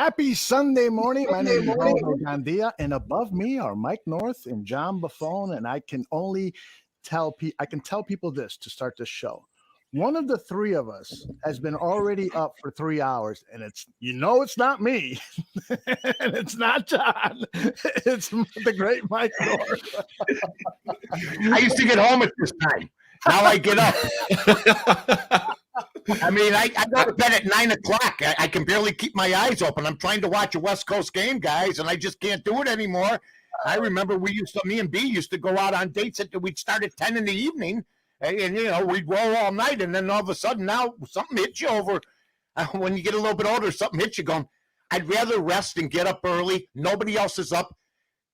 Happy Sunday morning. My name is Aldo Gandia, and above me are Mike North and John Buffone, and I can tell people this to start this show. One of the three of us has been already up for 3 hours, and it's not me, and it's not John. It's the great Mike North. I used to get home at this time. Now I get up. I mean, I go to bed at 9 o'clock. I can barely keep my eyes open. I'm trying to watch a West Coast game, guys, and I just can't do it anymore. I remember me and B used to go out on dates we'd start at 10 in the evening, and we'd roll all night, and then all of a sudden now something hits you over. When you get a little bit older, something hits you going, I'd rather rest and get up early. Nobody else is up.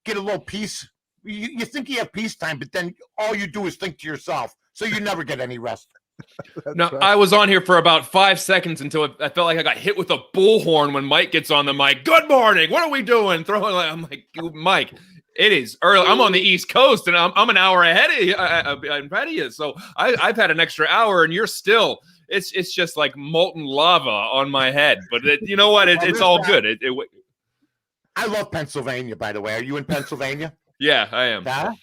Get a little peace. You think you have peace time, but then all you do is think to yourself, so you never get any rest. No, right. I was on here for about 5 seconds until I felt like I got hit with a bullhorn when Mike gets on the mic. Good morning. What are we doing? I'm like, Mike, it is early. I'm on the East Coast, and I'm an hour ahead of you. So I've had an extra hour, and you're still. It's just like molten lava on my head. But you know what? It's all good. I love Pennsylvania, by the way. Are you in Pennsylvania? Yeah, I am. Huh?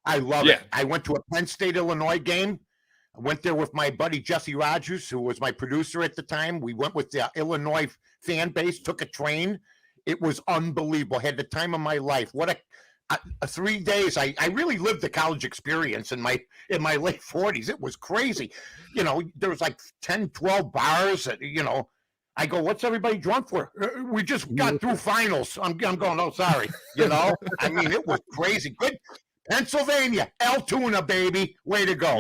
I love it. I went to a Penn State, Illinois game. I went there with my buddy Jesse Rogers, who was my producer at the time. We went with the Illinois fan base, took a train. It was unbelievable. Had the time of my life. What a 3 days. I really lived the college experience in my late 40s. It was crazy. There was like 10, 12 bars. I go, what's everybody drunk for? We just got through finals. I'm going, oh, sorry. I mean, it was crazy. Good. Pennsylvania, Altoona, baby. Way to go.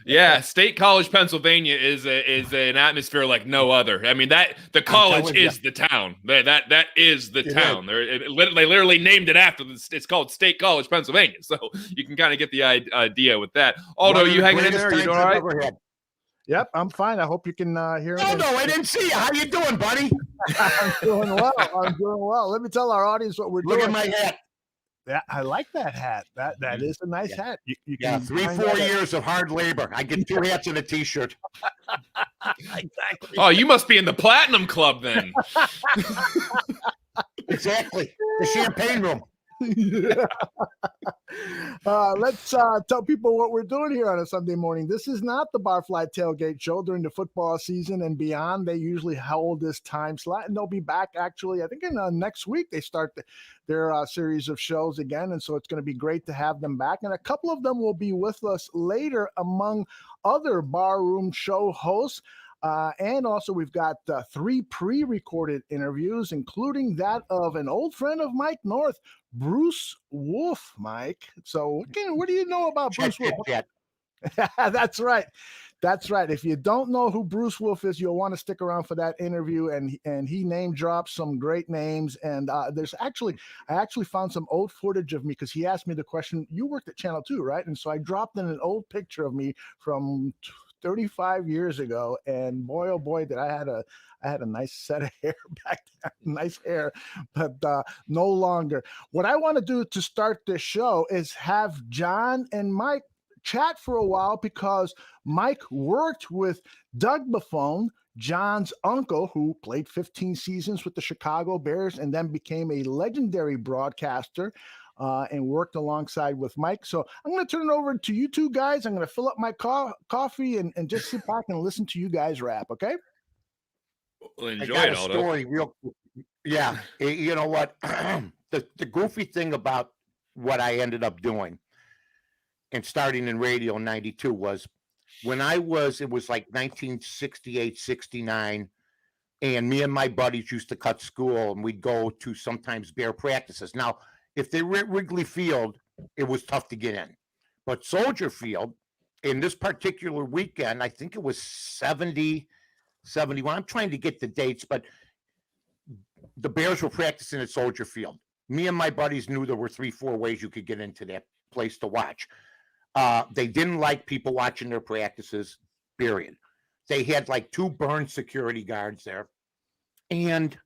Yeah, State College, Pennsylvania is an atmosphere like no other. I mean, the college is the town. That is the town. They literally named it after this. It's called State College, Pennsylvania. So you can kind of get the idea with that. Aldo, you hanging in there? You doing all right? Yep, I'm fine. I hope you can hear me. No, I didn't see you. How you doing, buddy? I'm doing well. Let me tell our audience what we're doing. Look at my hat. Yeah, I like that hat. That is a nice hat. You can 3-4 years of hard labor. I get 2 hats and a T-shirt. Exactly. Oh, you must be in the Platinum Club then. Exactly. The champagne room. Let's tell people what we're doing here on a Sunday morning. This is not the Barfly Tailgate Show during the football season and beyond. They usually hold this time slot, and they'll be back actually, I think in next week they start their series of shows again, and so it's going to be great to have them back. And a couple of them will be with us later among other Barroom show hosts. And also we've got 3 pre-recorded interviews, including that of an old friend of Mike North, Bruce Wolf, Mike. So what do you know about Bruce Wolf? That's right. If you don't know who Bruce Wolf is, you'll want to stick around for that interview. And he name drops some great names. And I actually found some old footage of me because he asked me the question, you worked at Channel 2, right? And so I dropped in an old picture of me from 35 years ago, and boy, oh boy, did I had a nice set of hair back then, nice hair, but no longer. What I want to do to start this show is have John and Mike chat for a while, because Mike worked with Doug Buffone, John's uncle, who played 15 seasons with the Chicago Bears and then became a legendary broadcaster. And worked alongside with Mike. So I'm going to turn it over to you two guys. I'm going to fill up my coffee and just sit back and listen to you guys rap, okay? Well, enjoy I got it, a Aldo. story real quick. Yeah, you know what? the goofy thing about what I ended up doing and starting in radio in 92 was when it was like 1968, 69, and me and my buddies used to cut school, and we'd go to sometimes Bear practices. Now, if they were at Wrigley Field, it was tough to get in. But Soldier Field, in this particular weekend, I think it was 70, 71. I'm trying to get the dates, but the Bears were practicing at Soldier Field. Me and my buddies knew there were 3-4 ways you could get into that place to watch. They didn't like people watching their practices, period. They had like 2 burned security guards there. And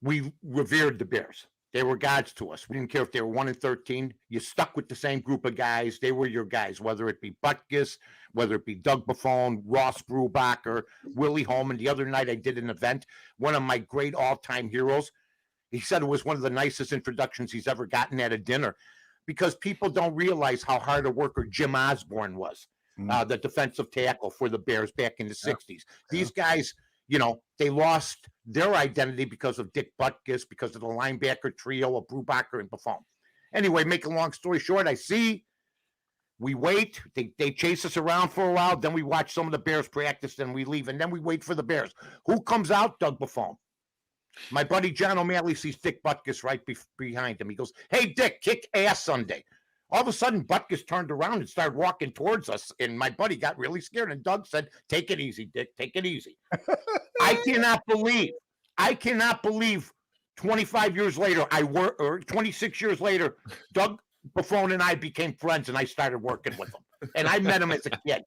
we revered the Bears. They were gods to us. We didn't care if they were 1-13. You stuck with the same group of guys. They were your guys, whether it be Butkus, whether it be Doug Buffone, Ross Brubacher, Willie Holman. The other night I did an event. One of my great all-time heroes. He said it was one of the nicest introductions he's ever gotten at a dinner, because people don't realize how hard a worker Jim Osborne was, the defensive tackle for the Bears back in the 60s. These guys, they lost their identity because of Dick Butkus, because of the linebacker trio of Brubacher and Buffone. Anyway, make a long story short, we wait. They chase us around for a while. Then we watch some of the Bears practice. Then we leave. And then we wait for the Bears. Who comes out? Doug Buffone. My buddy John O'Malley sees Dick Butkus right behind him. He goes, "Hey, Dick, kick ass Sunday." All of a sudden, Butkus turned around and started walking towards us. And my buddy got really scared. And Doug said, "Take it easy, Dick. Take it easy." I cannot believe 25 years later, or 26 years later, Doug Buffone and I became friends, and I started working with him. And I met him as a kid.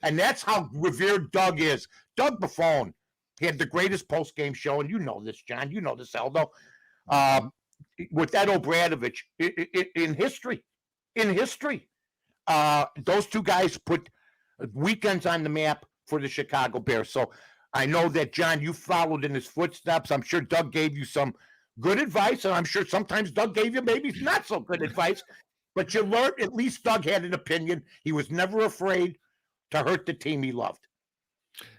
And that's how revered Doug is. Doug Buffone, he had the greatest post-game show, and you know this, John. You know this, Aldo. With Ed Obradovich in history. Those two guys put weekends on the map for the Chicago Bears. So I know that, John, you followed in his footsteps. I'm sure Doug gave you some good advice, and I'm sure sometimes Doug gave you maybe not so good advice. But you learned, at least Doug had an opinion. He was never afraid to hurt the team he loved.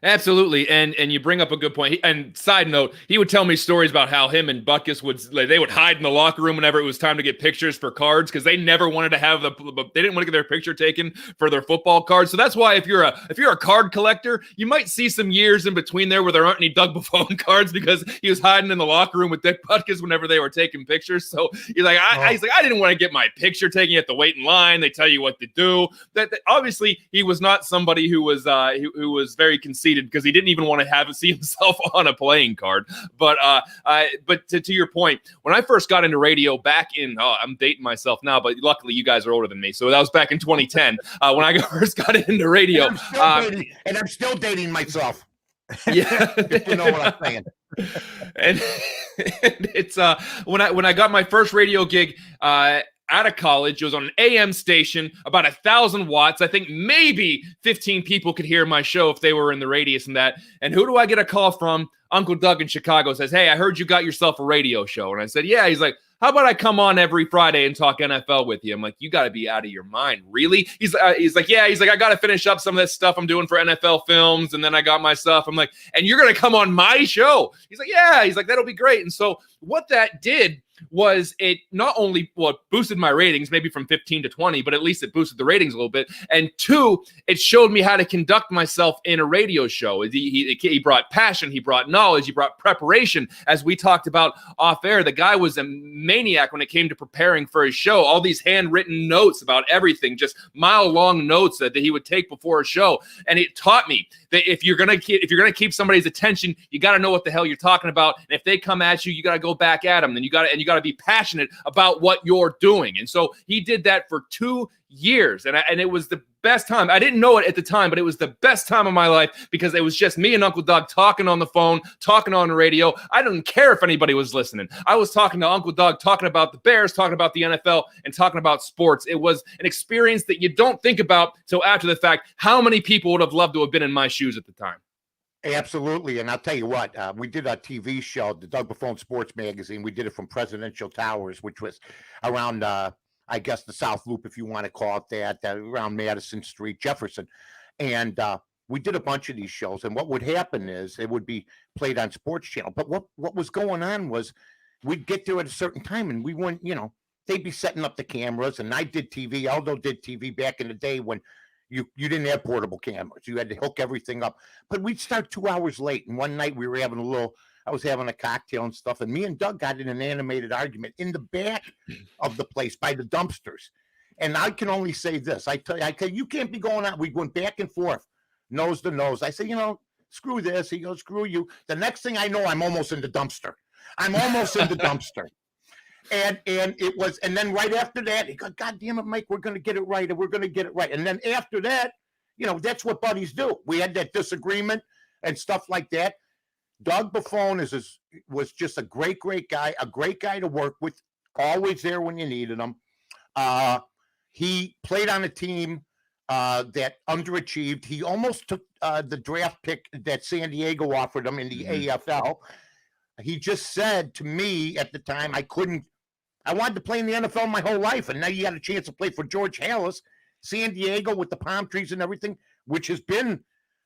Absolutely, and you bring up a good point. And side note, he would tell me stories about how him and Butkus would hide in the locker room whenever it was time to get pictures for cards, because they never wanted to have they didn't want to get their picture taken for their football cards. So that's why if you're a card collector, you might see some years in between there where there aren't any Doug Buffone cards, because he was hiding in the locker room with Dick Butkus whenever they were taking pictures. So he's like, he's like, I didn't want to get my picture taken. You have to wait in line. They tell you what to do. That obviously he was not somebody who was very conceited, because he didn't even want to see himself on a playing card. But to your point, when I first got into radio back in, I'm dating myself now, but luckily you guys are older than me, so that was back in 2010 when I first got into radio. And I'm still dating myself. Yeah, if you know what I'm saying. And it's when I got my first radio gig out of college. It was on an AM station, about 1,000 watts. I think maybe 15 people could hear my show if they were in the radius and that. And who do I get a call from? Uncle Doug in Chicago says, "Hey, I heard you got yourself a radio show." And I said, "Yeah." He's like, "How about I come on every Friday and talk NFL with you?" I'm like, "You got to be out of your mind. Really?" He's like, "Yeah." He's like, "I got to finish up some of that stuff I'm doing for NFL Films. And then I got my stuff." I'm like, "And you're going to come on my show?" He's like, "Yeah." He's like, "That'll be great." And so what that did was it not only boosted my ratings, maybe from 15 to 20, but at least it boosted the ratings a little bit. And two, it showed me how to conduct myself in a radio show. He brought passion, he brought knowledge, he brought preparation. As we talked about off air, the guy was a maniac when it came to preparing for his show. All these handwritten notes about everything, just mile-long notes that he would take before a show. And it taught me that if you're gonna keep somebody's attention, you got to know what the hell you're talking about. And if they come at you, you got to go back at them. Then you got to be passionate about what you're doing. And so he did that for 2 years, and it was the best time. I didn't know it at the time, but it was the best time of my life, because it was just me and Uncle Doug talking on the phone, talking on the radio. I didn't care if anybody was listening. I was talking to Uncle Doug, talking about the Bears, talking about the NFL, and talking about sports. It was an experience that you don't think about till after the fact. How many people would have loved to have been in my shoes at the time? Absolutely. And I'll tell you what, we did a TV show, the Doug Buffone Sports Magazine. We did it from Presidential Towers, which was around, I guess, the South Loop, if you want to call it that, around Madison Street, Jefferson. And we did a bunch of these shows. And what would happen is it would be played on Sports Channel. But what was going on was we'd get there at a certain time, and we wouldn't, they'd be setting up the cameras. And I did TV. Aldo did TV back in the day when you didn't have portable cameras. You had to hook everything up. But we'd start 2 hours late. And one night we were having I was having a cocktail and stuff. And me and Doug got in an animated argument in the back of the place by the dumpsters. And I can only say this. I tell you, you can't be going out. We went back and forth, nose to nose. I said, screw this. He goes, screw you. The next thing I know, I'm almost in the dumpster. And it was, and then right after that, he goes, "God damn it, Mike, we're going to get it right, and we're going to get it right." And then after that, that's what buddies do. We had that disagreement and stuff like that. Doug Buffone was just a great guy to work with. always there when you needed him. He played on a team that underachieved. He almost took the draft pick that San Diego offered him in the AFL. He just said to me at the time, I wanted to play in the NFL my whole life, and now you got a chance to play for George Halas, San Diego with the palm trees and everything, which has been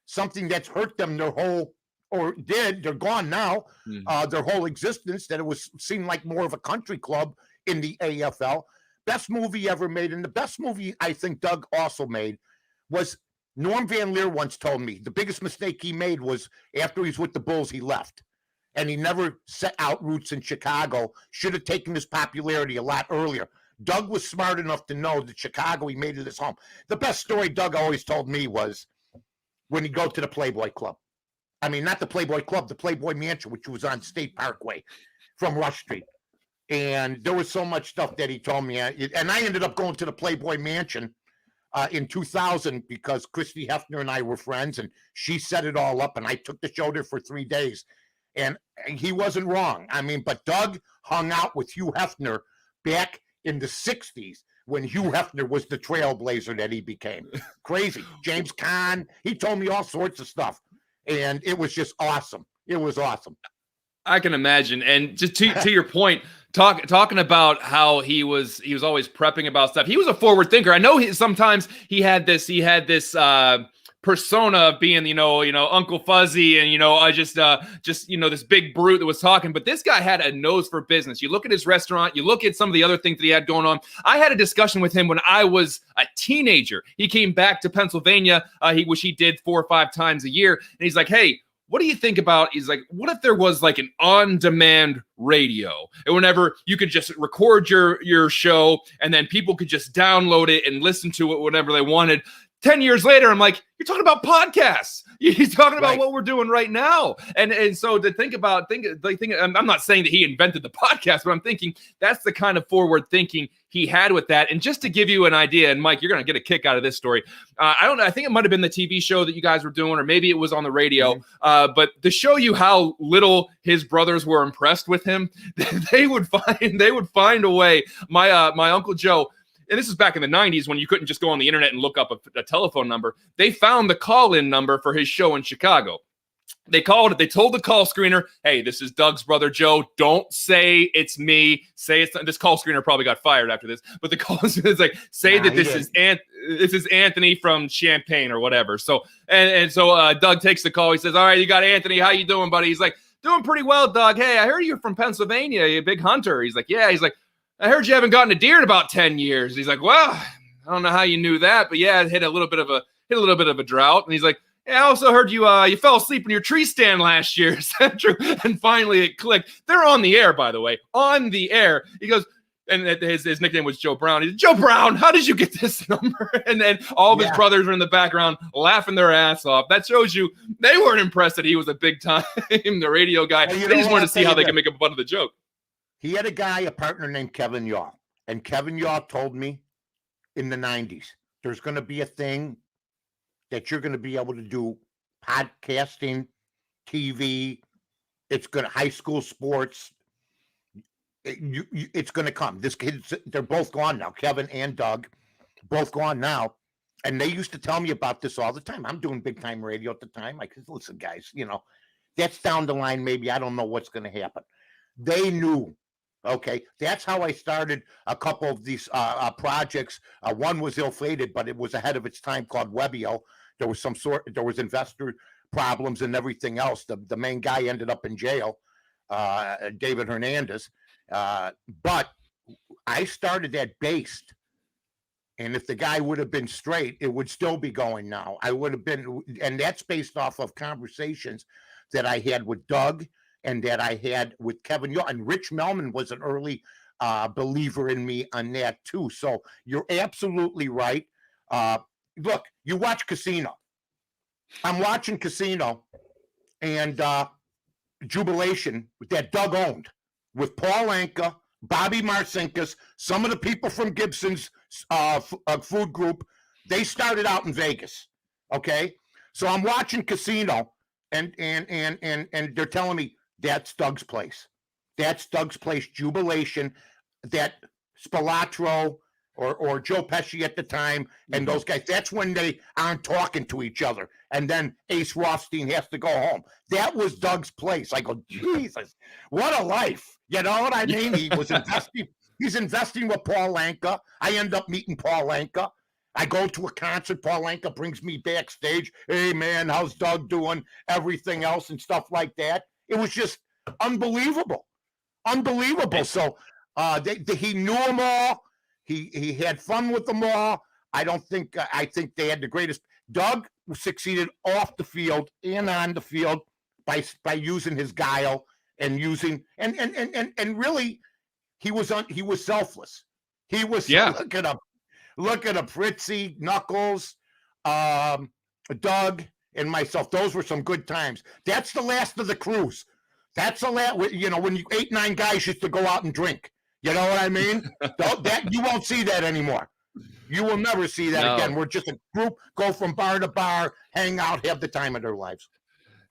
something that's hurt them they're gone now, their whole existence, that it seemed like more of a country club in the AFL. Best movie ever made, and the best movie I think Doug also made was Norm Van Leer once told me the biggest mistake he made was after he was with the Bulls, he left. And he never set out roots in Chicago. Should have taken his popularity a lot earlier. Doug was smart enough to know that Chicago, he made it his home. The best story Doug always told me was when he'd go to the Playboy Club. I mean, not the Playboy Club, the Playboy Mansion, which was on State Parkway from Rush Street. And there was so much stuff that he told me. And I ended up going to the Playboy Mansion in 2000 because Christy Hefner and I were friends, and she set it all up, and I took the show there for 3 days. And he wasn't wrong. I mean, but Doug hung out with Hugh Hefner back in the 60s when Hugh Hefner was the trailblazer that he became. Crazy. James Caan, he told me all sorts of stuff. And it was just awesome. It was awesome. I can imagine. And just to your point, talking about how he was always prepping about stuff. He was a forward thinker. I know sometimes he had this persona of being, Uncle Fuzzy and, just this big brute that was talking. But this guy had a nose for business. You look at his restaurant, you look at some of the other things that he had going on. I had a discussion with him when I was a teenager. He came back to Pennsylvania, which he did 4 or 5 times a year. And he's like, hey, what do you think about, he's like, what if there was like an on-demand radio? And whenever you could just record your show and then people could just download it and listen to it whenever they wanted. 10 years later, I'm like, you're talking about podcasts. You're talking about what we're doing right now. And so to think, I'm not saying that he invented the podcast, but I'm thinking that's the kind of forward thinking he had with that. And just to give you an idea, and Mike, you're going to get a kick out of this story. I don't know. I think it might've been the TV show that you guys were doing, or maybe it was on the radio. But to show you how little his brothers were impressed with him, they would find a way. My Uncle Joe, and this is back in the 90s when you couldn't just go on the internet and look up a telephone number. They found the call-in number for his show in Chicago. They called it. They told the call screener, hey, this is Doug's brother, Joe. Don't say it's me. Say it's not. This call screener probably got fired after this. But the call screener is like, say that this is Anthony from Champaign or whatever. So so Doug takes the call. He says, all right, you got Anthony. How you doing, buddy? He's like, doing pretty well, Doug. Hey, I heard you're from Pennsylvania. You're a big hunter. He's like, yeah. He's like, I heard you haven't gotten a deer in about 10 years. He's like, well, I don't know how you knew that, but yeah, it hit a little bit of a drought. And he's like, yeah, I also heard you fell asleep in your tree stand last year. Is that true? And finally it clicked. They're on the air, by the way, on the air. He goes, and his nickname was Joe Brown. He's like, Joe Brown, how did you get this number? And then all of his brothers are in the background laughing their ass off. That shows you they weren't impressed that he was a big time the radio guy. Well, they just wanted to see how they could make a fun of the joke. He had a partner named Kevin Yaw. And Kevin Yaw told me in the 90s, there's going to be a thing that you're going to be able to do podcasting, TV. It's going to high school sports. It's going to come. This kid's, they're both gone now. Kevin and Doug, both gone now. And they used to tell me about this all the time. I'm doing big time radio at the time. I said, listen, guys, that's down the line. Maybe I don't know what's going to happen. They knew. Okay, that's how I started a couple of these projects. One was ill-fated, but it was ahead of its time, called Webio. There was investor problems and everything else. The main guy ended up in jail, David Hernandez. But I started that based, and if the guy would have been straight, it would still be going now. I would have been, and that's based off of conversations that I had with Doug and that I had with Kevin Yaw. And Rich Melman was an early believer in me on that too. So you're absolutely right. Look, you watch Casino. I'm watching Casino and Jubilation that Doug owned with Paul Anka, Bobby Marcinkus, some of the people from Gibson's food group. They started out in Vegas. Okay. So I'm watching Casino and they're telling me, that's Doug's place. That's Doug's place, Jubilation. that Spilatro or Joe Pesci at the time and those guys, that's when they aren't talking to each other. And then Ace Rothstein has to go home. That was Doug's place. I go, Jesus, what a life. You know what I mean? He was investing. He's investing with Paul Anka. I end up meeting Paul Anka. I go to a concert. Paul Anka brings me backstage. Hey, man, how's Doug doing? Everything else and stuff like that. It was just unbelievable. Unbelievable. So he knew them all. He had fun with them all. I think they had the greatest. Doug succeeded off the field and on the field by using his guile and using and really he was selfless. He was look at Fritzy, Knuckles, Doug, and myself. Those were some good times. That's the last of the cruise. That's the last. When 8-9 guys used to go out and drink. You know what I mean? That you won't see that anymore. You will never see that again. We're just a group, go from bar to bar, hang out, have the time of their lives.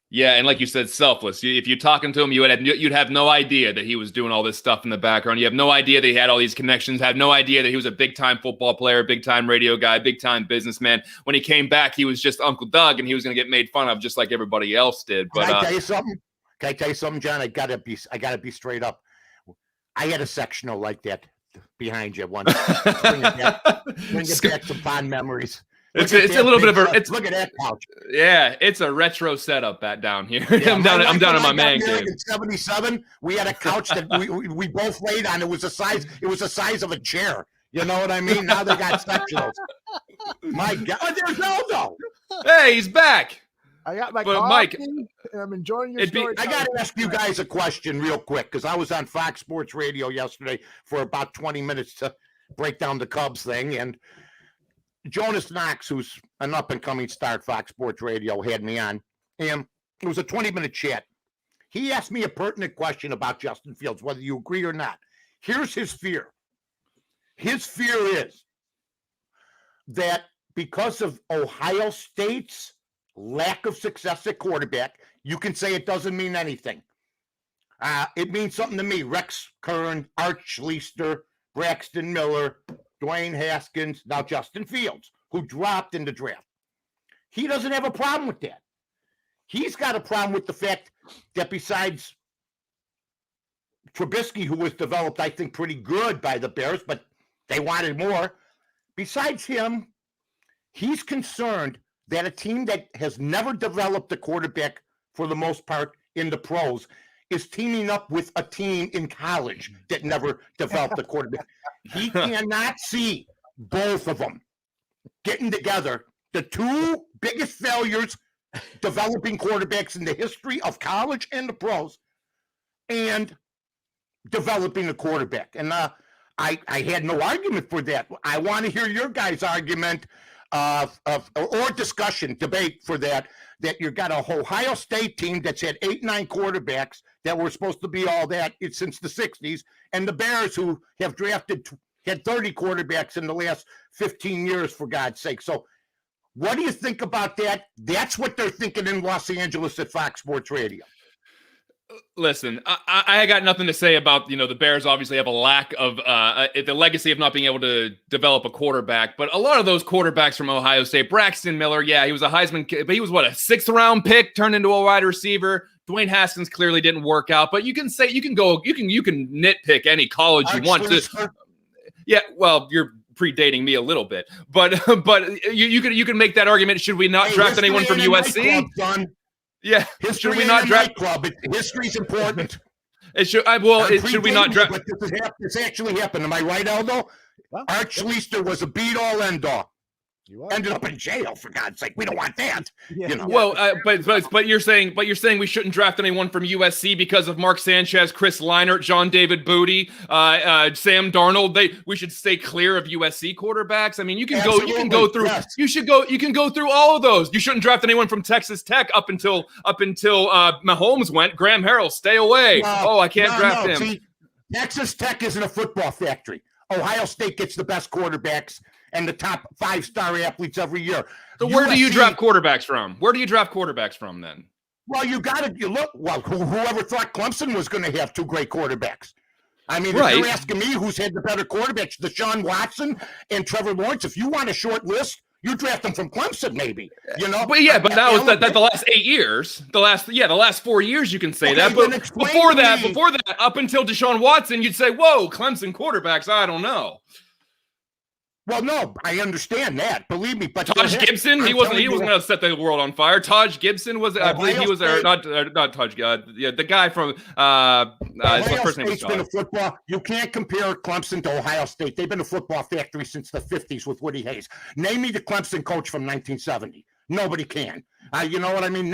Yeah, and like you said, selfless. If you're talking to him, you'd have no idea that he was doing all this stuff in the background. You have no idea that he had all these connections. Have no idea that he was a big-time football player, big-time radio guy, big-time businessman. When he came back, he was just Uncle Doug, and he was going to get made fun of just like everybody else did. But Can I tell you something? Can I tell you something, John? I gotta be straight up. I had a sectional like that behind you once. Bring it back to fond memories. It's a little bit of a. Look at that couch. Yeah, it's a retro setup down here. Yeah, I'm down in my man cave. In '77, we had a couch that we both laid on. It was the size of a chair. You know what I mean? Now they got sectionals. My God, there's Aldo. Hey, he's back. I got my coffee, Mike, and I'm enjoying your story. I got to ask you guys a question real quick because I was on Fox Sports Radio yesterday for about 20 minutes to break down the Cubs thing. And Jonas Knox, who's an up-and-coming star at Fox Sports Radio, had me on. And it was a 20-minute chat. He asked me a pertinent question about Justin Fields, whether you agree or not. Here's his fear. His fear is that because of Ohio State's lack of success at quarterback, you can say it doesn't mean anything. It means something to me. Rex Kern, Arch Leister, Braxton Miller, Dwayne Haskins, now Justin Fields, who dropped in the draft. He doesn't have a problem with that. He's got a problem with the fact that besides Trubisky, who was developed, I think, pretty good by the Bears, but they wanted more. Besides him, he's concerned that a team that has never developed a quarterback for the most part in the pros is teaming up with a team in college that never developed a quarterback. He cannot see both of them getting together. The two biggest failures developing quarterbacks in the history of college and the pros and developing a quarterback. And I had no argument for that. I want to hear your guys' argument or discussion, debate for that you've got a Ohio State team that's had 8-9 quarterbacks that were supposed to be all that since the 60s, and the Bears who have had 30 quarterbacks in the last 15 years, for God's sake. So what do you think about that? That's what they're thinking in Los Angeles at Fox Sports Radio. Listen, I got nothing to say about, the Bears obviously have a lack of the legacy of not being able to develop a quarterback, but a lot of those quarterbacks from Ohio State, Braxton Miller, yeah, he was a Heisman kid, but he was a 6th round pick turned into a wide receiver. Dwayne Haskins clearly didn't work out, but you can nitpick any college you want to. Yeah, well, you're predating me a little bit, but you can make that argument. Should we not draft anyone from USC? Yeah, history should we not draft? Club. History's important. Should we not draft? But this actually happened. Am I right, Aldo? Well, Arch Leister was a beat-all, end-all. Ended up in jail, for God's sake. We don't want that. Yeah. Well, but you're saying we shouldn't draft anyone from USC because of Mark Sanchez, Chris Leinart, John David Booty, Sam Darnold. We should stay clear of USC quarterbacks. I mean, you can go through. Yes. You can go through all of those. You shouldn't draft anyone from Texas Tech up until Mahomes went. Graham Harrell, stay away. I can't draft him. See, Texas Tech isn't a football factory. Ohio State gets the best quarterbacks and the top 5-star athletes every year. So where do you draft quarterbacks from? Where do you draft quarterbacks from then? Well, you look. Well, whoever thought Clemson was going to have 2 great quarterbacks? I mean, if you're asking me who's had the better quarterbacks, Deshaun Watson and Trevor Lawrence, if you want a short list, you draft them from Clemson, maybe. You know, but that was the last 8 years. The last 4 years, you can say that. But before that, up until Deshaun Watson, you'd say, "Whoa, Clemson quarterbacks." I don't know. Well, no, I understand that. Believe me, but Taj Gibson, he wasn't going to set the world on fire. Taj Gibson was, I believe he was there. Not Taj. The guy from his first name was been a football. You can't compare Clemson to Ohio State. They've been a football factory since the 50s with Woody Hayes. Name me the Clemson coach from 1970. Nobody can. You know what I mean?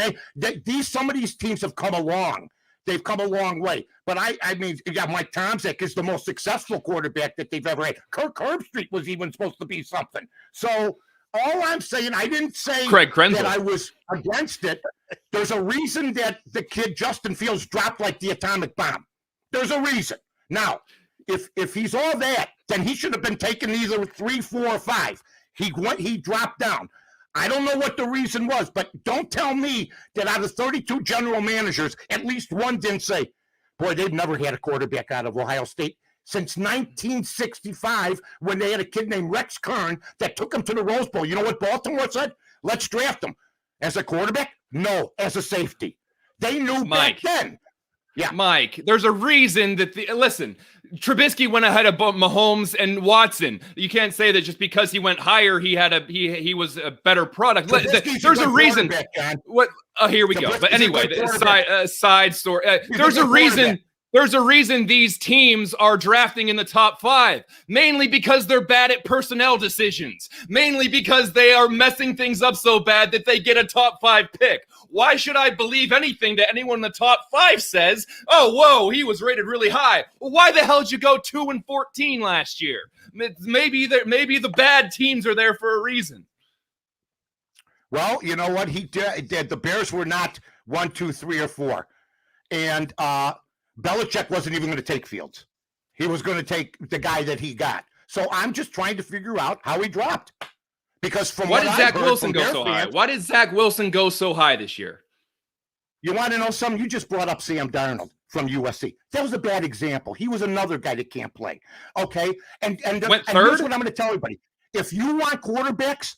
Some of these teams have come along. They've come a long way. But I mean, Mike Tomczyk is the most successful quarterback that they've ever had. Kirk Herbstreit was even supposed to be something. So all I'm saying, I didn't say that I was against it. There's a reason that the kid Justin Fields dropped like the atomic bomb. There's a reason. Now, if he's all that, then he should have been taken either 3, 4, or 5. He dropped down. I don't know what the reason was, but don't tell me that out of 32 general managers, at least one didn't say, boy, they've never had a quarterback out of Ohio State since 1965 when they had a kid named Rex Kern that took him to the Rose Bowl. You know what Baltimore said? Let's draft him. As a quarterback? No, as a safety. They knew back then. Yeah, Mike, there's a reason that listen, Trubisky went ahead of Mahomes and Watson. You can't say that just because he went higher, he was a better product. There's a reason. What? Here we go. But anyway, side story. There's a reason. There's a reason these teams are drafting in the top 5, mainly because they're bad at personnel decisions, mainly because they are messing things up so bad that they get a top 5 pick. Why should I believe anything that anyone in the top 5 says? Oh, whoa, he was rated really high. Well, why the hell did you go 2-14 last year? Maybe the bad teams are there for a reason. Well, you know what? He did. The Bears were not 1, 2, 3, or 4. And Belichick wasn't even going to take Fields. He was going to take the guy that he got. So I'm just trying to figure out how he dropped. Because from why did Zach Wilson go so high? Why did Zach Wilson go so high this year? You want to know something? You just brought up Sam Darnold from USC. That was a bad example. He was another guy that can't play. Okay? And here's what I'm going to tell everybody. If you want quarterbacks,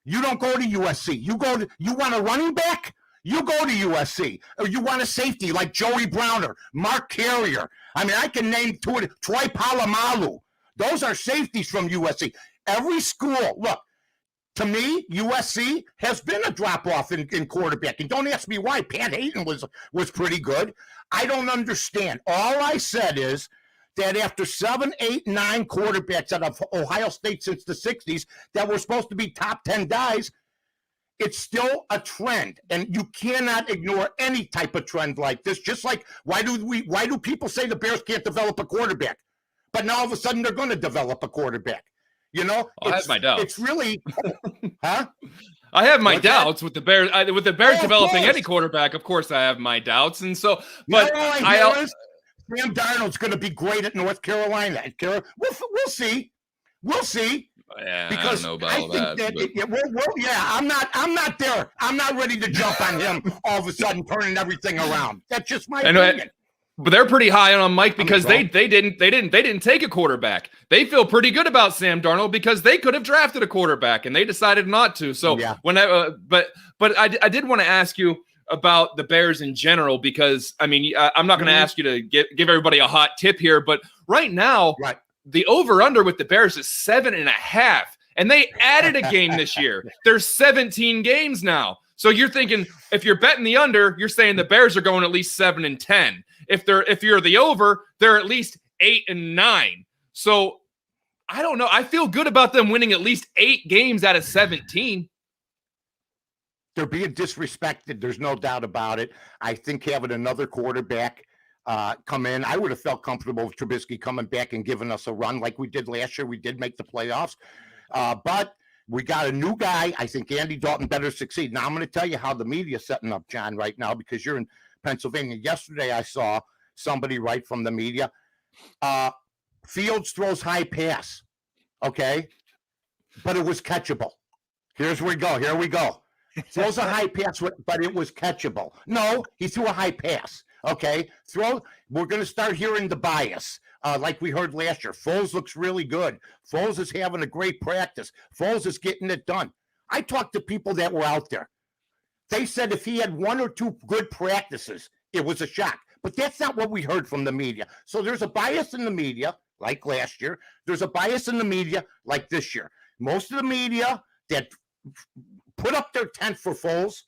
you don't go to USC. You want a running back? You go to USC. Or you want a safety like Joey Browner, Mark Carrier. I mean, I can name two of them. Troy Polamalu. Those are safeties from USC. Every school, look, to me, USC has been a drop-off in quarterback. And don't ask me why. Pat Hayden was pretty good. I don't understand. All I said is that after 7, 8, 9 quarterbacks out of Ohio State since the 60s that were supposed to be top 10 guys, it's still a trend, and you cannot ignore any type of trend like this. Just like why do people say the Bears can't develop a quarterback, but now all of a sudden they're going to develop a quarterback? You know, I have my doubts. It's really, huh? I have my doubts with the Bears. With the Bears developing any quarterback, of course, I have my doubts, and so. But Sam Darnold's going to be great at North Carolina. We'll see. We'll see. Yeah, because I don't know about all that. I'm not there. I'm not ready to jump on him all of a sudden, turning everything around. That's just my opinion. But they're pretty high on Mike because they didn't take a quarterback. They feel pretty good about Sam Darnold because they could have drafted a quarterback and they decided not to. So but I did want to ask you about the Bears in general because I mean I'm not going to ask you to give everybody a hot tip here, but right now the over-under with the Bears is 7.5, and they added a game this year. There's 17 games now. So you're thinking if you're betting the under, you're saying the Bears are going at least 7-10. If you're the over, they're at least 8-9. So I don't know. I feel good about them winning at least 8 games out of 17. They're being disrespected. There's no doubt about it. I think having another quarterback come in, I would have felt comfortable with Trubisky coming back and giving us a run like we did last year. We did make the playoffs. But we got a new guy. I think Andy Dalton better succeed. Now, I'm going to tell you how the media is setting up, John, right now, because you're in Pennsylvania. Yesterday, I saw somebody write from the media, Fields throws high pass, okay? But it was catchable. Here we go. Throws a high pass, but it was catchable. No, he threw a high pass. Okay, we're going to start hearing the bias, like we heard last year. Foles looks really good. Foles is having a great practice. Foles is getting it done. I talked to people that were out there. They said if he had 1 or 2 good practices, it was a shock. But that's not what we heard from the media. So there's a bias in the media, like last year. There's a bias in the media, like this year. Most of the media that put up their tent for Foles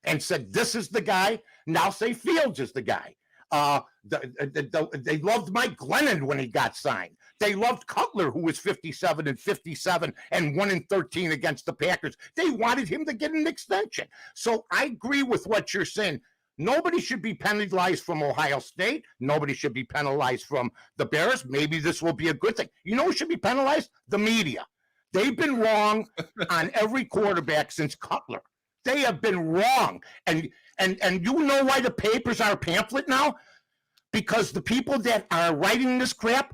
and said, this is the guy, now say Fields is the guy. They loved Mike Glennon when he got signed. They loved Cutler, who was 57 and 1-13 against the Packers. They wanted him to get an extension. So I agree with what you're saying. Nobody should be penalized from Ohio State. Nobody should be penalized from the Bears. Maybe this will be a good thing. You know who should be penalized? The media. They've been wrong on every quarterback since Cutler. They have been wrong. And you know why the papers are a pamphlet now? Because the people that are writing this crap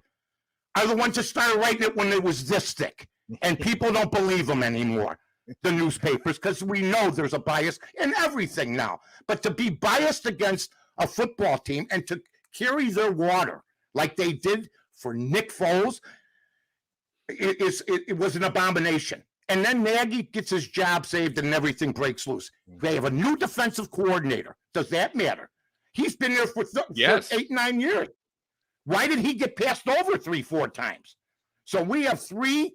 are the ones that started writing it when it was this thick. And people don't believe them anymore, the newspapers, because we know there's a bias in everything now. But to be biased against a football team and to carry their water like they did for Nick Foles, it was an abomination. And then Nagy gets his job saved and everything breaks loose. They have a new defensive coordinator. Does that matter? He's been there for 8, 9 years. Why did he get passed over 3, 4 times? So we have 3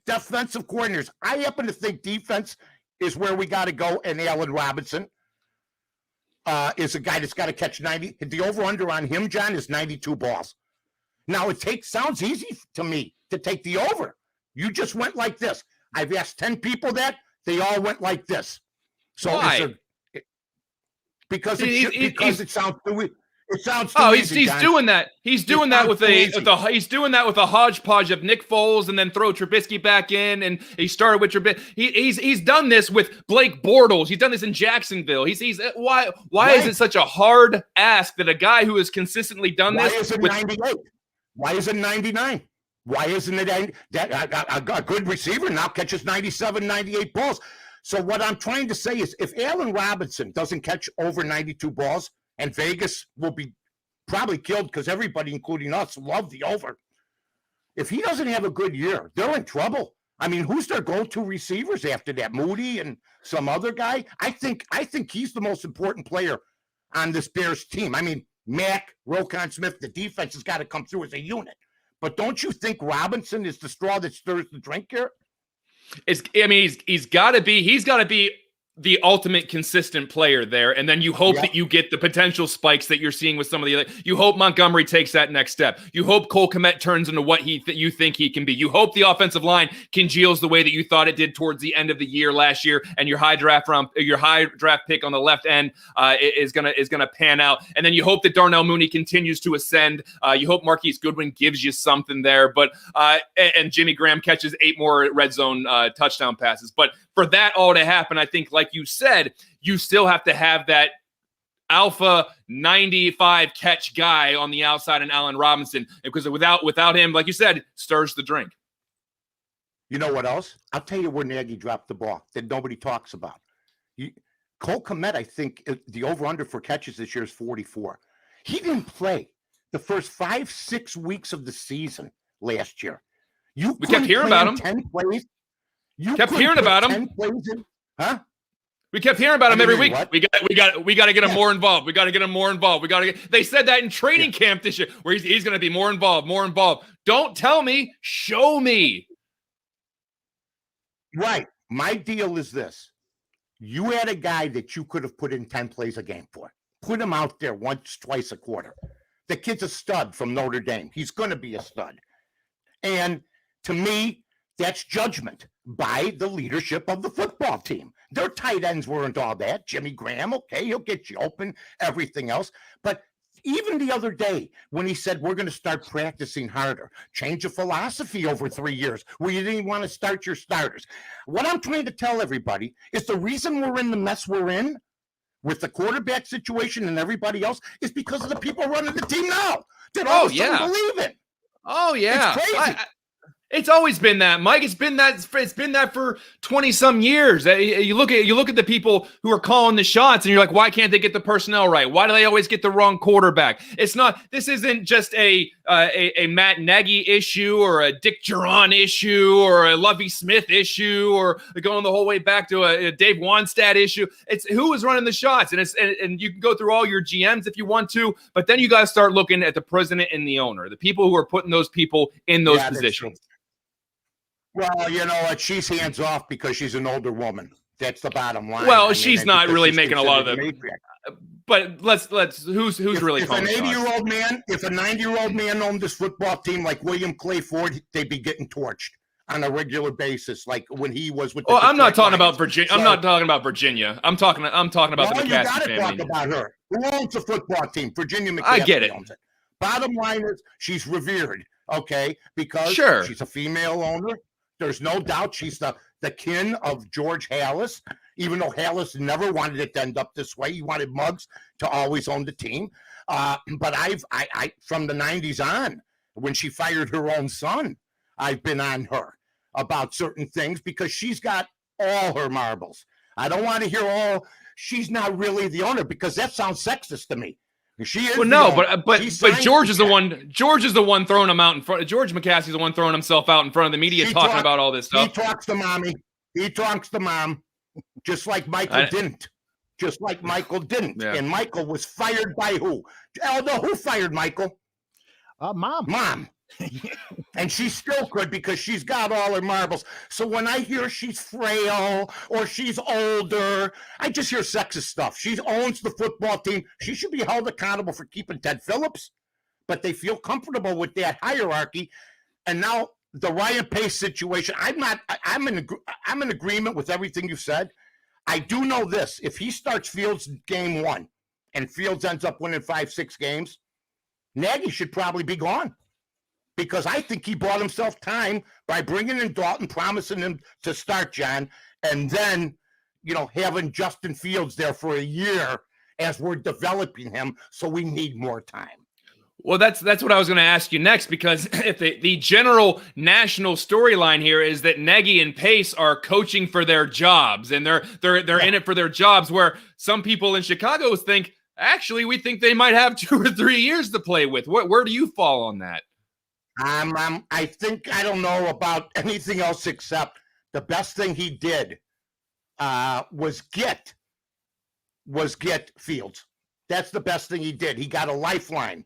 defensive coordinators. I happen to think defense is where we got to go, and Allen Robinson is a guy that's got to catch 90. The over-under on him, John, is 92 balls. Now, sounds easy to me to take the over. You just went like this. I've asked 10 people that. They all went like this. So why? Because it sounds too easy. It sounds too easy, he's doing that. He's doing that with a hodgepodge of Nick Foles and then throw Trubisky back in, and he started with Trubisky. He's done this with Blake Bortles. He's done this in Jacksonville. Why is it such a hard ask that a guy who has consistently done this? Why is it 98? Why is it 99? Why isn't it a good receiver now catches 97, 98 balls? So what I'm trying to say is if Allen Robinson doesn't catch over 92 balls, and Vegas will be probably killed because everybody, including us, love the over. If he doesn't have a good year, they're in trouble. I mean, who's their go-to receivers after that? Moody and some other guy? I think he's the most important player on this Bears team. I mean, Mack, Roquan Smith, the defense has got to come through as a unit. But don't you think Robinson is the straw that stirs the drink here? He's got to be the ultimate consistent player there, and then you hope that you get the potential spikes that you're seeing with some of the other. You hope Montgomery takes that next step. You hope Cole Kmet turns into what you think he can be. You hope the offensive line congeals the way that you thought it did towards the end of the year last year, and your high draft pick on the left end is gonna pan out. And then you hope that Darnell Mooney continues to ascend. You hope Marquise Goodwin gives you something there, but and Jimmy Graham catches 8 more red zone touchdown passes. But for that all to happen, I think, like you said, you still have to have that alpha 95 catch guy on the outside in Allen Robinson, because without him, like you said, stirs the drink. You know what else? I'll tell you where Nagy dropped the ball that nobody talks about. Cole Kmet, I think the over-under for catches this year is 44. He didn't play the first 5-6 weeks of the season last year. We kept hearing about him. 10 plays. We kept hearing about him every week. What? We got to get him more involved. We got to get him more involved. They said that in training camp this year, where he's going to be more involved. Don't tell me, show me. Right. My deal is this. You had a guy that you could have put in 10 plays a game for. Put him out there once, twice a quarter. The kid's a stud from Notre Dame. He's going to be a stud. And to me, that's judgment by the leadership of the football team. Their tight ends weren't all that. Jimmy Graham, okay, he'll get you open, everything else. But even the other day when he said we're going to start practicing harder, change of philosophy over 3 years where you didn't want to start your starters. What I'm trying to tell everybody is the reason we're in the mess we're in with the quarterback situation and everybody else is because of the people running the team now that all of a sudden believe it. Oh, yeah. It's crazy. It's always been that, Mike. It's been that for 20 some years. You look at the people who are calling the shots, and you're like, why can't they get the personnel right? Why do they always get the wrong quarterback? This isn't just a Matt Nagy issue or a Dick Duran issue or a Lovie Smith issue or going the whole way back to a Dave Wanstad issue. It's who is running the shots, and you can go through all your GMs if you want to, but then you got to start looking at the president and the owner, the people who are putting those people in those positions. Well, you know what? She's hands off because she's an older woman. That's the bottom line. Well, she's not really making a lot of the. But let's who's really calling the shots? If a 90-year-old man owned this football team like William Clay Ford, they'd be getting torched on a regular basis, like when he was with. Well, I'm not talking about Virginia. I'm not talking about Virginia. I'm talking about the McCaskey family. You got to talk about her. Who owns the football team? Virginia McCaskey. I get it. Owns it. Bottom line is she's revered, okay, because she's a female owner. There's no doubt she's the kin of George Halas, even though Halas never wanted it to end up this way. He wanted Muggs to always own the team. But I from the 90s on, when she fired her own son, I've been on her about certain things because she's got all her marbles. I don't want to hear she's not really the owner because that sounds sexist to me. She is. Well, no, but George is the one. George is the one throwing him out in front. George McCaskey's the one throwing himself out in front of the media, talking about all this stuff. He talks to mommy. He talks to mom, just like Michael didn't. Just like Michael didn't. Yeah. And Michael was fired by who? Eldo, who fired Michael? Mom. Mom. And she still could because she's got all her marbles. So when I hear she's frail or she's older, I just hear sexist stuff. She owns the football team. She should be held accountable for keeping Ted Phillips, but they feel comfortable with that hierarchy. And now the Ryan Pace situation, I'm in agreement with everything you've said. I do know this. If he starts Fields game 1 and Fields ends up winning 5-6 games, Nagy should probably be gone. Because I think he bought himself time by bringing in Dalton, promising him to start, John, and then, having Justin Fields there for a year as we're developing him, so we need more time. Well, that's what I was going to ask you next, because if the general national storyline here is that Nagy and Pace are coaching for their jobs, and they're in it for their jobs, where some people in Chicago think, actually, we think they might have 2 or 3 years to play with. Where do you fall on that? I think I don't know about anything else except the best thing he did was get Fields. That's the best thing he did. He got a lifeline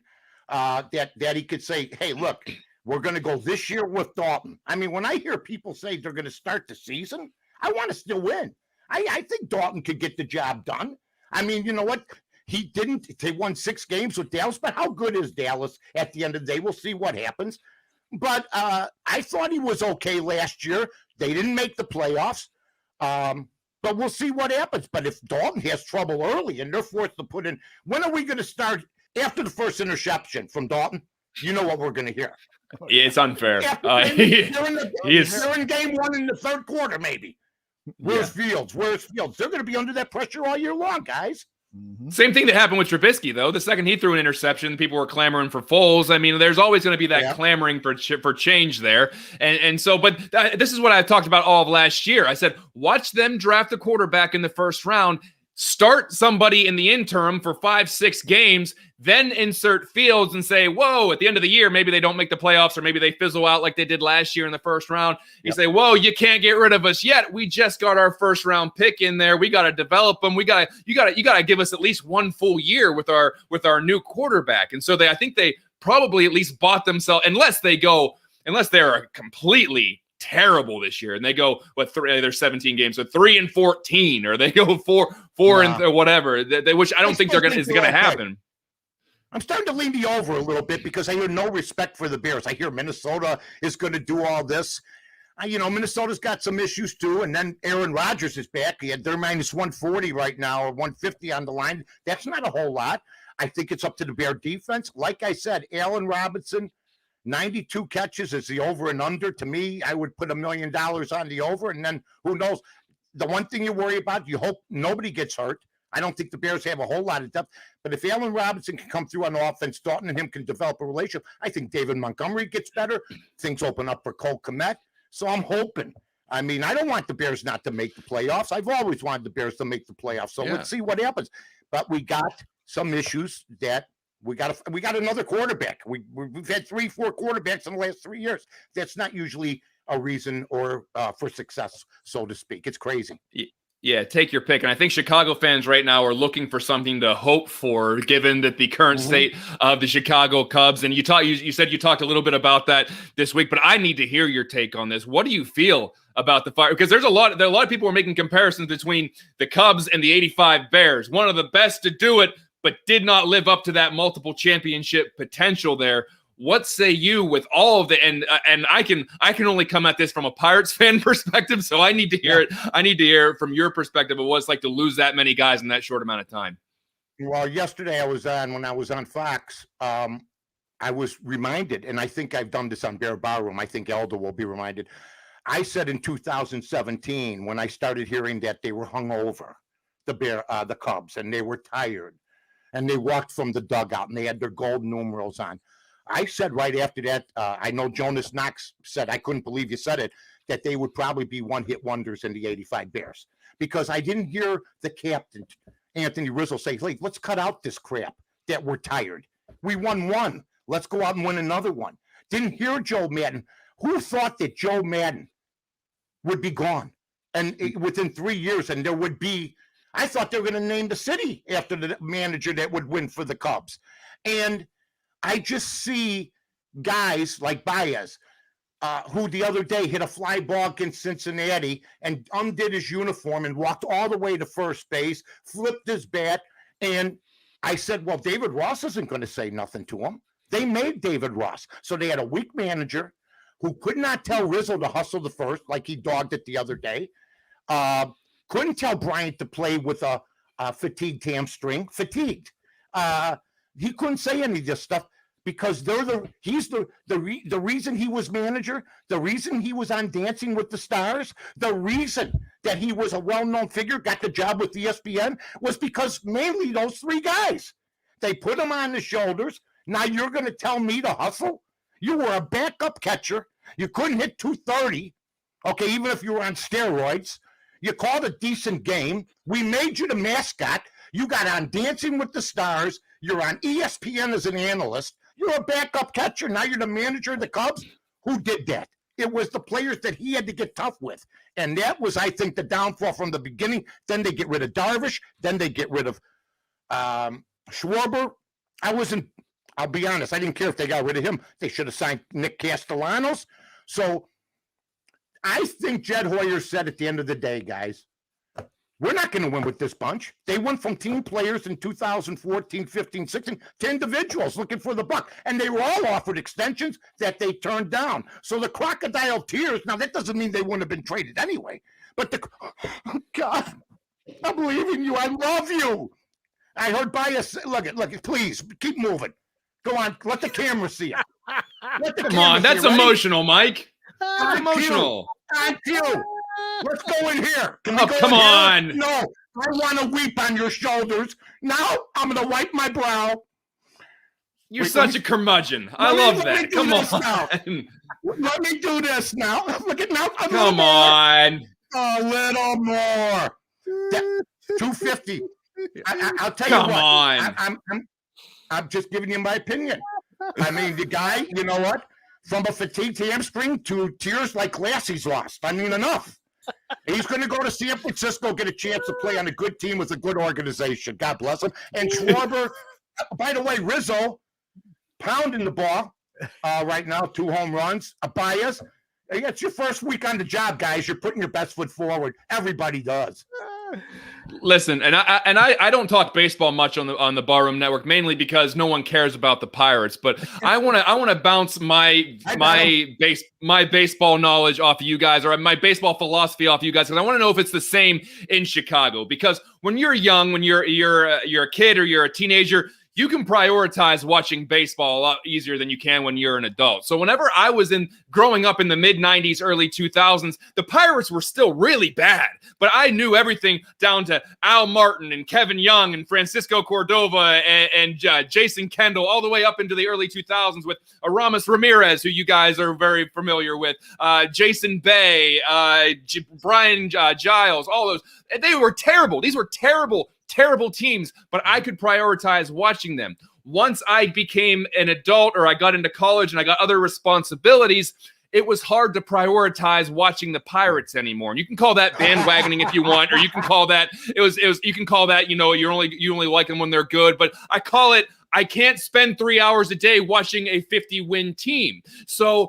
that he could say, hey, look, we're going to go this year with Dalton. I mean, when I hear people say they're going to start the season, I want to still win. I think Dalton could get the job done. I mean, you know what? He didn't. They won 6 games with Dallas, but how good is Dallas at the end of the day? We'll see what happens. But I thought he was okay last year. They didn't make the playoffs, but we'll see what happens. But if Dalton has trouble early and they're forced to put in, when are we going to start after the first interception from Dalton? You know what we're going to hear. Yeah, it's unfair. They're in game 1 in the third quarter, maybe. Where's Fields? Where's Fields? They're going to be under that pressure all year long, guys. Mm-hmm. Same thing that happened with Trubisky, though. The second he threw an interception, people were clamoring for Foles. I mean, there's always going to be that clamoring for change there. And so, but this is what I talked about all of last year. I said, watch them draft a quarterback in the first round, start somebody in the interim for 5-6 games, then insert Fields and say, whoa, at the end of the year, maybe they don't make the playoffs or maybe they fizzle out like they did last year in the first round. You say, whoa, you can't get rid of us yet. We just got our first round pick in there. We got to develop them. You got to give us at least 1 full year with our new quarterback. And so I think they probably at least bought themselves, unless they're completely terrible this year and they go there's 17 games, so 3-14, or they go 4 and whatever, which I don't think is going to happen. I'm starting to lean the over a little bit because I hear no respect for the Bears. I hear Minnesota is going to do all this. Minnesota's got some issues too, and then Aaron Rodgers is back. They're minus 140 right now, or 150 on the line. That's not a whole lot. I think it's up to the Bear defense. Like I said, Allen Robinson, 92 catches is the over and under. To me, I would put $1 million on the over, and then who knows? The one thing you worry about, you hope nobody gets hurt. I don't think the Bears have a whole lot of depth. But if Allen Robinson can come through on offense, Dalton and him can develop a relationship. I think David Montgomery gets better. Things open up for Cole Kmet. So I'm hoping. I mean, I don't want the Bears not to make the playoffs. I've always wanted the Bears to make the playoffs. So let's see what happens. But we got some issues that we got another quarterback. We've had 3-4 quarterbacks in the last 3 years. That's not usually a reason or for success, so to speak. It's crazy. Yeah, take your pick. And I think Chicago fans right now are looking for something to hope for, given that the current state of the Chicago Cubs. And you said you talked a little bit about that this week, but I need to hear your take on this. What do you feel about the Fire? Because there are a lot of people who are making comparisons between the Cubs and the '85 Bears. One of the best to do it, but did not live up to that multiple championship potential there. What say you with all of the and I can only come at this from a Pirates fan perspective, so I need to hear it. I need to hear it from your perspective of what it's like to lose that many guys in that short amount of time. Well, yesterday when I was on Fox, I was reminded, and I think I've done this on Barroom. I think Elder will be reminded. I said in 2017 when I started hearing that they were hungover, the Cubs, and they were tired, and they walked from the dugout and they had their gold numerals on. I said right after that, I know Jonas Knox said, I couldn't believe you said it, that they would probably be one-hit wonders in the '85 Bears. Because I didn't hear the captain, Anthony Rizzo, say, hey, let's cut out this crap that we're tired. We won one. Let's go out and win another one. Didn't hear Joe Madden. Who thought that Joe Madden would be gone? And within 3 years, and there would be, I thought they were going to name the city after the manager that would win for the Cubs. And I just see guys like Baez, who the other day hit a fly ball against Cincinnati and undid his uniform and walked all the way to first base, flipped his bat. And I said, well, David Ross isn't going to say nothing to him. They made David Ross. So they had a weak manager who could not tell Rizzo to hustle the first like he dogged it the other day. Couldn't tell Bryant to play with a fatigued hamstring. Fatigued. He couldn't say any of this stuff because he's the reason he was manager, the reason he was on Dancing with the Stars, the reason that he was a well-known figure, got the job with ESPN, was because mainly those three guys. They put him on the shoulders. Now you're going to tell me to hustle? You were a backup catcher. You couldn't hit 230, okay, even if you were on steroids. You called a decent game. We made you the mascot. You got on Dancing with the Stars. You're on ESPN as an analyst. You're a backup catcher. Now you're the manager of the Cubs. Who did that? It was the players that he had to get tough with. And that was, I think, the downfall from the beginning. Then they get rid of Darvish. Then they get rid of Schwarber. I'll be honest, I didn't care if they got rid of him. They should have signed Nick Castellanos. So I think Jed Hoyer said at the end of the day, guys, we're not going to win with this bunch. They went from team players in 2014, 15, 16 to individuals looking for the buck. And they were all offered extensions that they turned down. So the crocodile tears, now that doesn't mean they wouldn't have been traded anyway. But God, I believe in you. I love you. I heard Bias, look, please, keep moving. Go on, let the camera see it. Come on, that's emotional, Mike. Emotional. Thank you. Let's go in here. Come on. No, I want to weep on your shoulders. Now I'm going to wipe my brow. You're such a curmudgeon. I love that. Come on. Let me do this now. Look at now. Come on. A little more. 250. I'll tell you what. Come on. I'm just giving you my opinion. I mean, the guy, you know what? From a fatigued hamstring to tears like Lassie's lost. I mean, enough. He's going to go to San Francisco, get a chance to play on a good team with a good organization. God bless him. And Schwarber, by the way, Rizzo, pounding the ball right now, 2 home runs. Baez, it's your first week on the job, guys. You're putting your best foot forward. Everybody does. Listen, and I don't talk baseball much on the Barroom Network, mainly because no one cares about the Pirates. But I want to bounce my baseball knowledge off of you guys, or my baseball philosophy off of you guys, because I want to know if it's the same in Chicago. Because when you're young, when you're a kid or you're a teenager, you can prioritize watching baseball a lot easier than you can when you're an adult. So whenever I was growing up in the mid 90s, early 2000s, the Pirates were still really bad, but I knew everything down to Al Martin and Kevin Young and Francisco Cordova and Jason Kendall, all the way up into the early 2000s with Aramis Ramirez, who you guys are very familiar with, Jason Bay, Brian Giles, all those. They were terrible. These were terrible teams, but I could prioritize watching them. Once I became an adult or I got into college and I got other responsibilities, it was hard to prioritize watching the Pirates anymore. And you can call that bandwagoning if you want, or you can call that you can call that, you only like them when they're good, but I call it, I can't spend 3 hours a day watching a 50-win team. So,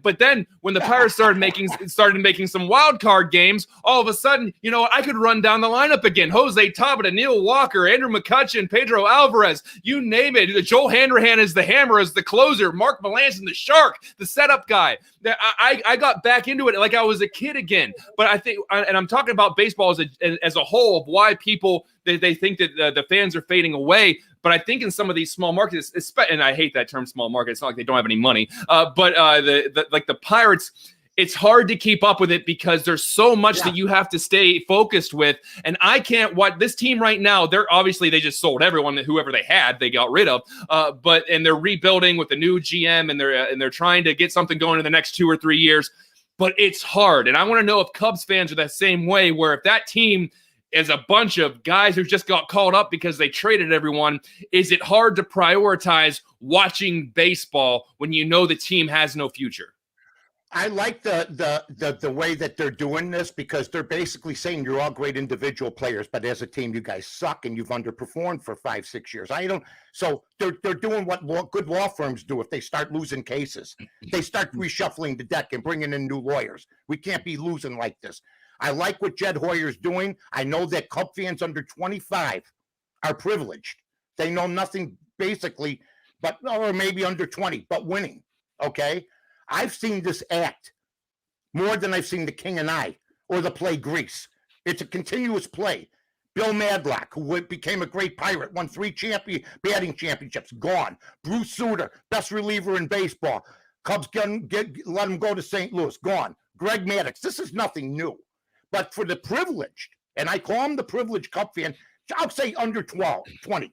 but then when the Pirates started making some wild card games, all of a sudden, I could run down the lineup again. Jose Tabata, Neil Walker, Andrew McCutchen, Pedro Alvarez, you name it. Joel Hanrahan is the hammer, as the closer. Mark Melanson, the shark, the setup guy. I got back into it like I was a kid again. But I think, and I'm talking about baseball as a whole, of why people they think that the fans are fading away. But I think in some of these small markets, and I hate that term small market, it's not like they don't have any money, but the Pirates, it's hard to keep up with it because there's so much that you have to stay focused with. And I can't watch this team right now. They just sold everyone, whoever they had, they got rid of. And they're rebuilding with a new GM, and they're trying to get something going in the next 2 or 3 years. But it's hard. And I want to know if Cubs fans are that same way, where if that team is a bunch of guys who just got called up because they traded everyone, is it hard to prioritize watching baseball when you know the team has no future? I like the way that they're doing this, because they're basically saying you're all great individual players, but as a team, you guys suck and you've underperformed for 5-6 years. So they're doing what good law firms do if they start losing cases. They start reshuffling the deck and bringing in new lawyers. We can't be losing like this. I like what Jed Hoyer's doing. I know that Cub fans under 25 are privileged. They know nothing basically, or maybe under 20, but winning. Okay. I've seen this act more than I've seen The King and I or the play Grease. It's a continuous play. Bill Madlock, who became a great Pirate, won 3 batting championships, gone. Bruce Sutter, best reliever in baseball. Cubs let him go to St. Louis, gone. Greg Maddux, this is nothing new. But for the privileged, and I call him the privileged Cub fan, I'll say under 20.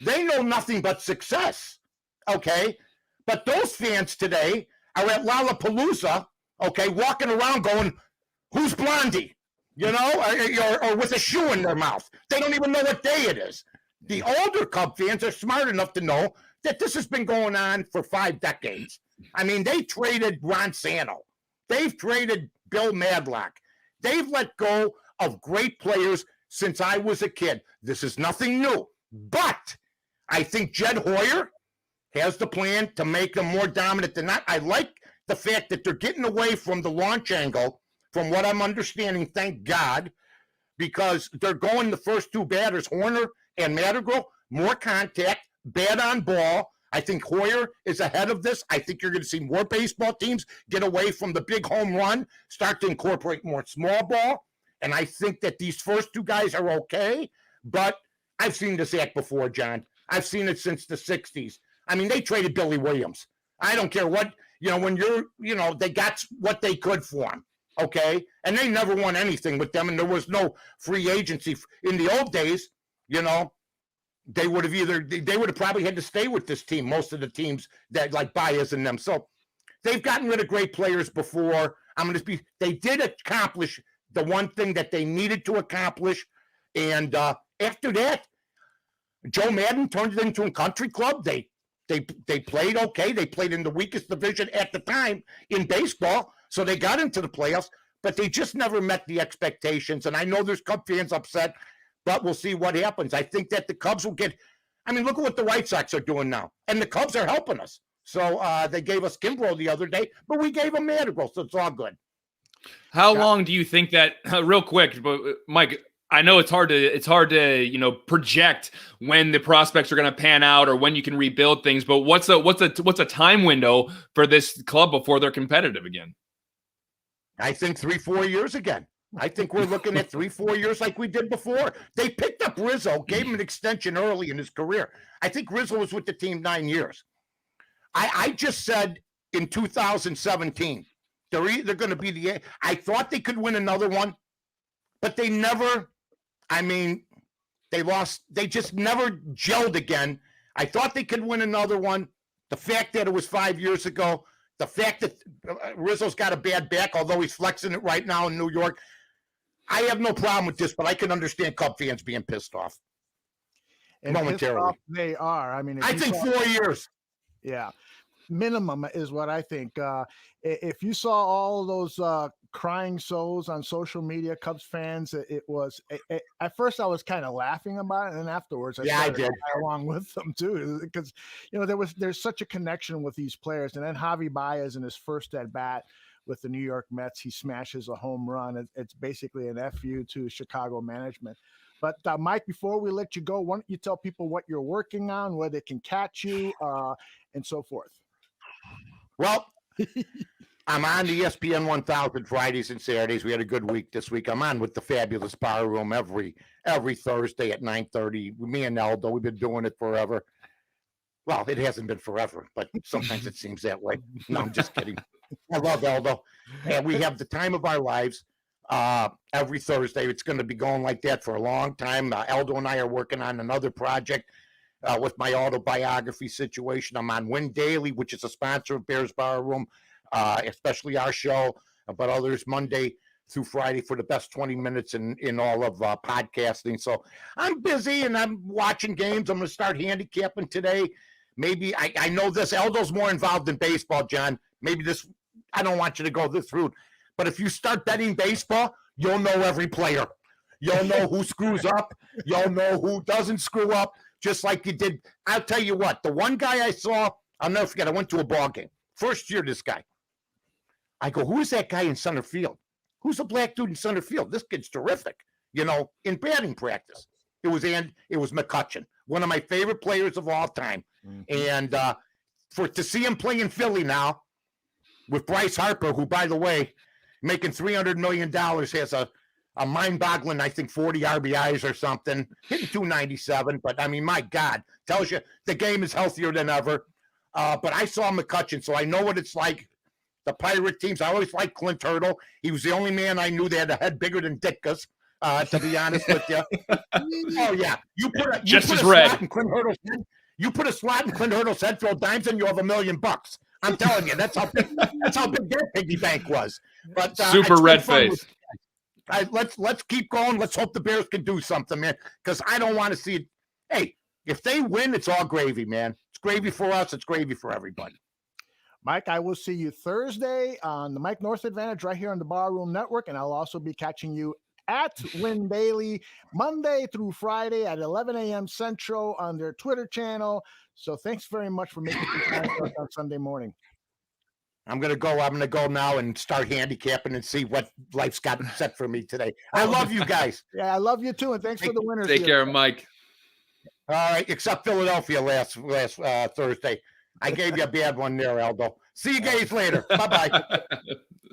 They know nothing but success, okay? But those fans today are at Lollapalooza, okay, walking around going, who's Blondie? Or with a shoe in their mouth. They don't even know what day it is. The older Cub fans are smart enough to know that this has been going on for 5 decades. I mean, they traded Ron Santo. They've traded Bill Madlock. They've let go of great players since I was a kid. This is nothing new. But I think Jed Hoyer has the plan to make them more dominant than that. I like the fact that they're getting away from the launch angle, from what I'm understanding, thank God, because they're going the first 2 batters, Horner and Madrigal, more contact, bad on ball. I think Hoyer is ahead of this. I think you're going to see more baseball teams get away from the big home run, start to incorporate more small ball. And I think that these first 2 guys are okay. But I've seen this act before, John. I've seen it since the 60s. I mean, they traded Billy Williams. I don't care what, when they got what they could for him. Okay. And they never won anything with them. And there was no free agency in the old days, they would have probably had to stay with this team, most of the teams that like Baez and them. So they've gotten rid of great players before. They did accomplish the one thing that they needed to accomplish. And after that, Joe Madden turned it into a country club. They played okay. They played in the weakest division at the time in baseball. So they got into the playoffs, but they just never met the expectations. And I know there's Cub fans upset, but we'll see what happens. I think that the Cubs will look at what the White Sox are doing now. And the Cubs are helping us. So they gave us Kimbrough the other day, but we gave them Madrigal, so it's all good. How long do you think that, real quick, but Mike, I know it's hard to project when the prospects are going to pan out or when you can rebuild things, but what's a time window for this club before they're competitive again? I think 3-4 years again. I think we're looking at 3-4 years like we did before. They picked up Rizzo, gave him an extension early in his career. I think Rizzo was with the team 9 years. I just said in 2017, they're either going to be I thought they could win another one, but they never, they lost. They just never gelled again. I thought they could win another one. The fact that it was 5 years ago, the fact that Rizzo's got a bad back, although he's flexing it right now in New York, I have no problem with this, but I can understand Cub fans being pissed off. And momentarily. pissed off they are. I think 4 years. Yeah. Minimum is what I think. If you saw all those crying souls on social media, Cubs fans, it was at first I was kind of laughing about it, and then afterwards I did along with them too, because there's such a connection with these players. And then Javi Baez in his first at bat with the New York Mets, he smashes a home run. It's basically an FU to Chicago management. But Mike, before we let you go, why don't you tell people what you're working on, where they can catch you, and so forth? Well, I'm on the ESPN 1000 Fridays and Saturdays. We had a good week this week. I'm on with the fabulous Barroom every Thursday at 9:30. Me and Aldo, we've been doing it forever. Well, it hasn't been forever, but sometimes it seems that way. No, I'm just kidding. I love Aldo. And we have the time of our lives every Thursday. It's going to be going like that for a long time. Aldo and I are working on another project with my autobiography situation. I'm on Win Daily, which is a sponsor of Bears Barroom, especially our show, but others Monday through Friday for the best 20 minutes in all of podcasting. So I'm busy and I'm watching games. I'm going to start handicapping today. Maybe I know this. Aldo's more involved in baseball, John. Maybe this, I don't want you to go this route, but if you start betting baseball, you'll know every player. You'll know who screws up. You'll know who doesn't screw up. Just like you did. I'll tell you what, the one guy I saw, I'll never forget, I went to a ball game. First year, this guy. I go, who is that guy in center field? Who's the black dude in center field? This kid's terrific, in batting practice. It was McCutchen, one of my favorite players of all time. Mm-hmm. And to see him play in Philly now with Bryce Harper, who, by the way, making $300 million, has a mind-boggling, I think, 40 RBIs or something, hitting 297. But, my God, tells you the game is healthier than ever. But I saw McCutchen, so I know what it's like. The Pirate teams, I always liked Clint Hurdle. He was the only man I knew that had a head bigger than Ditka's, to be honest with you. Oh, yeah. You put a slot in Clint Hurdle's head. You put a slot in Clint Hurdle's head, throw dimes, and you have $1 million. I'm telling you, that's how big their piggy bank was. But super red face. Let's keep going. Let's hope the Bears can do something, man, because I don't want to see it. Hey, if they win, it's all gravy, man. It's gravy for us. It's gravy for everybody. Mike, I will see you Thursday on the Mike North Advantage right here on the Barroom Network, and I'll also be catching you at Win Daily Monday through Friday at 11 a.m. Central on their Twitter channel. So thanks very much for making the time for us on Sunday morning. I'm gonna go now and start handicapping and see what life's got set for me today. I love you guys. Yeah, I love you too, and thanks for the winners. Take care, Mike. All right, except Philadelphia last Thursday. I gave you a bad one there, Aldo. See you guys later. Bye-bye.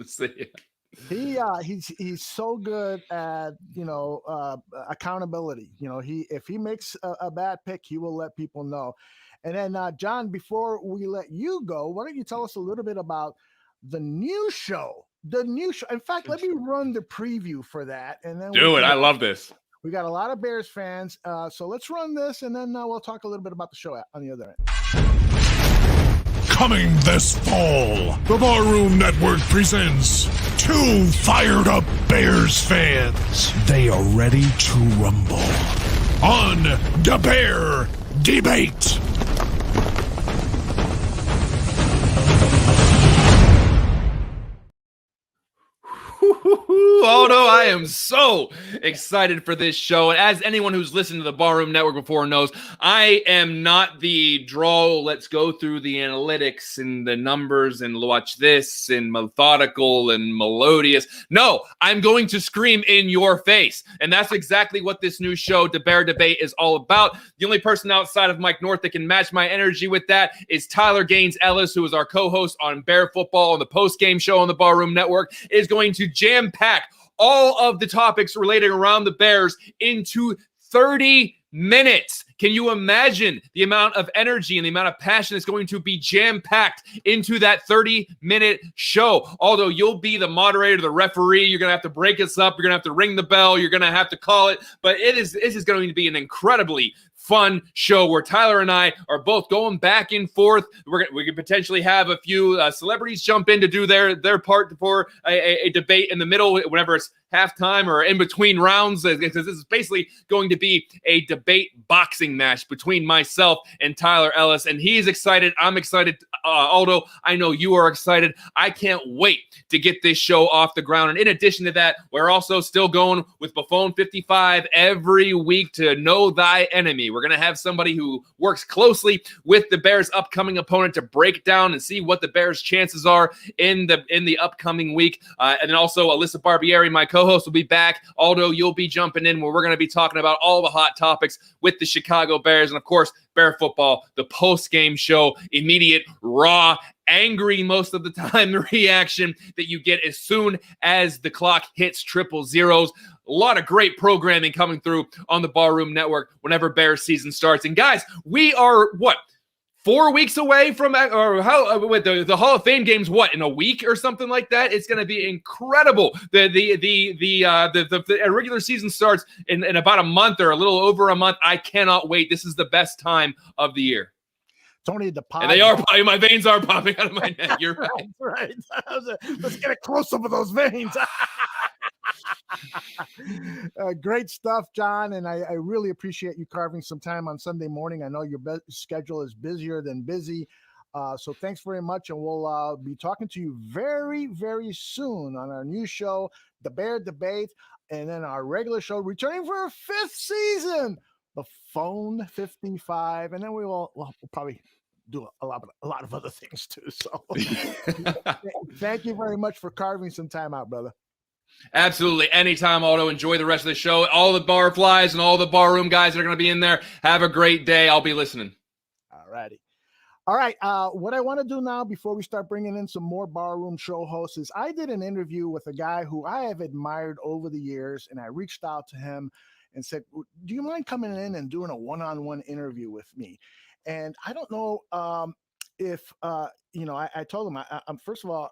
See ya. He's so good at accountability. If he makes a bad pick, he will let people know. And then John, before we let you go, why don't you tell us a little bit about the new show? In fact, let me run the preview for that, and then do it. I love this. We got a lot of Bears fans, so let's run this, and then we'll talk a little bit about the show on the other end. Coming this fall, the Barroom Network presents two fired-up Bears fans. They are ready to rumble on the Bear Debate. Oh no, I am so excited for this show. And as anyone who's listened to the Barroom Network before knows, I am not the let's go through the analytics and the numbers and watch this and methodical and melodious. No, I'm going to scream in your face. And that's exactly what this new show, The Bear Debate, is all about. The only person outside of Mike North that can match my energy with that is Tyler Gaines Ellis, who is our co-host on Bear Football on the post-game show on the Barroom Network, is going to jam-pack all of the topics related around the Bears into 30 minutes. Can you imagine the amount of energy and the amount of passion that's going to be jam-packed into that 30-minute show? Although you'll be the moderator, the referee, you're going to have to break us up, you're going to have to ring the bell, you're going to have to call it, but this is going to be an incredibly fun show where Tyler and I are both going back and forth. We could potentially have a few celebrities jump in to do their part for a debate in the middle whenever it's halftime or in between rounds, because this is basically going to be a debate boxing match between myself and Tyler Ellis, and he's excited. I'm excited. Aldo, I know you are excited. I can't wait to get this show off the ground. And in addition to that, we're also still going with Buffon 55 every week to know thy enemy. We're going to have somebody who works closely with the Bears' upcoming opponent to break down and see what the Bears' chances are in the upcoming week. And then also Alyssa Barbieri, my co-host, will be back. Aldo, you'll be jumping in where we're going to be talking about all the hot topics with the Chicago Bears. And of course, Bear Football, the post-game show, immediate, raw, angry most of the time, the reaction that you get as soon as the clock hits triple zeros. A lot of great programming coming through on the Barroom Network whenever Bears season starts. And guys, we are, 4 weeks away from, or how with the Hall of Fame games, in a week or something like that? It's going to be incredible. The regular season starts in about a month or a little over a month. I cannot wait. This is the best time of the year. Tony, the pod. And they are popping. My veins are popping out of my neck. You're right. Right. Let's get a close up of those veins. Great stuff, John, and I really appreciate you carving some time on Sunday morning. I know your schedule is busier than busy, so thanks very much, and we'll be talking to you very, very soon on our new show, The Bear Debate, and then our regular show returning for a 5th season, The Phone 55, and then we'll probably do a lot of other things too. So thank you very much for carving some time out, brother. Absolutely. Anytime, Aldo. Enjoy the rest of the show. All the barflies and all the barroom guys that are going to be in there. Have a great day. I'll be listening. All righty. All right. What I want to do now before we start bringing in some more barroom show hosts is I did an interview with a guy who I have admired over the years, and I reached out to him and said, do you mind coming in and doing a one-on-one interview with me? And I don't know if, I told him, I'm first of all,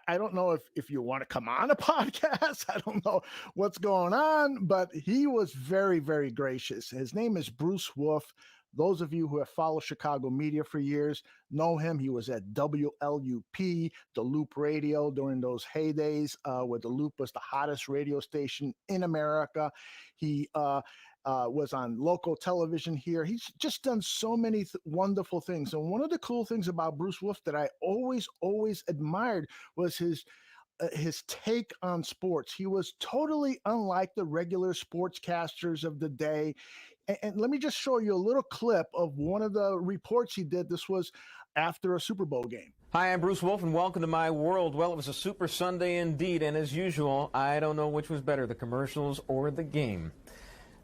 I don't know if you want to come on a podcast. I don't know what's going on, but he was very, very gracious. His name is Bruce Wolf. Those of you who have followed Chicago media for years know him. He was at WLUP, the Loop Radio, during those heydays where the Loop was the hottest radio station in America. He was on local television here. He's just done so many wonderful things. And one of the cool things about Bruce Wolf that I always admired was his take on sports. He was totally unlike the regular sportscasters of the day. And let me just show you a little clip of one of the reports he did. This was after a Super Bowl game. Hi, I'm Bruce Wolf, and welcome to my world. Well, it was a Super Sunday indeed, and as usual, I don't know which was better, the commercials or the game.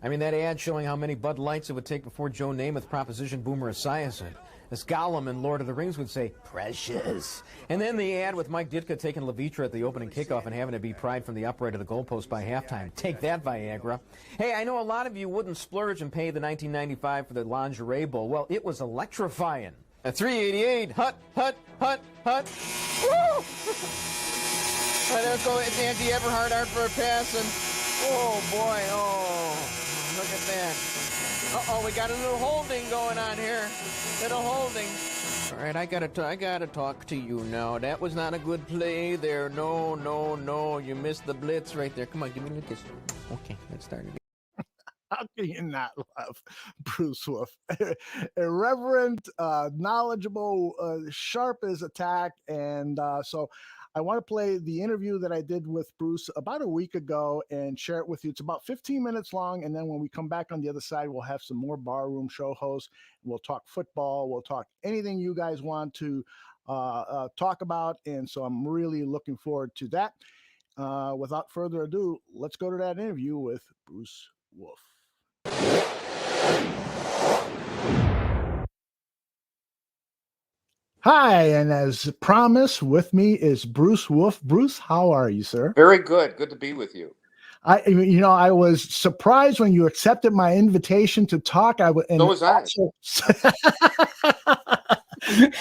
I mean, that ad showing how many Bud Lights it would take before Joe Namath propositioned Boomer Esiason. As Gollum in Lord of the Rings would say, precious. And then the ad with Mike Ditka taking Levitra at the opening kickoff and having to be pried from the upright of the goalpost by halftime. Take that, Viagra. Hey, I know a lot of you wouldn't splurge and pay the $19.95 for the lingerie bowl. Well, it was electrifying. At $3.88, hut. Woo! There goes Andy Everhart out for a pass, and oh boy, look at that. Uh-oh, we got a little holding going on here. Little holding. All right, I gotta talk to you now. That was not a good play there. No. You missed the blitz right there. Come on, give me a kiss. Okay, let's start again. How can you not love Bruce Wolf? Irreverent, knowledgeable, sharp as a tack. And so I want to play the interview that I did with Bruce about a week ago and share it with you. It's about 15 minutes long. And then when we come back on the other side, we'll have some more barroom show hosts. We'll talk football. We'll talk anything you guys want to talk about. And so I'm really looking forward to that. Without further ado, let's go to that interview with Bruce Wolf. Hi, and as promised, with me is Bruce Wolf. Bruce, how are you, sir? Very good. Good to be with you. I was surprised when you accepted my invitation to talk. So was I.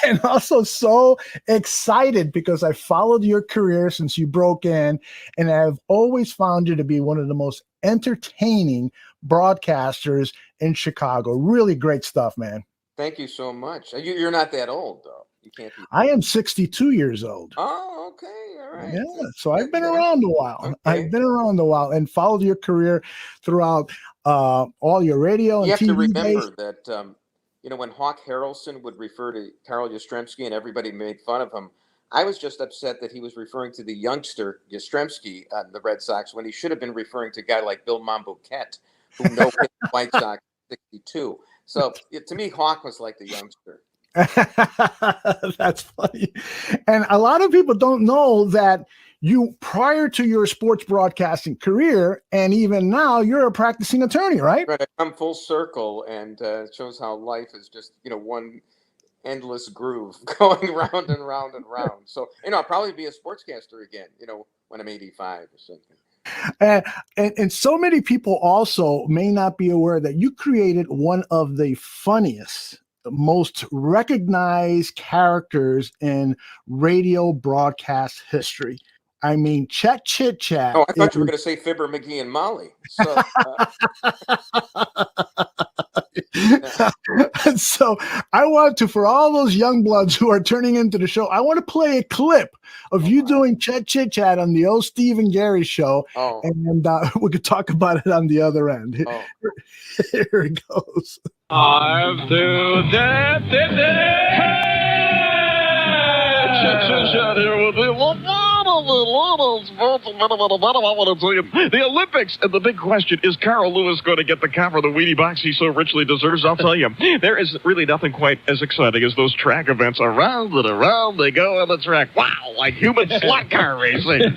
And also so excited because I followed your career since you broke in, and I've always found you to be one of the most entertaining broadcasters in Chicago. Really great stuff, man. Thank you so much. You're not that old, though. You can't be. I am 62 years old. Oh, okay. All right. Yeah, so I've been around a while. Okay. I've been around a while and followed your career throughout all your radio and You have TV to remember days. that, when Hawk Harrelson would refer to Karl Yastrzemski and everybody made fun of him, I was just upset that he was referring to the youngster Yastrzemski on the Red Sox when he should have been referring to a guy like Bill Mambuquette, who no hit the White Sox 62. So to me, Hawk was like the youngster. That's funny. And a lot of people don't know that you, prior to your sports broadcasting career, and even now, you're a practicing attorney, right? Right. I come full circle, and it shows how life is just, one endless groove going round and round and round. So, I'll probably be a sportscaster again, when I'm 85 or something. And so many people also may not be aware that you created one of the funniest, most recognized characters in radio broadcast history. I mean, Chet Chit Chat. Oh, I thought you were going to say Fibber, McGee, and Molly. So, so I want to, for all those young bloods who are turning into the show, I want to play a clip of you doing Chet Chit Chat on the old Steve and Gary show, and we could talk about it on the other end. Here it goes. I'm too dead. The Olympics, and the big question, is Carl Lewis going to get the cover of the Wheatie box he so richly deserves? I'll tell you, there is really nothing quite as exciting as those track events. Around and around they go on the track. Wow, like human slot car racing.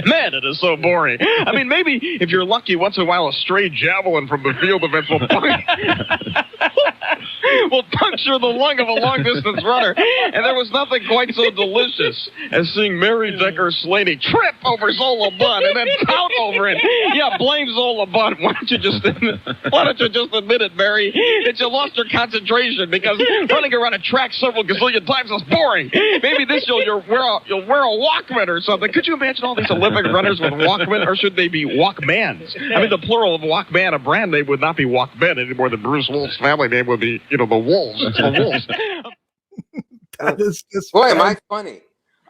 Man, it is so boring. I mean, maybe if you're lucky, once in a while a stray javelin from the field events will puncture the lung of a long-distance runner. And there was nothing quite so delicious as seeing Mary Decker Slaney trip over Zola Budd and then pout over it. Yeah, blame Zola Budd. Why don't you just admit it, Mary? That you lost your concentration because running around a track several gazillion times is boring. Maybe this year you'll wear a Walkman or something. Could you imagine all these Olympic runners with Walkman, or should they be Walkmans? I mean, the plural of Walkman, a brand name, would not be Walkman any more than Bruce Wolf's family name would be, the Wolves. It's the Wolves. That is just boy, am I funny.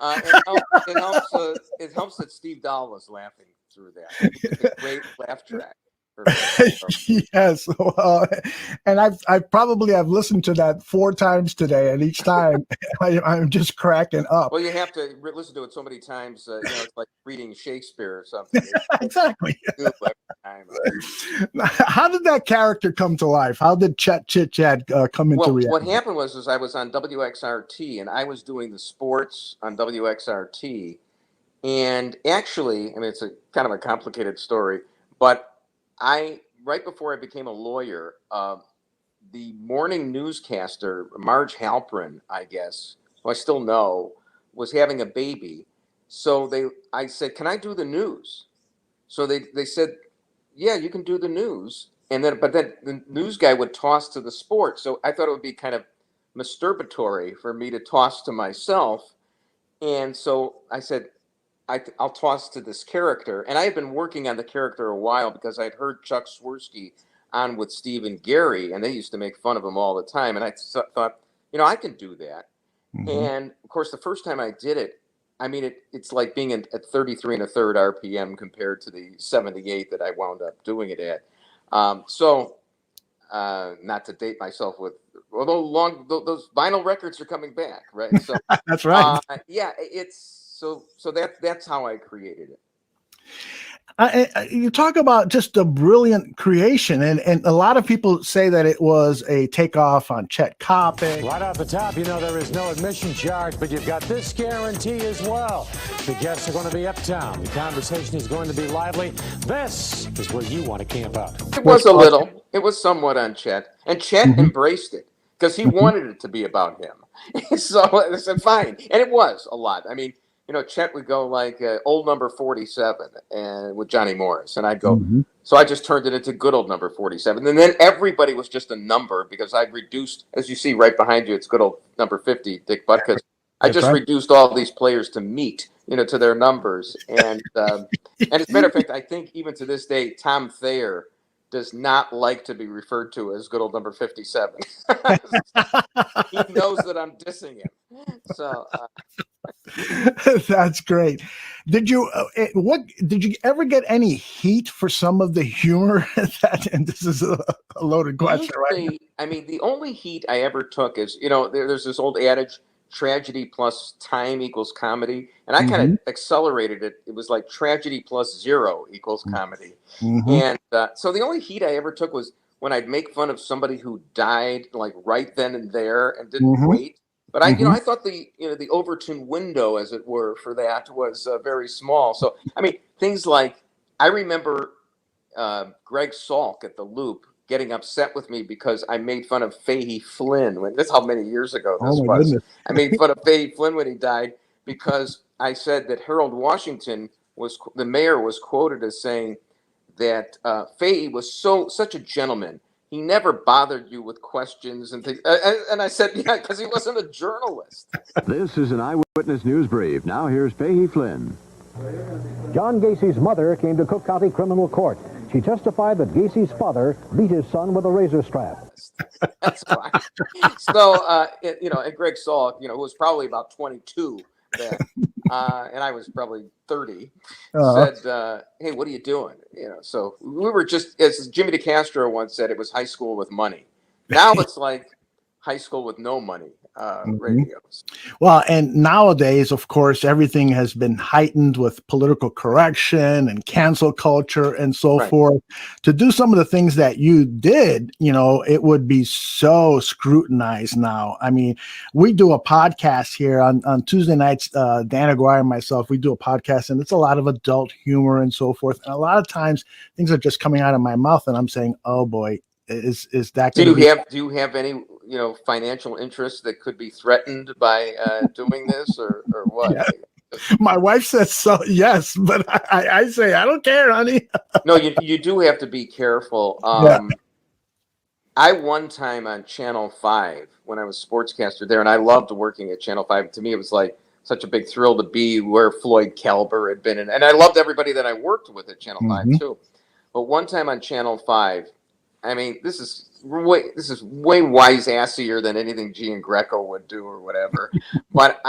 It helps that Steve Dahl was laughing through that. It's a great laugh track. Yes, and I've listened to that 4 times today, and each time I'm just cracking up. Well, you have to listen to it so many times. It's like reading Shakespeare or something. Exactly. How did that character come to life? How did Chet Chit Chat come into reality? What happened was I was on WXRT, and I was doing the sports on WXRT. And actually, I mean, it's a kind of a complicated story, but right before I became a lawyer, the morning newscaster, Marge Halprin, I guess, who I still know, was having a baby. So I said, can I do the news? So they said, yeah, you can do the news. But then the news guy would toss to the sport. So I thought it would be kind of masturbatory for me to toss to myself. And so I said, I'll toss to this character. And I had been working on the character a while because I'd heard Chuck Swirsky on with Steve and Gary, and they used to make fun of him all the time. And I thought, I can do that. Mm-hmm. And, of course, the first time I did it, I mean, it's like being at 33 and a third RPM compared to the 78 that I wound up doing it at. Not to date myself with, although those vinyl records are coming back, right? So that's right. Yeah, So that's how I created it. You talk about just a brilliant creation, and a lot of people say that it was a takeoff on Chet Coppock. Right off the top, there is no admission charge, but you've got this guarantee as well. The guests are going to be uptown. The conversation is going to be lively. This is where you want to camp out. It was a little. It was somewhat on Chet, and Chet embraced it because he wanted it to be about him. So I said, fine. And it was a lot. I mean, Chet would go like old number 47 and with Johnny Morris. And I'd go, so I just turned it into good old number 47. And then everybody was just a number because I reduced, as you see right behind you, it's good old number 50, Dick Butkus. I just reduced all these players to meat, to their numbers. And as a matter of fact, I think even to this day, Tom Thayer does not like to be referred to as good old number 57. He knows that I'm dissing him. So That's great. Did you ever get any heat for some of the humor and this is a loaded question, right? I mean, the only heat I ever took is, there's this old adage, tragedy plus time equals comedy. And I kind of accelerated it. It was like tragedy plus 0 equals comedy. And so the only heat I ever took was when I'd make fun of somebody who died like right then and there and didn't wait. But I thought the Overton window, as it were, for that was very small. So, I mean, things like, I remember Greg Salk at the Loop getting upset with me because I made fun of Fahey Flynn. That's how many years ago this was. Goodness. I made fun of Fahey Flynn when he died because I said that Harold Washington the mayor was quoted as saying that Fahey was such a gentleman. He never bothered you with questions and things. And I said, yeah, because he wasn't a journalist. This is an Eyewitness News Brief. Now here's Fahey Flynn. John Gacy's mother came to Cook County Criminal Court. She testified that Gacy's father beat his son with a razor strap. That's fine. So, and Greg Salk, who was probably about 22 then, and I was probably 30, said, hey, what are you doing? So we were just, as Jimmy DeCastro once said, it was high school with money. Now it's like high school with no money. Radios. Well, and nowadays, of course, everything has been heightened with political correction and cancel culture and so forth. To do some of the things that you did, it would be so scrutinized now. I mean, we do a podcast here on Tuesday nights, Dan Aguirre and myself, we do a podcast and it's a lot of adult humor and so forth. And a lot of times things are just coming out of my mouth and I'm saying, oh boy, is that do you have any financial interests that could be threatened by doing this or what? Yeah. My wife says so, yes, but I say I don't care, honey. No, you do have to be careful. I one time on Channel 5 when I was sportscaster there, and I loved working at Channel 5. To me, it was like such a big thrill to be where Floyd Kelber had been, and I loved everybody that I worked with at Channel 5 too. But one time on Channel 5, I mean, this is way wise-assier than anything Gian Greco would do or whatever. But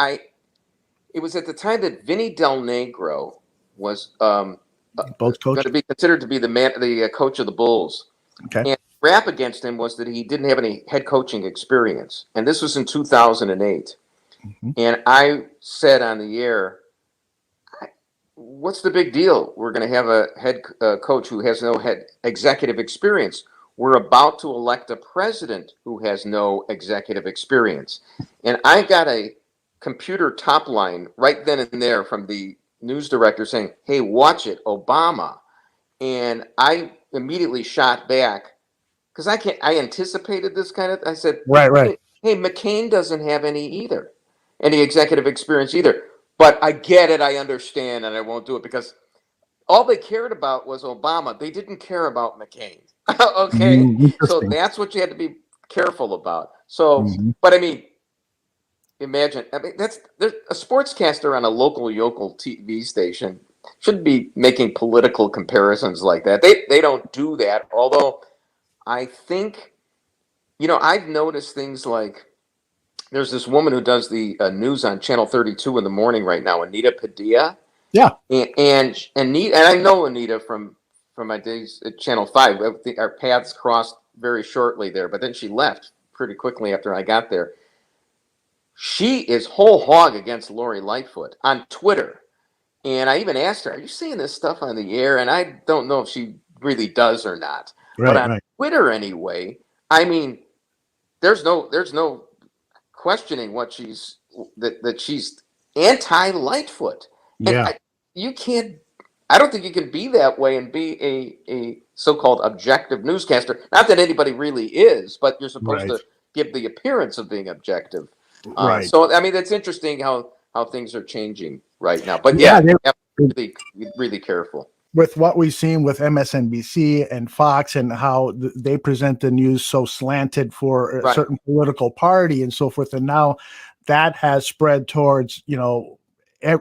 it was at the time that Vinny Del Negro was going to be considered to be the coach of the Bulls. Okay. And the rap against him was that he didn't have any head coaching experience. And this was in 2008. And I said on the air, what's the big deal? We're going to have a head coach who has no head executive experience. We're about to elect a president who has no executive experience. And I got a computer top line right then and there from the news director saying, hey, watch it, Obama. And I immediately shot back because I anticipated this kind of, I said, right. Hey, McCain doesn't have any executive experience either. But I get it, I understand, and I won't do it because all they cared about was Obama. They didn't care about McCain. Okay, so that's what you had to be careful about. So, but I mean, imagine. I mean, there's a sportscaster on a local yokel TV station shouldn't be making political comparisons like that. They don't do that. Although, I think, I've noticed things like there's this woman who does the news on Channel 32 in the morning right now, Anita Padilla. Yeah, and I know Anita from my days at Channel 5. Our paths crossed very shortly there, but then she left pretty quickly after I got there. She is whole hog against Lori Lightfoot on Twitter. And I even asked her, are you saying this stuff on the air? And I don't know if she really does or not. But on Twitter anyway, I mean, there's no questioning what she's anti-Lightfoot. Yeah. I don't think you can be that way and be a so-called objective newscaster. Not that anybody really is, but you're supposed to give the appearance of being objective. Right. So I mean, it's interesting how things are changing right now. But Yeah, really, really careful. With what we've seen with MSNBC and Fox and how they present the news so slanted for a Right. certain political party and so forth. And now that has spread towards,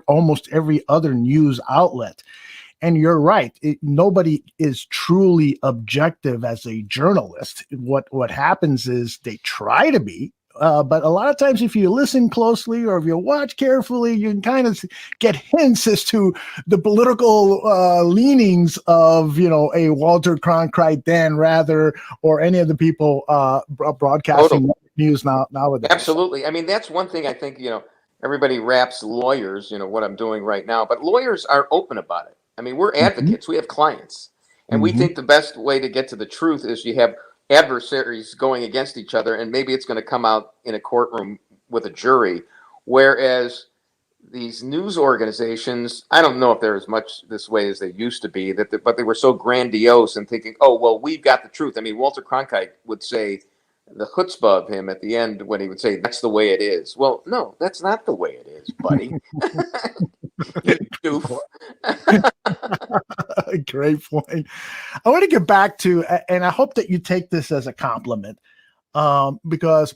almost every other news outlet. And you're right. Nobody is truly objective as a journalist. What happens is they try to be, but a lot of times, if you listen closely or if you watch carefully, you can kind of get hints as to the political leanings of, a Walter Cronkite, Dan Rather, or any of the people broadcasting news nowadays. Absolutely. I mean, that's one thing I think, everybody raps lawyers, what I'm doing right now, but lawyers are open about it. I mean, we're advocates. We have clients. And we think the best way to get to the truth is you have adversaries going against each other, and maybe it's going to come out in a courtroom with a jury. Whereas these news organizations, I don't know if they're as much this way as they used to be, but they were so grandiose and thinking, oh, well, we've got the truth. I mean, Walter Cronkite would say, the chutzpah of him at the end when he would say, that's the way it is. Well, no, that's not the way it is, buddy. You doof. Great point. I want to get back to, and I hope that you take this as a compliment, because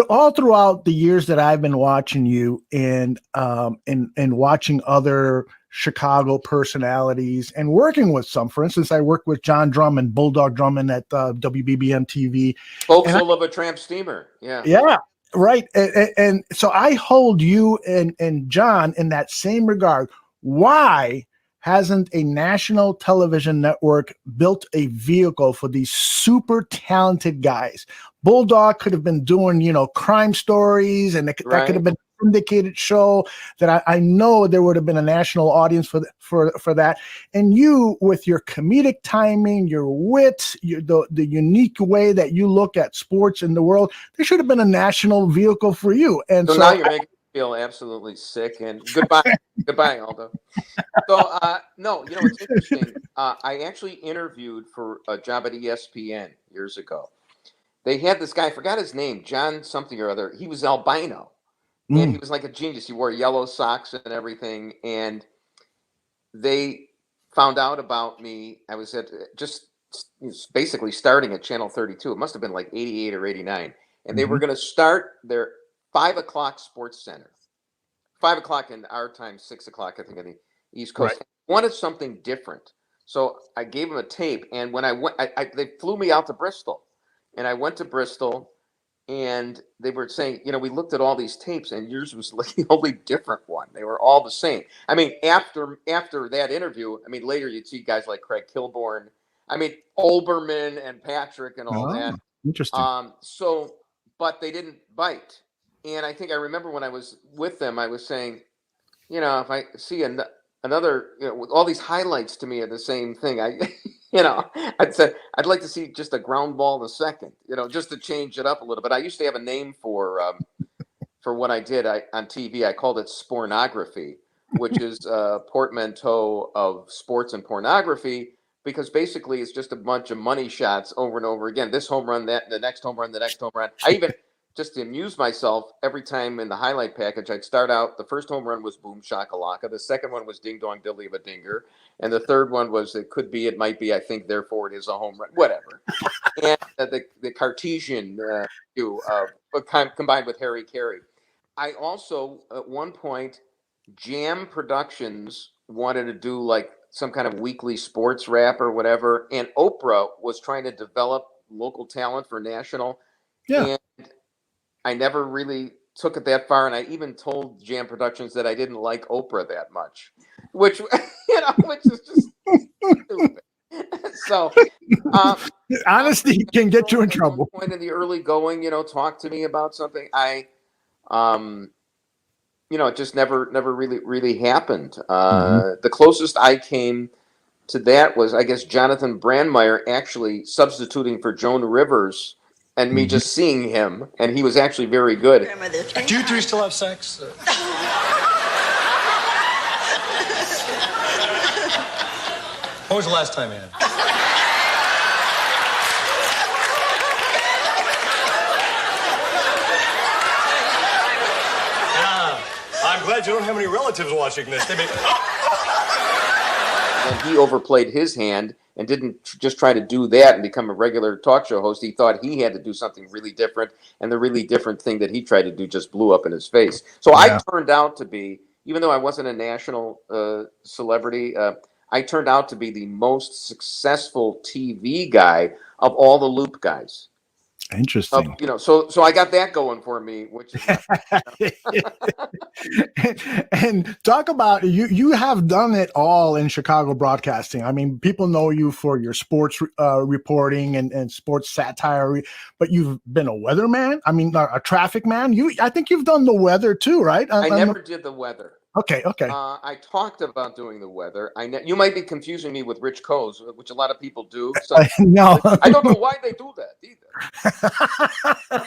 all throughout the years that I've been watching you and watching other Chicago personalities and working with some, for instance, I worked with John Drummond, Bulldog Drummond at WBBM TV. Spokesman of a tramp steamer. Yeah. Yeah. Right. And so I hold you and John in that same regard. Why hasn't a national television network built a vehicle for these super talented guys? Bulldog could have been doing, crime stories, and that could have been a syndicated show that I know there would have been a national audience for that. And you, with your comedic timing, your wit, the unique way that you look at sports in the world, there should have been a national vehicle for you. And so now you're making me feel absolutely sick. And goodbye, Aldo. So no, it's interesting. I actually interviewed for a job at ESPN years ago. They had this guy, I forgot his name, John something or other. He was albino. And he was like a genius. He wore yellow socks and everything. And they found out about me. I was just basically starting at Channel 32. It must have been like 88 or 89. And they were going to start their 5 o'clock Sports Center. 5 o'clock in our time, 6 o'clock, I think, on the East Coast. Right. I wanted something different. So I gave them a tape. And when I went, they flew me out to Bristol. And I went to Bristol. And they were saying, we looked at all these tapes, and yours was like the only different one. They were all the same. I mean, after that interview, later you'd see guys like Craig Kilborn, Olbermann and Patrick and all that. Interesting. But they didn't bite. And I think I remember when I was with them, I was saying, if I see another, all these highlights to me are the same thing. I'd say I'd like to see just a ground ball in a second, just to change it up a little bit. I used to have a name for what I did on TV. I called it spornography, which is a portmanteau of sports and pornography, because basically it's just a bunch of money shots over and over again. This home run, that, the next home run, the next home run. I even, just to amuse myself, every time in the highlight package, I'd start out, the first home run was boom shakalaka. The second one was ding dong dilly of a dinger. And the third one was it could be, it might be, I think, therefore it is a home run, whatever. And the Cartesian view combined with Harry Carey. I also, at one point, Jam Productions wanted to do like some kind of weekly sports rap or whatever. And Oprah was trying to develop local talent for national. Yeah. And I never really took it that far, and I even told Jam Productions that I didn't like Oprah that much, which is just stupid. So, honesty can get you in trouble. Point in the early going, talk to me about something. It just never really happened. The closest I came to that was, I guess, Jonathan Brandmeier actually substituting for Joan Rivers. And me just seeing him, and he was actually very good. Do you three still have sex? When was the last time you had? glad you don't have any relatives watching this. And he overplayed his hand and didn't just try to do that and become a regular talk show host. He thought he had to do something really different, and the really different thing that he tried to do just blew up in his face. So I turned out to be, even though I wasn't a national celebrity, I turned out to be the most successful TV guy of all the Loop guys. Interesting. So I got that going for me, which is and talk about you have done it all in Chicago broadcasting. I mean, people know you for your sports reporting and sports satire, but you've been a weatherman. I mean, a traffic man. I think you've done the weather too, right? I never did the weather. Okay. I talked about doing the weather. You might be confusing me with Rich Coase, which a lot of people do. So no, I don't know why they do that either.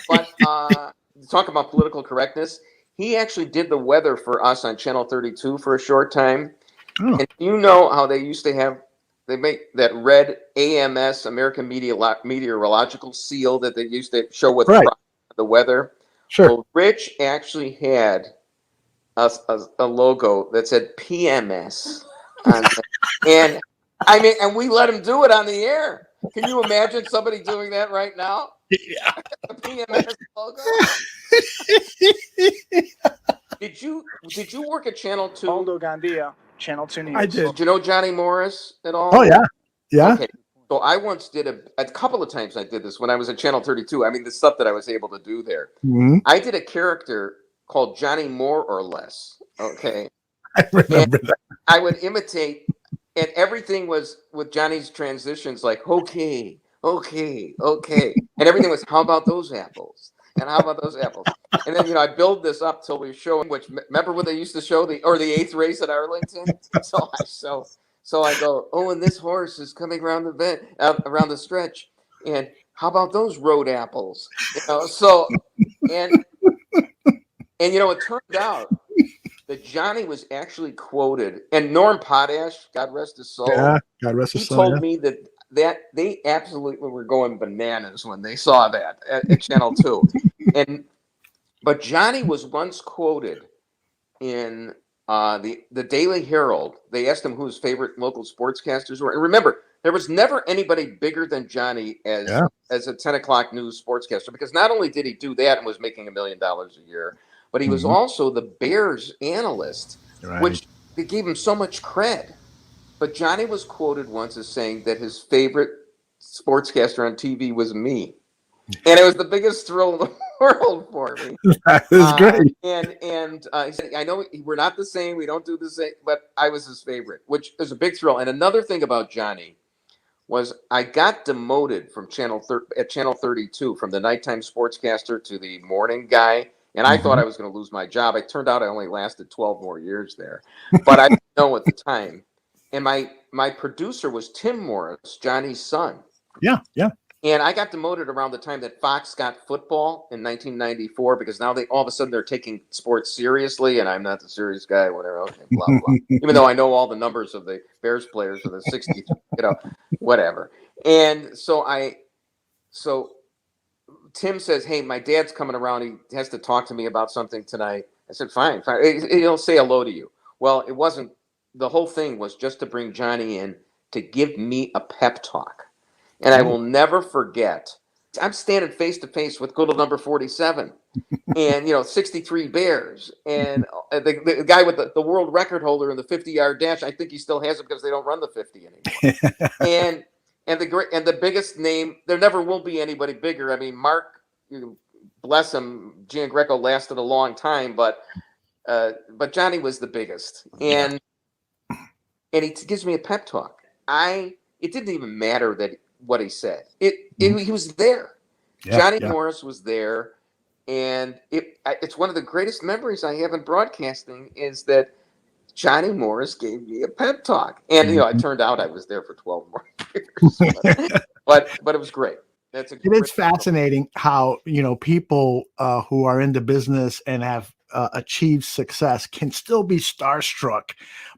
But talk about political correctness. He actually did the weather for us on Channel 32 for a short time. Oh. And you know how they used to they make that red AMS, American Meteorological seal that they used to show with the weather. Sure. Well, Rich actually had a logo that said PMS on it. And I mean, and we let him do it on the air. Can you imagine somebody doing that right now? Yeah. The PMS logo. Did you work at Channel 2? Aldo Gandia, Channel 2 News. I did. Do you know Johnny Morris at all? Oh yeah. Yeah. Okay. So I once did a couple of times I did this when I was at Channel 32. I mean, the stuff that I was able to do there. Mm-hmm. I did a character called Johnny More or Less. Okay. I remember that. I would imitate, and everything was with Johnny's transitions like, okay. And everything was, how about those apples? And how about those apples? And then, I build this up till we show, which, remember when they used to show the 8th race at Arlington? So I go, oh, and this horse is coming around around the stretch. And how about those road apples? And it turned out that Johnny was actually quoted, and Norm Potash, God rest his soul. Yeah, God rest his soul. He told me that they absolutely were going bananas when they saw that at Channel 2. But Johnny was once quoted in the Daily Herald. They asked him who his favorite local sportscasters were. And remember, there was never anybody bigger than Johnny as a 10 o'clock news sportscaster, because not only did he do that and was making $1 million a year, but he was also the Bears analyst, which they gave him so much cred. But Johnny was quoted once as saying that his favorite sportscaster on TV was me. And it was the biggest thrill in the world for me. That is great. And he said, I know we're not the same, we don't do the same, but I was his favorite, which is a big thrill. And another thing about Johnny was I got demoted from Channel 32, from the nighttime sportscaster to the morning guy. And I thought I was going to lose my job. It turned out I only lasted 12 more years there. But I didn't know at the time. And my producer was Tim Morris, Johnny's son. Yeah. And I got demoted around the time that Fox got football in 1994, because now all of a sudden they're taking sports seriously, and I'm not the serious guy, whatever. Okay, blah, blah. Even though I know all the numbers of the Bears players for the 60s, whatever. And so Tim says, hey, my dad's coming around. He has to talk to me about something tonight. I said, fine. He'll say hello to you. Well, it wasn't. The whole thing was just to bring Johnny in to give me a pep talk. And I will never forget, I'm standing face to face with good old number 47 and, 63 Bears. And the guy with the world record holder in the 50-yard dash, I think he still has it because they don't run the 50 anymore. And the biggest name, there never will be anybody bigger. I mean, Mark, bless him, Gian Greco lasted a long time, but Johnny was the biggest. And he gives me a pep talk. It didn't even matter what he said. He was there. Johnny Morris was there. And it's one of the greatest memories I have in broadcasting is that Johnny Morris gave me a pep talk. And, it turned out I was there for 12 more years. but it was great. It's fascinating how, people who are in the business and have achieved success can still be starstruck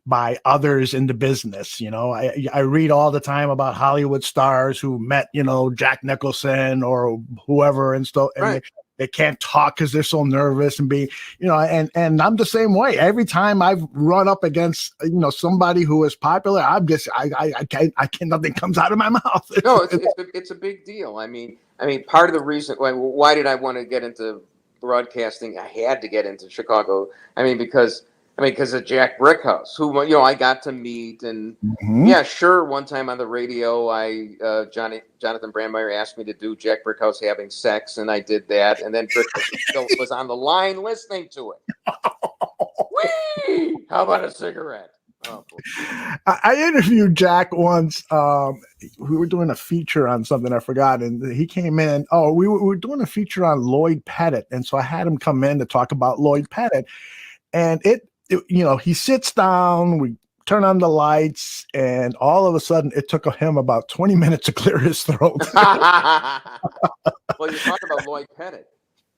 by others in the business. I read all the time about Hollywood stars who met, Jack Nicholson or whoever and stuff. And they can't talk because they're so nervous and being, and I'm the same way. Every time I've run up against, somebody who is popular, I'm just, I can't, nothing comes out of my mouth. No, it's a big deal. I mean, part of the reason why did I want to get into broadcasting? I had to get into Chicago. Because of Jack Brickhouse, who I got to meet, and yeah, sure. One time on the radio, Jonathan Brandmeier asked me to do Jack Brickhouse having sex, and I did that, and then Brickhouse still was on the line listening to it. Whee! How about a cigarette? Oh, boy. I interviewed Jack once. We were doing a feature on something I forgot, and he came in. Oh, we were doing a feature on Lloyd Pettit, and so I had him come in to talk about Lloyd Pettit. And he sits down. We turn on the lights, and all of a sudden, it took him about 20 minutes to clear his throat. Well, you talk about Lloyd Pettit.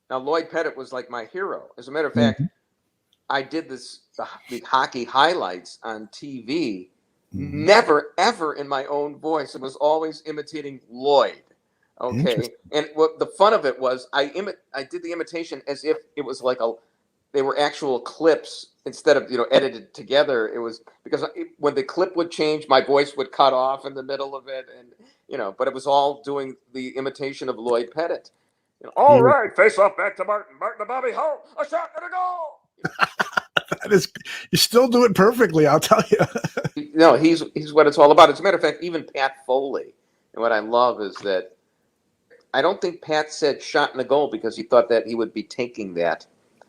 Now, Lloyd Pettit was like my hero. As a matter of fact, I did the hockey highlights on TV. Never, ever in my own voice. It was always imitating Lloyd. Okay, and what the fun of it was, I did the imitation as if it was like they were actual clips instead of edited together. It was because when the clip would change, my voice would cut off in the middle of it, and but it was all doing the imitation of Lloyd Pettit. All right, face off back to Martin to Bobby Hull, a shot and a goal. You still do it perfectly, I'll tell you. No, he's what it's all about. As a matter of fact, even Pat Foley, and what I love is that I don't think Pat said shot and a goal because he thought that he would be taking that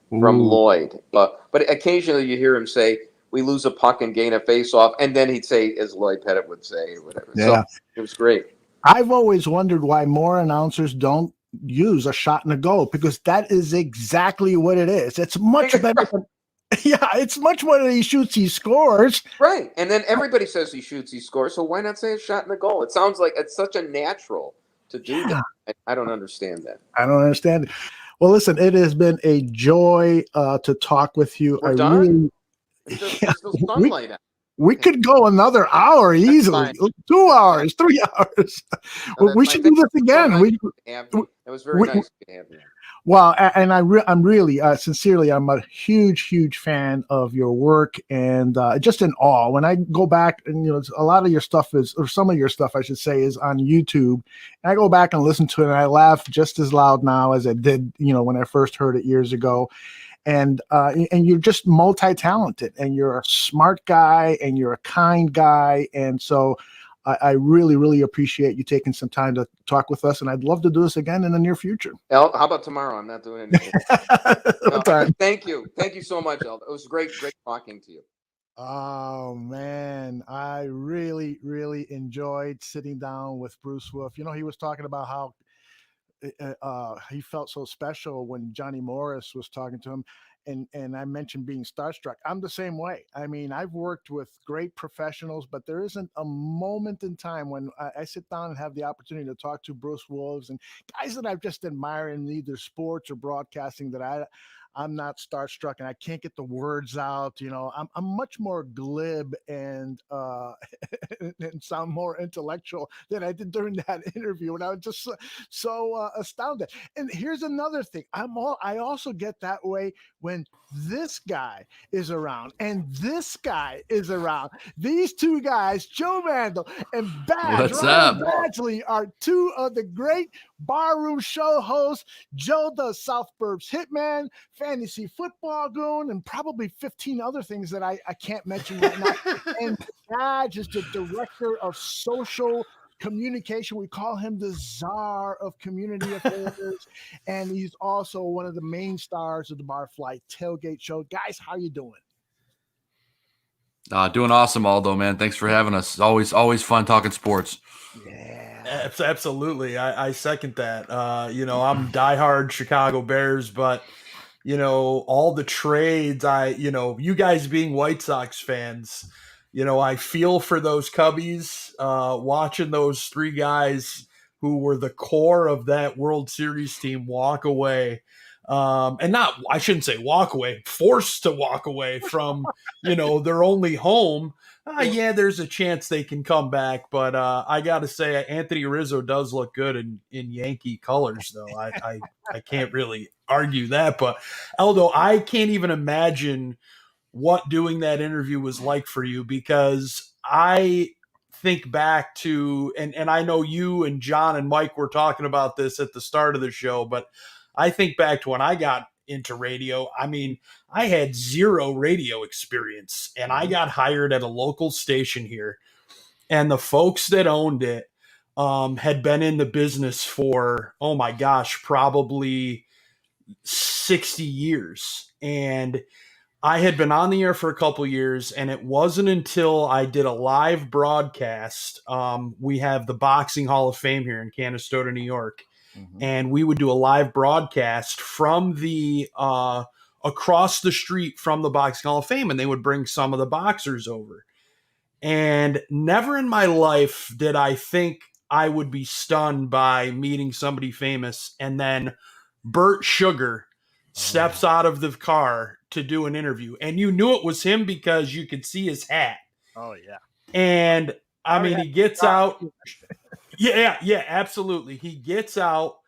from Lloyd. But occasionally you hear him say, we lose a puck and gain a face-off, and then he'd say, as Lloyd Pettit would say, or whatever. Yeah. So it was great. I've always wondered why more announcers don't use a shot and a goal, because that is exactly what it is. It's much better than it's much more than he shoots, he scores. Right. And then everybody says he shoots, he scores. So why not say a shot and a goal? It sounds like it's such a natural to do that. I don't understand that. I don't understand it. Well, listen, it has been a joy to talk with you. We're done? There's still sunlight out. We could go another hour easily, 2 hours, 3 hours. We should do this again. That was very nice to have you. Well, and I'm really sincerely, I'm a huge fan of your work, and just in awe. When I go back, and a lot of your stuff or some of your stuff, I should say, is on YouTube, and I go back and listen to it, and I laugh just as loud now as I did, when I first heard it years ago. And you're just multi-talented, and you're a smart guy, and you're a kind guy, and so I really appreciate you taking some time to talk with us, and I'd love to do this again in the near future. El, how about tomorrow? I'm not doing anything. Thank you so much, El. It was great talking to you. Oh man, I really enjoyed sitting down with Bruce Wolf. He was talking about how he felt so special when Johnny Morris was talking to him, and I mentioned being starstruck. I'm the same way. I mean, I've worked with great professionals, but there isn't a moment in time when I sit down and have the opportunity to talk to Bruce Wolves and guys that I've just admired in either sports or broadcasting that I'm not starstruck, and I can't get the words out. I'm much more glib and and sound more intellectual than I did during that interview, and I was just so astounded. And here's another thing: I also get that way when this guy is around and this guy is around. These two guys, Joe Vandal and Ryan Badgley, are two of the great Barroom show hosts. Joe does South Burbs Hitman, Fantasy Football Goon, and probably 15 other things that I can't mention right now. And Badge is the director of social communication. We call him the czar of community affairs, and he's also one of the main stars of the Barfly Tailgate Show. Guys, how you doing? Doing awesome, Aldo, man. Thanks for having us. Always fun talking sports. Yeah, absolutely. I second that. I'm diehard Chicago Bears, but all the trades, you guys being White Sox fans, I feel for those Cubbies, watching those three guys who were the core of that World Series team walk away. I shouldn't say walk away, forced to walk away from, their only home. Yeah, there's a chance they can come back, but I got to say, Anthony Rizzo does look good in Yankee colors, though. I can't really argue that. But Aldo, I can't even imagine what doing that interview was like for you, because I think back to, and I know you and John and Mike were talking about this at the start of the show, but I think back to when I got into radio. I mean, I had zero radio experience, and I got hired at a local station here, and the folks that owned it had been in the business for, oh my gosh, probably 60 years. And I had been on the air for a couple years, and it wasn't until I did a live broadcast. We have the Boxing Hall of Fame here in Canastota, New York, and we would do a live broadcast from the across the street from the Boxing Hall of Fame, and they would bring some of the boxers over. And never in my life did I think I would be stunned by meeting somebody famous, and then Bert Sugar steps out of the car to do an interview, and you knew it was him because you could see his hat. Oh yeah. And I mean, he gets out. Yeah, absolutely. He gets out,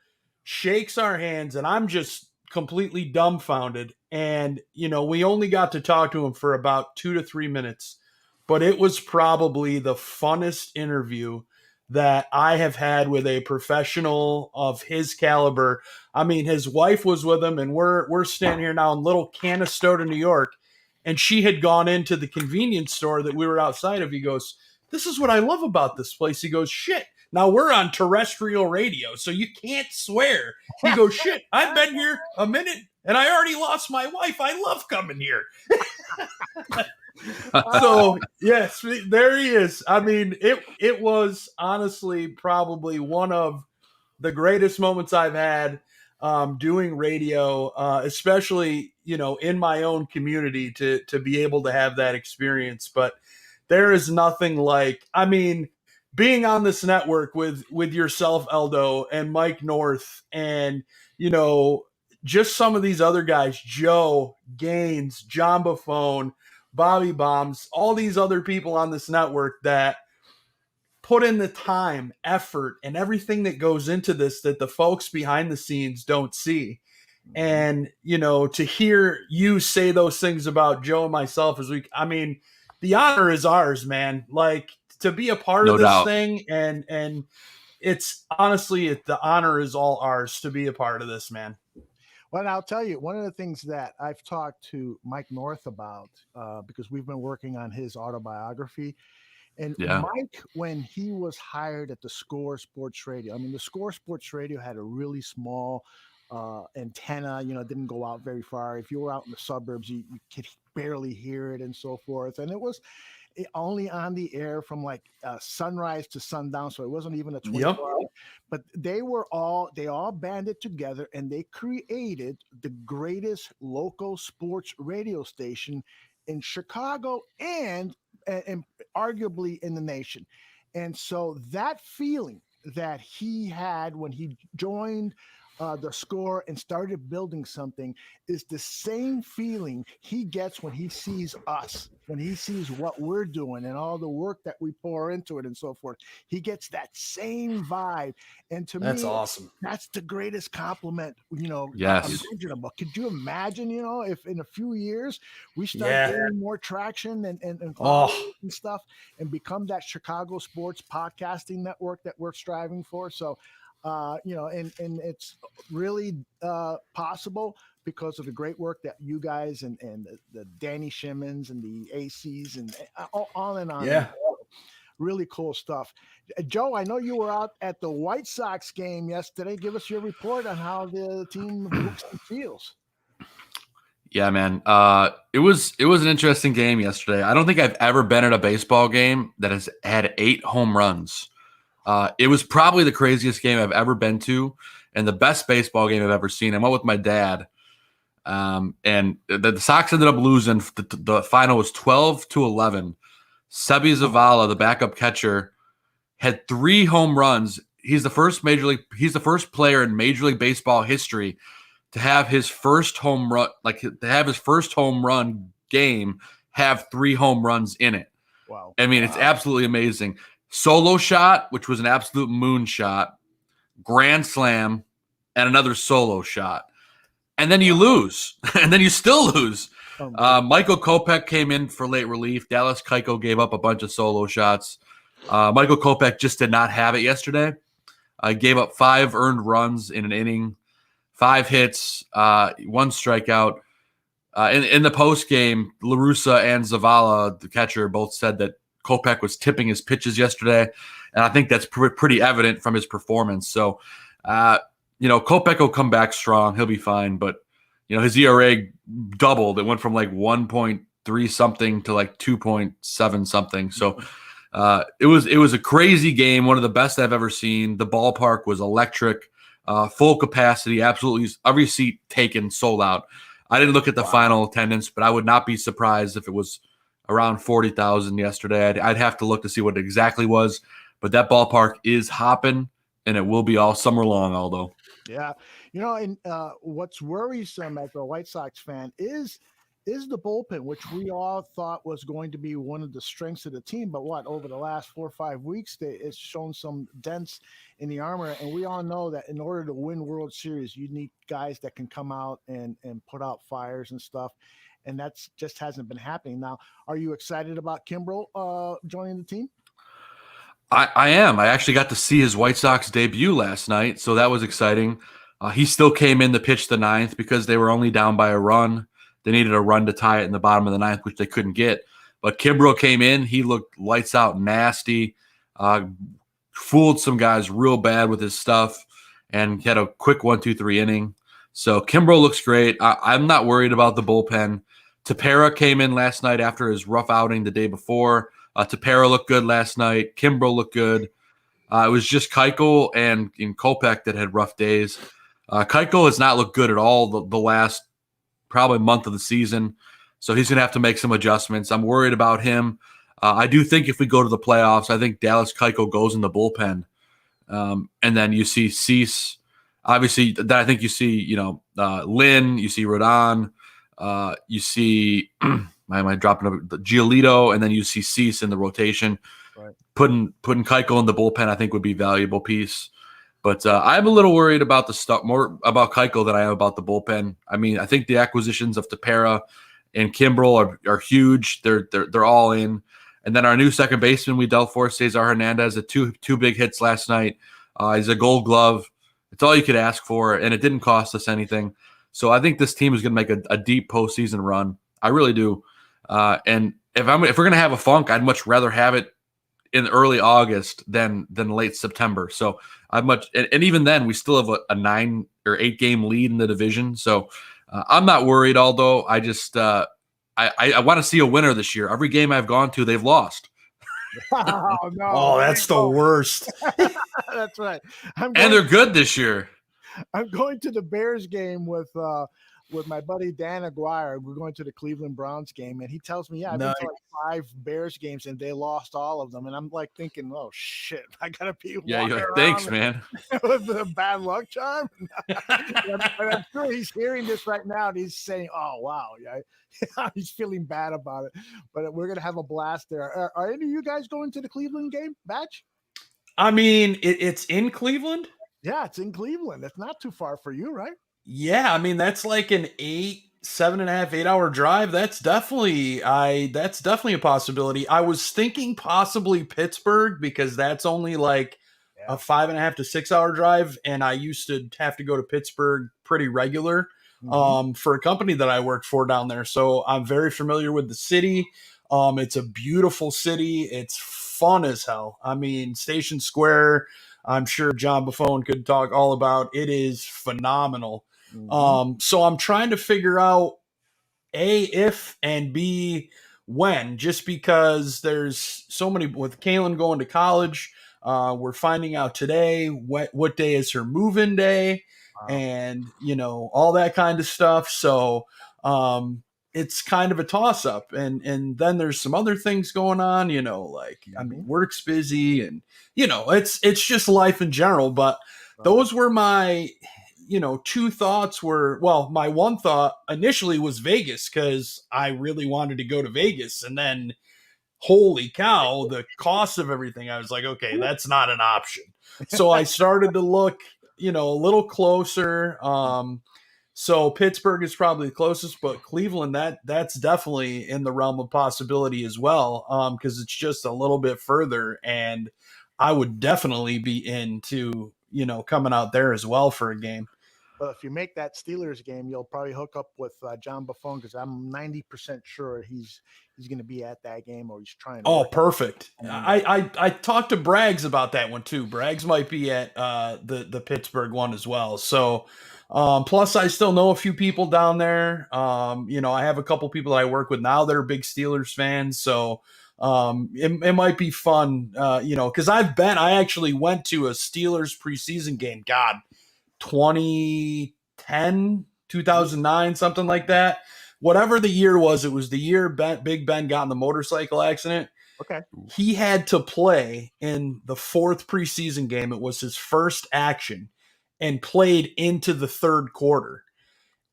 shakes our hands, and I'm just completely dumbfounded. And, we only got to talk to him for about 2 to 3 minutes, but it was probably the funnest interview that I have had with a professional of his caliber. I mean, his wife was with him, and we're standing here now in little Canastota, New York, and she had gone into the convenience store that we were outside of. He goes, "This is what I love about this place." He goes, "Shit, now we're on terrestrial radio, so you can't swear." He goes, "Shit, I've been here a minute, and I already lost my wife. I love coming here." So yes, there he is. I mean, it was honestly probably one of the greatest moments I've had doing radio, especially in my own community, to be able to have that experience. But there is nothing like, I mean, being on this network with yourself, Eldo, and Mike North, and just some of these other guys, Joe Gaines, John Buffone, Bobby Bombs, all these other people on this network that put in the time, effort, and everything that goes into this that the folks behind the scenes don't see. And, to hear you say those things about Joe and myself I mean, the honor is ours, man. Like, to be a part of this thing, and it's honestly, the honor is all ours to be a part of this, man. Well, I'll tell you, one of the things that I've talked to Mike North about, because we've been working on his autobiography, and Mike, when he was hired at the Score Sports Radio, I mean, the Score Sports Radio had a really small antenna, didn't go out very far. If you were out in the suburbs, you could barely hear it and so forth. And it was only on the air from like sunrise to sundown, so it wasn't even a 24 hour. But they all banded together, and they created the greatest local sports radio station in Chicago and arguably in the nation. And so that feeling that he had when he joined the Score and started building something is the same feeling he gets when he sees us, when he sees what we're doing and all the work that we pour into it and so forth. He gets that same vibe. And to me, that's awesome. That's the greatest compliment, Yes. imaginable. Could you imagine, if in a few years we start getting more traction and stuff, and become that Chicago sports podcasting network that we're striving for? So, and it's really possible because of the great work that you guys and the Danny Shimmons and the ACs and on and on. Yeah. Really cool stuff. Joe, I know you were out at the White Sox game yesterday. Give us your report on how the team looks and feels. Yeah, man. It was an interesting game yesterday. I don't think I've ever been at a baseball game that has had 8 home runs. It was probably the craziest game I've ever been to, and the best baseball game I've ever seen. I went with my dad, and the Sox ended up losing. The final was 12-11. Sebi Zavala, the backup catcher, had 3 home runs. He's the first player in Major League Baseball history to have his first home run, game have 3 home runs in it. Wow. I mean, it's absolutely amazing. Solo shot, which was an absolute moonshot, grand slam, and another solo shot. And then you lose. And then you still lose. Michael Kopech came in for late relief. Dallas Keuchel gave up a bunch of solo shots. Michael Kopech just did not have it yesterday. Gave up 5 earned runs in an inning, 5 hits, 1 strikeout. In the post game, LaRussa and Zavala, the catcher, both said that Kopech was tipping his pitches yesterday, and I think that's pretty evident from his performance. So, Kopech will come back strong; he'll be fine. But his ERA doubled; it went from like 1.3 something to like 2.7 something. So, it was a crazy game, one of the best I've ever seen. The ballpark was electric, full capacity, absolutely every seat taken, sold out. I didn't look at the final attendance, but I would not be surprised if it was around 40,000 yesterday. I'd have to look to see what it exactly was, but that ballpark is hopping, and it will be all summer long, Aldo. Yeah. And what's worrisome as a White Sox fan is the bullpen, which we all thought was going to be one of the strengths of the team. But over the last 4 or 5 weeks, it's shown some dents in the armor. And we all know that in order to win World Series, you need guys that can come out and put out fires and stuff. And that's just hasn't been happening. Now, are you excited about Kimbrel joining the team? I am. I actually got to see his White Sox debut last night, so that was exciting. He still came in to pitch the 9th because they were only down by a run. They needed a run to tie it in the bottom of the 9th, which they couldn't get. But Kimbrel came in. He looked lights out nasty, fooled some guys real bad with his stuff, and had a quick 1-2-3 inning. So Kimbrel looks great. I'm not worried about the bullpen. Tepera came in last night after his rough outing the day before. Tepera looked good last night. Kimbrel looked good. It was just Keuchel and Kopech that had rough days. Keuchel has not looked good at all the last probably month of the season, so he's going to have to make some adjustments. I'm worried about him. I do think if we go to the playoffs, I think Dallas Keuchel goes in the bullpen, and then you see Cease. Obviously, that I think you see Lynn, you see Rodon, you see am I dropping the Giolito, and then you see Cease in the rotation. Right. Putting Keuchel in the bullpen, I think, would be a valuable piece. But I'm a little worried about the stuff, more about Keuchel than I am about the bullpen. I mean, I think the acquisitions of Tepera and Kimbrel are huge. They're all in. And then our new second baseman we dealt for, Cesar Hernandez, had two big hits last night. He's a Gold Glove. It's all you could ask for, and it didn't cost us anything. So I think this team is going to make a deep postseason run. I really do. And if we're going to have a funk, I'd much rather have it in early August than late September. So and even then we still have a 9 or 8 game lead in the division. So I'm not worried, although I just I want to see a winner this year. Every game I've gone to, they've lost. Oh, no. Oh, that's the worst. That's right. And they're good this year. I'm going to the Bears game with my buddy Dan Aguirre. We're going to the Cleveland Browns game, and he tells me, I've been to like 5 Bears games, and they lost all of them. And I'm like thinking, oh shit, I gotta be you're like, thanks, man. With a bad luck charm. I'm sure he's hearing this right now, and he's saying, oh wow, yeah, he's feeling bad about it. But we're gonna have a blast there. Are any of you guys going to the Cleveland game, Batch? I mean, it's in Cleveland. Yeah, it's in Cleveland. It's not too far for you, right? Yeah, I mean that's like an 7.5, 8 hour drive. That's definitely a possibility. I was thinking possibly Pittsburgh because that's only like a 5.5 to 6 hour drive, and I used to have to go to Pittsburgh pretty regular for a company that I worked for down there. So I'm very familiar with the city. It's a beautiful city. It's fun as hell. I mean, Station Square, I'm sure John Buffone could talk all about. It is phenomenal. So I'm trying to figure out A, if, and B, when, just because there's so many with Kaylin going to college. We're finding out today what day is her move-in day, and all that kind of stuff. So it's kind of a toss-up, and then there's some other things going on. I mean, work's busy, and it's just life in general. But those were my 2 thoughts were, well, my one thought initially was Vegas because I really wanted to go to Vegas, and then holy cow, the cost of everything. I was like, okay, that's not an option. So I started to look, a little closer. So Pittsburgh is probably the closest, but Cleveland, that's definitely in the realm of possibility as well, because it's just a little bit further, and I would definitely be into, coming out there as well for a game. Well, if you make that Steelers game, you'll probably hook up with John Buffon, because I'm 90% sure he's going to be at that game, or he's trying to. Oh, perfect. I talked to Braggs about that one too. Braggs might be at the Pittsburgh one as well. So, plus I still know a few people down there. I have a couple people that I work with now that are big Steelers fans. So, it might be fun, because I actually went to a Steelers preseason game. God, 2010, 2009, something like that. Whatever the year was, it was the year Big Ben got in the motorcycle accident. Okay. He had to play in the fourth preseason game. It was his first action, and played into the third quarter.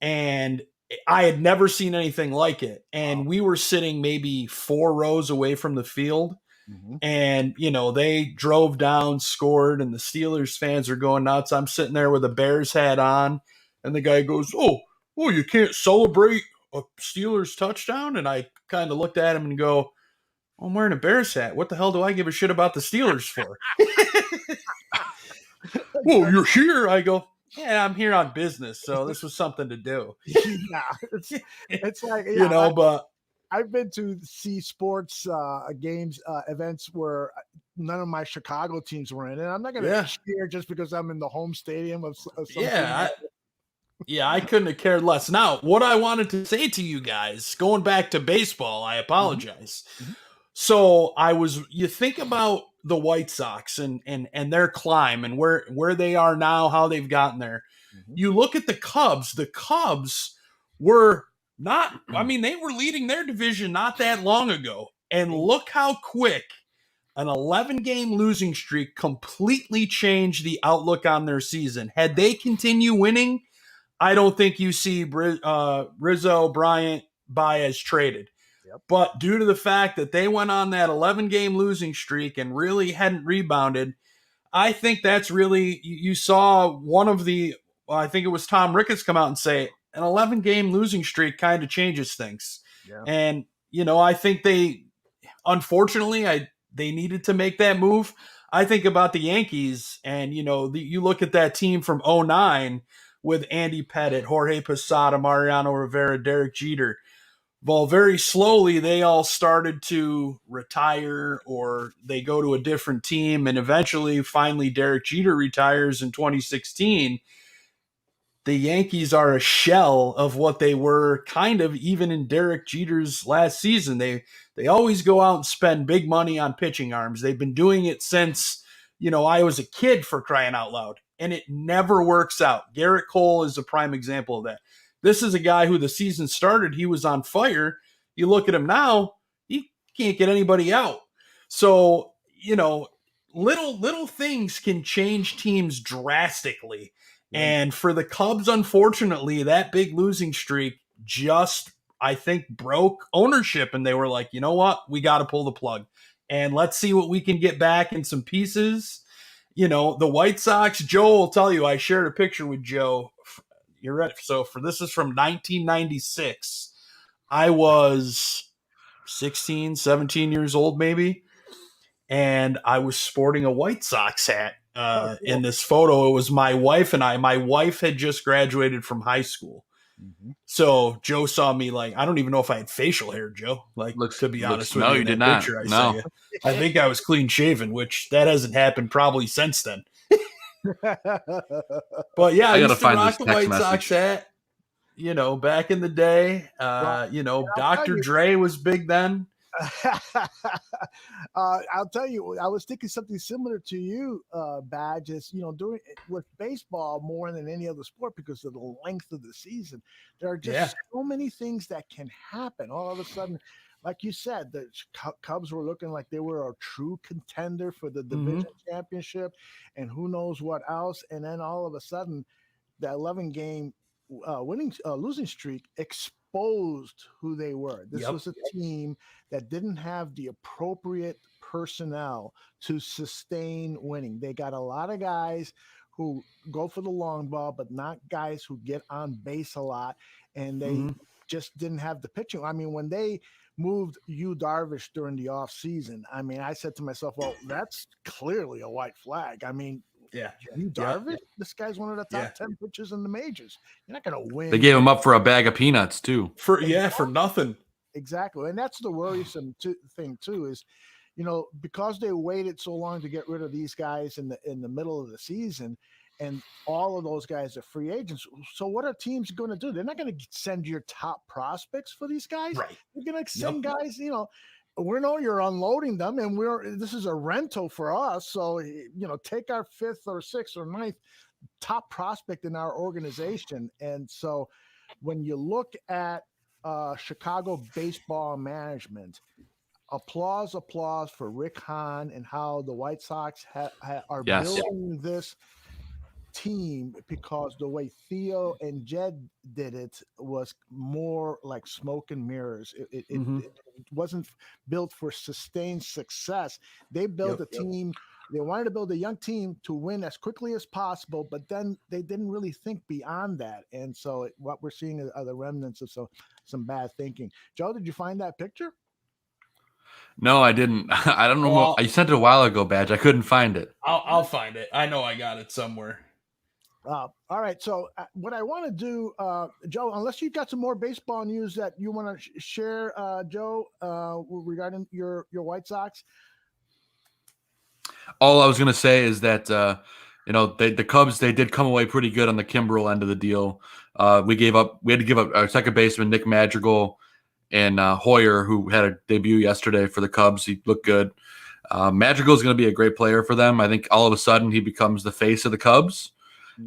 And I had never seen anything like it. And we were sitting maybe 4 rows away from the field. Mm-hmm. And, they drove down, scored, and the Steelers fans are going nuts. I'm sitting there with a Bears hat on, and the guy goes, oh, you can't celebrate a Steelers touchdown? And I kind of looked at him and go, I'm wearing a Bears hat. What the hell do I give a shit about the Steelers for? Well, you're here. I go, yeah, I'm here on business, so this was something to do. Yeah, it's like, but I've been to see sports games, events where none of my Chicago teams were in, and I'm not going to cheer just because I'm in the home stadium of something. I couldn't have cared less. Now, what I wanted to say to you guys, going back to baseball, I apologize. Mm-hmm. So you think about the White Sox and their climb and where they are now, how they've gotten there. Mm-hmm. You look at the Cubs. The Cubs were they were leading their division not that long ago. And look how quick an 11-game losing streak completely changed the outlook on their season. Had they continue winning, I don't think you see Rizzo, Bryant, Baez traded. Yep. But due to the fact that they went on that 11-game losing streak and really hadn't rebounded, I think that's really, you saw one of I think it was Tom Ricketts come out and say, an 11-game losing streak kind of changes things. Yeah. And, I think unfortunately, they needed to make that move. I think about the Yankees, and, you look at that team from 2009 with Andy Pettitte, Jorge Posada, Mariano Rivera, Derek Jeter. Well, very slowly, they all started to retire, or they go to a different team. And eventually, finally, Derek Jeter retires in 2016. The Yankees are a shell of what they were kind of even in Derek Jeter's last season. They always go out and spend big money on pitching arms. They've been doing it since, I was a kid, for crying out loud. And it never works out. Garrett Cole is a prime example of that. This is a guy who the season started, he was on fire. You look at him now, he can't get anybody out. So, little things can change teams drastically. And for the Cubs, unfortunately, that big losing streak just, I think, broke ownership. And they were like, you know what? We got to pull the plug. And let's see what we can get back in some pieces. The White Sox, Joe will tell you, I shared a picture with Joe. You're ready. So this is from 1996. I was 16, 17 years old, maybe. And I was sporting a White Sox hat. Cool. In this photo, it was my wife and I. My wife had just graduated from high school. Mm-hmm. So Joe saw me I don't even know if I had facial hair, Joe. To be honest with you. No, you did not. No. I think I was clean shaven, which that hasn't happened probably since then. But yeah, I used to rock the White Sox hat, back in the day. Dr. Dre was big then. I'll tell you, I was thinking something similar to you, Badge, is, doing with baseball more than any other sport because of the length of the season. There are just so many things that can happen. All of a sudden, like you said, the Cubs were looking like they were a true contender for the division championship and who knows what else. And then all of a sudden, the 11-game losing streak exposed who they were. This Yep. was a team that didn't have the appropriate personnel to sustain winning. They got a lot of guys who go for the long ball, but not guys who get on base a lot, and they just didn't have the pitching. I mean, when they moved Yu Darvish during the offseason, I mean, I said to myself, well, that's clearly a white flag. I mean, Yu Darvish, this guy's one of the top 10 pitchers in the majors. You're not going to win. They gave him up for a bag of peanuts too. For nothing. Exactly. And that's the worrisome thing too, is, you know, because they waited so long to get rid of these guys in the middle of the season, and all of those guys are free agents. So what are teams going to do? They're not going to send your top prospects for these guys. Right. They're going to send guys, you know, we know you're unloading them, and this is a rental for us. So, you know, take our 5th or 6th or 9th top prospect in our organization. And so when you look at Chicago baseball management, applause for Rick Hahn and how the White Sox are building this team, because the way Theo and Jed did it was more like smoke and mirrors. It wasn't built for sustained success. They built a team. They wanted to build a young team to win as quickly as possible, but then they didn't really think beyond that. And so what we're seeing are the remnants of some bad thinking. Joe, did you find that picture? No, I didn't. I don't know. I sent it a while ago, Badge. I couldn't find it. I'll find it. I know I got it somewhere. All right. So what I want to do, Joe, unless you've got some more baseball news that you want to share, Joe, regarding your White Sox. All I was going to say is that, you know, the Cubs, they did come away pretty good on the Kimbrel end of the deal. We had to give up our second baseman, Nick Madrigal, and Hoyer, who had a debut yesterday for the Cubs. He looked good. Madrigal is going to be a great player for them. I think all of a sudden he becomes the face of the Cubs.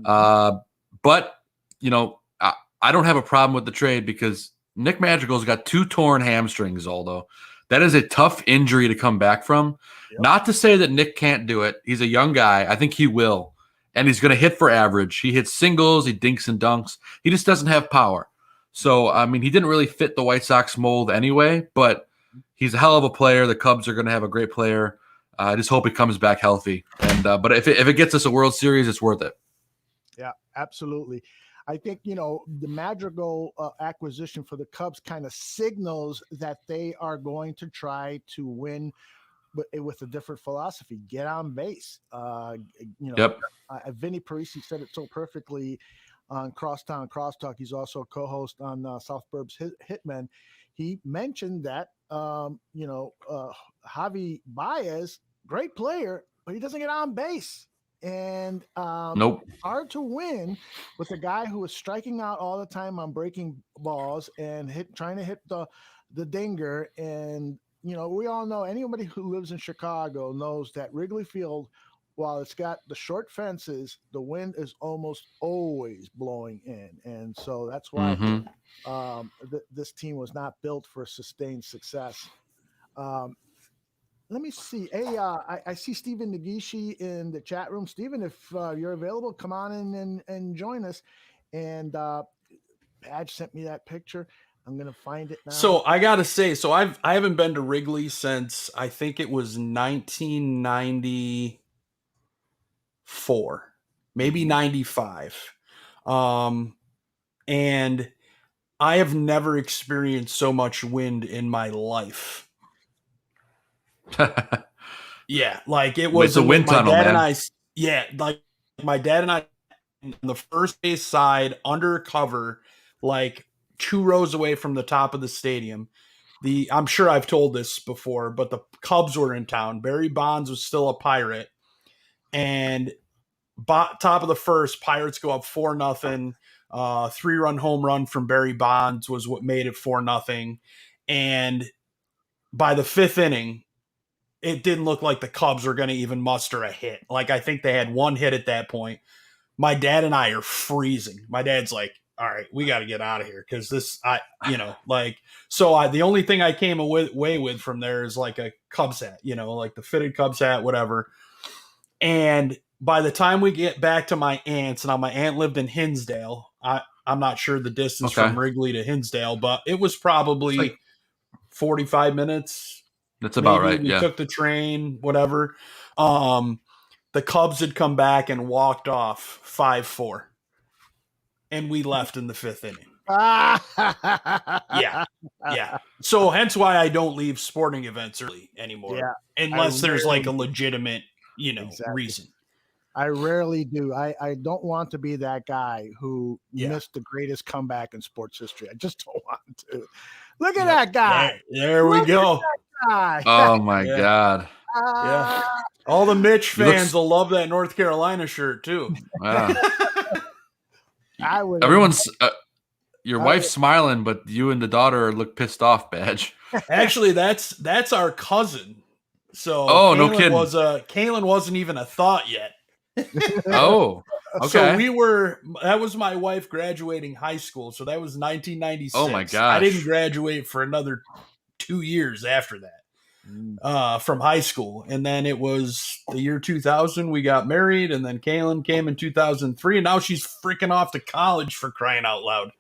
But, you know, I don't have a problem with the trade because Nick Madrigal's got 2 torn hamstrings, although that is a tough injury to come back from. Yep. Not to say that Nick can't do it. He's a young guy. I think he will. And he's going to hit for average. He hits singles. He dinks and dunks. He just doesn't have power. So, I mean, he didn't really fit the White Sox mold anyway, but he's a hell of a player. The Cubs are going to have a great player. I just hope he comes back healthy. And but if it gets us a World Series, it's worth it. Yeah, absolutely. I think, you know, the Madrigal acquisition for the Cubs kind of signals that they are going to try to win with a different philosophy. Get on base. You know, Vinny Parisi said it so perfectly on Crosstown Crosstalk. He's also a co-host on South Burbs Hitmen. He mentioned that, you know, Javi Baez, great player, but he doesn't get on base. And it's hard to win with a guy who is striking out all the time on breaking balls and trying to hit the dinger. And, you know, we all know, anybody who lives in Chicago knows that Wrigley Field, while it's got the short fences, the wind is almost always blowing in. And so that's why this team was not built for sustained success. Let me see. Hey, I see Stephen Nagishi in the chat room. Stephen, if you're available, come on in and join us. And Badge sent me that picture. I'm gonna find it now. So I gotta say, I haven't been to Wrigley since I think it was 1994, maybe 95, and I have never experienced so much wind in my life. Yeah, like it was a wind tunnel, man. Like my dad and I on the first base side under cover, like 2 rows away from the top of the stadium. I'm sure I've told this before, but the Cubs were in town. Barry Bonds was still a Pirate, and top of the first, Pirates go up 4-0. 3-run home run from Barry Bonds was what made it 4-0. And by the 5th inning, it didn't look like the Cubs were going to even muster a hit. Like, I think they had 1 hit at that point. My dad and I are freezing. My dad's like, all right, we got to get out of here. Cause the only thing I came away with from there is like a Cubs hat, you know, like the fitted Cubs hat, whatever. And by the time we get back to my aunt's, now my aunt lived in Hinsdale. I'm not sure the distance from Wrigley to Hinsdale, but it was probably 45 minutes. That's about maybe. right. We Yeah. took the train, whatever. The Cubs had come back and walked off 5-4, and we left in the 5th inning. Yeah. So hence why I don't leave sporting events early anymore. Yeah, unless there's like a rarely- legitimate, Exactly. reason. I rarely do. I don't want to be that guy who missed the greatest comeback in sports history. I just don't want to. Look at that guy. There we go. Guy. Oh my Yeah. God. Yeah. All the Mitch He looks- fans will love that North Carolina shirt too. Wow. I would. Everyone's your wife's smiling, but you and the daughter look pissed off, Badge. Actually, that's our cousin. So Oh, no kidding. Kalen wasn't even a thought yet. Oh, okay. So that was my wife graduating high school. So that was 1996. Oh my I gosh. didn't graduate for another 2 years after that, from high school. And then it was the year 2000, we got married, and then Kaylin came in 2003, and now she's freaking off to college, for crying out loud.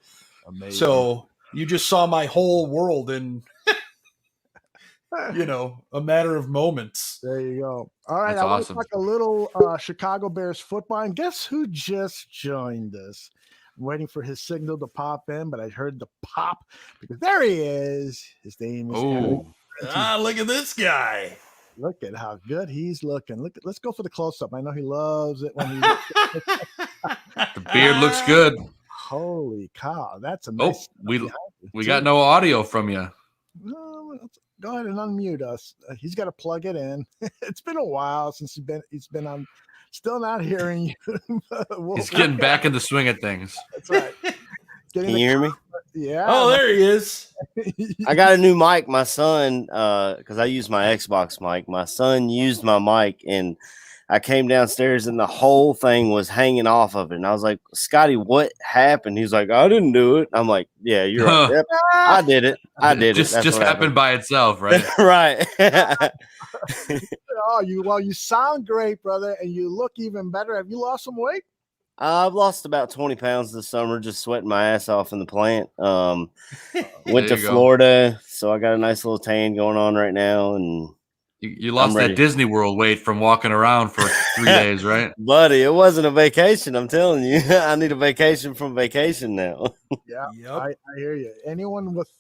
Amazing. So you just saw my whole world in, a matter of moments. There you go. All right, That's I want awesome. to talk a little Chicago Bears football. And guess who just joined us? I'm waiting for his signal to pop in, but I heard the pop because there he is. His name is Eric. Oh, Look at this guy. Look at how good he's looking. Let's go for the close-up. I know he loves it when he the beard looks good. Holy cow, that's a Oh, nice. we got no audio from you. No, go ahead and unmute us. He's got to plug it in. It's been a while since he's been on. Still not hearing you. He's getting back in the swing of things. That's right. Can you hear me? Yeah. Oh, there he is. I got a new mic. My son, because I use my Xbox mic, my son used my mic, and I came downstairs and the whole thing was hanging off of it. And I was like, Scotty, what happened? He's like, I didn't do it. I'm like, yeah, you're right. Yep, I did it. Just That's what happened by itself, right? Right. Oh, you sound great, brother, and you look even better. Have you lost some weight? I've lost about 20 pounds this summer, just sweating my ass off in the plant. Went to Florida, so I got a nice little tan going on right now. And you lost that Disney World weight from walking around for 3 days, right? Buddy, it wasn't a vacation. I'm telling you, I need a vacation from vacation now. Yeah, yep. I hear you. Anyone with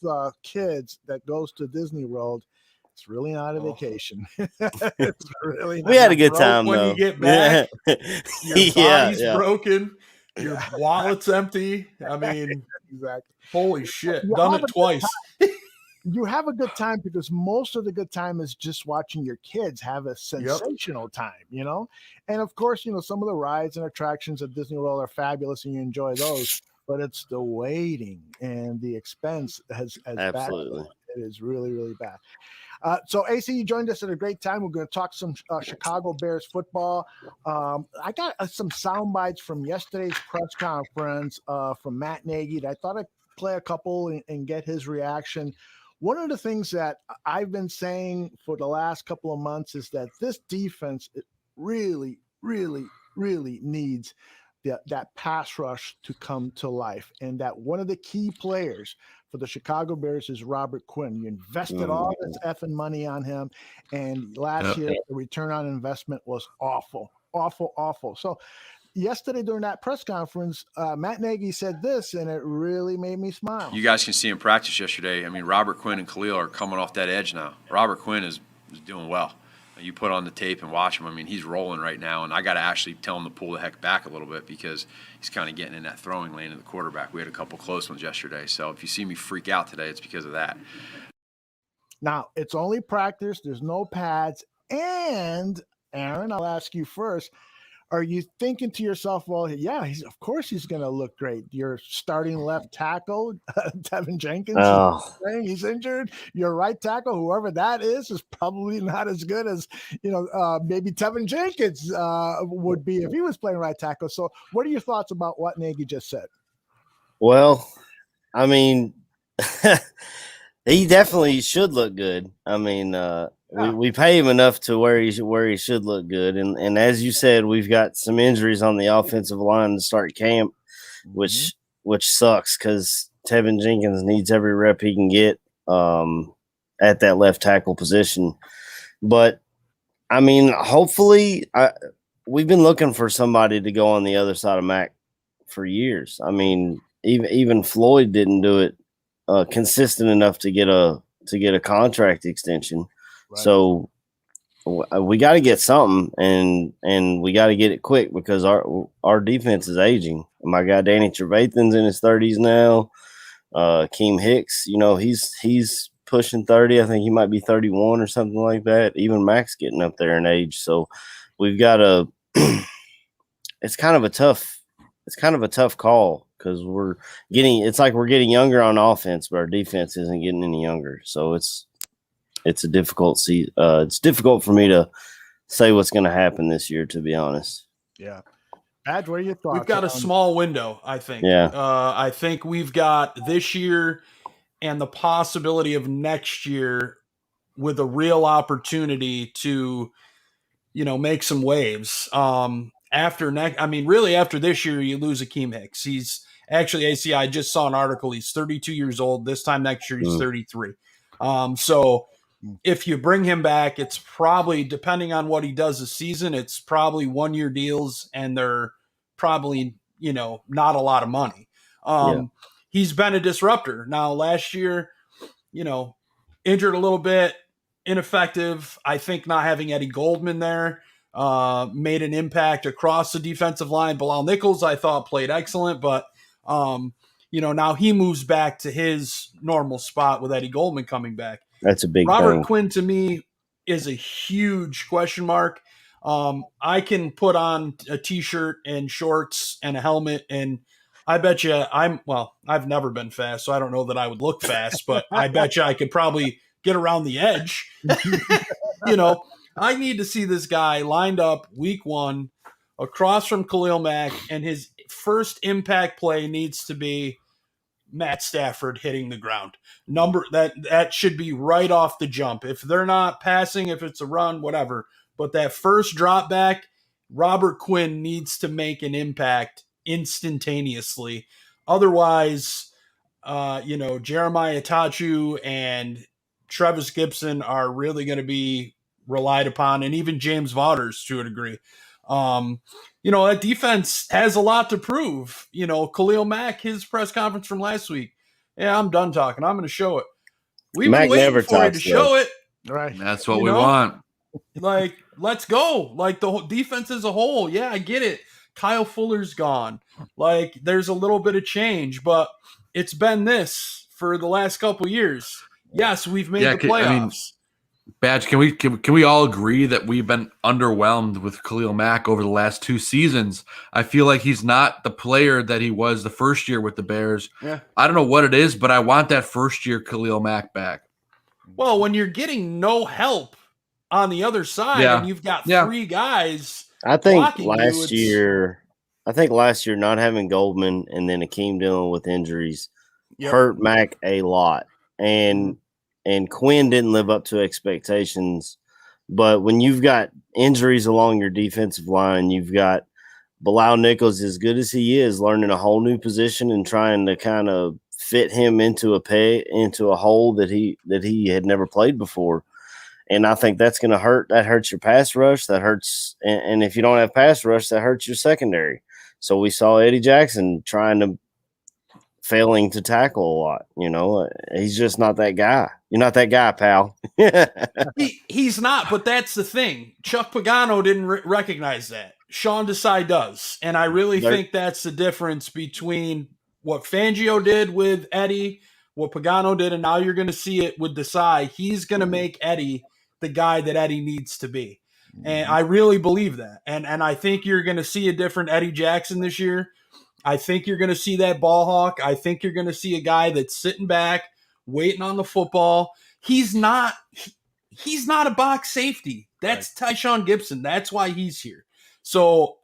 kids that goes to Disney World, it's really not a vacation. It's really not. We had a good time when though. you get back, your body's broken, your wallet's empty. I mean, exactly. Holy shit, done it twice. You have a good time because most of the good time is just watching your kids have a sensational time, And of course, some of the rides and attractions at Disney World are fabulous and you enjoy those, but it's the waiting and the expense has absolutely. Bad. It is really, really bad. So AC, you joined us at a great time. We're going to talk some Chicago Bears football. I got some sound bites from yesterday's press conference from Matt Nagy. I thought I'd play a couple and get his reaction. One of the things that I've been saying for the last couple of months is that this defense really, really, really needs that pass rush to come to life, and that one of the key players for the Chicago Bears is Robert Quinn. You invested all this effing money on him, and last year the return on investment was awful. So yesterday during that press conference, Matt Nagy said this, and it really made me smile. You guys can see in practice yesterday. I mean, Robert Quinn and Khalil are coming off that edge now. Robert Quinn is doing well. You put on the tape and watch him. I mean, he's rolling right now, and I got to actually tell him to pull the heck back a little bit because he's kind of getting in that throwing lane of the quarterback. We had a couple close ones yesterday, so if you see me freak out today, it's because of that. Now, it's only practice. There's no pads. And, Aaron, I'll ask you first. Are you thinking to yourself, well, yeah, of course he's going to look great. Your starting left tackle, Tevin Jenkins, he's injured. Your right tackle, whoever that is probably not as good as, maybe Tevin Jenkins would be if he was playing right tackle. So what are your thoughts about what Nagy just said? Well, I mean, he definitely should look good. I mean, we pay him enough to where he should look good, and as you said, we've got some injuries on the offensive line to start camp, which which sucks because Tevin Jenkins needs every rep he can get at that left tackle position. But I mean, hopefully, we've been looking for somebody to go on the other side of Mac for years. I mean, even Floyd didn't do it consistent enough to get a contract extension. Right. So we got to get something, and we got to get it quick because our defense is aging. My guy Danny Trevathan's in his 30s now. Keem Hicks, he's pushing 30. I think he might be 31 or something like that. Even Mac's getting up there in age. So we've got it's kind of a tough call because we're getting younger on offense, but our defense isn't getting any younger. So it's a difficult it's difficult for me to say what's going to happen this year, to be honest. Yeah. Badge, what are your thoughts? We've got a small window, I think. Yeah. I think we've got this year and the possibility of next year with a real opportunity to, make some waves. After this year, you lose Akeem Hicks. He's actually ACI. I just saw an article. He's 32 years old. This time next year, he's 33. So if you bring him back, it's probably, depending on what he does this season, it's probably 1-year deals, and they're probably, not a lot of money. He's been a disruptor. Now, last year, injured a little bit, ineffective. I think not having Eddie Goldman there made an impact across the defensive line. Bilal Nichols, I thought, played excellent, but now he moves back to his normal spot with Eddie Goldman coming back. That's a big Robert thing. Quinn, to me, is a huge question mark. I can put on a T-shirt and shorts and a helmet, and I bet you I've never been fast, so I don't know that I would look fast, but I bet you I could probably get around the edge. I need to see this guy lined up week 1 across from Khalil Mack, and his first impact play needs to be Matt Stafford hitting the ground. That should be right off the jump. If they're not passing, if it's a run, whatever. But that first drop back, Robert Quinn needs to make an impact instantaneously. Otherwise, Jeremiah Tachu and Travis Gibson are really going to be relied upon, and even James Vaughters to a degree. That defense has a lot to prove. Khalil Mack, his press conference from last week. Yeah, I'm done talking. I'm going to show it. We've been waiting for you to show it. Right. That's what we want. Like, let's go. Like, the whole defense as a whole. Yeah, I get it. Kyle Fuller's gone. Like, there's a little bit of change, but it's been this for the last couple years. Yes, we've made the playoffs. Badge, can we all agree that we've been underwhelmed with Khalil Mack over the last 2 seasons? I feel like he's not the player that he was the first year with the Bears. Yeah. I don't know what it is, but I want that first year Khalil Mack back. Well, when you're getting no help on the other side and you've got 3 guys, I think last year not having Goldman and then Akeem dealing with injuries hurt Mack a lot. And Quinn didn't live up to expectations. But when you've got injuries along your defensive line, you've got Bilal Nichols, as good as he is, learning a whole new position and trying to kind of fit him into a hole that he had never played before. And I think that's going to hurt. That hurts your pass rush. That hurts. And if you don't have pass rush, that hurts your secondary. So we saw Eddie Jackson failing to tackle a lot. He's just not that guy. You're not that guy, pal. He's not, but that's the thing. Chuck Pagano didn't recognize that. Sean Desai does. And I really think that's the difference between what Fangio did with Eddie, what Pagano did, and now you're going to see it with Desai. He's going to make Eddie the guy that Eddie needs to be. And I really believe that. And I think you're going to see a different Eddie Jackson this year. I think you're going to see that ball hawk. I think you're going to see a guy that's sitting back, waiting on the football. He's not a box safety. That's Tyshawn Gibson. That's why he's here. So,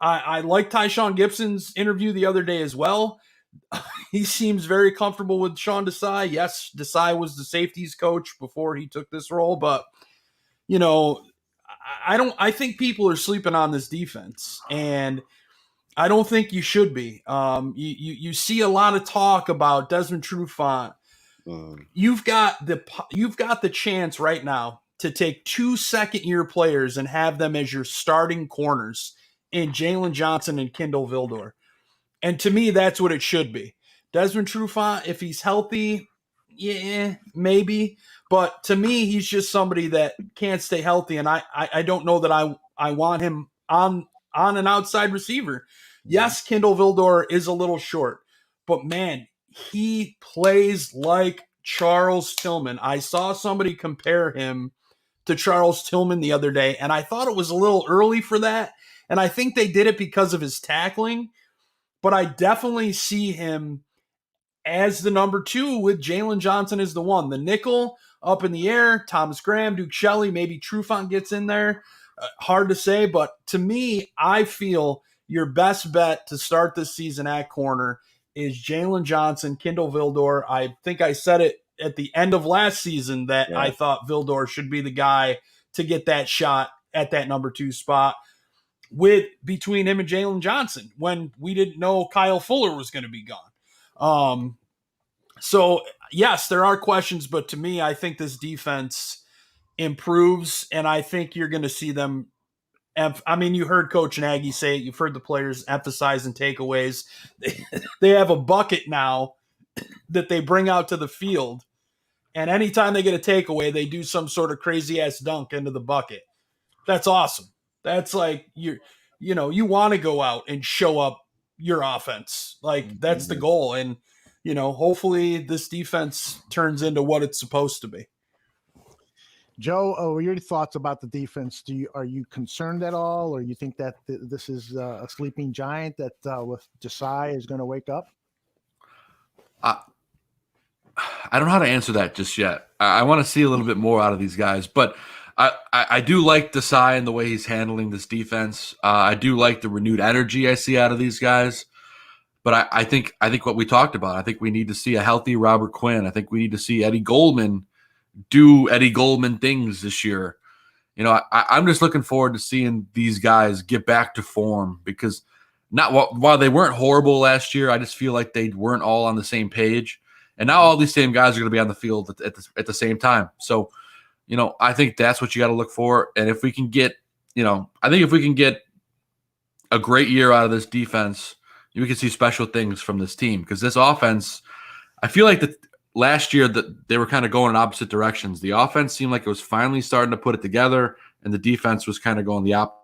I like Tyshawn Gibson's interview the other day as well. He seems very comfortable with Sean Desai. Yes, Desai was the safeties coach before he took this role, but I think people are sleeping on this defense. And I don't think you should be. You see a lot of talk about Desmond Trufant. You've got the chance right now to take 2 second-year players and have them as your starting corners in Jalen Johnson and Kindle Vildor. And to me, that's what it should be. Desmond Trufant, if he's healthy, yeah, maybe. But to me, he's just somebody that can't stay healthy, and I don't know that I want him on an outside receiver. Yes, Kindle Vildor is a little short, but man, he plays like Charles Tillman. I saw somebody compare him to Charles Tillman the other day, and I thought it was a little early for that. And I think they did it because of his tackling, but I definitely see him as the number 2 with Jalen Johnson as the 1. The nickel up in the air, Thomas Graham, Duke Shelley, maybe Trufant gets in there. Hard to say, but to me, I feel your best bet to start this season at corner is Jalen Johnson, Kindle Vildor. I think I said it at the end of last season that I thought Vildor should be the guy to get that shot at that number 2 spot with between him and Jalen Johnson when we didn't know Kyle Fuller was going to be gone. So yes, there are questions, but to me, I think this defense improves, and I think you're going to see them. I mean, you heard Coach Nagy say it. You've heard the players emphasize in takeaways. They have a bucket now that they bring out to the field, and anytime they get a takeaway, they do some sort of crazy ass dunk into the bucket. That's awesome. That's like you want to go out and show up your offense. Like that's the goal, and hopefully this defense turns into what it's supposed to be. Joe, your thoughts about the defense? Are you concerned at all, or you think that this is a sleeping giant that with Desai is going to wake up? I don't know how to answer that just yet. I want to see a little bit more out of these guys, but I do like Desai and the way he's handling this defense. I do like the renewed energy I see out of these guys. But I think what we talked about, I think we need to see a healthy Robert Quinn. I think we need to see Eddie Goldman do Eddie Goldman things this year. I'm just looking forward to seeing these guys get back to form because while they weren't horrible last year, I just feel like they weren't all on the same page. And now all these same guys are going to be on the field at the same time. So, I think that's what you got to look for. And if we can get, I think if we can get a great year out of this defense, we can see special things from this team because this offense, I feel like that last year that they were kind of going in opposite directions. The offense seemed like it was finally starting to put it together, and the defense was kind of going the opposite.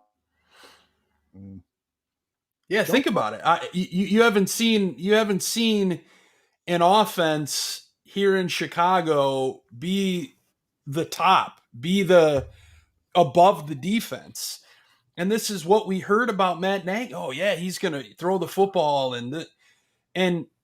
Yeah, think about it. You haven't seen an offense here in Chicago be the top, be the above the defense. And this is what we heard about Matt Nagy. Oh yeah, he's going to throw the football and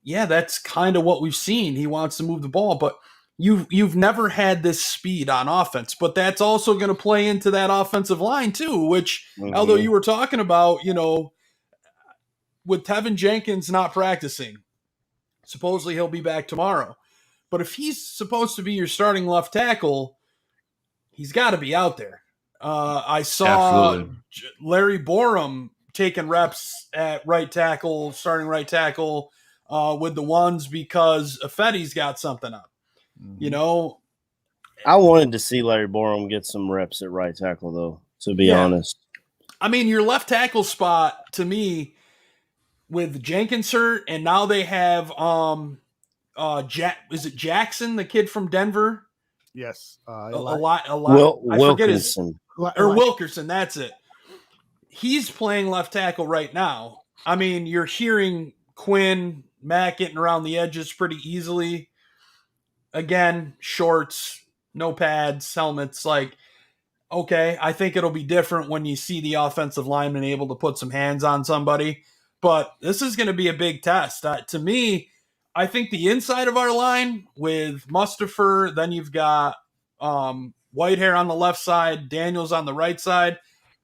yeah, that's kind of what we've seen. He wants to move the ball, but you've never had this speed on offense. But that's also going to play into that offensive line too, which although you were talking about, with Tevin Jenkins not practicing, supposedly he'll be back tomorrow. But if he's supposed to be your starting left tackle, he's got to be out there. I saw Absolutely. Larry Barroom taking reps at right tackle, starting right tackle with the ones because Affetti's got something up. I wanted to see Larry Barroom get some reps at right tackle, though, to be honest. I mean, your left tackle spot, to me, with Jenkins hurt, and now they have is it Jackson, the kid from Denver? Yes. Wilkinson. Forget his Wilkerson, that's it. He's playing left tackle right now. I mean, you're hearing Quinn, Matt getting around the edges pretty easily. Again, shorts, no pads, helmets. Like, okay, I think it'll be different when you see the offensive lineman able to put some hands on somebody. But this is going to be a big test. To me, I think the inside of our line with Mustafa, then you've got Whitehair on the left side, Daniels on the right side,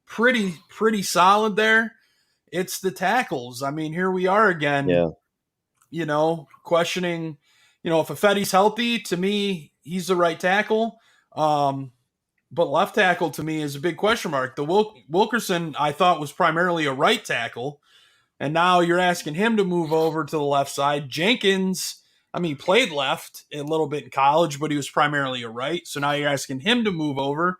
pretty solid there. It's the tackles. I mean, here we are again, questioning, if Affetti's healthy, to me, he's the right tackle. But left tackle to me is a big question mark. The Wilkerson, I thought, was primarily a right tackle. And now you're asking him to move over to the left side. Jenkins, I mean, played left a little bit in college, but he was primarily a right. So now you're asking him to move over,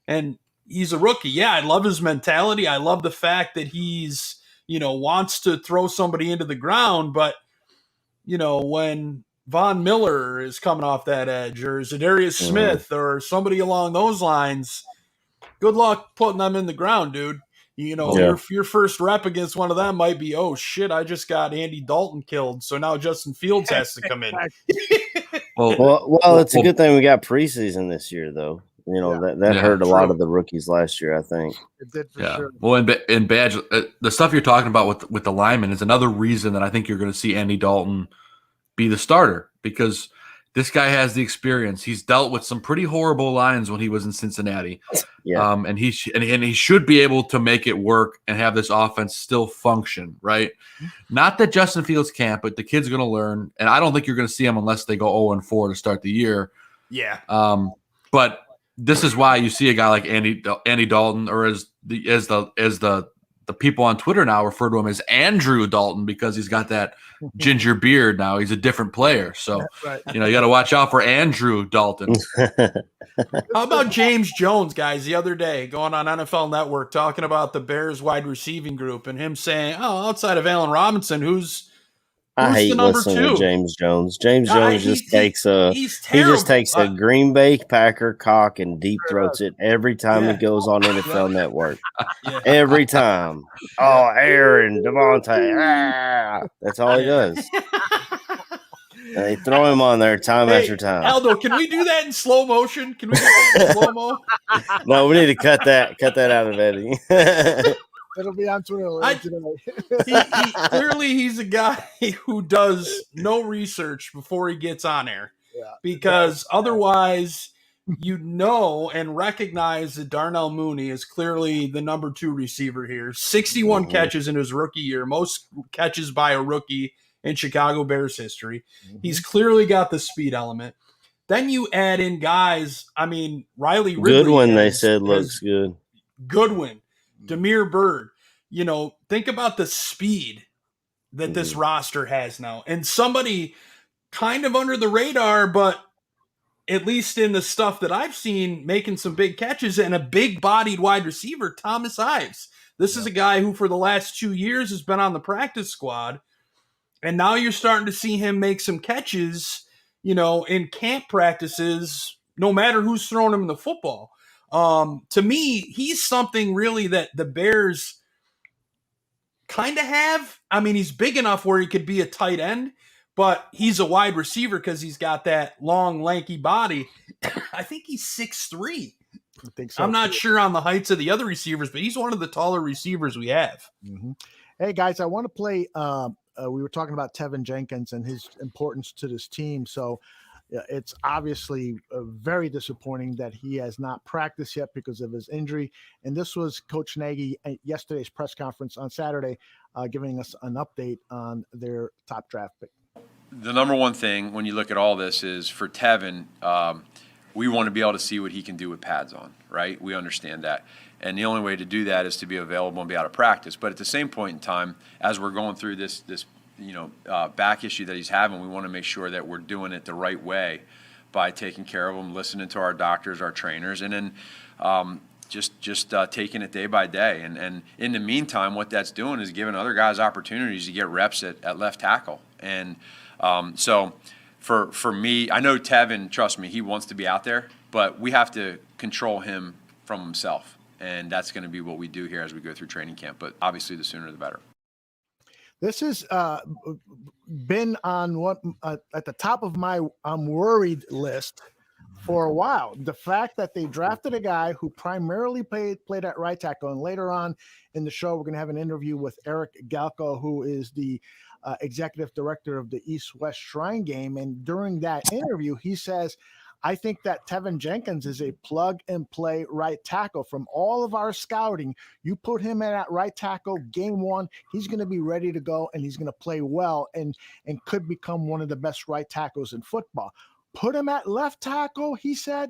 and he's a rookie. Yeah, I love his mentality. I love the fact that he's, wants to throw somebody into the ground. But, when Von Miller is coming off that edge, or Zadarius Smith, or somebody along those lines, good luck putting them in the ground, dude. Your first rep against one of them might be, oh shit, I just got Andy Dalton killed, so now Justin Fields has to come in. Well, it's a good thing we got preseason this year, though. That hurt a lot of the rookies last year, I think. It did for sure. Well, in Badge, the stuff you're talking about with the linemen is another reason that I think you're going to see Andy Dalton be the starter, because this guy has the experience. He's dealt with some pretty horrible lines when he was in Cincinnati. Yeah. And he should be able to make it work and have this offense still function, right? Not that Justin Fields can't, but the kid's going to learn. And I don't think you're going to see him unless they go 0-4 to start the year. Yeah. But this is why you see a guy like Andy Dalton, or as the people on Twitter now refer to him as Andrew Dalton, because he's got that ginger beard now. He's a different player. So, right. You got to watch out for Andrew Dalton. How about James Jones, guys, the other day going on NFL Network talking about the Bears wide receiving group and him saying, oh, outside of Allen Robinson, who's I hate the number listening two? to James Jones. James Jones just takes he's terrible. He just takes a Green Bay Packer cock and deep throats it every time he goes on NFL Network. Yeah. Every time. Oh, Aaron, Devontae. That's all he does. And they throw him on there time after time. Aldo, can we do that in slow motion? Can we do that in slow-mo? No, we need to cut that out of Eddie. It'll be on Twitter later today. Clearly, he's a guy who does no research before he gets on air. Yeah. Because otherwise, and recognize that Darnell Mooney is clearly the number 2 receiver here. 61 catches in his rookie year, most catches by a rookie in Chicago Bears history. He's clearly got the speed element. Then you add in guys, Riley Ridley. Goodwin, they said, looks good. Goodwin. Damiere Byrd, think about the speed that this roster has now. And somebody kind of under the radar, but at least in the stuff that I've seen, making some big catches, and a big-bodied wide receiver, Thomas Ives. This is a guy who for the last 2 years has been on the practice squad, and now you're starting to see him make some catches, in camp practices, no matter who's throwing him the football. To me, he's something really that the Bears kind of have. He's big enough where he could be a tight end, but he's a wide receiver because he's got that long, lanky body. I think he's 6'3". I think so. I'm not sure on the heights of the other receivers, but he's one of the taller receivers we have. Mm-hmm. Hey, guys, I want to play. We were talking about Tevin Jenkins and his importance to this team. So it's obviously very disappointing that he has not practiced yet because of his injury. And this was Coach Nagy at yesterday's press conference on Saturday, giving us an update on their top draft pick. The number one thing when you look at all this is for Tevin, we want to be able to see what he can do with pads on, right? We understand that. And the only way to do that is to be available and be out of practice. But at the same point in time, as we're going through this back issue that he's having, we want to make sure that we're doing it the right way by taking care of him, listening to our doctors, our trainers, and then just taking it day by day. And in the meantime, what that's doing is giving other guys opportunities to get reps at left tackle. And so for me, I know Tevin, trust me, he wants to be out there, but we have to control him from himself. And that's going to be what we do here as we go through training camp. But obviously, the sooner the better. This has been on at the top of my I'm worried list for a while. The fact that they drafted a guy who primarily played at right tackle, and later on in the show, we're going to have an interview with Eric Galko, who is the executive director of the East-West Shrine Game. And during that interview, he says, I think that Tevin Jenkins is a plug-and-play right tackle. From all of our scouting, you put him in at right tackle game one, he's going to be ready to go, and he's going to play well and could become one of the best right tackles in football. Put him at left tackle, he said,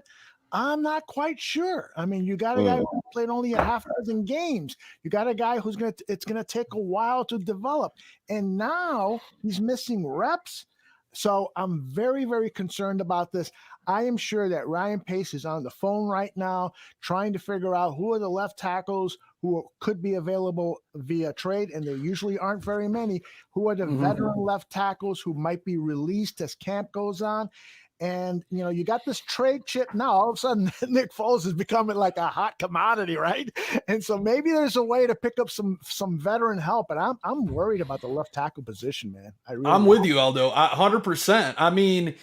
I'm not quite sure. I mean, you got a guy who played only a half dozen games. You got a guy who's it's gonna take a while to develop, and now he's missing reps. So I'm very, very concerned about this. I am sure that Ryan Pace is on the phone right now trying to figure out who are the left tackles who could be available via trade, and there usually aren't very many. Who are the veteran left tackles who might be released as camp goes on? And, you know, you got this trade chip now. All of a sudden, Nick Foles is becoming like a hot commodity, right? And so maybe there's a way to pick up some veteran help. But I'm worried about the left tackle position, man. I'm with you, Aldo. 100%. I mean,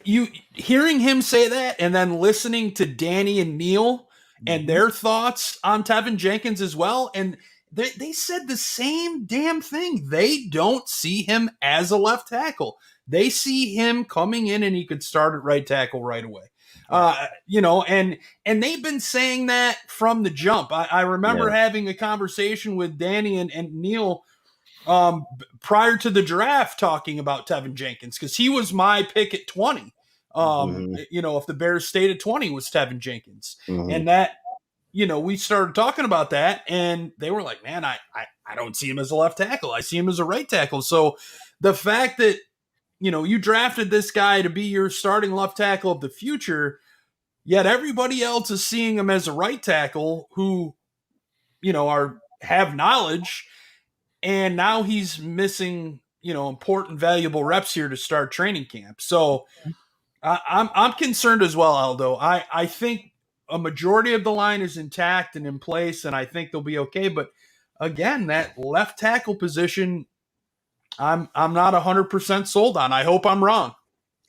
you hearing him say that and then listening to Danny and Neil and their thoughts on Tevin Jenkins as well. And they said the same damn thing. They don't see him as a left tackle. They see him coming in and he could start at right tackle right away. You know, and they've been saying that from the jump. I remember having a conversation with Danny and Neil prior to the draft talking about Tevin Jenkins, because he was my pick at 20. You know, if the Bears stayed at 20 was Tevin Jenkins. And that, you know, we started talking about that and they were like, man, I don't see him as a left tackle. I see him as a right tackle. So the fact that, you know, you drafted this guy to be your starting left tackle of the future, yet everybody else is seeing him as a right tackle who, you know, have knowledge, and now he's missing, you know, important, valuable reps here to start training camp. So I'm concerned as well, Aldo. I think a majority of the line is intact and in place, and I think they'll be okay. But again, that left tackle position, I'm not 100% sold on. I hope I'm wrong.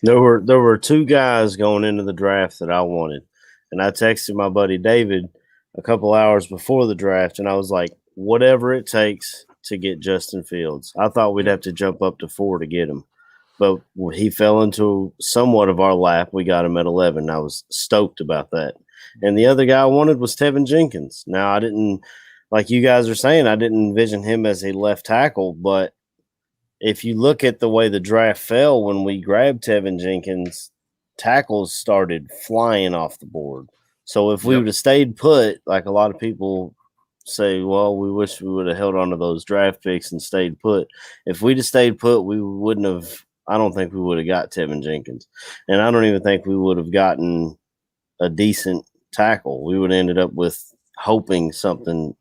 There were two guys going into the draft that I wanted, and I texted my buddy David a couple hours before the draft, and I was like, whatever it takes to get Justin Fields. I thought we'd have to jump up to 4 to get him, but he fell into somewhat of our lap. We got him at 11. I was stoked about that. And the other guy I wanted was Tevin Jenkins. Now, I didn't, like you guys are saying, I didn't envision him as a left tackle, but if you look at the way the draft fell when we grabbed Tevin Jenkins, tackles started flying off the board. So if we would have stayed put, like a lot of people say, well, we wish we would have held on to those draft picks and stayed put. If we'd have stayed put, we wouldn't have, I don't think we would have got Tevin Jenkins. And I don't even think we would have gotten a decent tackle. We would have ended up with hoping something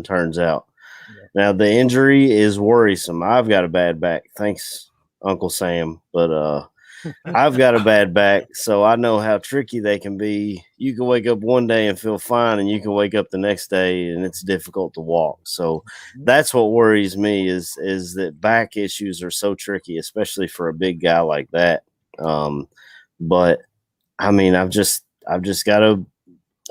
turns out. Now, the injury is worrisome. I've got a bad back. Thanks, Uncle Sam. But I've got a bad back, so I know how tricky they can be. You can wake up one day and feel fine, and you can wake up the next day and it's difficult to walk. So that's what worries me is that back issues are so tricky, especially for a big guy like that. But I mean, I've just got to.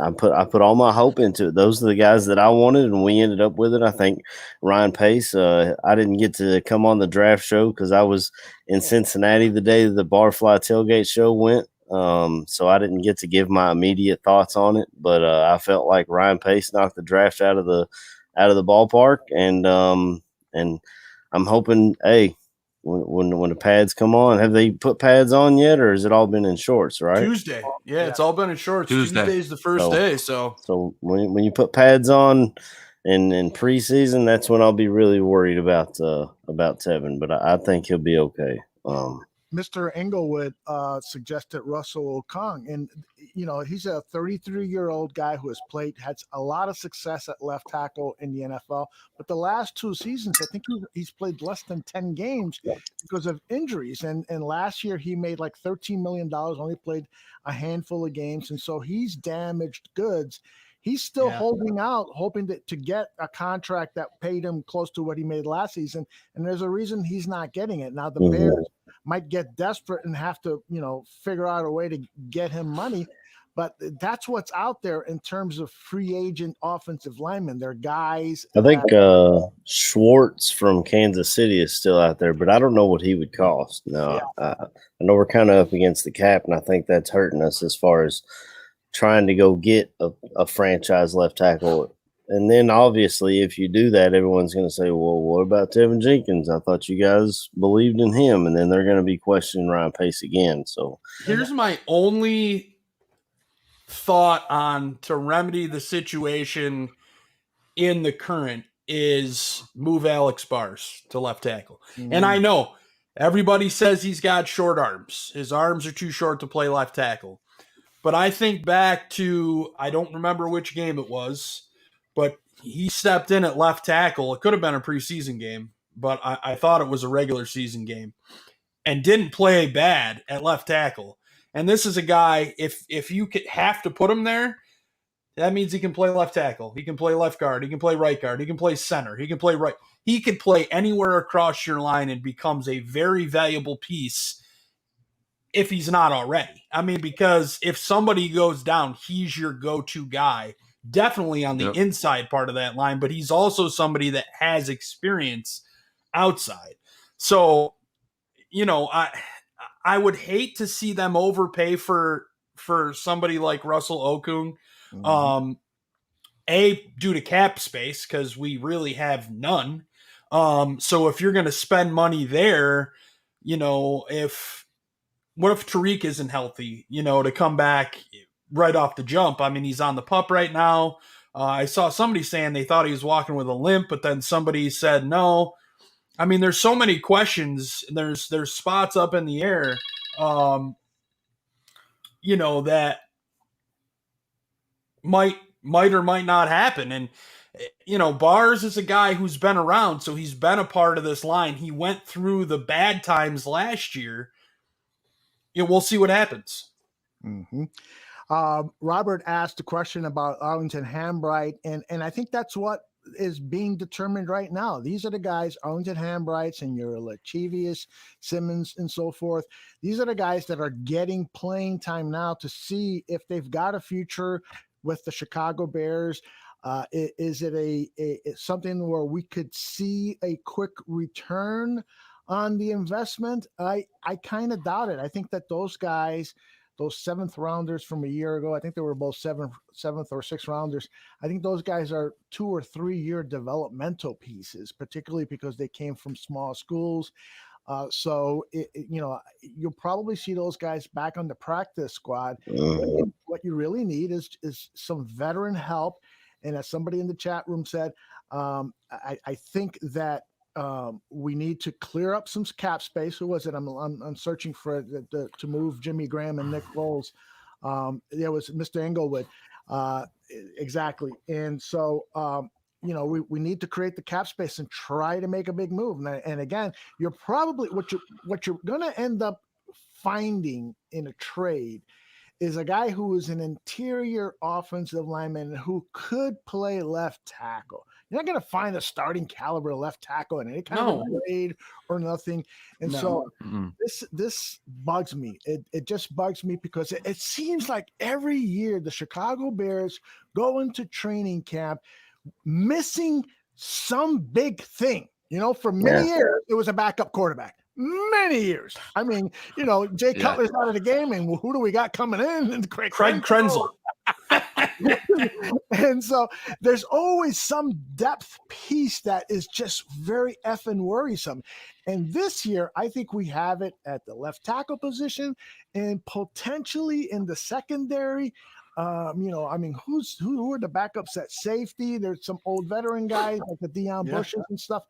I put all my hope into it. Those are the guys that I wanted, and we ended up with it. I think Ryan Pace. I didn't get to come on the draft show because I was in Cincinnati the day the Barfly Tailgate show went. So I didn't get to give my immediate thoughts on it. But I felt like Ryan Pace knocked the draft out of the ballpark, and I'm hoping, hey, when the pads come on, have they put pads on yet, or has it all been in shorts? Right, Tuesday. Yeah, it's all been in shorts. Tuesday's the first day. So when you put pads on in preseason, that's when I'll be really worried about Tevin. But I think he'll be okay. Mr. Englewood suggested Russell Okung, and you know, he's a 33-year-old guy who has had a lot of success at left tackle in the NFL. But the last 2 seasons, I think he's played less than 10 games because of injuries. And last year he made like $13 million, only played a handful of games, and so he's damaged goods. He's still holding out, hoping to get a contract that paid him close to what he made last season. And there's a reason he's not getting it. Now, the Bears might get desperate and have to, you know, figure out a way to get him money. But that's what's out there in terms of free agent offensive linemen. They're guys. I think Schwartz from Kansas City is still out there, but I don't know what he would cost. No, I know we're kind of up against the cap, and I think that's hurting us as far as trying to go get a franchise left tackle. And then obviously if you do that, everyone's going to say, well, what about Tevin Jenkins? I thought you guys believed in him. And then they're going to be questioning Ryan Pace again. So here's my only thought on to remedy the situation in the current is move Alex Bars to left tackle. And I know everybody says he's got short arms. His arms are too short to play left tackle. But I think back to, I don't remember which game it was, but he stepped in at left tackle. It could have been a preseason game, but I thought it was a regular season game, and didn't play bad at left tackle. And this is a guy, if you could have to put him there, that means he can play left tackle. He can play left guard. He can play right guard. He can play center. He can play right. He could play anywhere across your line and becomes a very valuable piece if he's not already. I mean, because if somebody goes down, he's your go-to guy, definitely on the inside part of that line, but he's also somebody that has experience outside. So, you know, I would hate to see them overpay for somebody like Russell Okung. Due to cap space, because we really have none. So if you're going to spend money there, you know, what if Tariq isn't healthy, you know, to come back right off the jump? I mean, he's on the pup right now. I saw somebody saying they thought he was walking with a limp, but then somebody said no. I mean, there's so many questions. There's spots up in the air, you know, that might or might not happen. And, you know, Bars is a guy who's been around, so he's been a part of this line. He went through the bad times last year. You know, we'll see what happens. Robert asked a question about Arlington Hambright, and I think that's what is being determined right now. These are the guys, Arlington Hambrights and your Lachevius, Simmons, and so forth. These are the guys that are getting playing time now to see if they've got a future with the Chicago Bears. Is it a something where we could see a quick return on the investment? I kind of doubt it. I think that those guys, those seventh rounders from a year ago, I think they were both seventh or sixth rounders. I think those guys are 2 or 3 year developmental pieces, particularly because they came from small schools. So you know, you'll probably see those guys back on the practice squad. What you really need is some veteran help. And as somebody in the chat room said, I think that we need to clear up some cap space. Who was it? I'm searching for to move Jimmy Graham and Nick Foles. There was Mr. Englewood. Exactly. And so, you know, we need to create the cap space and try to make a big move. And again, you're probably what you're going to end up finding in a trade is a guy who is an interior offensive lineman who could play left tackle. You're not going to find a starting caliber left tackle in any kind of trade or nothing. And so this bugs me. It just bugs me because it seems like every year the Chicago Bears go into training camp missing some big thing. You know, for many years, it was a backup quarterback. Many years. I mean, you know, Jay Cutler's out of the game, and who do we got coming in? And Craig Krenzel. And so there's always some depth piece that is just very effing worrisome. And this year, I think we have it at the left tackle position and potentially in the secondary. You know, I mean, who are the backups at safety? There's some old veteran guys like the Deion Bushes and stuff.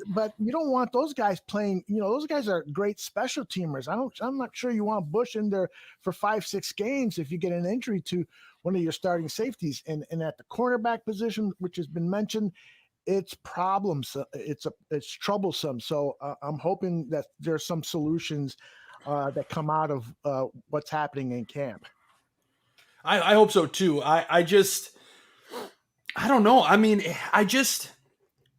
But you don't want those guys playing, you know, those guys are great special teamers. I'm not sure you want Bush in there for 5-6 games if you get an injury to one of your starting safeties. And at the cornerback position, which has been mentioned, it's problems. It's troublesome. So I'm hoping that there's some solutions that come out of what's happening in camp. I hope so too. I don't know. I mean,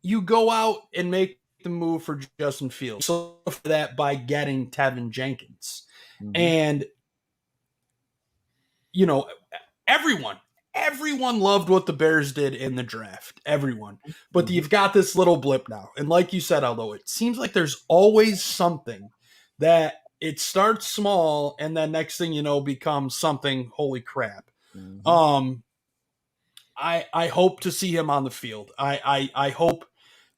you go out and make the move for Justin Fields. So for that by getting Tevin Jenkins. And, you know, everyone loved what the Bears did in the draft. Everyone. But you've got this little blip now. And like you said, although it seems like there's always something that it starts small and then next thing you know becomes something, holy crap. I hope to see him on the field. I hope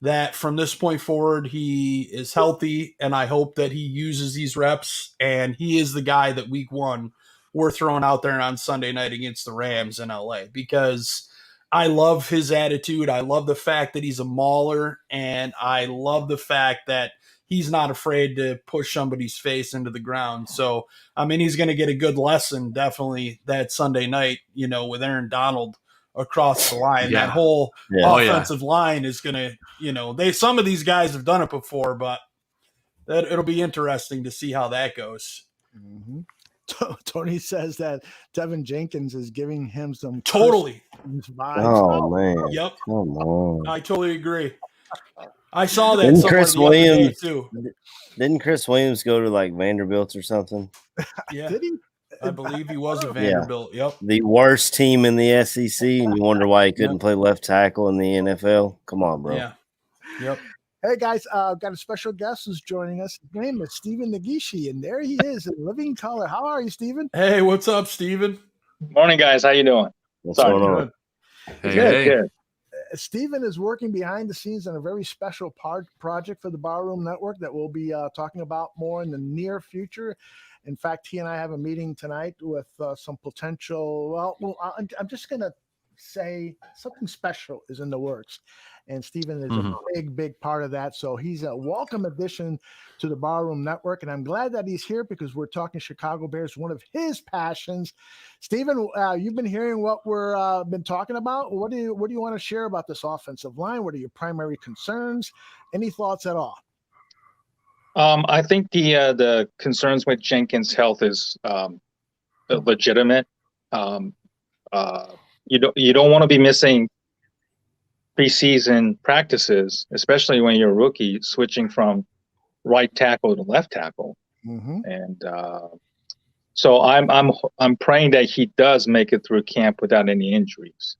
that from this point forward, he is healthy, and I hope that he uses these reps, and he is the guy that week 1 we're throwing out there on Sunday night against the Rams in LA, because I love his attitude. I love the fact that he's a mauler, and I love the fact that he's not afraid to push somebody's face into the ground. So, I mean, he's going to get a good lesson definitely that Sunday night, with Aaron Donald across the line. Yeah. That whole Yeah. offensive line is going to, some of these guys have done it before, but it'll be interesting to see how that goes. Mm-hmm. Tony says that Tevin Jenkins is giving him some totally vibes. Oh man! Yep. Come on. I totally agree. I saw that Didn't somewhere Chris the other day Williams too. Didn't Chris Williams go to like Vanderbilt or something? Yeah. Did he? I believe he was a Vanderbilt. Yep. The worst team in the SEC, and you wonder why he couldn't play left tackle in the NFL. Come on, bro. Yeah. Yep. Hey guys, I've got a special guest who's joining us. His name is Stephen Nagishi, and there he is in living color. How are you, Stephen? Hey, what's up, Stephen? Morning, guys. How you doing? What's going on? Good. Stephen is working behind the scenes on a very special project for the Barroom Network that we'll be talking about more in the near future. In fact, he and I have a meeting tonight with some potential. I'm just going to say something special is in the works. And Stephen is a big part of that. So he's a welcome addition to the Barroom Network. And I'm glad that he's here because we're talking Chicago Bears, one of his passions. Stephen, you've been hearing what we're been talking about. What do you want to share about this offensive line? What are your primary concerns? Any thoughts at all? I think the concerns with Jenkins' health is legitimate. You don't want to be missing preseason practices, especially when you're a rookie, switching from right tackle to left tackle. Mm-hmm. And so I'm praying that he does make it through camp without any injuries.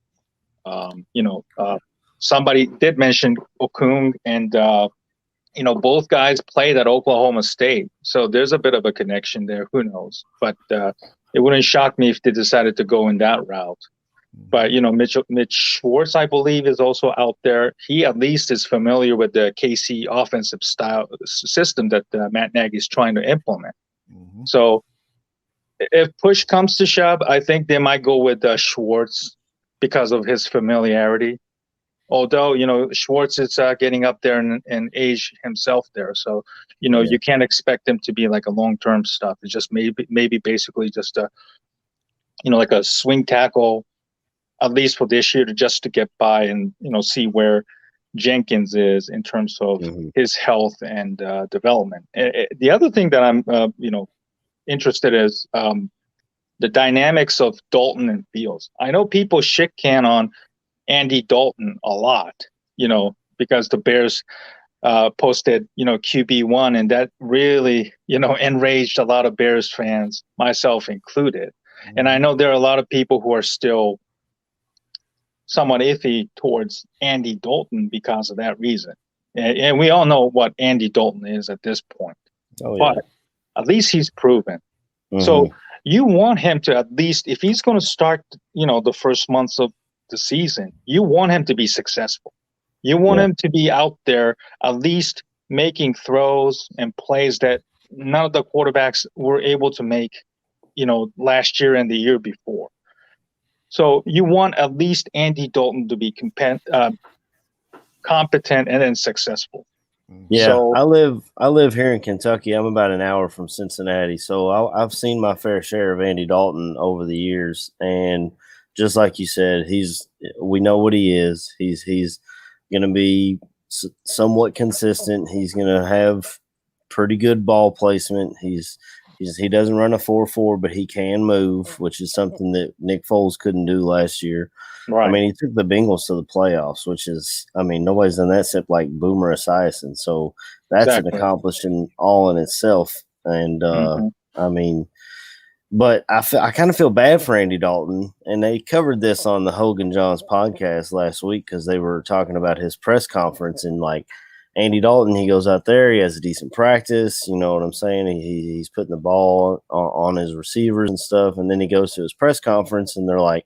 Somebody did mention Okung, and both guys played at Oklahoma State, so there's a bit of a connection there. Who knows? But it wouldn't shock me if they decided to go in that route. But Mitch Schwartz, I believe, is also out there. He at least is familiar with the KC offensive style system that Matt Nagy is trying to implement. Mm-hmm. So if push comes to shove, I think they might go with Schwartz because of his familiarity. Although Schwartz is getting up there in age himself there, so you can't expect him to be like a long-term stuff. It's just maybe basically just like a swing tackle, at least for this year, just to get by and see where Jenkins is in terms of his health and development. The other thing that I'm interested is the dynamics of Dalton and Fields. I know people shit can on Andy Dalton a lot, because the Bears posted QB1, and that really enraged a lot of Bears fans, myself included. And I know there are a lot of people who are still somewhat iffy towards Andy Dalton because of that reason. And we all know what Andy Dalton is at this point. But at least he's proven. Mm-hmm. So you want him to at least, if he's going to start, the first months of the season, you want him to be successful. You want him to be out there at least making throws and plays that none of the quarterbacks were able to make, last year and the year before. So you want at least Andy Dalton to be competent and then successful. Yeah, so, I live here in Kentucky. I'm about an hour from Cincinnati, so I've seen my fair share of Andy Dalton over the years. And just like you said, we know what he is. He's going to be somewhat consistent. He's going to have pretty good ball placement. He doesn't run a 4.4, but he can move, which is something that Nick Foles couldn't do last year. Right. I mean, he took the Bengals to the playoffs, which is, nobody's done that except like Boomer Esiason. So that's an accomplishment all in itself. And but I kind of feel bad for Andy Dalton, and they covered this on the Hogan Johns podcast last week because they were talking about his press conference, and like Andy Dalton, he goes out there, he has a decent practice, you know what I'm saying? He's putting the ball on his receivers and stuff, and then he goes to his press conference, and they're like,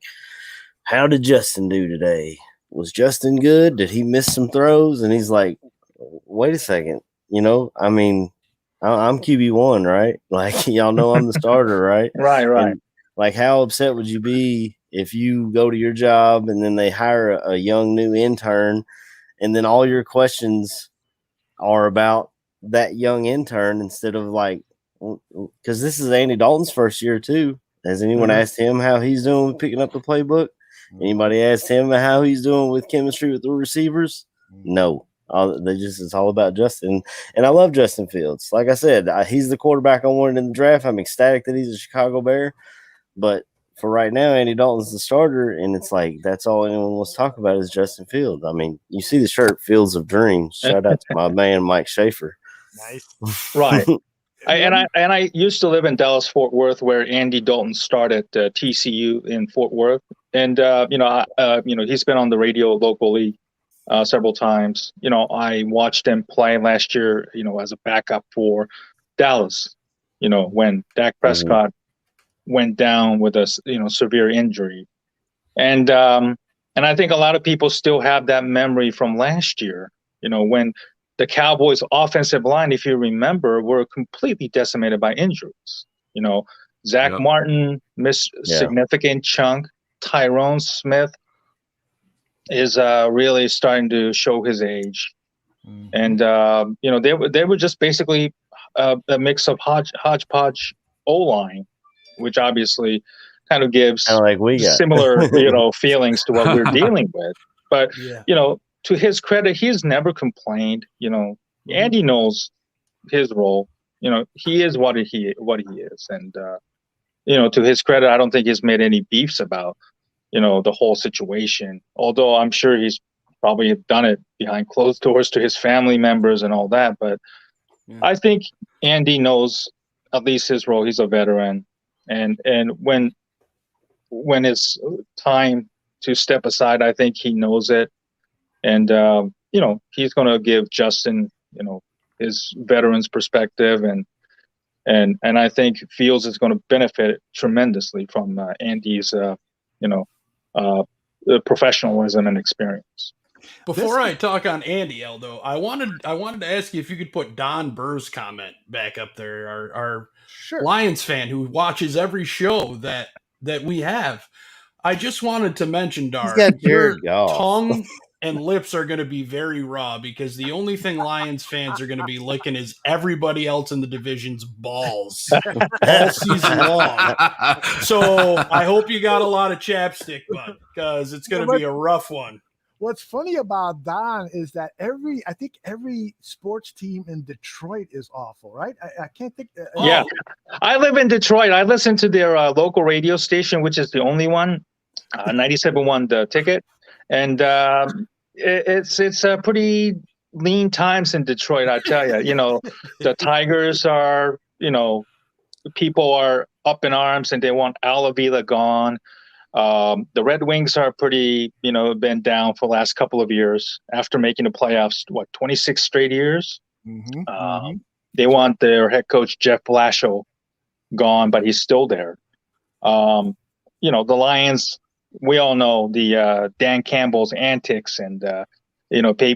how did Justin do today? Was Justin good? Did he miss some throws? And he's like, wait a second, I'm QB1, right? Like, y'all know I'm the starter, right? Right. Like, how upset would you be if you go to your job and then they hire a young new intern, and then all your questions are about that young intern instead of like, because this is Andy Dalton's first year too. Has anyone asked him how he's doing with picking up the playbook? Anybody asked him how he's doing with chemistry with the receivers? No. It's all about Justin. And I love Justin Fields. Like I said, he's the quarterback I wanted in the draft. I'm ecstatic that he's a Chicago Bear. But for right now, Andy Dalton's the starter, and it's like that's all anyone wants to talk about is Justin Fields. I mean, you see the shirt "Fields of Dreams." Shout out to my man Mike Schaefer. Nice, right? I used to live in Dallas Fort Worth, where Andy Dalton started TCU in Fort Worth, and he's been on the radio locally several times. I watched him play last year, as a backup for Dallas. When Dak Prescott went down with a severe injury, and I think a lot of people still have that memory from last year. When the Cowboys' offensive line, if you remember, were completely decimated by injuries. Zach Martin missed a significant chunk. Tyrone Smith is really starting to show his age, and they were just basically a mix of hodgepodge O-line, which obviously kind of gives similar feelings to what we're dealing with. But to his credit, he's never complained. Andy knows his role. He is what he is, and to his credit, I don't think he's made any beefs about the whole situation. Although I'm sure he's probably done it behind closed doors to his family members and all that. But I think Andy knows at least his role. He's a veteran. And when it's time to step aside, I think he knows it, and he's going to give Justin his veteran's perspective, and I think Fields is going to benefit tremendously from Andy's professionalism and experience. Before I talk on Andy, Aldo, I wanted to ask you if you could put Don Burr's comment back up there, our Lions fan who watches every show that we have. I just wanted to mention, Dar, your tongue and lips are going to be very raw because the only thing Lions fans are going to be licking is everybody else in the division's balls all season long. So I hope you got a lot of chapstick, bud, because it's going to be a rough one. What's funny about Don is that I think every sports team in Detroit is awful, right? I can't think. Yeah, I live in Detroit. I listen to their local radio station, which is the only one, 97.1 The Ticket, and it's a pretty lean times in Detroit. I tell you, the Tigers are, people are up in arms and they want Al Avila gone. The Red Wings are pretty, been down for the last couple of years after making the playoffs, 26 straight years. They want their head coach, Jeff Blashill, gone, but he's still there. The Lions, we all know the Dan Campbell's antics and,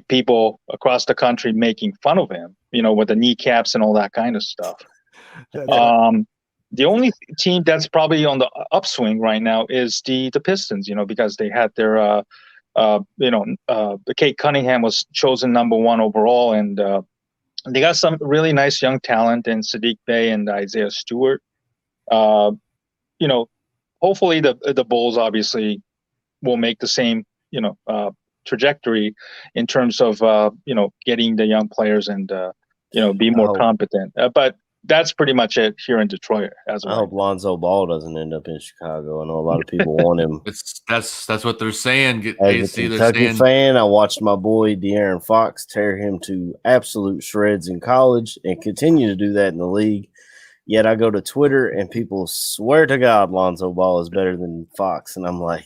people across the country making fun of him, with the kneecaps and all that kind of stuff. The only team that's probably on the upswing right now is the Pistons, because they had their, Kate Cunningham was chosen number 1 overall, and they got some really nice young talent in Sadiq Bey and Isaiah Stewart. Hopefully the Bulls obviously will make the same, trajectory in terms of, getting the young players and, be more competent. But that's pretty much it here in Detroit. I hope Lonzo Ball doesn't end up in Chicago. I know a lot of people want him. That's what they're saying. As a Kentucky fan, I watched my boy De'Aaron Fox tear him to absolute shreds in college and continue to do that in the league. Yet I go to Twitter and people swear to God Lonzo Ball is better than Fox, and I'm like,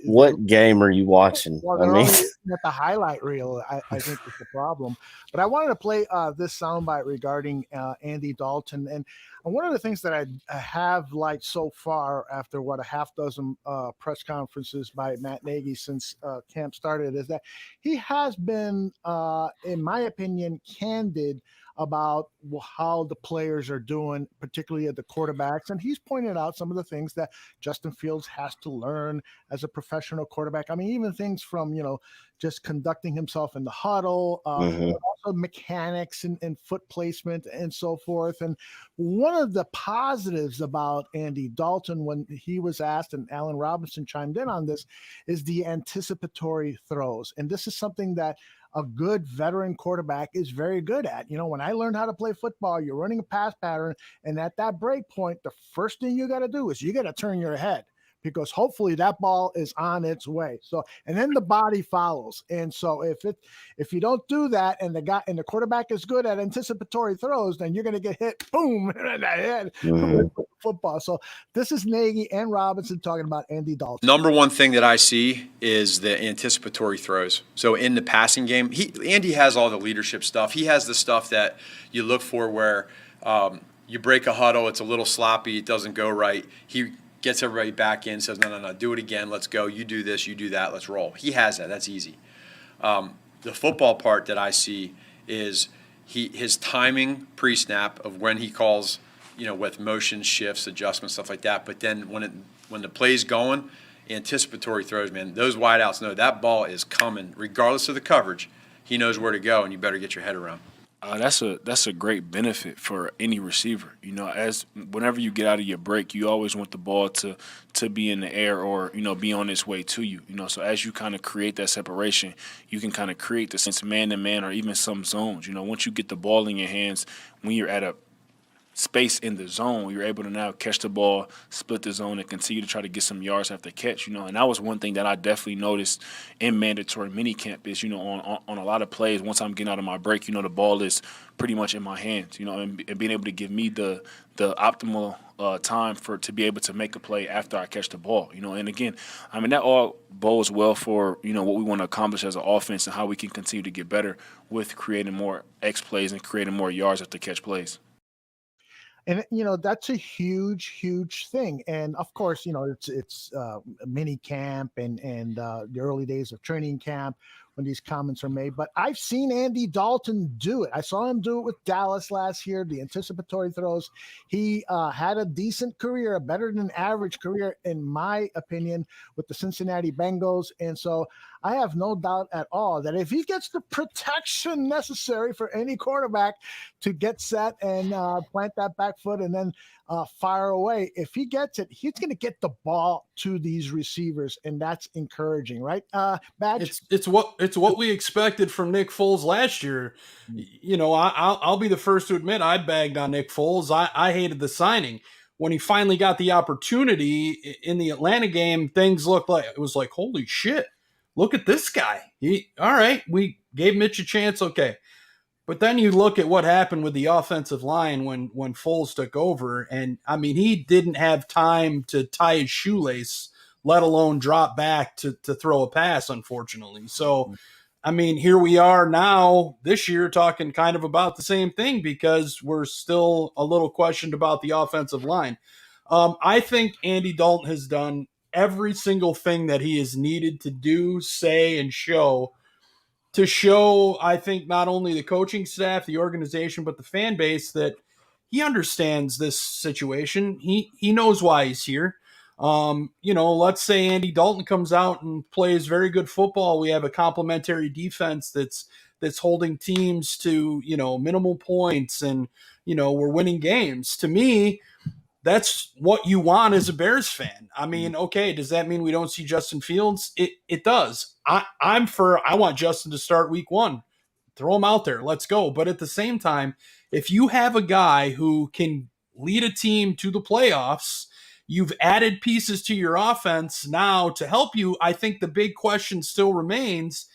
what game are you watching? Well, they're only looking at the highlight reel, I think is the problem. But I wanted to play this soundbite regarding Andy Dalton. And one of the things that I have liked so far after a half dozen press conferences by Matt Nagy since camp started is that he has been, in my opinion, candid about how the players are doing, particularly at the quarterbacks. And he's pointed out some of the things that Justin Fields has to learn as a professional quarterback. I mean, even things from, just conducting himself in the huddle, but also mechanics and foot placement and so forth. And one of the positives about Andy Dalton, when he was asked, and Allen Robinson chimed in on this, is the anticipatory throws. And this is something that a good veteran quarterback is very good at. When I learned how to play football, you're running a pass pattern, and at that break point, the first thing you got to do is you got to turn your head, because hopefully that ball is on its way. So, and then the body follows. And so if you don't do that, and the quarterback is good at anticipatory throws, then you're going to get hit, boom, in the head with the football. So this is Nagy and Robinson talking about Andy Dalton. Number one thing that I see is the anticipatory throws. So in the passing game, Andy has all the leadership stuff. He has the stuff that you look for where you break a huddle, it's a little sloppy, it doesn't go right. He gets everybody back in, says, no, do it again, let's go, you do this, you do that, let's roll. He has that, that's easy. The football part that I see is his timing pre-snap of when he calls, with motion, shifts, adjustments, stuff like that. But then when the play's going, anticipatory throws, man, those wideouts know that ball is coming, regardless of the coverage. He knows where to go, and you better get your head around. That's a great benefit for any receiver. As whenever you get out of your break, you always want the ball to be in the air or be on its way to you. So as you kind of create that separation, you can kind of create the sense man to man or even some zones. Once you get the ball in your hands, when you're at a space in the zone, you're able to now catch the ball, split the zone, and continue to try to get some yards after catch. And that was one thing that I definitely noticed in mandatory minicamp is, on a lot of plays, once I'm getting out of my break, the ball is pretty much in my hands, and being able to give me the optimal time to be able to make a play after I catch the ball, and again, that all bodes well for, what we want to accomplish as an offense and how we can continue to get better with creating more X plays and creating more yards after catch plays. And, that's a huge thing. And of course, it's mini camp and the early days of training camp when these comments are made. But I've seen Andy Dalton do it. I saw him do it with Dallas last year, the anticipatory throws. He had a decent career, a better than average career, in my opinion, with the Cincinnati Bengals. And so I have no doubt at all that if he gets the protection necessary for any quarterback to get set and plant that back foot and then fire away, if he gets it, he's going to get the ball to these receivers, and that's encouraging, right? Badge? It's what we expected from Nick Foles last year. I'll be the first to admit I bagged on Nick Foles. I hated the signing. When he finally got the opportunity in the Atlanta game, things looked like it was like, holy shit, look at this guy. All right, we gave Mitch a chance, okay. But then you look at what happened with the offensive line when Foles took over, and he didn't have time to tie his shoelace, let alone drop back to throw a pass, unfortunately. So, here we are now this year talking kind of about the same thing because we're still a little questioned about the offensive line. I think Andy Dalton has done every single thing that he is needed to do, say, and show, I think, not only the coaching staff, the organization, but the fan base that he understands this situation. He knows why he's here. Let's say Andy Dalton comes out and plays very good football. We have a complementary defense that's holding teams to, minimal points, and, we're winning games. To me, that's what you want as a Bears fan. Okay, does that mean we don't see Justin Fields? It does. I want Justin to start week 1. Throw him out there. Let's go. But at the same time, if you have a guy who can lead a team to the playoffs, you've added pieces to your offense now to help you. I think the big question still remains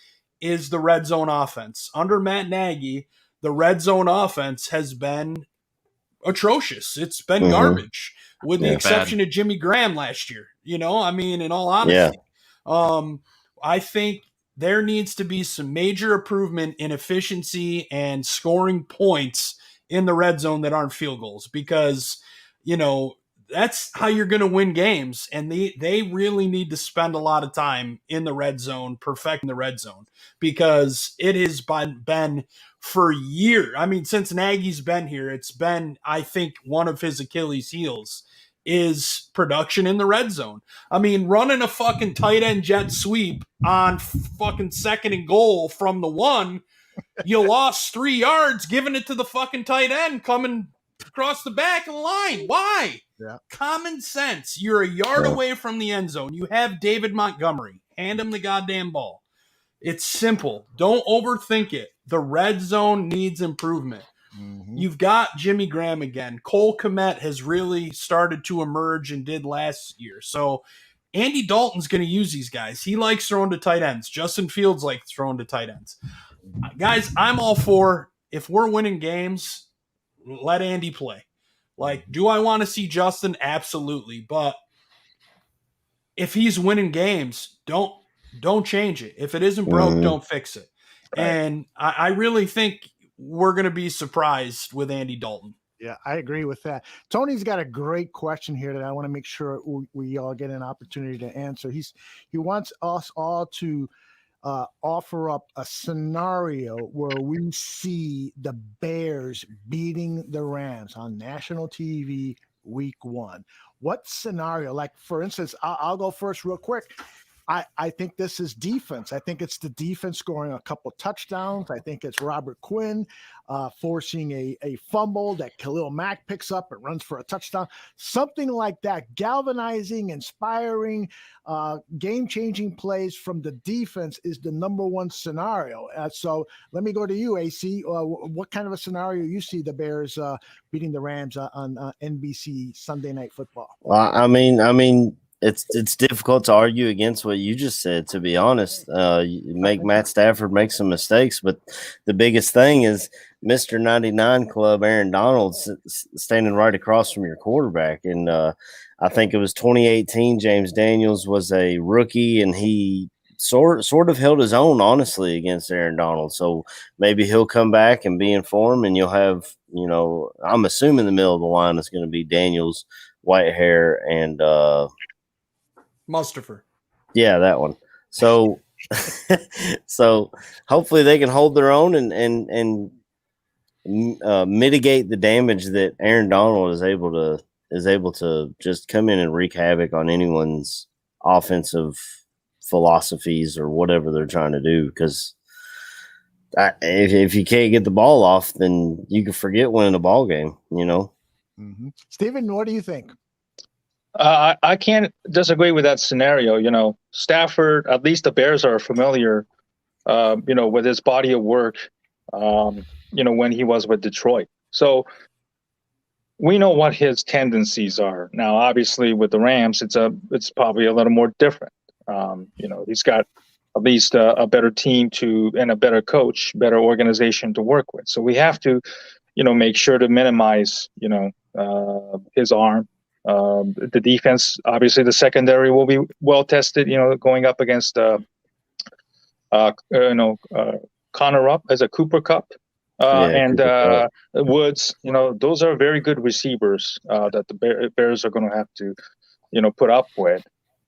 is the red zone offense. Under Matt Nagy, the red zone offense has been atrocious. It's been garbage, with the exception of Jimmy Graham last year. In all honesty, I think there needs to be some major improvement in efficiency and scoring points in the red zone that aren't field goals, because that's how you're going to win games. And they really need to spend a lot of time in the red zone, perfecting the red zone, because it has been for years. I mean, since Nagy's been here, it's been, I think, one of his Achilles heels is production in the red zone. I mean, running a fucking tight end jet sweep on fucking 2nd and goal from the 1, you lost 3 yards giving it to the fucking tight end coming across the back of the line. Why? Yeah. Common sense. You're a yard away from the end zone. You have David Montgomery. Hand him the goddamn ball. It's simple. Don't overthink it. The red zone needs improvement. You've got Jimmy Graham again. Cole Kmet has really started to emerge and did last year. So Andy Dalton's going to use these guys. He likes throwing to tight ends. Justin Fields likes throwing to tight ends. Guys, I'm all for, if we're winning games, let Andy play. Like, do I want to see Justin? Absolutely. But if he's winning games, don't change it. If it isn't broke, don't fix it. Right. And I really think we're going to be surprised with Andy Dalton. Yeah, I agree with that. Tony's got a great question here that I want to make sure we all get an opportunity to answer. He wants us all to offer up a scenario where we see the Bears beating the Rams on national TV week 1. What scenario? Like, for instance, I'll go first real quick. I think this is defense. I think it's the defense scoring a couple touchdowns. I think it's Robert Quinn forcing a fumble that Khalil Mack picks up and runs for a touchdown. Something like that, galvanizing, inspiring, game-changing plays from the defense is the number one scenario. So let me go to you, AC. What kind of a scenario you see the Bears beating the Rams on NBC Sunday Night Football? Well, I mean, it's difficult to argue against what you just said, to be honest. You make Matt Stafford make some mistakes, but the biggest thing is Mr. 99 Club, Aaron Donald, standing right across from your quarterback. And I think it was 2018, James Daniels was a rookie, and he sort of held his own, honestly, against Aaron Donald. So maybe he'll come back and be in form, and you'll have, I'm assuming the middle of the line is going to be Daniels, Whitehair, and Mustafa. Yeah, that one. So, so hopefully they can hold their own and mitigate the damage that Aaron Donald is able to just come in and wreak havoc on anyone's offensive philosophies or whatever they're trying to do. Because if you can't get the ball off, then you can forget winning a ball game. Steven, what do you think? I can't disagree with that scenario. Stafford, at least the Bears are familiar, with his body of work, when he was with Detroit. So we know what his tendencies are. Now, obviously, with the Rams, it's probably a little more different. He's got at least a better team and a better coach, better organization to work with. So we have to, make sure to minimize, his arm. The defense, obviously, the secondary will be well tested. Going up against Connor Rupp as a Cooper Cup and Cooper Cup. Woods. Those are very good receivers that the Bears are going to have to, put up with.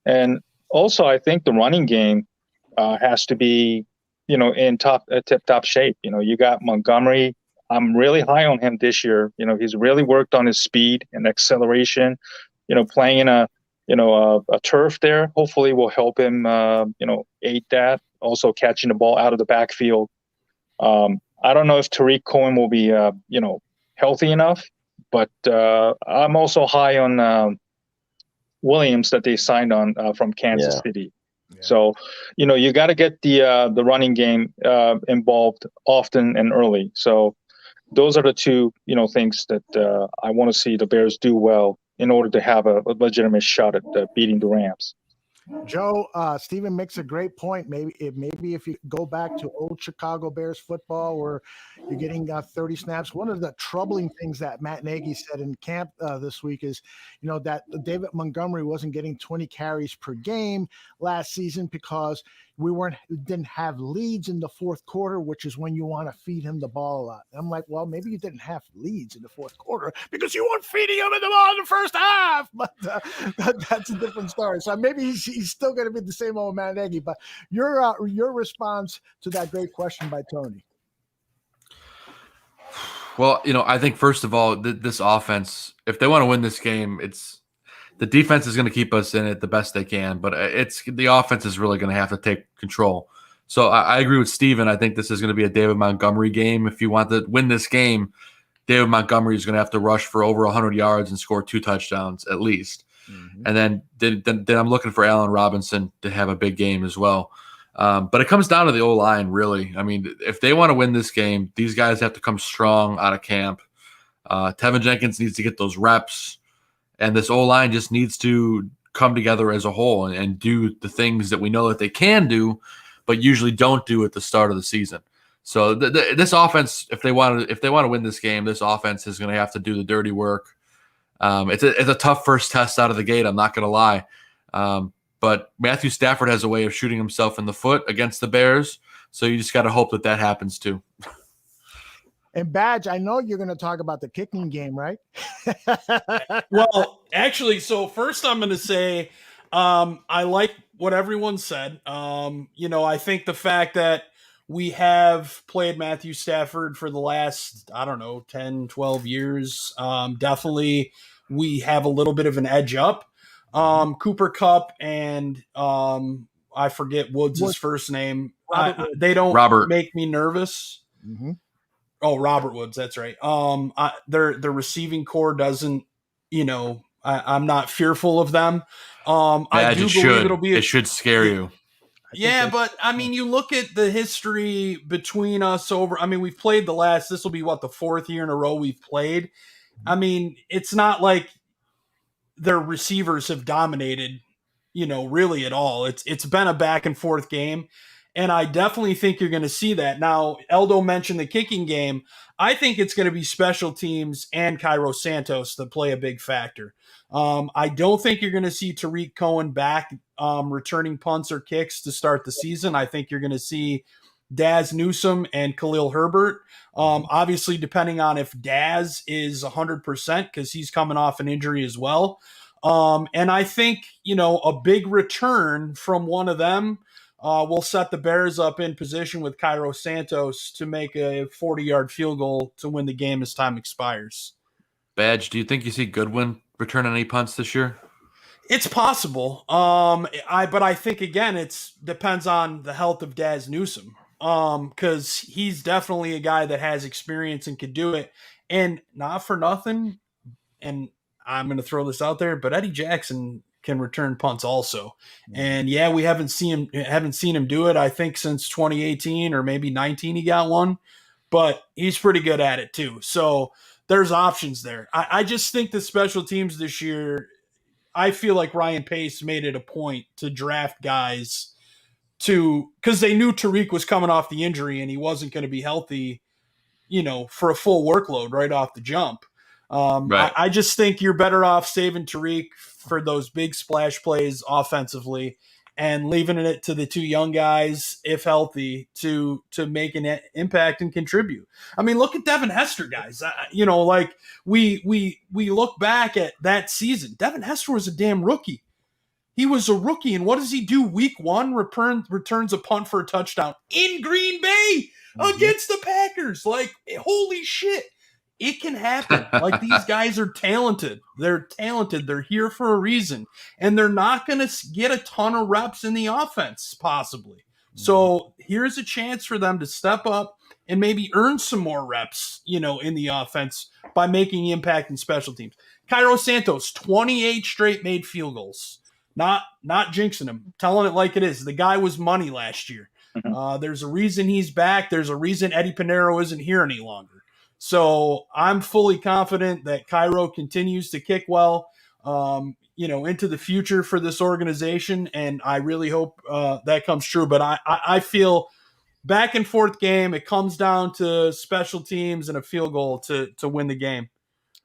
And also, I think the running game has to be, in tip-top shape. You got Montgomery. I'm really high on him this year. He's really worked on his speed and acceleration. Playing in a turf there hopefully will help him. Aid that. Also catching the ball out of the backfield. I don't know if Tariq Cohen will be healthy enough, but I'm also high on Williams that they signed on from Kansas City. Yeah. So, you got to get the running game involved often and early. So. Those are the two, things that I want to see the Bears do well in order to have a legitimate shot at beating the Rams. Joe, Steven makes a great point. Maybe if you go back to old Chicago Bears football where you're getting 30 snaps, one of the troubling things that Matt Nagy said in camp this week is, that David Montgomery wasn't getting 20 carries per game last season because, didn't have leads in the fourth quarter, which is when you want to feed him the ball a lot. I'm like, well, maybe you didn't have leads in the fourth quarter because you weren't feeding him the ball in the first half. But that's a different story. So maybe he's still going to be the same old Matt Nagy. But your response to that great question by Tony. Well, I think first of all, this offense, if they want to win this game, the defense is going to keep us in it the best they can, but the offense is really going to have to take control. So I agree with Steven. I think this is going to be a David Montgomery game. If you want to win this game, David Montgomery is going to have to rush for over 100 yards and score 2 touchdowns at least. Mm-hmm. And then I'm looking for Allen Robinson to have a big game as well. But it comes down to the O-line, really. I mean, if they want to win this game, these guys have to come strong out of camp. Tevin Jenkins needs to get those reps, and this O-line just needs to come together as a whole and do the things that we know that they can do, but usually don't do at the start of the season. So this offense, if they want to win this game, this offense is going to have to do the dirty work. It's a tough first test out of the gate. I'm not going to lie. But Matthew Stafford has a way of shooting himself in the foot against the Bears. So you just got to hope that happens too. And Badge, I know you're going to talk about the kicking game, right? Well, actually, so first I'm going to say I like what everyone said. I think the fact that we have played Matthew Stafford for the last, 10, 12 years, definitely we have a little bit of an edge up. Cooper Kupp and I forget Woods' first name. They don't make me nervous. Mm-hmm. Oh, Robert Woods, that's right. Their receiving core doesn't, I'm not fearful of them. I do believe it should scare you. Yeah, but I mean, you look at the history between us we've played this will be the 4th year in a row we've played. I mean, it's not like their receivers have dominated, really at all. It's been a back and forth game. And I definitely think you're going to see that. Now, Eldo mentioned the kicking game. I think it's going to be special teams and Cairo Santos that play a big factor. I don't think you're going to see Tariq Cohen back returning punts or kicks to start the season. I think you're going to see Daz Newsome and Khalil Herbert. Obviously, depending on if Daz is 100%, because he's coming off an injury as well. And I think, a big return from one of them will set the Bears up in position with Cairo Santos to make a 40-yard field goal to win the game as time expires. Badge, do you think you see Goodwin return any punts this year? It's possible. But I think, again, it depends on the health of Daz Newsome. Because he's definitely a guy that has experience and could do it. And not for nothing, and I'm going to throw this out there, but Eddie Jackson can return punts also. And yeah, we haven't seen him do it, I think, since 2018 or maybe 19 he got one, but he's pretty good at it too. So there's options there. I just think the special teams this year, I feel like Ryan Pace made it a point to draft guys because they knew Tariq was coming off the injury and he wasn't going to be healthy, for a full workload right off the jump. Right. I just think you're better off saving Tariq for those big splash plays offensively and leaving it to the 2 young guys, if healthy, to make an impact and contribute. I mean, look at Devin Hester, guys. We look back at that season. Devin Hester was a damn rookie. He was a rookie, and what does he do? Week 1, returns a punt for a touchdown in Green Bay against the Packers. Holy shit. It can happen. These guys are talented. They're talented. They're here for a reason. And they're not going to get a ton of reps in the offense, possibly. So here's a chance for them to step up and maybe earn some more reps, in the offense by making impact in special teams. Cairo Santos, 28 straight made field goals. Not jinxing him, telling it like it is. The guy was money last year. There's a reason he's back. There's a reason Eddie Pinheiro isn't here any longer. So I'm fully confident that Cairo continues to kick well, into the future for this organization. And I really hope that comes true. But I feel back and forth game. It comes down to special teams and a field goal to win the game.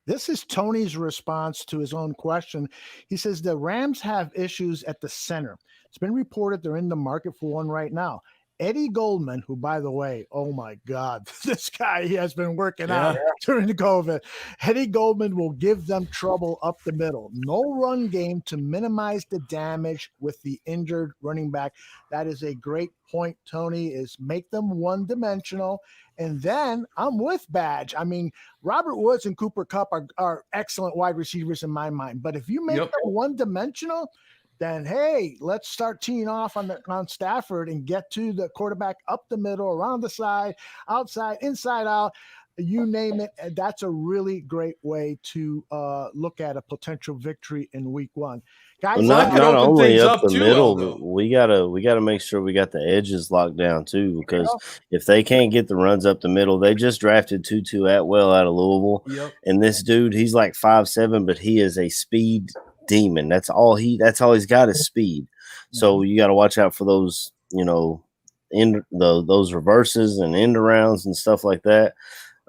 This is Tony's response to his own question. He says the Rams have issues at the center. It's been reported they're in the market for one right now. Eddie Goldman, who, by the way, oh my God, this guy, he has been working out during the COVID. Eddie Goldman will give them trouble up the middle. No run game to minimize the damage with the injured running back. That is a great point, Tony, is make them one-dimensional. And then I'm with Badge. I mean, Robert Woods and Cooper Kupp are excellent wide receivers in my mind. But if you make them one-dimensional, then hey, let's start teeing off on Stafford and get to the quarterback up the middle, around the side, outside, inside out, you name it. And that's a really great way to look at a potential victory in week one. Guys, Well, not only up the too, middle, though. but we gotta make sure we got the edges locked down too. Because if they can't get the runs up the middle, they just drafted Tutu Atwell out of Louisville, and this dude, he's like 5'7", but he is a speed demon. That's all he's got is speed. So you got to watch out for those, those reverses and end arounds and stuff like that.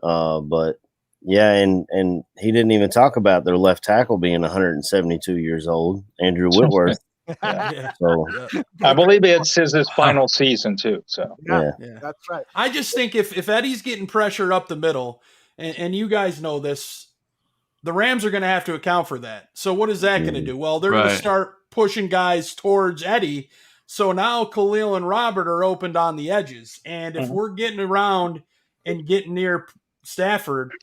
But yeah, and he didn't even talk about their left tackle being 172 years old, Andrew Whitworth. So I believe it's his final season too. So yeah, that's right. I just think if Eddie's getting pressure up the middle, and you guys know this, the Rams are going to have to account for that. So what is that going to do? Well, they're going to start pushing guys towards Eddie. So now Khalil and Robert are opened on the edges. And if we're getting around and getting near Stafford,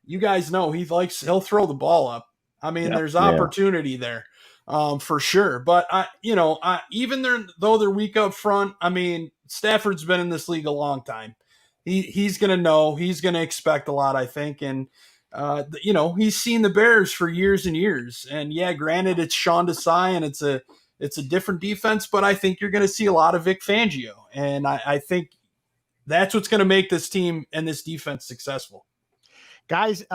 you guys know he'll throw the ball up. I mean, there's opportunity there for sure. But even though they're weak up front, I mean, Stafford's been in this league a long time. He's going to know. He's going to expect a lot, I think. And he's seen the Bears for years and years. And yeah, granted, it's Sean Desai and it's a different defense, but I think you're going to see a lot of Vic Fangio. And I think that's what's going to make this team and this defense successful. Guys,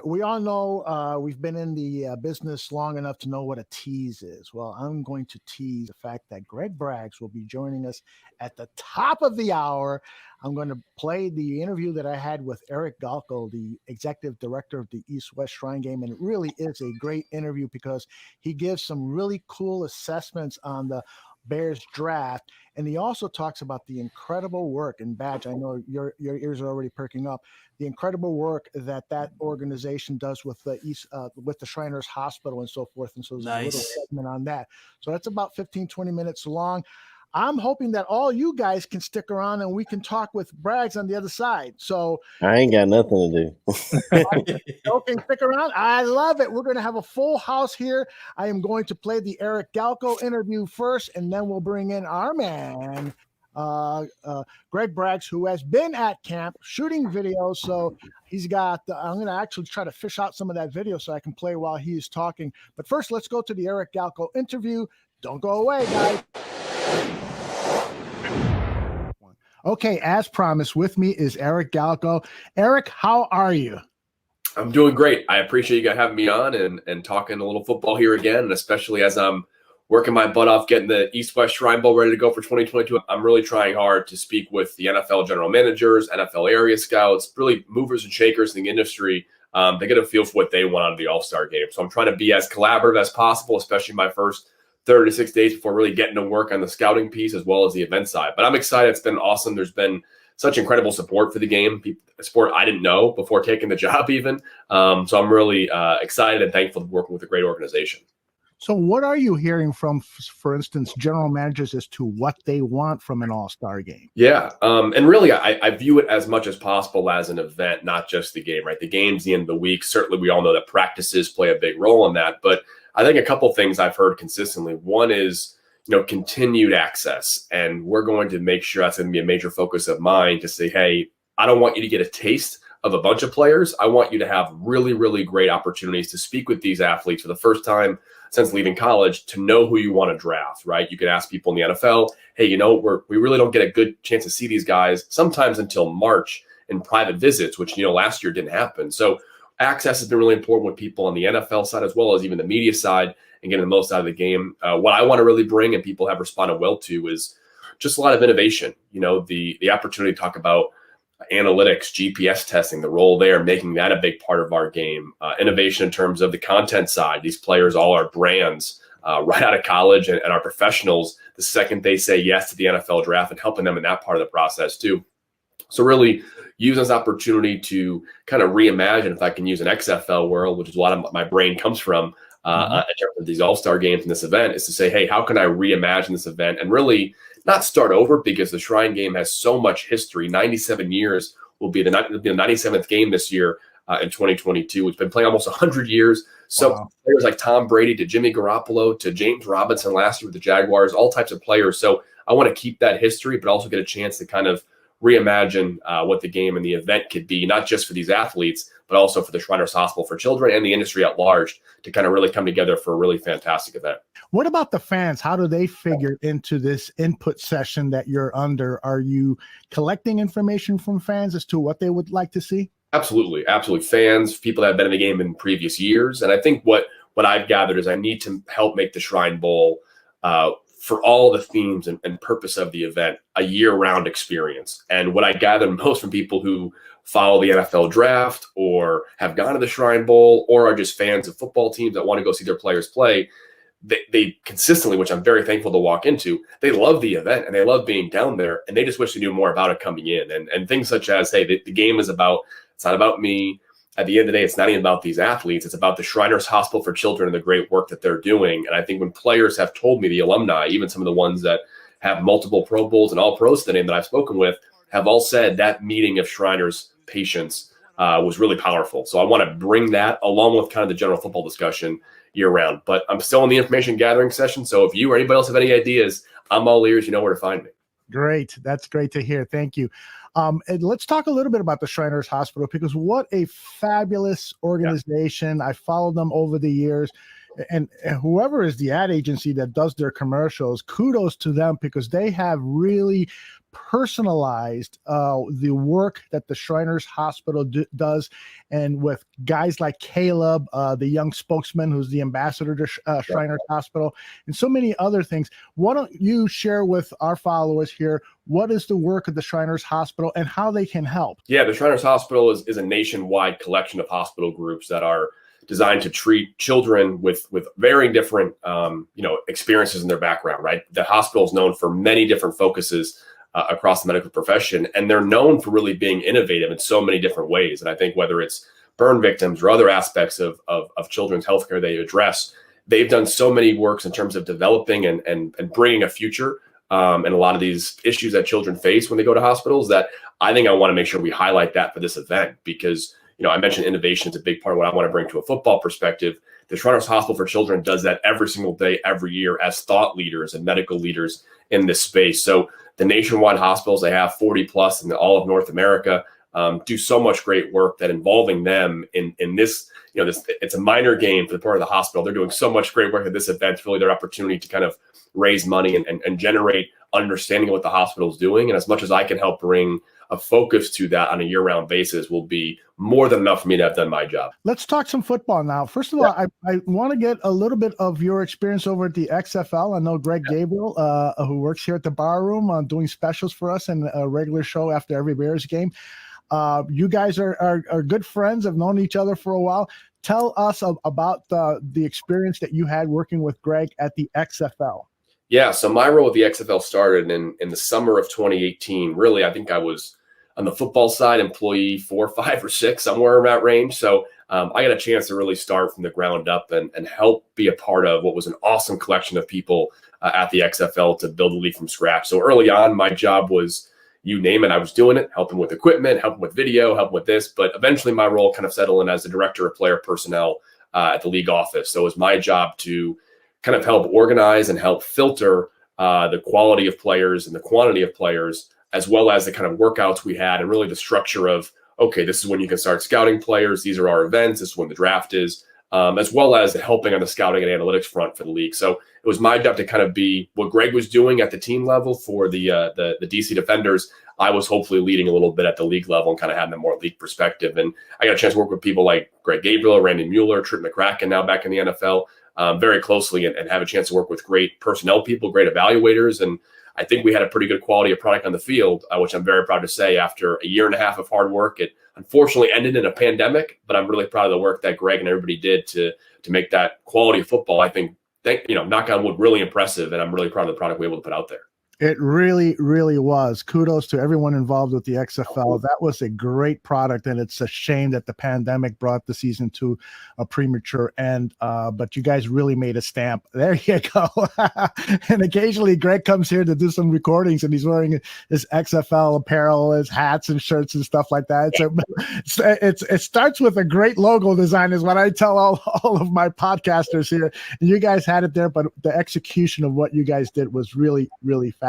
we all know we've been in the business long enough to know what a tease is. Well, I'm going to tease the fact that Greg Braggs will be joining us at the top of the hour. I'm going to play the interview that I had with Eric Galko, the executive director of the East-West Shrine Game, and it really is a great interview because he gives some really cool assessments on the Bears draft, and he also talks about the incredible work, and Badge, I know your ears are already perking up, the incredible work that organization does with the with the Shriners Hospital and so forth. And so there's a little segment on that. So that's about 15-20 minutes long. I'm hoping that all you guys can stick around and we can talk with Braggs on the other side. So I ain't got nothing to do. Okay, stick around. I love it. We're going to have a full house here. I am going to play the Eric Galko interview first, and then we'll bring in our man, Greg Braggs, who has been at camp shooting videos. So he's got, I'm going to actually try to fish out some of that video so I can play while he's talking. But first, let's go to the Eric Galko interview. Don't go away, guys. Okay, as promised, with me is Eric Galko. Eric, how are you? I'm doing great. I appreciate you guys having me on and talking a little football here again, and especially as I'm working my butt off getting the East-West Shrine Bowl ready to go for 2022. I'm really trying hard to speak with the NFL general managers, NFL area scouts, really movers and shakers in the industry. They get a feel for what they want out of the All-Star game. So I'm trying to be as collaborative as possible, especially my first 30 to 6 days before really getting to work on the scouting piece as well as the event side. But I'm excited. It's been awesome. There's been such incredible support for the game, a sport I didn't know before taking the job even. So I'm really excited and thankful to working with a great organization. So what are you hearing from, for instance, general managers as to what they want from an all-star game? Yeah. And really, I view it as much as possible as an event, not just the game, right? The game's the end of the week. Certainly, we all know that practices play a big role in that. But I think a couple things I've heard consistently. One is, continued access. And we're going to make sure that's going to be a major focus of mine to say, hey, I don't want you to get a taste of a bunch of players. I want you to have really, really great opportunities to speak with these athletes for the first time since leaving college, to know who you want to draft, right? You could ask people in the NFL, hey, we really don't get a good chance to see these guys sometimes until March in private visits, which, last year didn't happen. So access has been really important with people on the NFL side as well as even the media side and getting the most out of the game. What I want to really bring, and people have responded well to, is just a lot of innovation. The opportunity to talk about analytics, GPS testing, the role there, making that a big part of our game. Innovation in terms of the content side. These players all are brands right out of college and are professionals the second they say yes to the NFL draft, and helping them in that part of the process too. So really use this opportunity to kind of reimagine, if I can use an XFL world, which is a lot of my brain comes from, in terms of these all-star games in this event, is to say, hey, how can I reimagine this event and really not start over, because the Shrine Game has so much history. 97 years will be the 97th game this year in 2022. It's been playing almost 100 years. So players like Tom Brady to Jimmy Garoppolo to James Robinson last year with the Jaguars, all types of players. So I want to keep that history, but also get a chance to kind of reimagine what the game and the event could be, not just for these athletes, but also for the Shriners Hospital for Children and the industry at large, to kind of really come together for a really fantastic event. What about the fans? How do they figure into this input session that you're under? Are you collecting information from fans as to what they would like to see? Absolutely. Absolutely. Fans, people that have been in the game in previous years. And I think what I've gathered is I need to help make the Shrine Bowl, for all the themes and purpose of the event, a year-round experience. And what I gather most from people who follow the NFL draft or have gone to the Shrine Bowl or are just fans of football teams that want to go see their players play, they consistently, which I'm very thankful to walk into, they love the event and they love being down there, and they just wish they knew more about it coming in. And things such as, hey, the game is about, it's not about me. At the end of the day, it's not even about these athletes. It's about the Shriners Hospital for Children and the great work that they're doing. And I think when players have told me, the alumni, even some of the ones that have multiple Pro Bowls and all pros to the name that I've spoken with, have all said that meeting of Shriners patients was really powerful. So I want to bring that along with kind of the general football discussion year round. But I'm still in the information gathering session. So if you or anybody else have any ideas, I'm all ears. You know where to find me. Great. That's great to hear. Thank you. And let's talk a little bit about the Shriners Hospital, because what a fabulous organization. I followed them over the years. And whoever is the ad agency that does their commercials, kudos to them, because they have really personalized the work that the Shriners Hospital does. And with guys like Caleb, the young spokesman who's the ambassador to Shriners Hospital, and so many other things. Why don't you share with our followers here, what is the work of the Shriners Hospital and how they can help? Yeah, the Shriners Hospital is a nationwide collection of hospital groups that are designed to treat children with varying different experiences in their background, right? The hospital is known for many different focuses across the medical profession, and they're known for really being innovative in so many different ways. And I think whether it's burn victims or other aspects of children's healthcare they address, they've done so many works in terms of developing and bringing a future and a lot of these issues that children face when they go to hospitals, that I think I want to make sure we highlight that for this event, because I mentioned innovation is a big part of what I want to bring to a football perspective. The Shriners Hospital for Children does that every single day, every year, as thought leaders and medical leaders in this space. So the nationwide hospitals, they have 40 plus in all of North America, do so much great work that involving them in this, it's a minor game for the part of the hospital. They're doing so much great work at this event. It's really their opportunity to kind of raise money and generate understanding of what the hospital is doing. And as much as I can help bring a focus to that on a year-round basis will be more than enough for me to have done my job. Let's talk some football now. First of all, I want to get a little bit of your experience over at the XFL. I know Greg Gabriel, who works here at the Barroom, doing specials for us and a regular show after every Bears game. You guys are good friends, have known each other for a while. Tell us about the experience that you had working with Greg at the XFL. Yeah, so my role with the XFL started in the summer of 2018. Really, I think I was on the football side, employee 4, 5, or 6, somewhere in that range. So I got a chance to really start from the ground up and help be a part of what was an awesome collection of people at the XFL to build the league from scratch. So early on, my job was, you name it, I was doing it, helping with equipment, helping with video, helping with this. But eventually my role kind of settled in as the director of player personnel at the league office. So it was my job to kind of help organize and help filter the quality of players and the quantity of players, as well as the kind of workouts we had and really the structure of, okay, this is when you can start scouting players. These are our events. This is when the draft is, as well as helping on the scouting and analytics front for the league. So it was my job to kind of be what Greg was doing at the team level for the DC Defenders. I was hopefully leading a little bit at the league level and kind of having a more league perspective. And I got a chance to work with people like Greg Gabriel, Randy Mueller, Trent McCracken, now back in the NFL, very closely and have a chance to work with great personnel people, great evaluators. And I think we had a pretty good quality of product on the field, which I'm very proud to say after a year and a half of hard work. It unfortunately ended in a pandemic, but I'm really proud of the work that Greg and everybody did to make that quality of football, I think, knock on wood, really impressive, and I'm really proud of the product we were able to put out there. It really, really was. Kudos to everyone involved with the XFL. That was a great product, and it's a shame that the pandemic brought the season to a premature end. But you guys really made a stamp. There you go. And occasionally Greg comes here to do some recordings, and he's wearing his XFL apparel, his hats and shirts and stuff like that. So it starts with a great logo design is what I tell all of my podcasters here. And you guys had it there, but the execution of what you guys did was really, really fabulous.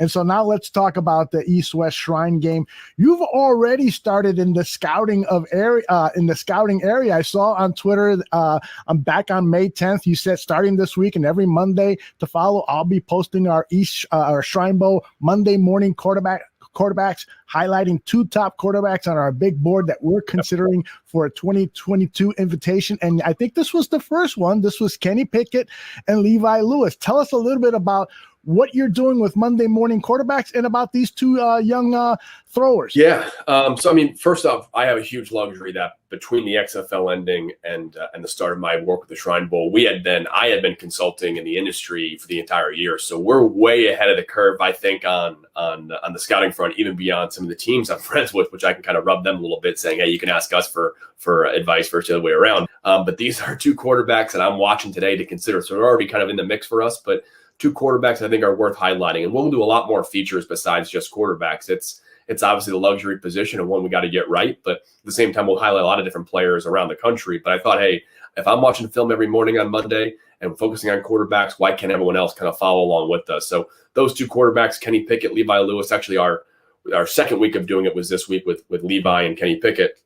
And so now let's talk about the East-West Shrine game. You've already started in the scouting area. I saw on Twitter, I'm back on May 10th. You said starting this week and every Monday to follow, I'll be posting our Shrine Bowl Monday morning quarterbacks, highlighting 2 top quarterbacks on our big board that we're considering for a 2022 invitation. And I think this was the first one. This was Kenny Pickett and Levi Lewis. Tell us a little bit about what you're doing with Monday morning quarterbacks and about these 2 young throwers. Yeah. So, I mean, first off, I have a huge luxury that between the XFL ending and the start of my work with the Shrine Bowl, I had been consulting in the industry for the entire year. So we're way ahead of the curve, I think, on the scouting front, even beyond some of the teams I'm friends with, which I can kind of rub them a little bit, saying, hey, you can ask us for advice versus the other way around. But these are 2 quarterbacks that I'm watching today to consider. So they're already kind of in the mix for us, but 2 quarterbacks I think are worth highlighting. And we'll do a lot more features besides just quarterbacks. It's obviously the luxury position and one we got to get right. But at the same time, we'll highlight a lot of different players around the country. But I thought, hey, if I'm watching film every morning on Monday and focusing on quarterbacks, why can't everyone else kind of follow along with us? So those 2 quarterbacks, Kenny Pickett, Levi Lewis, actually our second week of doing it was this week with Levi and Kenny Pickett.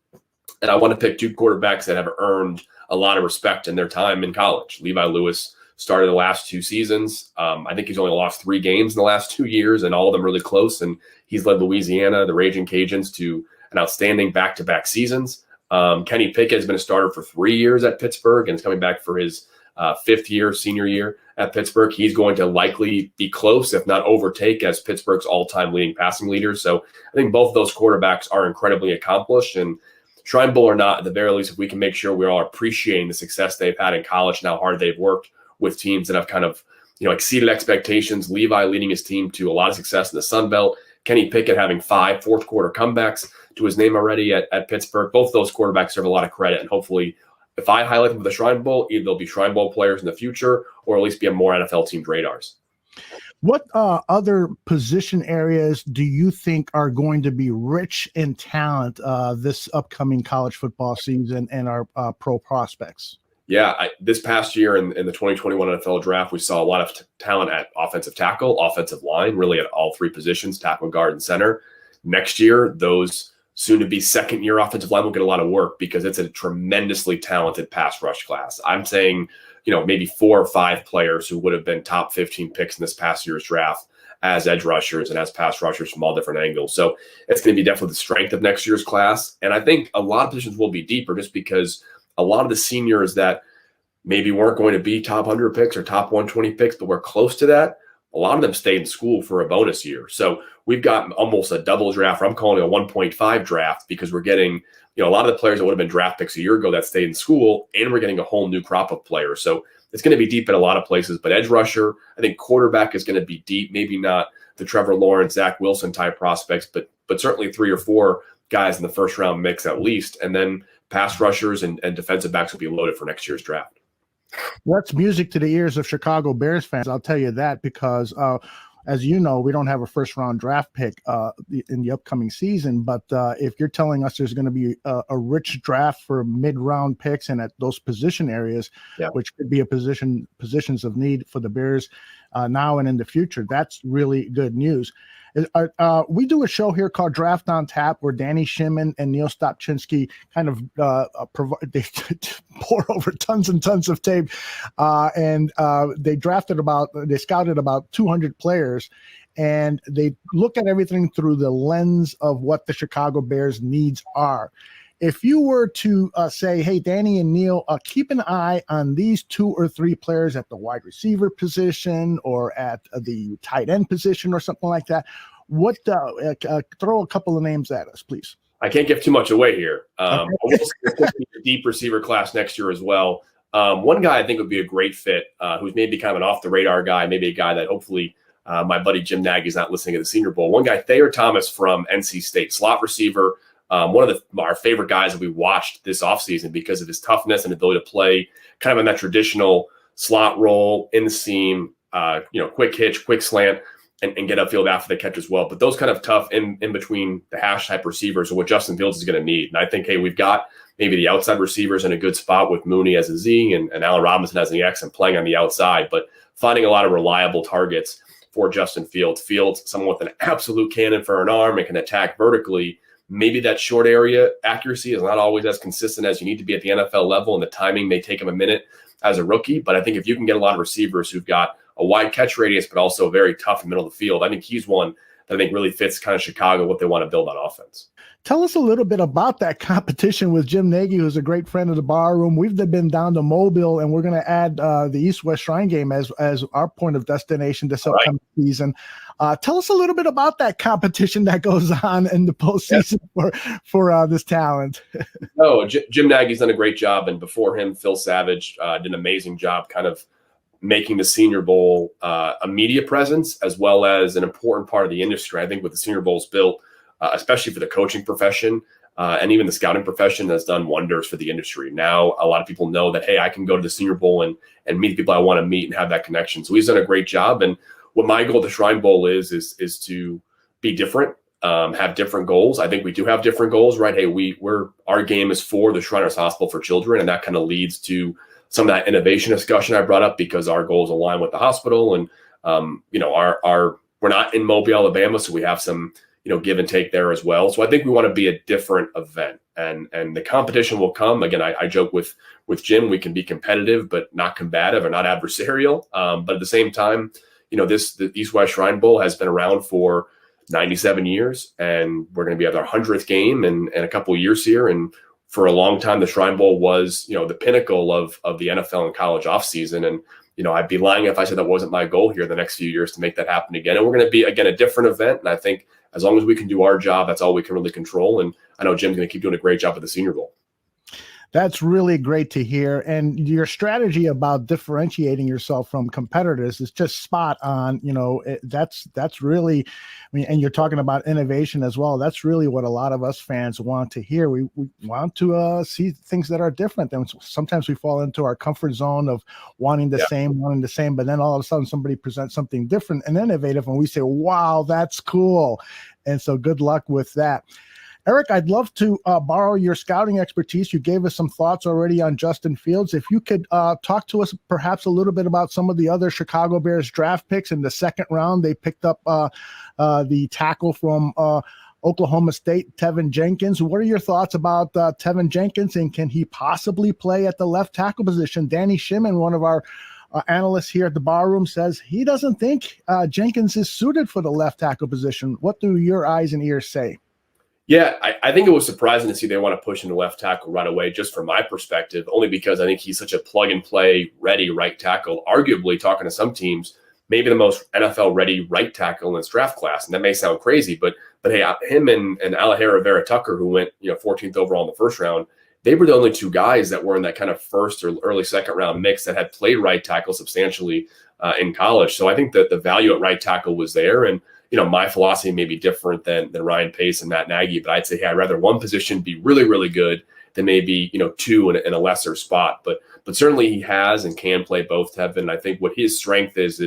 And I want to pick 2 quarterbacks that have earned a lot of respect in their time in college. Levi Lewis started the last 2 seasons. I think he's only lost 3 games in the last 2 years, and all of them really close. And he's led Louisiana, the Raging Cajuns, to an outstanding back-to-back seasons. Kenny Pickett has been a starter for 3 years at Pittsburgh and is coming back for his 5th year, senior year at Pittsburgh. He's going to likely be close, if not overtake, as Pittsburgh's all-time leading passing leader. So I think both of those quarterbacks are incredibly accomplished. And Shrine Bowl or not, at the very least, if we can make sure we're all appreciating the success they've had in college and how hard they've worked with teams that have kind of, exceeded expectations. Levi leading his team to a lot of success in the Sun Belt. Kenny Pickett having 5 fourth-quarter comebacks to his name already at Pittsburgh. Both those quarterbacks deserve a lot of credit. And hopefully, if I highlight them for the Shrine Bowl, either they'll be Shrine Bowl players in the future or at least be on more NFL teams' radars. What other position areas do you think are going to be rich in talent this upcoming college football season and our pro prospects? Yeah, this past year in the 2021 NFL draft, we saw a lot of talent at offensive tackle, offensive line, really at all 3 positions, tackle, guard, and center. Next year, those soon-to-be second-year offensive line will get a lot of work because it's a tremendously talented pass rush class. I'm saying, maybe 4 or 5 players who would have been top 15 picks in this past year's draft as edge rushers and as pass rushers from all different angles. So it's going to be definitely the strength of next year's class. And I think a lot of positions will be deeper just because a lot of the seniors that maybe weren't going to be top 100 picks or top 120 picks, but we're close to that, a lot of them stayed in school for a bonus year. So we've got almost a double draft, or I'm calling it a 1.5 draft, because we're getting, a lot of the players that would have been draft picks a year ago that stayed in school, and we're getting a whole new crop of players. So it's going to be deep in a lot of places, but edge rusher, I think quarterback is going to be deep, maybe not the Trevor Lawrence, Zach Wilson type prospects, but certainly 3 or 4 guys in the first round mix at least. And then pass rushers and defensive backs will be loaded for next year's draft. That's music to the ears of Chicago Bears fans. I'll tell you that because, as you know, we don't have a first-round draft pick in the upcoming season. But if you're telling us there's going to be a rich draft for mid-round picks and at those position areas, which could be positions of need for the Bears now and in the future, that's really good news. We do a show here called Draft on Tap where Danny Shimon and Neil Stopchinski kind of they pour over tons and tons of tape, and they scouted about 200 players, and they look at everything through the lens of what the Chicago Bears needs are. If you were to say, hey, Danny and Neil, keep an eye on these 2 or 3 players at the wide receiver position or at the tight end position or something like that, what throw a couple of names at us, please. I can't give too much away here. We'll see a deep receiver class next year as well. One guy I think would be a great fit, who's maybe kind of an off the radar guy, maybe a guy that hopefully my buddy Jim Nagy's not listening to the Senior Bowl. One guy, Thayer Thomas from NC State, slot receiver. One of our favorite guys that we watched this offseason because of his toughness and ability to play kind of in that traditional slot role in the seam, quick hitch, quick slant, and get upfield after the catch as well. But those kind of tough in between the hash type receivers are what Justin Fields is going to need. And I think, hey, we've got maybe the outside receivers in a good spot with Mooney as a Z and Allen Robinson as an X and playing on the outside, but finding a lot of reliable targets for Justin Fields. Fields, someone with an absolute cannon for an arm and can attack vertically. Maybe that short area accuracy is not always as consistent as you need to be at the NFL level, and the timing may take him a minute as a rookie. But I think if you can get a lot of receivers who've got a wide catch radius, but also very tough in the middle of the field, I think he's one that I think really fits kind of Chicago, what they want to build on offense. Tell us a little bit about that competition with Jim Nagy, who's a great friend of the Barroom. We've been down to Mobile, and we're going to add the East-West Shrine game as our point of destination this upcoming season. Tell us a little bit about that competition that goes on in the postseason for this talent. Jim Nagy's done a great job, and before him, Phil Savage did an amazing job kind of making the Senior Bowl a media presence as well as an important part of the industry. I think with the Senior Bowl's built, especially for the coaching profession and even the scouting profession, has done wonders for the industry. Now, a lot of people know that, hey, I can go to the Senior Bowl and meet the people I want to meet and have that connection. So he's done a great job. And what my goal at the Shrine Bowl is to be different, have different goals. I think we do have different goals, right? Hey, our game is for the Shriners Hospital for Children, and that kind of leads to some of that innovation discussion I brought up because our goals align with the hospital. And, we're not in Mobile, Alabama, so we have some give and take there as well. So I think we want to be a different event, and the competition will come. Again, I joke with Jim, we can be competitive, but not combative or not adversarial. But at the same time, the East-West Shrine Bowl has been around for 97 years, and we're going to be at our 100th game in a couple of years here. And for a long time, the Shrine Bowl was, the pinnacle of the NFL and college offseason. And, I'd be lying if I said that wasn't my goal here the next few years to make that happen again. And we're going to be, again, a different event. And I think as long as we can do our job, that's all we can really control. And I know Jim's going to keep doing a great job at the Senior Bowl. That's really great to hear. And your strategy about differentiating yourself from competitors is just spot on. That's really, and you're talking about innovation as well. That's really what a lot of us fans want to hear. We want to see things that are different. And sometimes we fall into our comfort zone of wanting the same, but then all of a sudden somebody presents something different and innovative, and we say, wow, that's cool. And so good luck with that. Eric, I'd love to borrow your scouting expertise. You gave us some thoughts already on Justin Fields. If you could talk to us perhaps a little bit about some of the other Chicago Bears draft picks in the second round. They picked up the tackle from Oklahoma State, Tevin Jenkins. What are your thoughts about Tevin Jenkins, and can he possibly play at the left tackle position? Danny Shimon, one of our analysts here at the Barroom, says he doesn't think Jenkins is suited for the left tackle position. What do your eyes and ears say? Yeah, I think it was surprising to see they want to push into left tackle right away, just from my perspective, only because I think he's such a plug-and-play ready right tackle, arguably, talking to some teams, maybe the most NFL-ready right tackle in this draft class. And that may sound crazy, but hey, him and Alejandro Vera-Tucker, who went 14th overall in the first round, they were the only two guys that were in that kind of first or early second round mix that had played right tackle substantially in college. So I think that the value at right tackle was there. And my philosophy may be different than Ryan Pace and Matt Nagy, but I'd say, hey, I'd rather one position be really, really good than maybe, two in a lesser spot. But certainly he has and can play both, Tevin. And I think what his strength is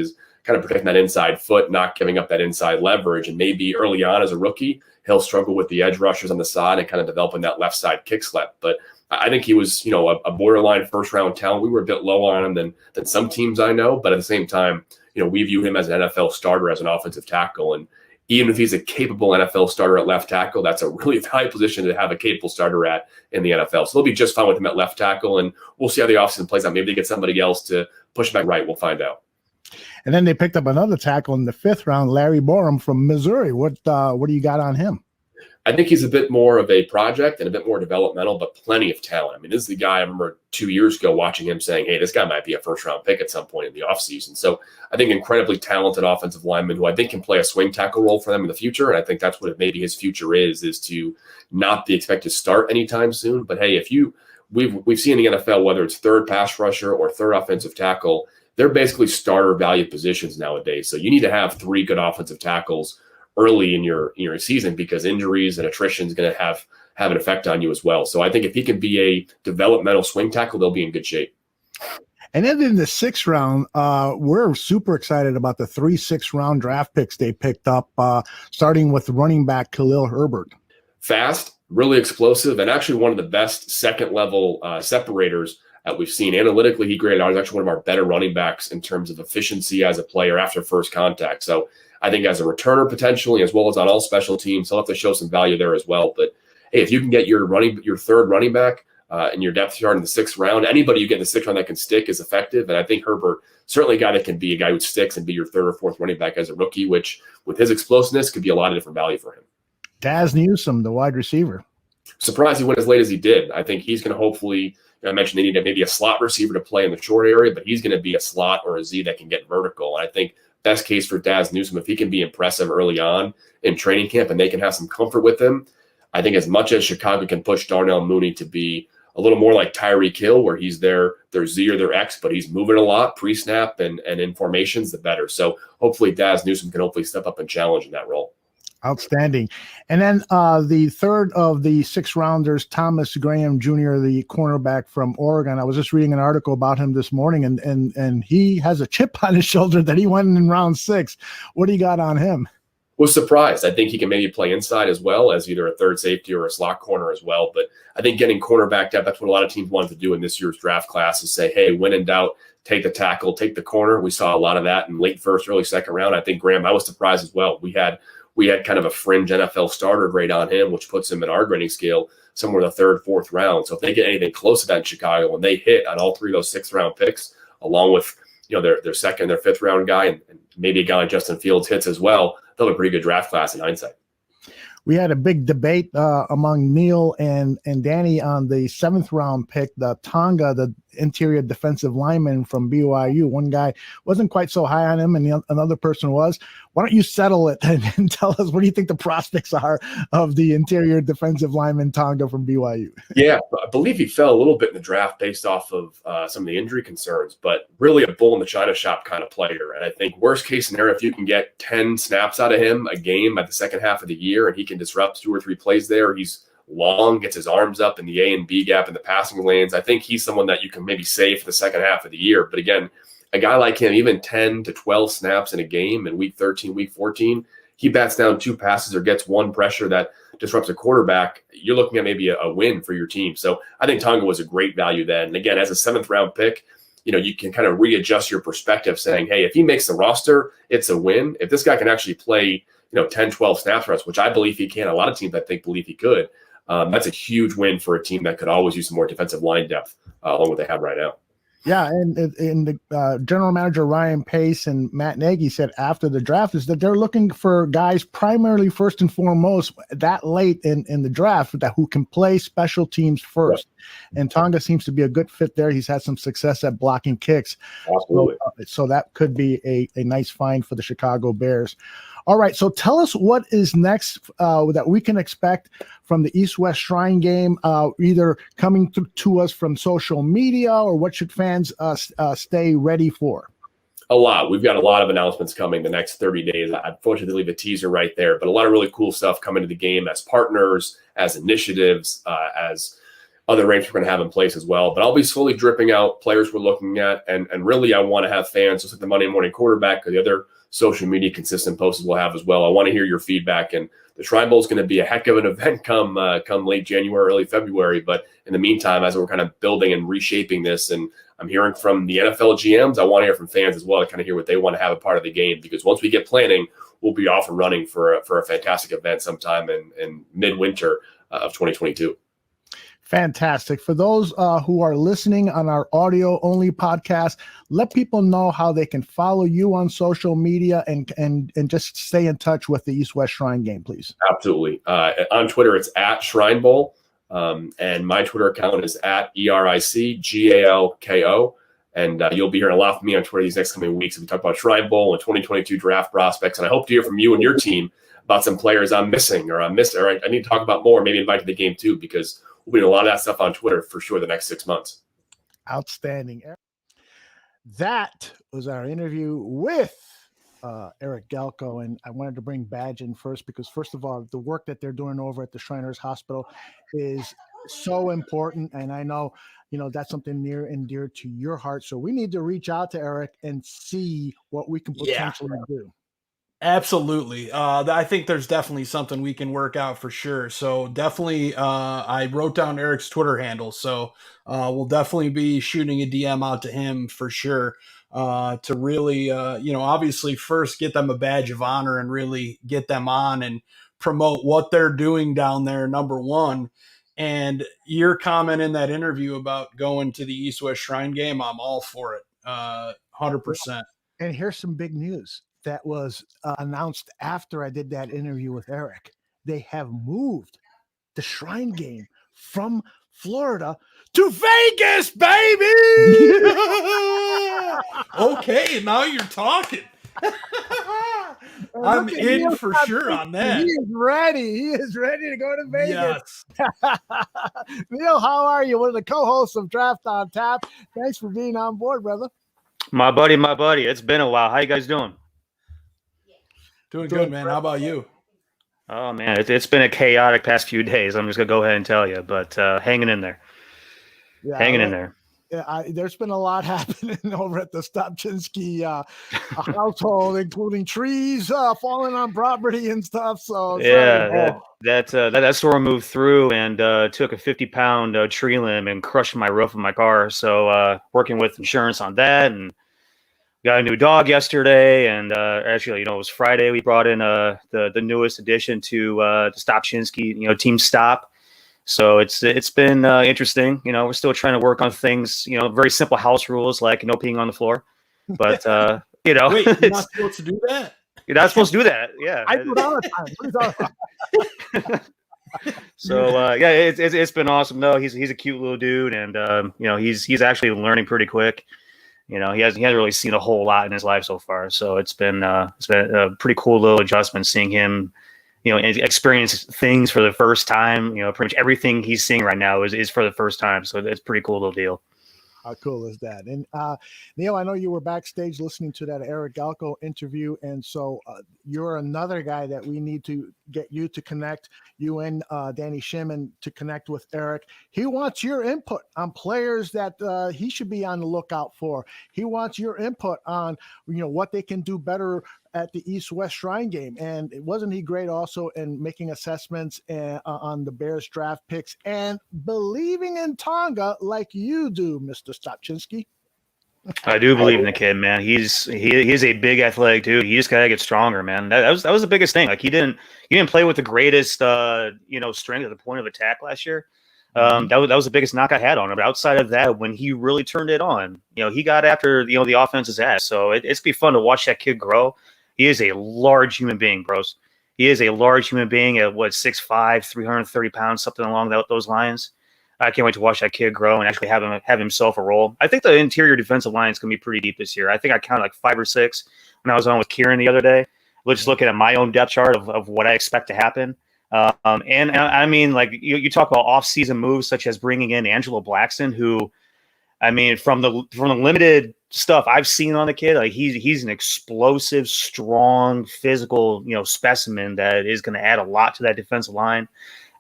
kind of protecting that inside foot, not giving up that inside leverage. And maybe early on as a rookie, he'll struggle with the edge rushers on the side and kind of developing that left side kick slap. But I think he was, a borderline first round talent. We were a bit low on him than some teams I know, but at the same time, we view him as an NFL starter, as an offensive tackle. And even if he's a capable NFL starter at left tackle, that's a really high position to have a capable starter at in the NFL. So they'll be just fine with him at left tackle, and we'll see how the offseason plays out. Maybe they get somebody else to push back right. We'll find out. And then they picked up another tackle in the fifth round, Larry Barroom from Missouri. What do you got on him? I think he's a bit more of a project and a bit more developmental, but plenty of talent. I mean, this is the guy I remember 2 years ago watching him saying, hey, this guy might be a first-round pick at some point in the offseason. So I think incredibly talented offensive lineman who I think can play a swing tackle role for them in the future. And I think that's what maybe his future is to not be expected to start anytime soon. But, hey, if you we've seen in the NFL, whether it's third pass rusher or third offensive tackle, they're basically starter value positions nowadays. So you need to have 3 good offensive tackles early in your season, because injuries and attrition is going to have an effect on you as well. So I think if he can be a developmental swing tackle, they'll be in good shape. And then in the 6th round, we're super excited about the 3 6th-round draft picks they picked up, starting with running back Khalil Herbert. Fast, really explosive, and actually one of the best second-level separators that we've seen. Analytically, he graded out as actually one of our better running backs in terms of efficiency as a player after first contact. So I think as a returner potentially, as well as on all special teams, he'll have to show some value there as well. But hey, if you can get your third running back in your depth chart in the 6th round, anybody you get in the 6th round that can stick is effective. And I think Herbert certainly a guy that can be a guy who sticks and be your 3rd or 4th running back as a rookie, which with his explosiveness could be a lot of different value for him. Daz Newsome, the wide receiver. Surprised he went as late as he did. I think he's going to hopefully, I mentioned they need maybe a slot receiver to play in the short area, but he's going to be a slot or a Z that can get vertical. And I think best case for Daz Newsome, if he can be impressive early on in training camp and they can have some comfort with him, I think as much as Chicago can push Darnell Mooney to be a little more like Tyreek Hill, where he's their Z or their X, but he's moving a lot pre-snap and in formations, the better. So hopefully Daz Newsome can hopefully step up and challenge in that role. Outstanding. And then the 3rd of the 6 rounders, Thomas Graham Jr., the cornerback from Oregon. I was just reading an article about him this morning, and he has a chip on his shoulder that he went in round 6. What do you got on him? Was surprised. I think he can maybe play inside as well as either a third safety or a slot corner as well. But I think getting cornerback depth, that's what a lot of teams wanted to do in this year's draft class, is say, hey, when in doubt, take the tackle, take the corner. We saw a lot of that in late 1st, early 2nd round. I think Graham, I was surprised as well. We had kind of a fringe NFL starter grade on him, which puts him in our grading scale somewhere in the 3rd, 4th round. So if they get anything close to that in Chicago, and they hit on all 3 of those 6th round picks, along with their 2nd, their 5th round guy, and maybe a guy like Justin Fields hits as well, they'll have a pretty good draft class in hindsight. We had a big debate among Neil and Danny on the 7th round pick, the Tonga, the interior defensive lineman from BYU. One guy wasn't quite so high on him, and another person was. Why don't you settle it and tell us what do you think the prospects are of the interior defensive lineman Tonga from BYU? Yeah, I believe he fell a little bit in the draft based off of some of the injury concerns, but really a bull in the china shop kind of player. And I think worst case scenario, if you can get 10 snaps out of him a game by the second half of the year, and he can disrupt 2 or 3 plays there, he's long, gets his arms up in the A and B gap in the passing lanes, I think he's someone that you can maybe save for the second half of the year. But again, a guy like him, even 10 to 12 snaps in a game in week 13, week 14, he bats down 2 passes or gets 1 pressure that disrupts a quarterback, you're looking at maybe a win for your team. So I think Tonga was a great value then. And again, as a 7th round pick, you can kind of readjust your perspective saying, hey, if he makes the roster, it's a win. If this guy can actually play, 10, 12 snaps for us, which I believe he can, a lot of teams I think believe he could, that's a huge win for a team that could always use some more defensive line depth along what they have right now. Yeah, and the general manager Ryan Pace and Matt Nagy said after the draft is that they're looking for guys primarily first and foremost that late in the draft that who can play special teams first. Right. And Tonga seems to be a good fit there. He's had some success at blocking kicks. Absolutely. So that could be a nice find for the Chicago Bears. All right, so tell us what is next that we can expect from the East-West Shrine game, either coming to us from social media, or what should fans stay ready for? A lot. We've got a lot of announcements coming the next 30 days. Unfortunately, leave a teaser right there, but a lot of really cool stuff coming to the game as partners, as initiatives, as other ranks we're going to have in place as well. But I'll be slowly dripping out players we're looking at, and really I want to have fans, just like the Monday Morning Quarterback or the other social media consistent posts we'll have as well. I want to hear your feedback, and the Shrine Bowl is going to be a heck of an event come late January, early February. But in the meantime, as we're kind of building and reshaping this, and I'm hearing from the NFL GMs, I want to hear from fans as well to kind of hear what they want to have a part of the game, because once we get planning, we'll be off and running for a fantastic event sometime in midwinter of 2022. Fantastic. For those who are listening on our audio-only podcast, let people know how they can follow you on social media and just stay in touch with the East-West Shrine game, please. Absolutely. On Twitter, it's at Shrine Bowl, and my Twitter account is at ERICGALKO. And you'll be hearing a lot from me on Twitter these next coming weeks as we talk about Shrine Bowl and 2022 draft prospects. And I hope to hear from you and your team about some players I'm missing or I need to talk about more, maybe invite to the game too, because we'll be doing a lot of that stuff on Twitter for sure the next 6 months. Outstanding. That was our interview with Eric Galko, and I wanted to bring Badge in first because, first of all, the work that they're doing over at the Shriners Hospital is so important, and I know that's something near and dear to your heart. So we need to reach out to Eric and see what we can potentially do. Absolutely. I think there's definitely something we can work out for sure. So definitely, I wrote down Eric's Twitter handle. So we'll definitely be shooting a DM out to him for sure to really, obviously first get them a badge of honor and really get them on and promote what they're doing down there, number one. And your comment in that interview about going to the East-West Shrine game, I'm all for it. 100%. And here's some big news that was announced after I did that interview with Eric. They have moved the Shrine game from Florida to Vegas, baby! Okay, now you're talking. I'm in for sure on that. He is ready. He is ready to go to Vegas. Yes. Neil, how are you? One of the co-hosts of Draft on Tap. Thanks for being on board, brother. My buddy. It's been a while. How you guys doing? Doing good, man. How about you? Oh, man, it's been a chaotic past few days. I'm just going to go ahead and tell you, but hanging in there. Yeah, hanging in there. Yeah, there's been a lot happening over at the Stopchinski household, including trees falling on property and stuff. So yeah, that storm moved through and took a 50-pound tree limb and crushed my roof of my car. So working with insurance on that, and got a new dog yesterday. And actually, it was Friday. We brought in the newest addition to the Stopchinski, Team Stop. So it's been interesting. We're still trying to work on things, very simple house rules like no peeing on the floor. But wait, you're not supposed to do that? You're not supposed to do that. Yeah. I do it all the time. So it's been awesome. No, he's a cute little dude, and he's actually learning pretty quick. He hasn't really seen a whole lot in his life so far. So it's been a pretty cool little adjustment seeing him experience things for the first time. Pretty much everything he's seeing right now is for the first time. So it's a pretty cool little deal. How cool is that? And Neil, I know you were backstage listening to that Eric Galko interview, and so you're another guy that we need to get you to connect, you and Danny Shimon to connect with Eric. He wants your input on players that he should be on the lookout for. He wants your input on what they can do better at the East-West Shrine game. And wasn't he great also in making assessments on the Bears draft picks and believing in Tonga like you do, Mr. Stopchinski? I do believe in the kid, man. He's a big athletic dude. He just gotta get stronger, man. That was the biggest thing. Like he didn't play with the greatest strength at the point of attack last year. That was the biggest knock I had on him. But outside of that, when he really turned it on, he got after the offense's ass. So it's gonna be fun to watch that kid grow. He is a large human being, bros. He is a large human being at 6'5", 330 pounds, something along those lines. I can't wait to watch that kid grow and actually have himself a role. I think the interior defensive line is going to be pretty deep this year. I think I counted like 5 or 6 when I was on with Kieran the other day. Just looking at my own depth chart of what I expect to happen. And I mean, like you talk about off-season moves such as bringing in Angelo Blackson, who, I mean, from the limited stuff I've seen on the kid, like he's an explosive, strong, physical, specimen that is going to add a lot to that defensive line.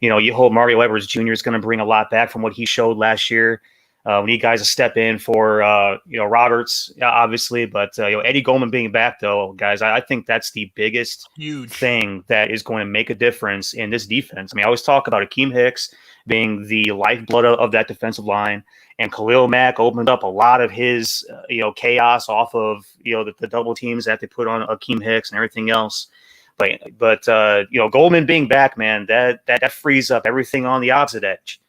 You hold Mario Edwards Jr. is going to bring a lot back from what he showed last year. We need guys to step in for Roberts, obviously, but Eddie Goldman being back, though, guys, I think that's the biggest thing that is going to make a difference in this defense. I mean, I always talk about Akeem Hicks being the lifeblood of that defensive line. And Khalil Mack opened up a lot of his, chaos off of, the double teams that they put on Akeem Hicks and everything else. But Goldman being back, man, that frees up everything on the opposite edge.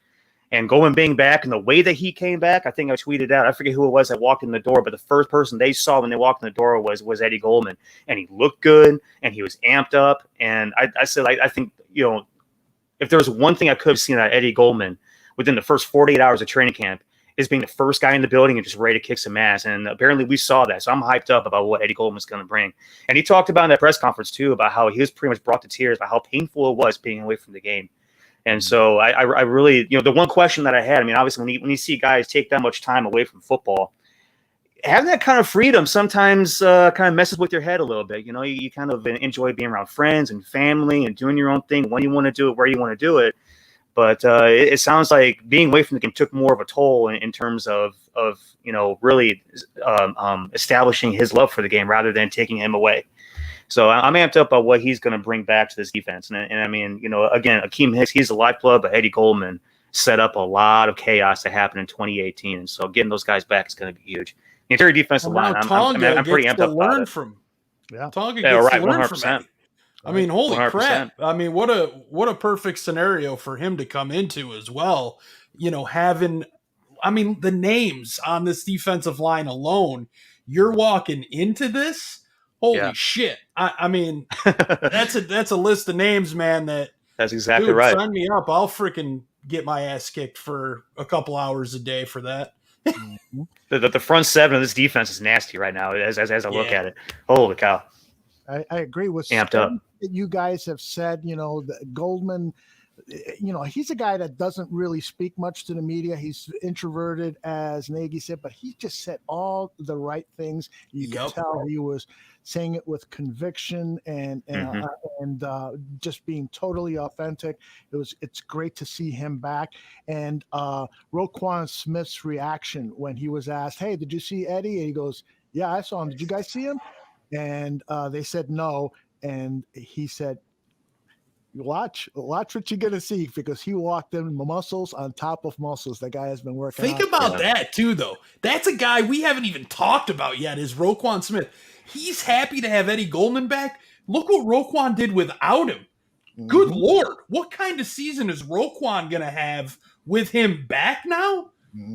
And Goldman being back and the way that he came back, I think I tweeted out, I forget who it was that walked in the door, but the first person they saw when they walked in the door was Eddie Goldman. And he looked good and he was amped up. And I said, I think, if there was one thing I could have seen out of Eddie Goldman within the first 48 hours of training camp, is being the first guy in the building and just ready to kick some ass. And apparently we saw that. So I'm hyped up about what Eddie Goldman's going to bring. And he talked about in that press conference too, about how he was pretty much brought to tears by how painful it was being away from the game. And so I really, the one question that I had, I mean, obviously when you see guys take that much time away from football, having that kind of freedom sometimes kind of messes with your head a little bit. You kind of enjoy being around friends and family and doing your own thing when you want to do it, where you want to do it. But it sounds like being away from the game took more of a toll in terms of really establishing his love for the game rather than taking him away. So I'm amped up about what he's going to bring back to this defense. And I mean, again, Akeem Hicks, he's the lifeblood, but Eddie Goldman set up a lot of chaos that happened in 2018. And so getting those guys back is going to be huge. The interior defensive line, I'm pretty amped up about it. Tonga gets to learn from Eddie. I mean, holy 100%. crap. I mean, what a perfect scenario for him to come into as well. Having, I mean, the names on this defensive line alone, you're walking into this. Holy shit. I mean, that's a list of names, man, that's exactly right. Sign me up. I'll freaking get my ass kicked for a couple hours a day for that. The front seven of this defense is nasty right now as I look at it. Holy cow. I agree with amped up that you guys have said. Goldman, he's a guy that doesn't really speak much to the media. He's introverted, as Nagy said, but he just said all the right things. You can tell he was saying it with conviction and just being totally authentic. It's great to see him back. And Roquan Smith's reaction when he was asked, "Hey, did you see Eddie?" And he goes, "Yeah, I saw him. Did you guys see him?" And they said no. And he said, Watch what you're gonna see, because he walked in muscles on top of muscles. That guy has been working. Think about that too, though. That's a guy we haven't even talked about yet. Is Roquan Smith? He's happy to have Eddie Goldman back. Look what Roquan did without him. Good Lord, what kind of season is Roquan gonna have with him back now?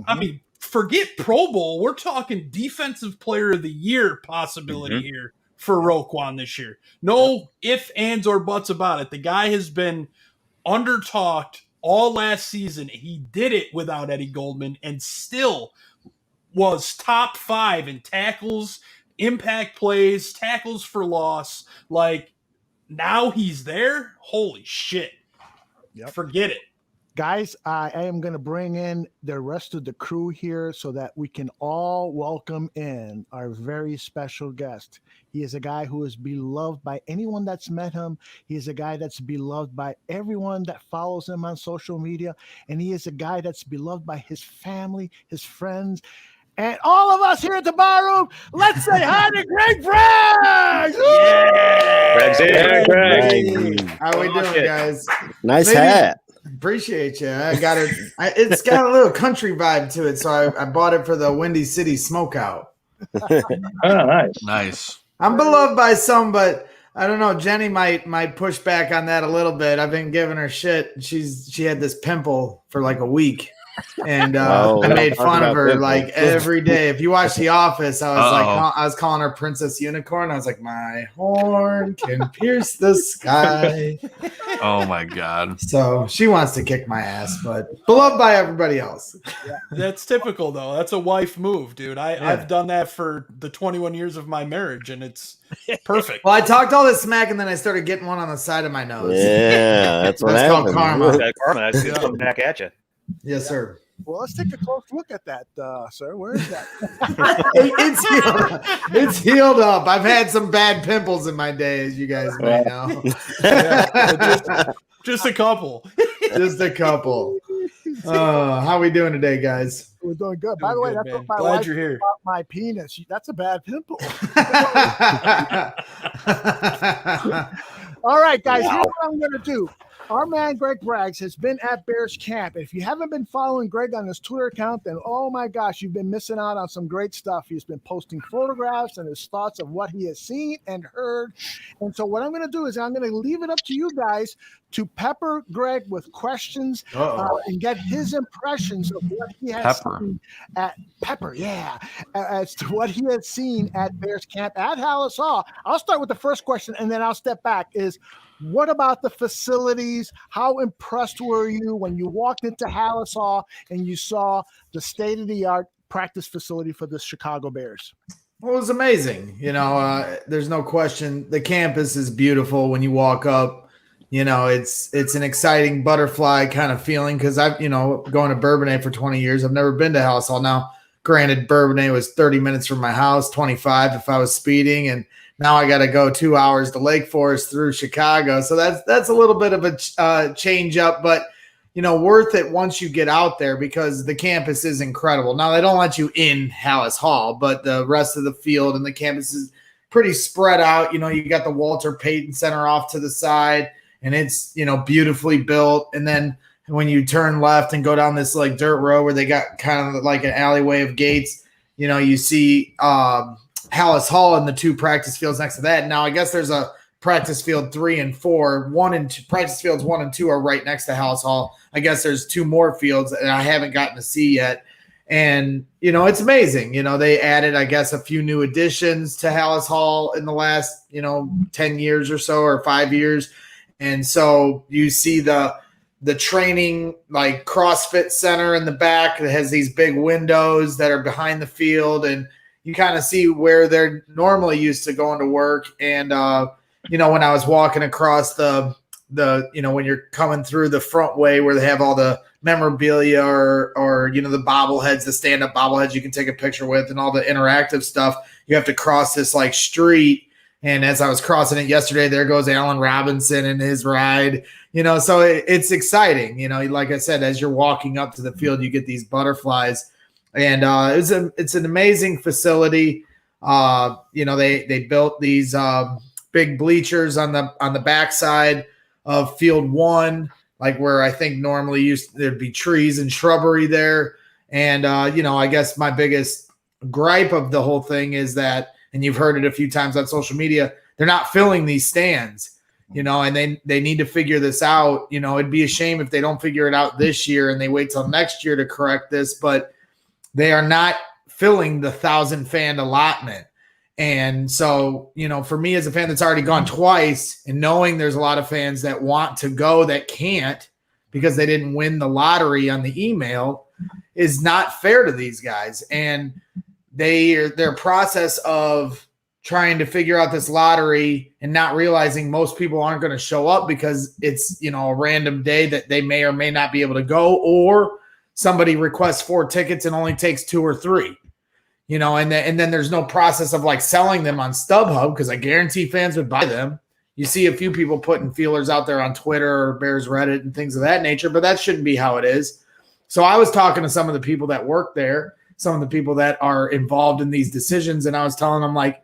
I mean, forget Pro Bowl. We're talking Defensive Player of the Year possibility here for Roquan this year. No ifs, ands, or buts about it. The guy has been under-talked all last season. He did it without Eddie Goldman and still was top 5 in tackles, impact plays, tackles for loss. Like, now he's there? Holy shit. Forget it. Guys, I am going to bring in the rest of the crew here so that we can all welcome in our very special guest. He is a guy who is beloved by anyone that's met him. He is a guy that's beloved by everyone that follows him on social media. And he is a guy that's beloved by his family, his friends, and all of us here at the Barroom. Let's say hi to Greg Braggs! Greg. How we doing, guys? Nice hat. Appreciate you. I got it. It's got a little country vibe to it, so I bought it for the Windy City Smokeout. Nice. I'm beloved by some, but I don't know. Jenny might push back on that a little bit. I've been giving her shit. She had this pimple for like a week, and I made fun of her like every day. If you watch The Office, I was calling her Princess Unicorn. I was like, my horn can pierce the sky. Oh my God. So she wants to kick my ass, but beloved by everybody else. That's typical, though. That's a wife move, dude. I've done that for the 21 years of my marriage, and it's perfect. Well, I talked all this smack, and then I started getting one on the side of my nose. Yeah, that's what called happened. karma. Karma, that's coming back at you. Yes, sir. Well, let's take a close look at that, sir. Where is that? It's healed up. It's healed up. I've had some bad pimples in my day, as you guys may know. Just a couple. Just a couple. How we doing today, guys? We're doing good. By the way, that's what my Glad wife you're here. about my penis. That's a bad pimple. All right, guys, here's what I'm going to do. Our man Greg Braggs has been at Bears camp. If you haven't been following Greg on his Twitter account, then oh my gosh, you've been missing out on some great stuff. He's been posting photographs and his thoughts of what he has seen and heard. And so what I'm going to do is I'm going to leave it up to you guys to pepper Greg with questions and get his impressions of what he has seen at as to what he has seen at Bears camp at Hallis Hall. I'll start with the first question and then I'll step back. What about the facilities? How impressed were you when you walked into Hallis Hall and you saw the state-of-the-art practice facility for the Chicago Bears? Well, it was amazing. There's no question. The campus is beautiful when you walk up. it's an exciting butterfly kind of feeling because I've, going to Bourbonnais for 20 years. I've never been to Hallis Hall. Now, granted, Bourbonnais was 30 minutes from my house, 25 if I was speeding, and now I got to go 2 hours to Lake Forest through Chicago. So that's a little bit of a change up, but worth it once you get out there because the campus is incredible. Now they don't let you in Hallis Hall, but the rest of the field and the campus is pretty spread out. You got the Walter Payton Center off to the side, and it's, beautifully built. And then when you turn left and go down this like dirt road where they got kind of like an alleyway of gates, you see Hallis Hall and the 2 practice fields next to that. Now I guess there's a practice field 3 and 4. Practice fields 1 and 2 are right next to Hallis Hall. I guess there's 2 more fields that I haven't gotten to see yet. And, it's amazing. They added, I guess, a few new additions to Hallis Hall in the last, 10 years or so, or 5 years. And so you see the training like CrossFit center in the back that has these big windows that are behind the field. And you kind of see where they're normally used to going to work. And, when I was walking across the when you're coming through the front way where they have all the memorabilia or the bobbleheads, the stand-up bobbleheads you can take a picture with and all the interactive stuff, you have to cross this like street. And as I was crossing it yesterday, there goes Allen Robinson and his ride, so it's exciting. Like I said, as you're walking up to the field, you get these butterflies, and it's an amazing facility. They built these big bleachers on the backside of field 1, like where I think normally there'd be trees and shrubbery there. And, I guess my biggest gripe of the whole thing is that, and you've heard it a few times on social media, they're not filling these stands, and they need to figure this out. It'd be a shame if they don't figure it out this year and they wait till next year to correct this, but they are not filling the 1,000 fan allotment. And so, for me as a fan that's already gone twice and knowing there's a lot of fans that want to go that can't because they didn't win the lottery on the email is not fair to these guys. And their process of trying to figure out this lottery and not realizing most people aren't going to show up because it's, a random day that they may or may not be able to go, or somebody requests 4 tickets and only takes 2 or 3. And then there's no process of like selling them on StubHub because I guarantee fans would buy them. You see a few people putting feelers out there on Twitter or Bears Reddit and things of that nature, but that shouldn't be how it is. So I was talking to some of the people that work there, some of the people that are involved in these decisions, and I was telling them, like,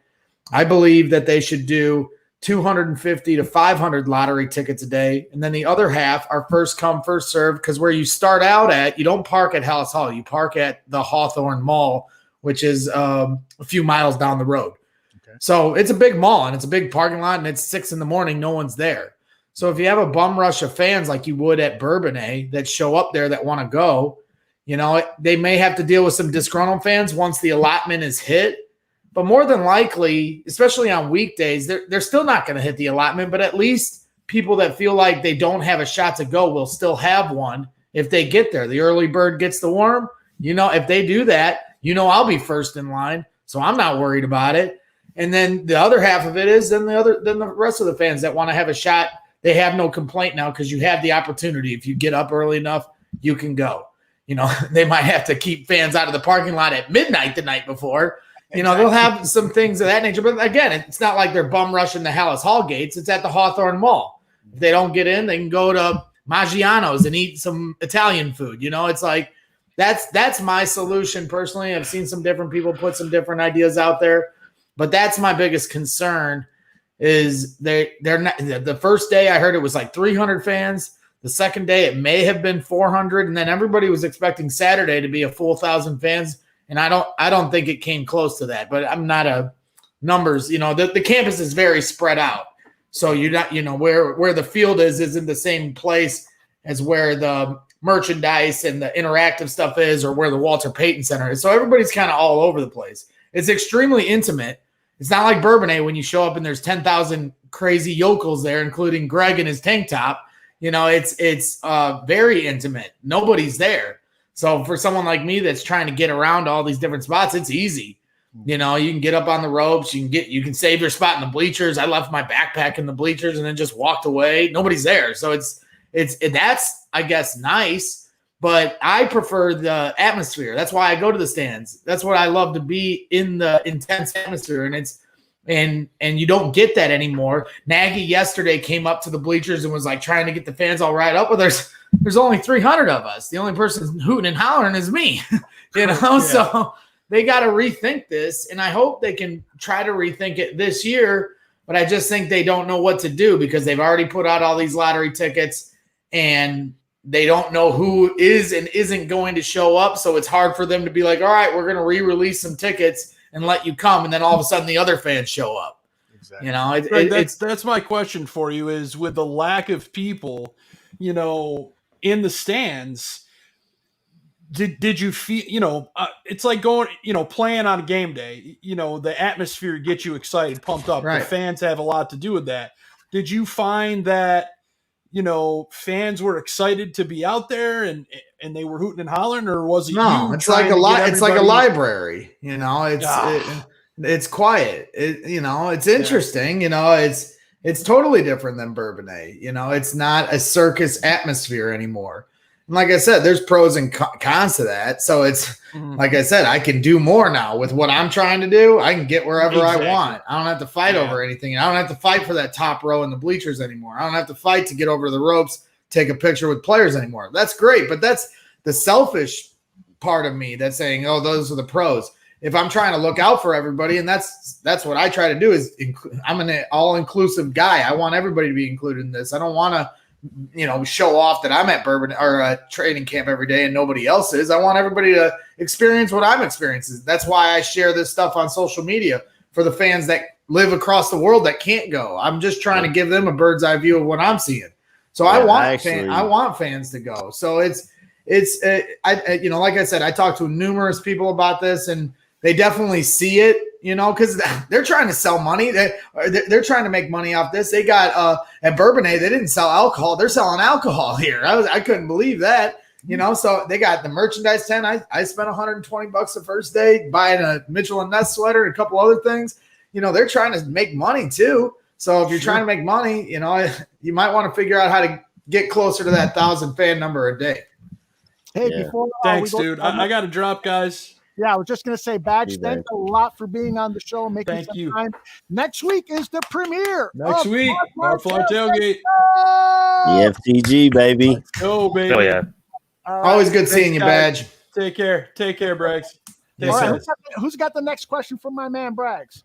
I believe that they should do 250 to 500 lottery tickets a day, and then the other half are first come, first serve, because where you start out at, you don't park at Hallis Hall. You park at the Hawthorne Mall, which is a few miles down the road. Okay. So it's a big mall, and it's a big parking lot, and it's 6 a.m. No one's there. So if you have a bum rush of fans like you would at Bourbonnais that show up there that want to go, they may have to deal with some disgruntled fans once the allotment is hit. But more than likely, especially on weekdays, they're still not going to hit the allotment. But at least people that feel like they don't have a shot to go will still have one if they get there. The early bird gets the worm. If they do that, I'll be first in line. So I'm not worried about it. And then the other half of it is then the rest of the fans that want to have a shot, they have no complaint now because you have the opportunity. If you get up early enough, you can go. They might have to keep fans out of the parking lot at midnight the night before. They'll have some things of that nature. But again, it's not like they're bum rushing the Hallis Hall gates. It's at the Hawthorne Mall. If they don't get in, they can go to Maggiano's and eat some Italian food. It's like that's my solution personally. I've seen some different people put some different ideas out there, but that's my biggest concern is they're not. The first day I heard it was like 300 fans. The second day it may have been 400, and then everybody was expecting Saturday to be a full 1,000 fans. And I don't think it came close to that, but I'm not a numbers, the campus is very spread out. So you're not, where the field isn't the same place as where the merchandise and the interactive stuff is, or where the Walter Payton Center is. So everybody's kind of all over the place. It's extremely intimate. It's not like Bourbonnais when you show up and there's 10,000 crazy yokels there, including Greg in his tank top. It's very intimate. Nobody's there. So for someone like me that's trying to get around all these different spots, it's easy. You know, you can get up on the ropes. You can save your spot in the bleachers. I left my backpack in the bleachers and then just walked away. Nobody's there, so that's I guess nice. But I prefer the atmosphere. That's why I go to the stands. That's what I love, to be in the intense atmosphere, and you don't get that anymore. Nagy yesterday came up to the bleachers and was like trying to get the fans all right up. Well, there's only 300 of us. The only person hooting and hollering is me. You know, yeah. So they got to rethink this, and I hope they can try to rethink it this year. But I just think they don't know what to do because they've already put out all these lottery tickets, and they don't know who is and isn't going to show up. So it's hard for them to be like, all right, we're going to re-release some tickets and let you come, and then all of a sudden the other fans show up. Exactly. You know, that's my question for you is, with the lack of people, you know, in the stands, did you feel, you know, it's like going, you know, playing on a game day, you know, the atmosphere gets you excited, pumped up. Right. The fans have a lot to do with that. Did you find that, you know, fans were excited to be out there and they were hooting and hollering, or was it no? It's like it's like a library. You know, it's quiet. You know, it's interesting. Yeah. You know, it's totally different than Bourbonnais. You know, it's not a circus atmosphere anymore. And like I said, there's pros and cons to that. So it's like I said, I can do more now with what I'm trying to do. I can get wherever I want. I don't have to fight over anything. I don't have to fight for that top row in the bleachers anymore. I don't have to fight to get over the ropes, take a picture with players anymore. That's great, but that's the selfish part of me that's saying, oh, those are the pros. If I'm trying to look out for everybody, and that's what I try to do, is I'm an all-inclusive guy. I want everybody to be included in this. I don't want to, you know, show off that I'm at Bourbon or training camp every day and nobody else is. I want everybody to experience what I'm experiencing. That's why I share this stuff on social media for the fans that live across the world that can't go. I'm just trying to give them a bird's eye view of what I'm seeing. So I want fans to go. So it's you know, like I said, I talked to numerous people about this, and they definitely see it, you know, because they're trying to sell money. They're trying to make money off this. They got at Bourbonnais, they didn't sell alcohol. They're selling alcohol here. I couldn't believe that, you know. So they got the merchandise tent. I spent $120 the first day buying a Mitchell and Ness sweater and a couple other things. You know, they're trying to make money too. So if you're trying to make money, you know, you might want to figure out how to get closer to that 1,000 fan number a day. Hey, before thanks, dude. I got to drop, guys. Yeah, I was just going to say, Badge, thanks a lot for being on the show, making some time. Next week is the premiere. Next week, Barfly Tailgate. The FTG, baby. Let's go, baby. Oh, yeah. Always good seeing you, Badge. Take care. Take care, Braggs. All right, who's got the next question from my man, Braggs?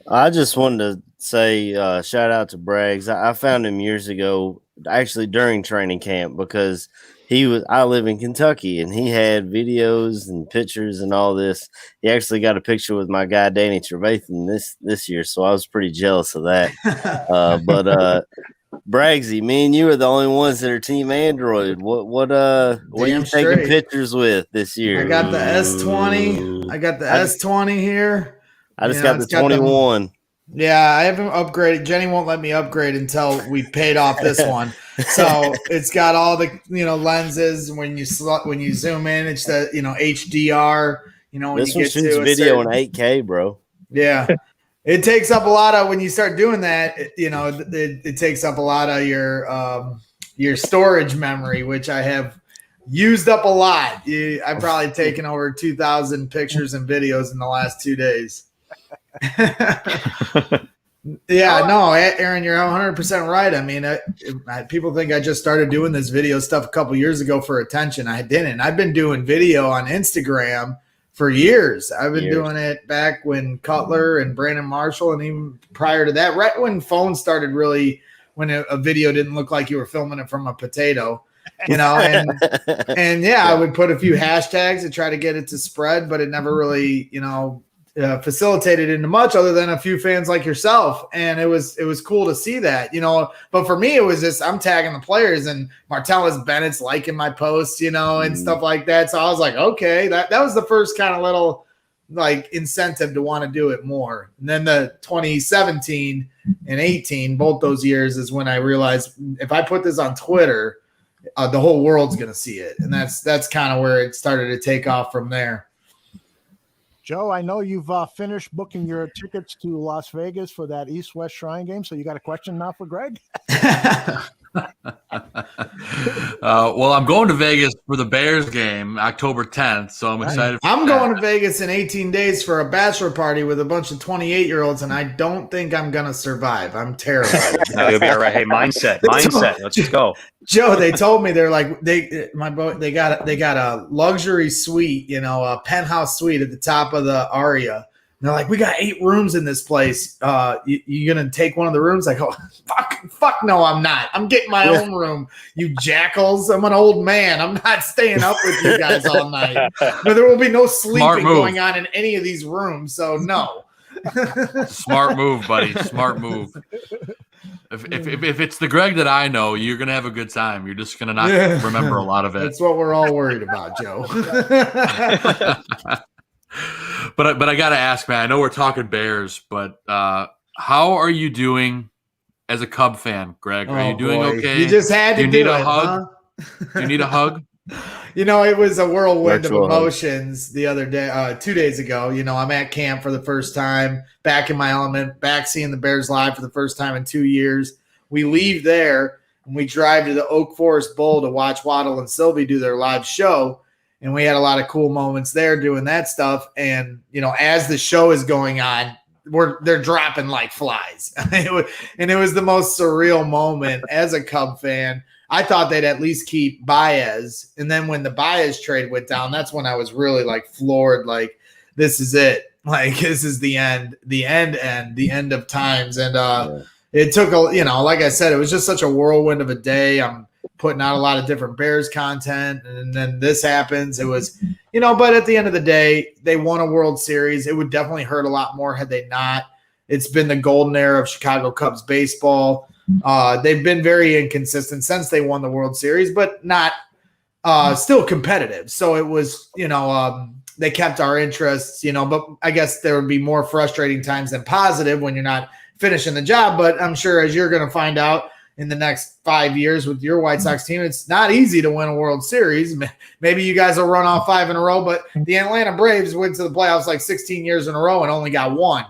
I just wanted to say shout out to Braggs. I found him years ago, actually during training camp, because I live in Kentucky, and he had videos and pictures and all this. He actually got a picture with my guy Danny Trevathan this year, so I was pretty jealous of that. But Braggsy, me and you are the only ones that are Team Android. What are you taking pictures with this year? I got the S20. I got the S20 here. I just got the 21. Yeah, I haven't upgraded. Jenny won't let me upgrade until we've paid off this one. So it's got all the, you know, lenses. When you zoom in, it's the, you know, HDR. You know, when this you one shoots video in 8K, bro. Yeah, it takes up a lot of, when you start doing that. You know, it takes up a lot of your storage memory, which I have used up a lot. I've probably taken over 2,000 pictures and videos in the last 2 days. Yeah, no, Aaron, you're 100% right. I mean, people think I just started doing this video stuff a couple years ago for attention. I didn't. I've been doing video on Instagram for years. I've been doing it back when Cutler and Brandon Marshall, and even prior to that, right when phones started really, when a video didn't look like you were filming it from a potato. You know, and I would put a few hashtags to try to get it to spread, but it never really, you know, facilitated into much other than a few fans like yourself. And it was cool to see that, you know. But for me, it was just, I'm tagging the players, and Martellus Bennett's liking my posts, you know, and stuff like that. So I was like, okay, that was the first kind of little like incentive to want to do it more. And then the 2017 and 18, both those years, is when I realized if I put this on Twitter, the whole world's going to see it. And that's kind of where it started to take off from there. Joe, I know you've finished booking your tickets to Las Vegas for that East-West Shrine game, so you got a question now for Greg? Well, I'm going to Vegas for the Bears game, October 10th, so I'm excited. I'm going to Vegas in 18 days for a bachelor party with a bunch of 28-year-olds, and I don't think I'm going to survive. I'm terrified. No, you'll be all right. Hey, mindset. Let's just go. Joe, they told me they're like they got a luxury suite, a penthouse suite at the top of the Aria. And they're like, we got 8 rooms in this place. You gonna take one of the rooms? I go, fuck no, I'm not. I'm getting my own room. You jackals! I'm an old man. I'm not staying up with you guys all night. No, there will be no sleeping going on in any of these rooms. So no. Smart move, buddy. Smart move. If it's the Greg that I know, you're gonna have a good time. You're just gonna not remember a lot of it. That's what we're all worried about, Joe. But I gotta ask, man. I know we're talking Bears, but how are you doing as a Cub fan, Greg? Are you doing okay? You just had to do you need a hug? Huh? Do you need a hug? It was a whirlwind Virtual of emotions the other day, 2 days ago. I'm at camp for the first time, back in my element, back seeing the Bears live for the first time in 2 years. We leave there and we drive to the Oak Forest Bowl to watch Waddle and Sylvie do their live show. And we had a lot of cool moments there doing that stuff. And, as the show is going on, they're dropping like flies. And it was the most surreal moment as a Cub fan. I thought they'd at least keep Baez. And then when the Baez trade went down, that's when I was really like floored. Like, this is it. Like, this is the end of times. And it took like I said, it was just such a whirlwind of a day. I'm putting out a lot of different Bears content, and then this happens. It was, but at the end of the day, they won a World Series. It would definitely hurt a lot more had they not. It's been the golden era of Chicago Cubs baseball. They've been very inconsistent since they won the World Series, but not still competitive. So it was, they kept our interests, but I guess there would be more frustrating times than positive when you're not finishing the job. But I'm sure, as you're going to find out in the next 5 years with your White Sox team, it's not easy to win a World Series. Maybe you guys will run off 5 in a row, but the Atlanta Braves went to the playoffs like 16 years in a row and only got 1,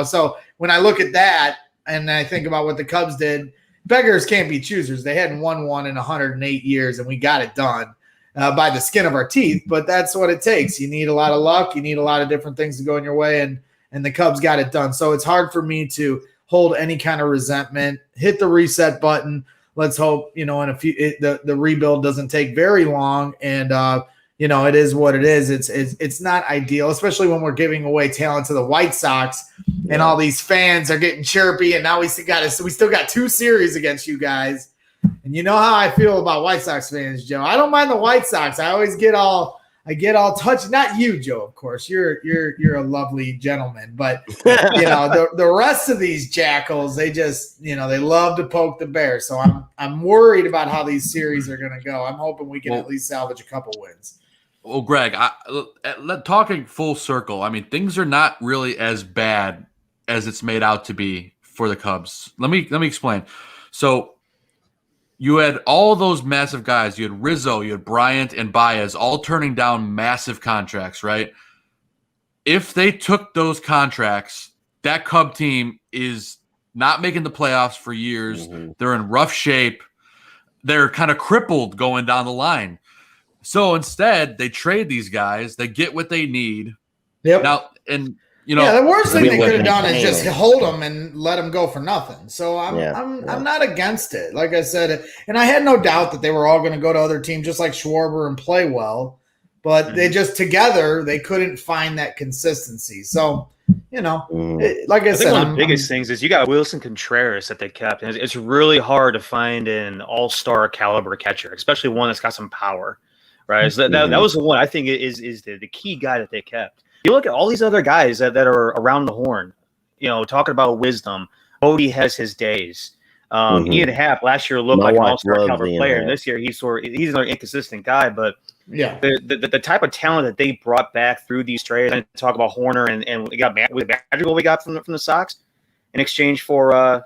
So when I look at that and I think about what the Cubs did, beggars can't be choosers. They hadn't won one in 108 years, and we got it done by the skin of our teeth. But that's what it takes. You need a lot of luck. You need a lot of different things to go in your way, and the Cubs got it done. So it's hard for me to hold any kind of resentment. Hit the reset button. Let's hope, in a few the rebuild doesn't take very long, and it is what it is. It's not ideal, especially when we're giving away talent to the White Sox, and all these fans are getting chirpy. And now we still got 2 series against you guys, and you know how I feel about White Sox fans, Joe. I don't mind the White Sox. I always get all touched. Not you, Joe, of course. You're a lovely gentleman, but the rest of these jackals, they just they love to poke the bear. So I'm worried about how these series are going to go. I'm hoping we can at least salvage a couple wins. Well, Greg, talking full circle, I mean, things are not really as bad as it's made out to be for the Cubs. Let me explain. So you had all those massive guys. You had Rizzo, you had Bryant, and Baez all turning down massive contracts, right? If they took those contracts, that Cub team is not making the playoffs for years. Mm-hmm. They're in rough shape. They're kind of crippled going down the line. So instead, they trade these guys. They get what they need. Yep. Now, and the worst thing they could have done is just hold them and let them go for nothing. So I'm not against it. Like I said, and I had no doubt that they were all going to go to other teams just like Schwarber and play well, but they just together they couldn't find that consistency. So like I said, one of the biggest things is you got Wilson Contreras that they kept, and it's really hard to find an all-star caliber catcher, especially one that's got some power. Right, so that was the one I think is the key guy that they kept. You look at all these other guys that are around the horn, talking about wisdom. Bodie has his days. Ian Happ last year looked like an all-star caliber player. This year he's another inconsistent guy, but the type of talent that they brought back through these trades. I talk about Horner and we got Madrigal we got from the Sox in exchange for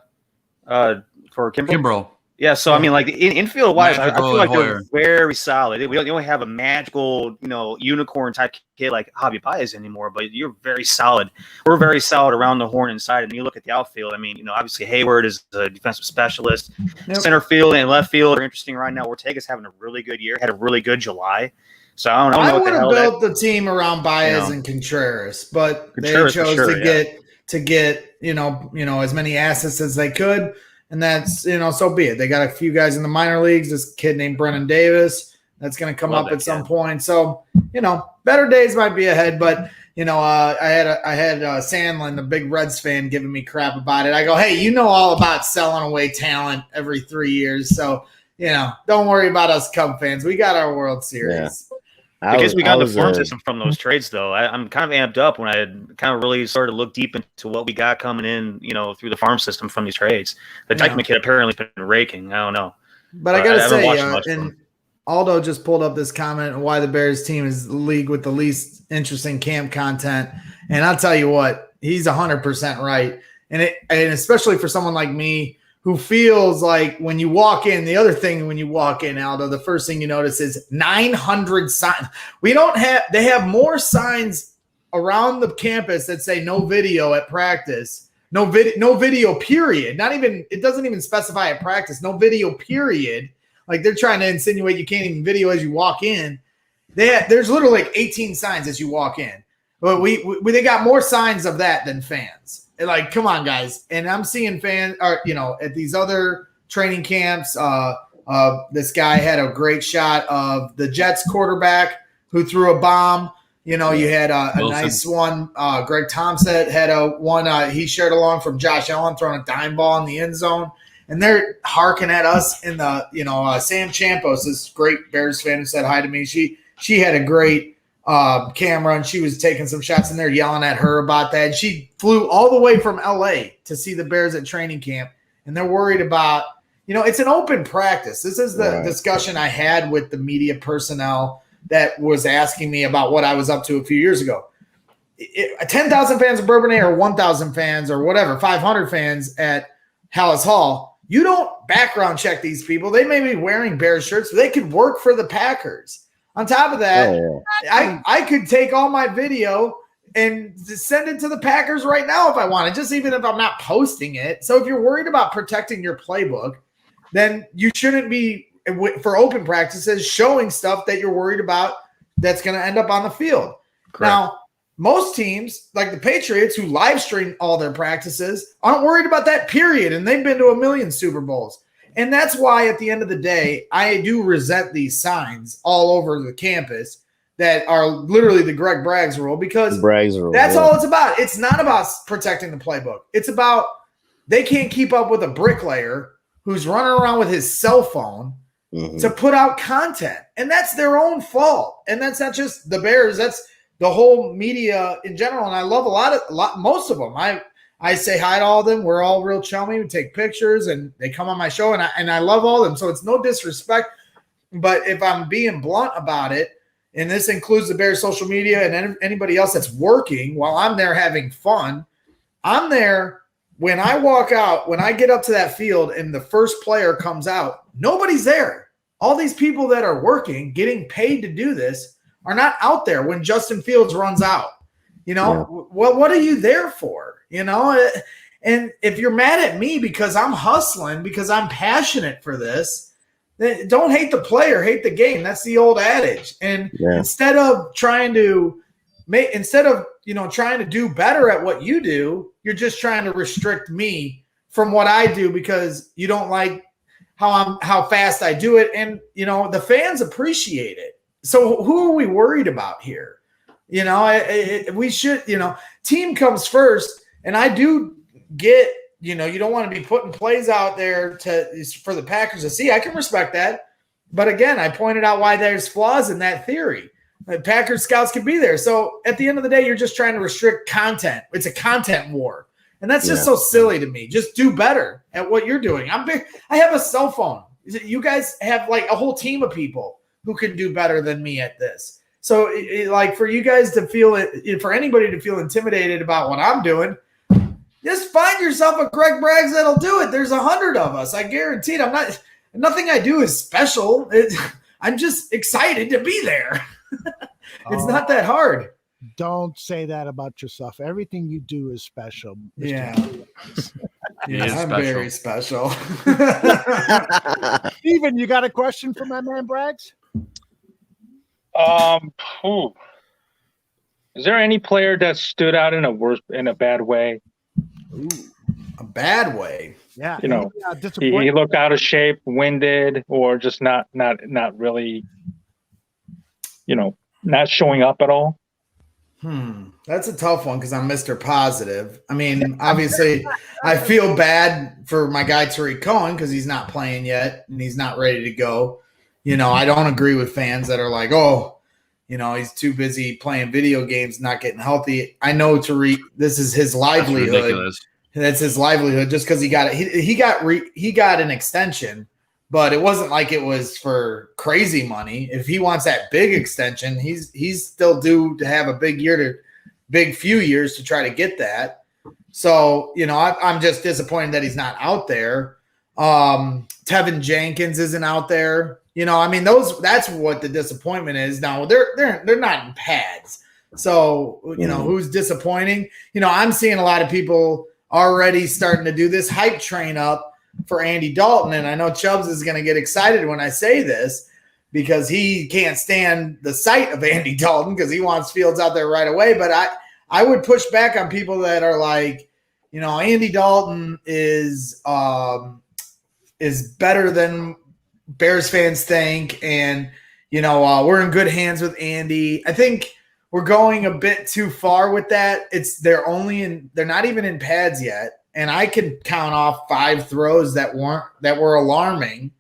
Kimbrel. Yeah, so I mean, like infield wise, I Magical feel like and they're very solid. We don't have a magical, unicorn type kid like Javi Baez anymore, but you're very solid. We're very solid around the horn inside. And you look at the outfield. I mean, obviously Hayward is a defensive specialist. Yep. Center field and left field are interesting right now. Ortega's having a really good year. Had a really good July. So I don't know I what would the have hell built the team around Baez know. and Contreras, but Contreras they for chose sure, to get as many assets as they could, and that's so be it. They got a few guys in the minor leagues. This kid named Brennan Davis that's going to come Love up that at some kid. point. So better days might be ahead, but. I had Sandlin, the big Reds fan, giving me crap about it. I go, hey, all about selling away talent every 3 years, so don't worry about us Cub fans. We got our World Series. I guess we got the farm system from those trades, though. I'm kind of amped up when I kind of really started to look deep into what we got coming in, through the farm system from these trades. The Dykeman kid apparently has been raking. I don't know, but I gotta say, much and Aldo just pulled up this comment on why the Bears team is the league with the least interesting camp content. And I'll tell you what, he's 100% right. And especially for someone like me who feels like when you walk in, the other thing when you walk in, Aldo, the first thing you notice is 900 signs. They have more signs around the campus that say no video at practice. No video, period. It doesn't even specify at practice. No video, period. Like they're trying to insinuate you can't even video as you walk in. There's literally like 18 signs as you walk in. But they got more signs of that than fans. Like, come on, guys. And I'm seeing fans at these other training camps. This guy had a great shot of the Jets quarterback who threw a bomb. You had a nice one. Greg Thompson had one he shared along from Josh Allen throwing a dime ball in the end zone. And they're harking at us in the, Sam Champos, this great Bears fan who said hi to me. She had a great camera and she was taking some shots and they're yelling at her about that. And she flew all the way from LA to see the Bears at training camp. And they're worried about, it's an open practice. This is the discussion I had with the media personnel that was asking me about what I was up to a few years ago. 10,000 fans of Bourbonnais or 1,000 fans or whatever, 500 fans at Hallis Hall. You don't background check these people. They may be wearing Bears shirts, but they could work for the Packers. On top of that, I could take all my video and send it to the Packers right now if I wanted, just even if I'm not posting it. So if you're worried about protecting your playbook, then you shouldn't be, for open practices, showing stuff that you're worried about that's going to end up on the field. Correct. Now, most teams, like the Patriots, who live stream all their practices, aren't worried about that, period. And they've been to 1 million Super Bowls. And that's why, at the end of the day, I do resent these signs all over the campus that are literally the Greg Braggs rule, because that's all it's about. It's not about protecting the playbook. It's about they can't keep up with a bricklayer who's running around with his cell phone to put out content. And that's their own fault. And that's not just the Bears. That's the whole media in general, and I love most of them. I say hi to all of them. We're all real chummy. We take pictures, and they come on my show, and I love all of them. So it's no disrespect, but if I'm being blunt about it, and this includes the Bears social media and anybody else that's working while I'm there having fun, I'm there when I walk out, when I get up to that field, and the first player comes out, nobody's there. All these people that are working, getting paid to do this, are not out there when Justin Fields runs out. What are you there for? And if you're mad at me because I'm hustling, because I'm passionate for this, then don't hate the player, hate the game. That's the old adage. And instead of trying to do better at what you do, you're just trying to restrict me from what I do because you don't like how fast I do it. And the fans appreciate it. So who are we worried about here? We should, team comes first. And I do get, you don't want to be putting plays out there for the Packers to see. I can respect that. But again, I pointed out why there's flaws in that theory. The Packers scouts could be there. So at the end of the day, you're just trying to restrict content. It's a content war. And that's just so silly to me. Just do better at what you're doing. I have a cell phone. You guys have like a whole team of people who can do better than me at this. So for you guys to feel it, for anybody to feel intimidated about what I'm doing, just find yourself a Greg Braggs that'll do it. There's 100 of us. I guarantee it. Nothing I do is special. I'm just excited to be there. It's not that hard. Don't say that about yourself. Everything you do is special. Mr. Yeah. Yeah, I'm very special. Steven, you got a question for my man Braggs? Is there any player that stood out in a bad way? Ooh, a bad way. Yeah. You know, he looked out of shape, winded, or just not really, you know, not showing up at all. That's a tough one because I'm Mr. Positive. I mean, obviously, I feel bad for my guy Tariq Cohen because he's not playing yet and he's not ready to go. You know, I don't agree with fans that are like, oh, you know, he's too busy playing video games, not getting healthy. I know Tariq, this is his livelihood. That's his livelihood just because he got it. He got an extension, but it wasn't like it was for crazy money. If he wants that big extension, he's still due to have a big few years to try to get that. So, you know, I'm just disappointed that he's not out there. Tevin Jenkins isn't out there. You know, I mean, that's what the disappointment is. Now they're not in pads. So, you know, who's disappointing? You know, I'm seeing a lot of people already starting to do this hype train up for Andy Dalton. And I know Chubbs is going to get excited when I say this because he can't stand the sight of Andy Dalton because he wants Fields out there right away. But I would push back on people that are like, you know, Andy Dalton is better than Bears fans think. And, you know, we're in good hands with Andy. I think we're going a bit too far with that. They're not even in pads yet. And I can count off 5 throws that were alarming.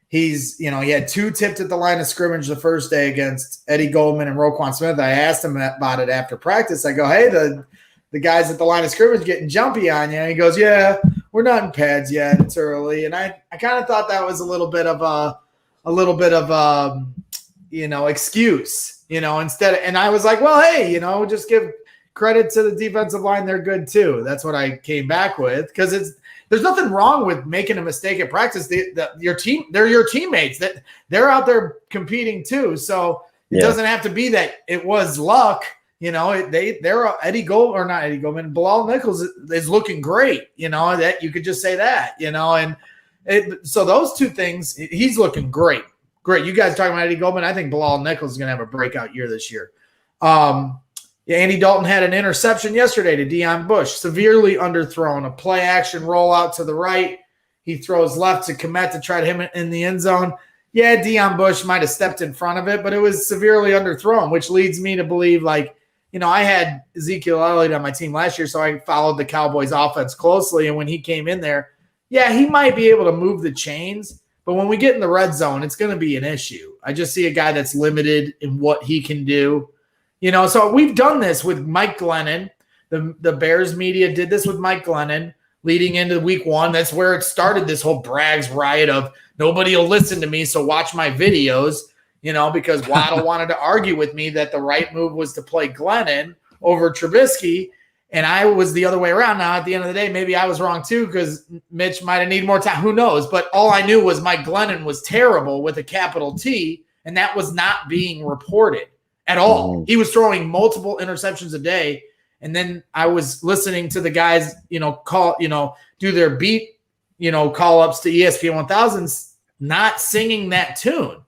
He had 2 tipped at the line of scrimmage the first day against Eddie Goldman and Roquan Smith. I asked him about it after practice. I go, hey, the guys at the line of scrimmage getting jumpy on you. And he goes, yeah, we're not in pads yet. It's early. And I kind of thought that was a little bit of excuse, you know, and I was like, well, hey, you know, just give credit to the defensive line. They're good too. That's what I came back with because there's nothing wrong with making a mistake at practice. They're your teammates that they're out there competing too. So it doesn't have to be that it was luck. You know, they're Eddie Gold or not Eddie Goldman. Bilal Nichols is looking great. You know, that you could just say that, you know, and so those 2 things, he's looking great. Great. You guys talking about Eddie Goldman. I think Bilal Nichols is going to have a breakout year this year. Andy Dalton had an interception yesterday to Deion Bush, severely underthrown, a play action rollout to the right. He throws left to Kmet to try to hit him in the end zone. Yeah, Deion Bush might have stepped in front of it, but it was severely underthrown, which leads me to believe, like, you know, I had Ezekiel Elliott on my team last year, so I followed the Cowboys offense closely. And when he came in there, yeah, he might be able to move the chains, but when we get in the red zone, it's going to be an issue. I just see a guy that's limited in what he can do. You know, so we've done this with Mike Glennon. The Bears media did this with Mike Glennon leading into week 1. That's where it started, this whole Braggs riot of nobody will listen to me, so watch my videos, you know, because Waddle wanted to argue with me that the right move was to play Glennon over Trubisky, and I was the other way around. Now, at the end of the day, maybe I was wrong too because Mitch might have needed more time. Who knows? But all I knew was Mike Glennon was terrible with a capital T, and that was not being reported at all. He was throwing multiple interceptions a day. And then I was listening to the guys, you know, do their beat, you know, call ups to ESPN 1000s, not singing that tune.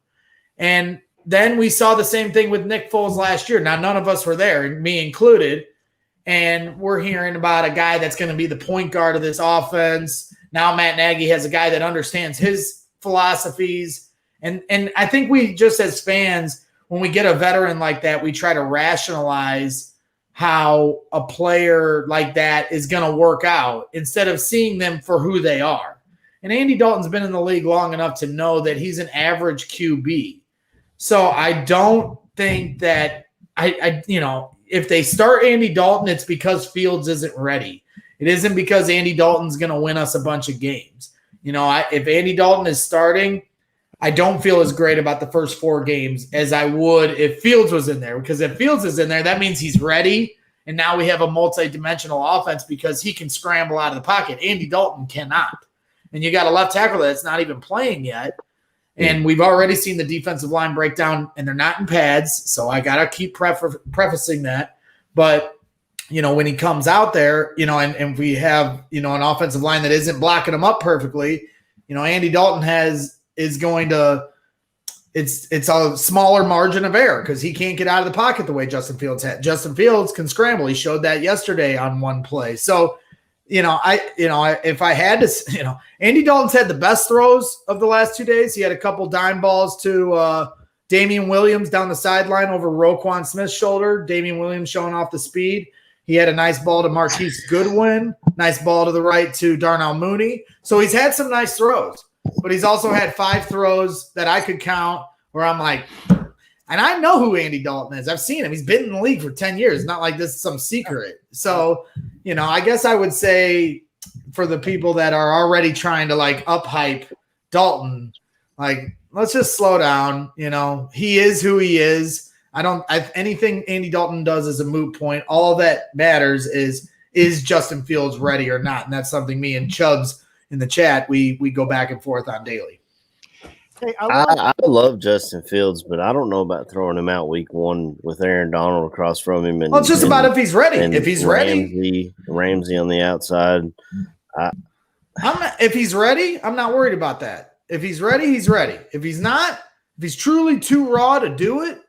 And then we saw the same thing with Nick Foles last year. Now, none of us were there, me included. And we're hearing about a guy that's going to be the point guard of this offense. Now Matt Nagy has a guy that understands his philosophies. And I think we just as fans, when we get a veteran like that, we try to rationalize how a player like that is going to work out instead of seeing them for who they are. And Andy Dalton's been in the league long enough to know that he's an average QB. So I don't think that if they start Andy Dalton, it's because Fields isn't ready. It isn't because Andy Dalton's going to win us a bunch of games. You know, if Andy Dalton is starting, I don't feel as great about the first 4 games as I would if Fields was in there. Because if Fields is in there, that means he's ready. And now we have a multi-dimensional offense because he can scramble out of the pocket. Andy Dalton cannot. and you got a left tackle that's not even playing yet. And we've already seen the defensive line break down, and they're not in pads, so I got to keep prefacing that. But, when he comes out there, and we have, an offensive line that isn't blocking him up perfectly, Andy Dalton is going to – it's a smaller margin of error because he can't get out of the pocket the way Justin Fields had. Justin Fields can scramble. He showed that yesterday on one play. So, if I had to, Andy Dalton's had the best throws of the last 2 days. He had a couple dime balls to Damian Williams down the sideline over Roquan Smith's shoulder. Damian Williams showing off the speed. He had a nice ball to Marquise Goodwin, nice ball to the right to Darnell Mooney. So he's had some nice throws, but he's also had 5 throws that I could count where I'm like, and I know who Andy Dalton is. I've seen him. He's been in the league for 10 years. Not like this is some secret. So, I guess I would say for the people that are already trying to up hype Dalton, let's just slow down. He is who he is. Anything Andy Dalton does is a moot point. All that matters is Justin Fields ready or not? And that's something me and Chubbs in the chat, we go back and forth on daily. Hey, I love Justin Fields, but I don't know about throwing him out week 1 with Aaron Donald across from him. It's just about if he's ready. If he's ready, Ramsey on the outside. If he's ready, I'm not worried about that. If he's ready, he's ready. If he's not, if he's truly too raw to do it,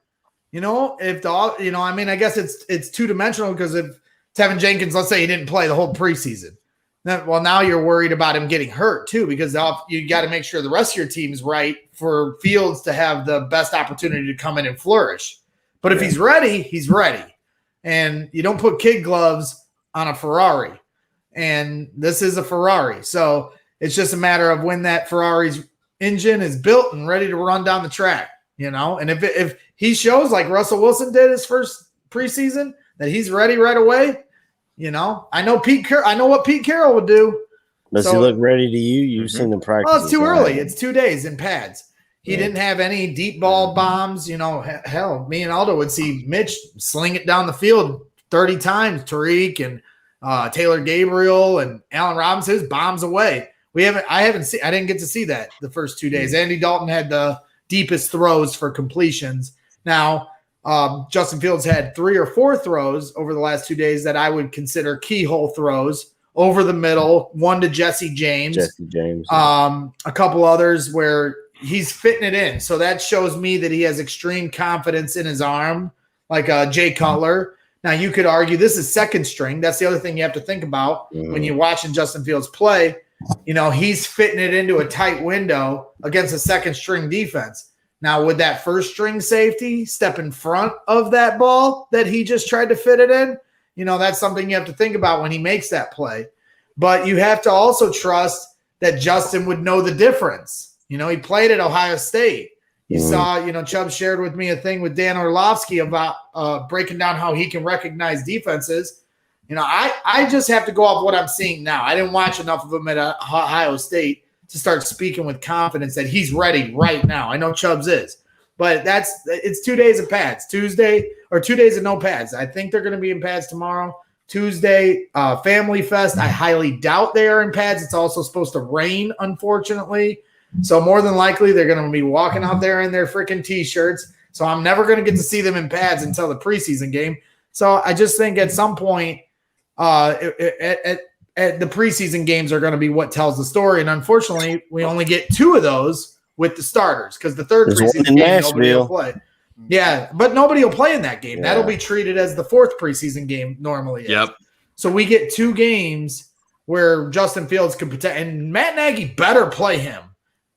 I guess it's 2-dimensional because if Tevin Jenkins, let's say he didn't play the whole preseason. Now you're worried about him getting hurt too, because you got to make sure the rest of your team is right for Fields to have the best opportunity to come in and flourish. But if he's ready, he's ready. And you don't put kid gloves on a Ferrari. And this is a Ferrari. So it's just a matter of when that Ferrari's engine is built and ready to run down the track, And if he shows like Russell Wilson did his first preseason, that he's ready right away, I know I know what Pete Carroll would do. Does he look ready to you? You've seen the practice. Well, it's too early. It's 2 days in pads. He didn't have any deep ball bombs. Hell, me and Aldo would see Mitch sling it down the field 30 times. Tariq and Taylor Gabriel and Allen Robinson bombs away. I didn't get to see that the first 2 days. Andy Dalton had the deepest throws for completions. Now, Justin Fields had 3 or 4 throws over the last 2 days that I would consider keyhole throws over the middle. One to Jesse James. A couple others where he's fitting it in. So that shows me that he has extreme confidence in his arm, like Jay Cutler. Now, you could argue this is second string. That's the other thing you have to think about when you're watching Justin Fields play. He's fitting it into a tight window against a second string defense. Now, would that first string safety step in front of that ball that he just tried to fit it in? That's something you have to think about when he makes that play. But you have to also trust that Justin would know the difference. He played at Ohio State. You saw, Chubb shared with me a thing with Dan Orlovsky about breaking down how he can recognize defenses. I just have to go off what I'm seeing now. I didn't watch enough of him at Ohio State to start speaking with confidence that he's ready right now. I know Chubbs is, but it's 2 days of pads. 2 days of no pads. I think they're going to be in pads tomorrow. Tuesday, Family Fest. I highly doubt they are in pads. It's also supposed to rain, unfortunately. So more than likely they're going to be walking out there in their freaking T-shirts. So I'm never going to get to see them in pads until the preseason game. So I just think at some point the preseason games are going to be what tells the story. And unfortunately, we only get 2 of those with the starters because the third preseason game nobody will play. Yeah, but nobody will play in that game. Yeah. That'll be treated as the 4th preseason game normally is. Yep. So we get 2 games where Justin Fields could protect, and Matt Nagy better play him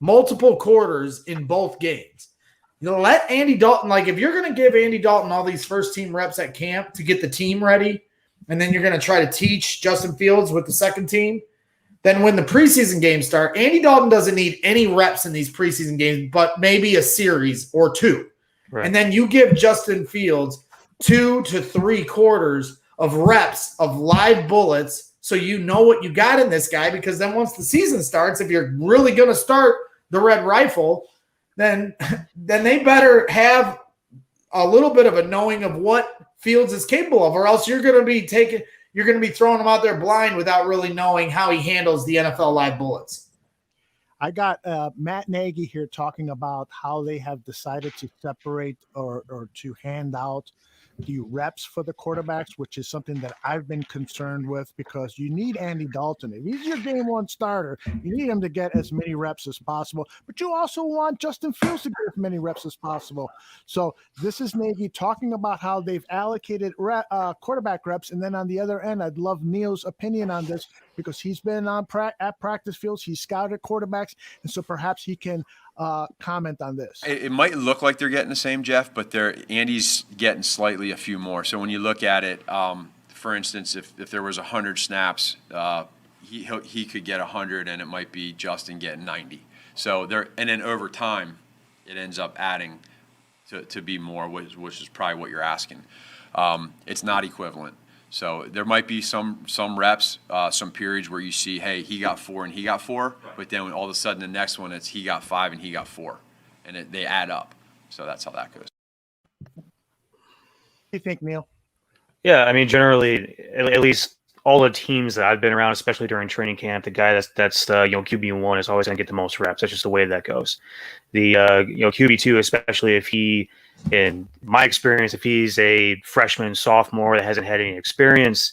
multiple quarters in both games. Let Andy Dalton, if you're going to give Andy Dalton all these first team reps at camp to get the team ready, and then you're going to try to teach Justin Fields with the second team, then when the preseason games start, Andy Dalton doesn't need any reps in these preseason games, but maybe a series or 2. Right. And then you give Justin Fields 2 to 3 quarters of reps of live bullets so you know what you got in this guy, because then once the season starts, if you're really going to start the Red Rifle, then they better have a little bit of a knowing of what Fields is capable of, or else you're going to be throwing him out there blind without really knowing how he handles the NFL live bullets. I got Matt Nagy here talking about how they have decided to separate or to hand out the reps for the quarterbacks, which is something that I've been concerned with because you need Andy Dalton. If he's your game one starter, you need him to get as many reps as possible, but you also want Justin Fields to get as many reps as possible. So this is Nagy talking about how they've allocated quarterback reps. And then on the other end, I'd love Neil's opinion on this because he's been on at practice fields. He's scouted quarterbacks. And so perhaps he can comment on this. It might look like they're getting the same, Jeff, but Andy's getting slightly a few more. So when you look at it, for instance, if there was 100 snaps, he could get 100, and it might be Justin getting 90. So and then over time, it ends up adding to be more, which is probably what you're asking. It's not equivalent. So there might be some reps, some periods where you see, hey, he got 4 and he got 4, but then all of a sudden the next one it's he got 5 and he got 4, and they add up. So that's how that goes. What do you think, Neil? Yeah, I mean, generally, at least all the teams that I've been around, especially during training camp, the guy that's QB1 is always going to get the most reps. That's just the way that goes. The QB2, especially if he, in my experience, if he's a freshman, sophomore that hasn't had any experience,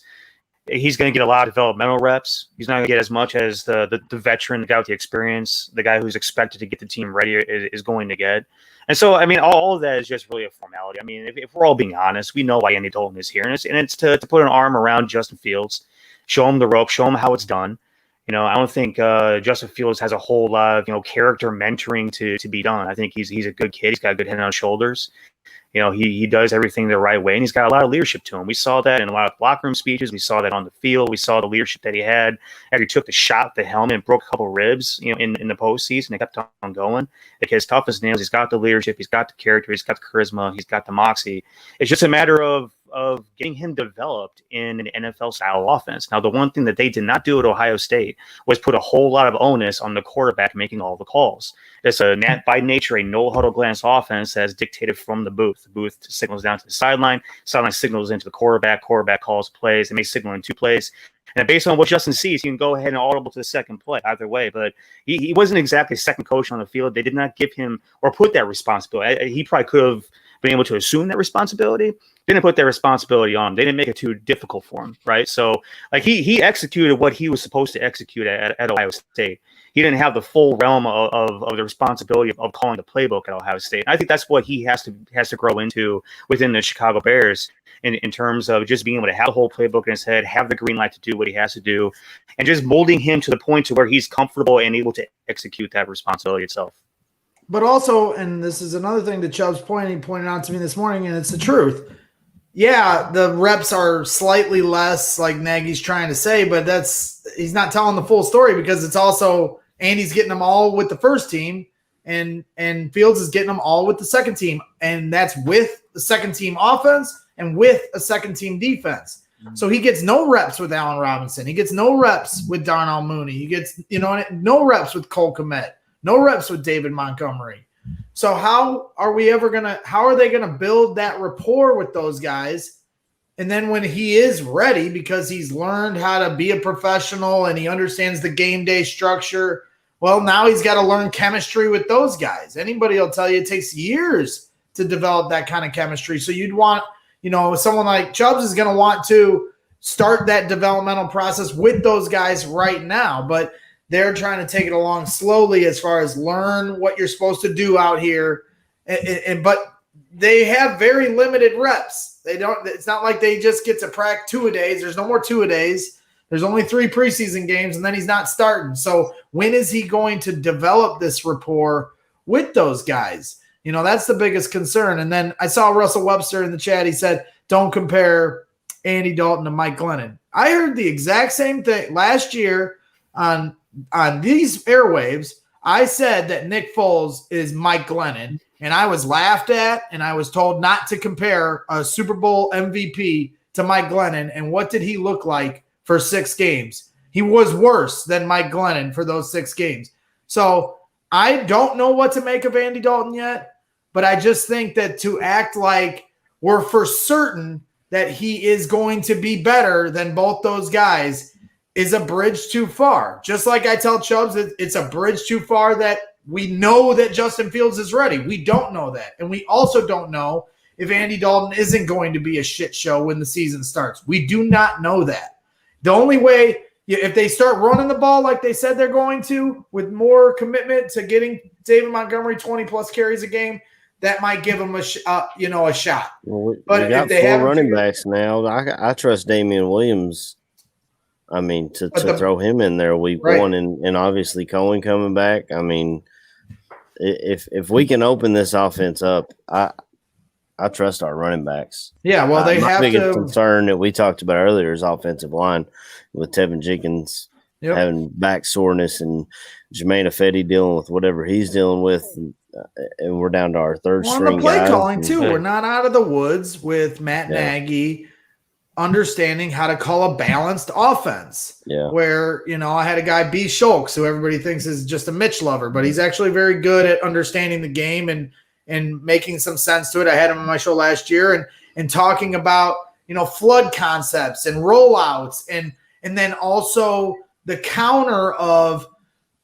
he's going to get a lot of developmental reps. He's not going to get as much as the veteran, the guy with the experience, the guy who's expected to get the team ready is going to get. And so, I mean, all of that is just really a formality. I mean, if we're all being honest, we know why Andy Dalton is here, and it's to put an arm around Justin Fields, show him the rope, show him how it's done. I don't think Justin Fields has a whole lot of character mentoring to be done. I think he's a good kid. He's got a good head on his shoulders. He does everything the right way, and he's got a lot of leadership to him. We saw that in a lot of locker room speeches. We saw that on the field. We saw the leadership that he had after he took the shot with the helmet and broke a couple of ribs, in the postseason. They kept on going. The kid's tough as nails. He's got the leadership. He's got the character. He's got the charisma. He's got the moxie. It's just a matter of getting him developed in an NFL-style offense. Now, the one thing that they did not do at Ohio State was put a whole lot of onus on the quarterback making all the calls. It's by nature a no-huddle glance offense that's dictated from the booth. The booth signals down to the sideline signals into the quarterback calls plays. They may signal in 2 plays. And based on what Justin sees, he can go ahead and audible to the second play either way. But he wasn't exactly second coach on the field. They did not give him or put that responsibility. He probably could have been able to assume that responsibility. Didn't put that responsibility on him. They didn't make it too difficult for him, right? So, he executed what he was supposed to execute at Ohio State. He didn't have the full realm of the responsibility of calling the playbook at Ohio State. And I think that's what he has to grow into within the Chicago Bears in terms of just being able to have the whole playbook in his head, have the green light to do what he has to do, and just molding him to the point to where he's comfortable and able to execute that responsibility itself. But also, and this is another thing that Chubb's pointed out to me this morning, and it's the truth. Yeah, the reps are slightly less, like Nagy's trying to say, but he's not telling the full story because it's also Andy's getting them all with the first team, and Fields is getting them all with the second team, and that's with the second team offense and with a second team defense. So he gets no reps with Allen Robinson. He gets no reps with Darnell Mooney. He gets no reps with Cole Kmet. No reps with David Montgomery. So how are they gonna build that rapport with those guys? And then when he is ready, because he's learned how to be a professional and he understands the game day structure, well, now he's got to learn chemistry with those guys. Anybody will tell you it takes years to develop that kind of chemistry. So you'd want, someone like Chubbs is gonna want to start that developmental process with those guys right now, but they're trying to take it along slowly as far as learn what you're supposed to do out here. But they have very limited reps. It's not like they just get to practice 2-a-days. There's no more 2-a-days. There's only 3 preseason games, and then he's not starting. So when is he going to develop this rapport with those guys? That's the biggest concern. And then I saw Russell Webster in the chat. He said, don't compare Andy Dalton to Mike Glennon. I heard the exact same thing last year on these airwaves. I said that Nick Foles is Mike Glennon, and I was laughed at, and I was told not to compare a Super Bowl MVP to Mike Glennon. And what did he look like for 6 games? He was worse than Mike Glennon for those 6 games. So I don't know what to make of Andy Dalton yet, but I just think that to act like we're for certain that he is going to be better than both those guys is a bridge too far. Just like I tell Chubbs, it's a bridge too far that we know that Justin Fields is ready. We don't know that. And we also don't know if Andy Dalton isn't going to be a shit show when the season starts. We do not know that. The only way, if they start running the ball like they said they're going to, with more commitment to getting David Montgomery 20-plus carries a game, that might give them a shot. Well, But we got if they 4 haven't running figured- backs now. I trust Damian Williams. I mean, to throw him in there week Right. 1, and obviously Cohen coming back. I mean, if we can open this offense up, I trust our running backs. Yeah, well, they my have biggest to. concern that we talked about earlier is offensive line with Tevin Jenkins having back soreness and Jermaine Ifedi dealing with whatever he's dealing with, and we're down to our third On string the play guys. calling too, we're not out of the woods with Matt Nagy understanding how to call a balanced offense. Yeah. Where, I had a guy, B. Schultz, who everybody thinks is just a Mitch lover, but he's actually very good at understanding the game and making some sense to it. I had him on my show last year and talking about, flood concepts and rollouts and then also the counter of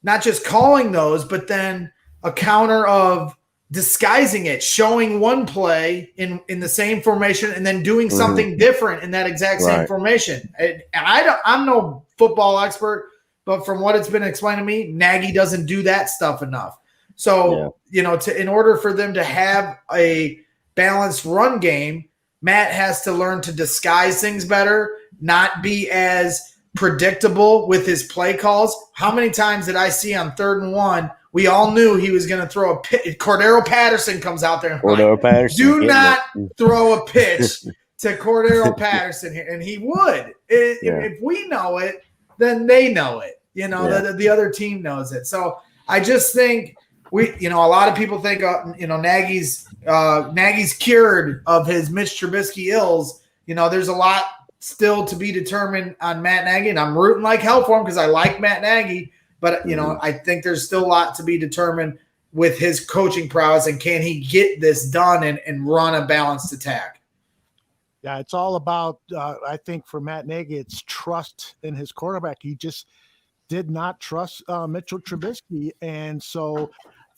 not just calling those, but then a counter of disguising it, showing one play in the same formation and then doing something different in that exact same formation. And I'm no football expert, but from what it's been explained to me, Nagy doesn't do that stuff enough. So, in order for them to have a balanced run game, Matt has to learn to disguise things better, not be as predictable with his play calls. How many times did I see on 3rd and 1, we all knew he was going to throw a pitch. Cordero Patterson comes out there and Patterson, do not throw a pitch to Cordero Patterson here. And he would. If we know it, then they know it. The other team knows it. So I just think a lot of people think, Nagy's cured of his Mitch Trubisky ills. There's a lot still to be determined on Matt Nagy, and I'm rooting like hell for him because I like Matt Nagy. But, I think there's still a lot to be determined with his coaching prowess, and can he get this done and run a balanced attack? Yeah, it's all about, I think for Matt Nagy, it's trust in his quarterback. He just did not trust Mitchell Trubisky. And so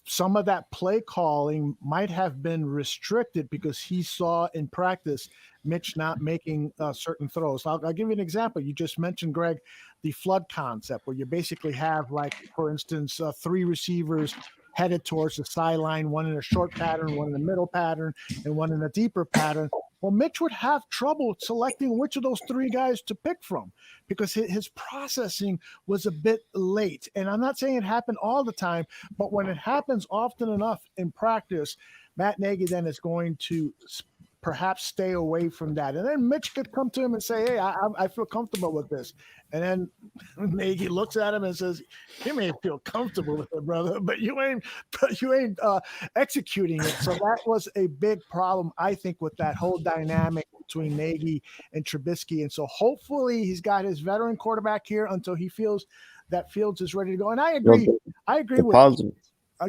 some of that play calling might have been restricted because he saw in practice Mitch not making certain throws. I'll give you an example. You just mentioned, Greg, the flood concept, where you basically have, like, for instance, 3 receivers headed towards the sideline, one in a short pattern, one in a middle pattern, and one in a deeper pattern. Well, Mitch would have trouble selecting which of those 3 guys to pick from because his processing was a bit late. And I'm not saying it happened all the time, but when it happens often enough in practice, Matt Nagy then is going to perhaps stay away from that. And then Mitch could come to him and say, hey, I feel comfortable with this. And then Nagy looks at him and says, you may feel comfortable with it, brother, but you ain't executing it. So that was a big problem, I think, with that whole dynamic between Nagy and Trubisky. And so hopefully he's got his veteran quarterback here until he feels that Fields is ready to go. And I agree. With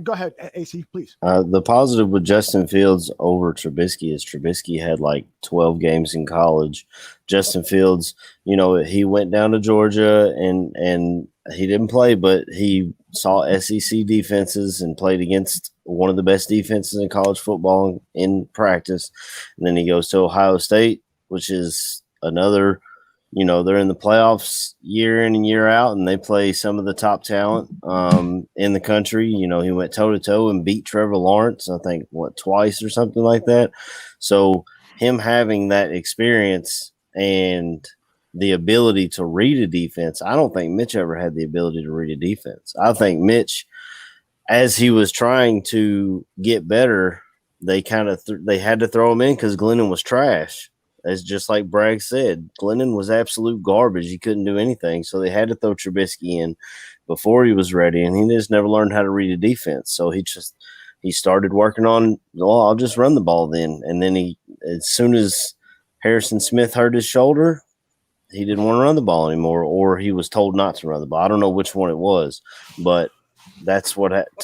go ahead, AC, please. The positive with Justin Fields over Trubisky is Trubisky had like 12 games in college. Justin Fields, he went down to Georgia and he didn't play, but he saw SEC defenses and played against one of the best defenses in college football in practice. And then he goes to Ohio State, which is another – they're in the playoffs year in and year out, and they play some of the top talent in the country. He went toe-to-toe and beat Trevor Lawrence, I think, twice or something like that. So him having that experience and the ability to read a defense, I don't think Mitch ever had the ability to read a defense. I think Mitch, as he was trying to get better, they kind of they had to throw him in because Glennon was trash. As just like Bragg said, Glennon was absolute garbage. He couldn't do anything. So they had to throw Trubisky in before he was ready. And he just never learned how to read a defense. So he started working on, I'll just run the ball then. And then as soon as Harrison Smith hurt his shoulder, he didn't want to run the ball anymore, or he was told not to run the ball. I don't know which one it was, but that's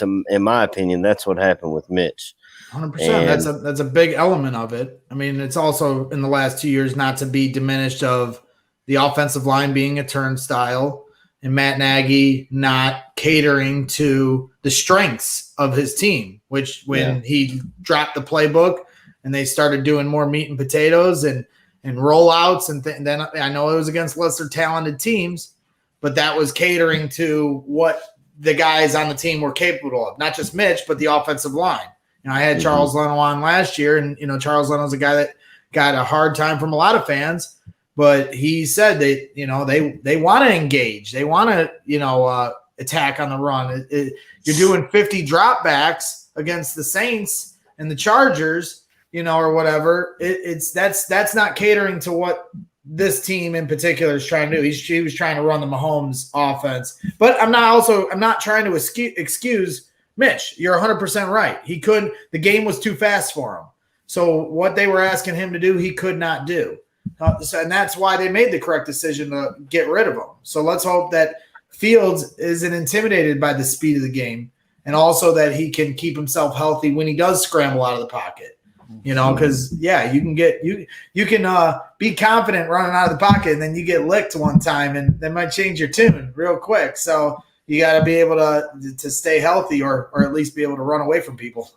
in my opinion, that's what happened with Mitch. 100%. That's a big element of it. I mean, it's also in the last 2 years, not to be diminished of the offensive line being a turnstile and Matt Nagy not catering to the strengths of his team, which when he dropped the playbook and they started doing more meat and potatoes and rollouts, and then I know it was against lesser talented teams, but that was catering to what the guys on the team were capable of, not just Mitch, but the offensive line. I had Charles Leno on last year, and Charles Leno's a guy that got a hard time from a lot of fans, but he said they want to engage, they want to attack on the run. You're doing 50 dropbacks against the Saints and the Chargers, or whatever. That's not catering to what this team in particular is trying to do. He was trying to run the Mahomes offense, but I'm not trying to excuse Mitch. You're 100% right. He couldn't. The game was too fast for him. So what they were asking him to do, he could not do. And that's why they made the correct decision to get rid of him. So let's hope that Fields isn't intimidated by the speed of the game, and also that he can keep himself healthy when he does scramble out of the pocket. Because you can be confident running out of the pocket, and then you get licked one time, and that might change your tune real quick. So you got to be able to stay healthy, or at least be able to run away from people.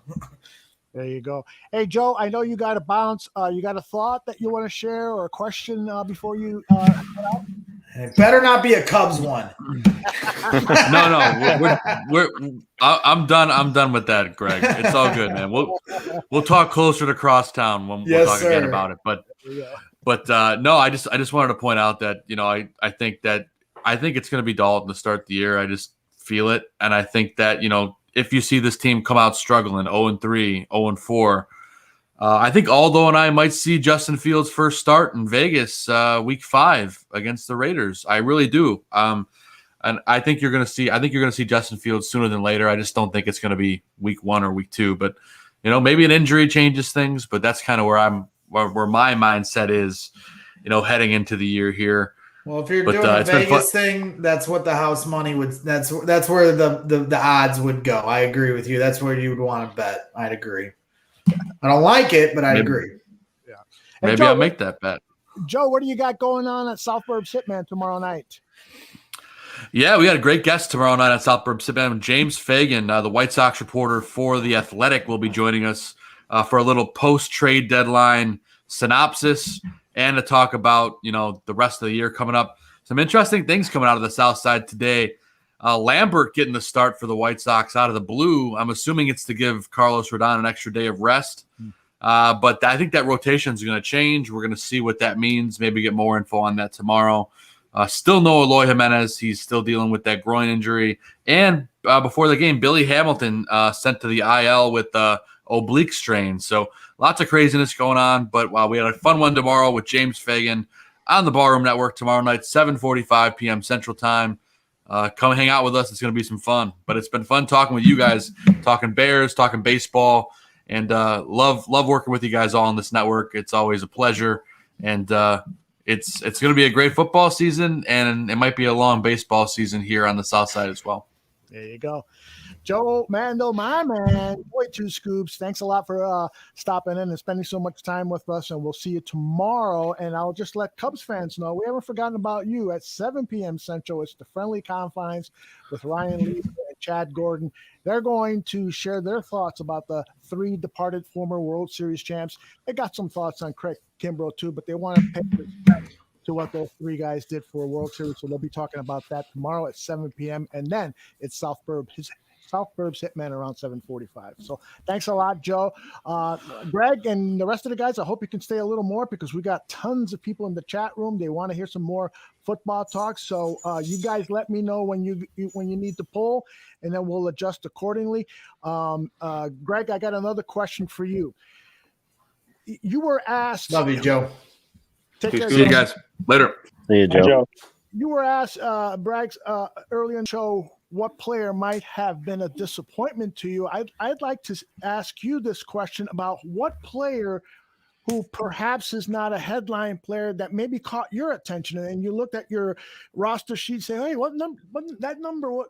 There you go. Hey, Joe, I know you got to bounce. You got a thought that you want to share or a question before you head out? It better not be a Cubs one. No, I'm done. I'm done with that, Greg. It's all good, man. We'll talk closer to crosstown when we'll talk again about it. But no, I just wanted to point out that I think it's going to be Dalton to start the year. I just feel it, and I think that if you see this team come out struggling, 0-3, 0-4. I think Aldo and I might see Justin Fields' first start in Vegas week 5 against the Raiders. I really do. And I think you're going to see Justin Fields sooner than later. I just don't think it's going to be week 1 or week 2. But maybe an injury changes things. But that's kind of where my mindset is, heading into the year here. Well, if you're doing a Vegas thing, that's what the house money would. That's where the odds would go. I agree with you. That's where you would want to bet. I'd agree. I don't like it, but I'd agree. Yeah. Maybe Joe, I'll make that bet. Joe, what do you got going on at South Burbs Hitman tomorrow night? Yeah, we got a great guest tomorrow night at South Burbs Hitman. James Fagan, the White Sox reporter for The Athletic, will be joining us for a little post-trade deadline synopsis and to talk about, the rest of the year coming up. Some interesting things coming out of the South Side today. Lambert getting the start for the White Sox out of the blue. I'm assuming it's to give Carlos Rodon an extra day of rest. But I think that rotation is going to change. We're going to see what that means. Maybe get more info on that tomorrow. Still no Eloy Jimenez. He's still dealing with that groin injury. And before the game, Billy Hamilton sent to the IL with oblique strain. So lots of craziness going on. But we had a fun one tomorrow with James Fagan on the Barroom Network tomorrow night, 7:45 p.m. Central Time. Come hang out with us. It's going to be some fun. But it's been fun talking with you guys, talking Bears, talking baseball, and love working with you guys all on this network. It's always a pleasure. And it's going to be a great football season, and it might be a long baseball season here on the South Side as well. There you go. Joe Mando, my man, boy, 2 scoops. Thanks a lot for stopping in and spending so much time with us, and we'll see you tomorrow. And I'll just let Cubs fans know we haven't forgotten about you at 7 p.m. Central. It's the Friendly Confines with Ryan Lee and Chad Gordon. They're going to share their thoughts about the 3 departed former World Series champs. They got some thoughts on Craig Kimbrough too, but they want to pay respect to what those 3 guys did for a World Series. So they'll be talking about that tomorrow at 7 p.m. And then it's South Burbs Hitman around 7:45. So thanks a lot, Joe. Greg and the rest of the guys, I hope you can stay a little more because we got tons of people in the chat room. They want to hear some more football talk. So you guys let me know when you need to pull, and then we'll adjust accordingly. Greg, I got another question for you. You were asked. Love you, Joe. Take care. See you guys later. See you, Joe. You were asked, Braggs, earlier in the show, what player might have been a disappointment to you. I'd like to ask you this question about what player who perhaps is not a headline player that maybe caught your attention, and you looked at your roster sheet, say, "Hey, what number?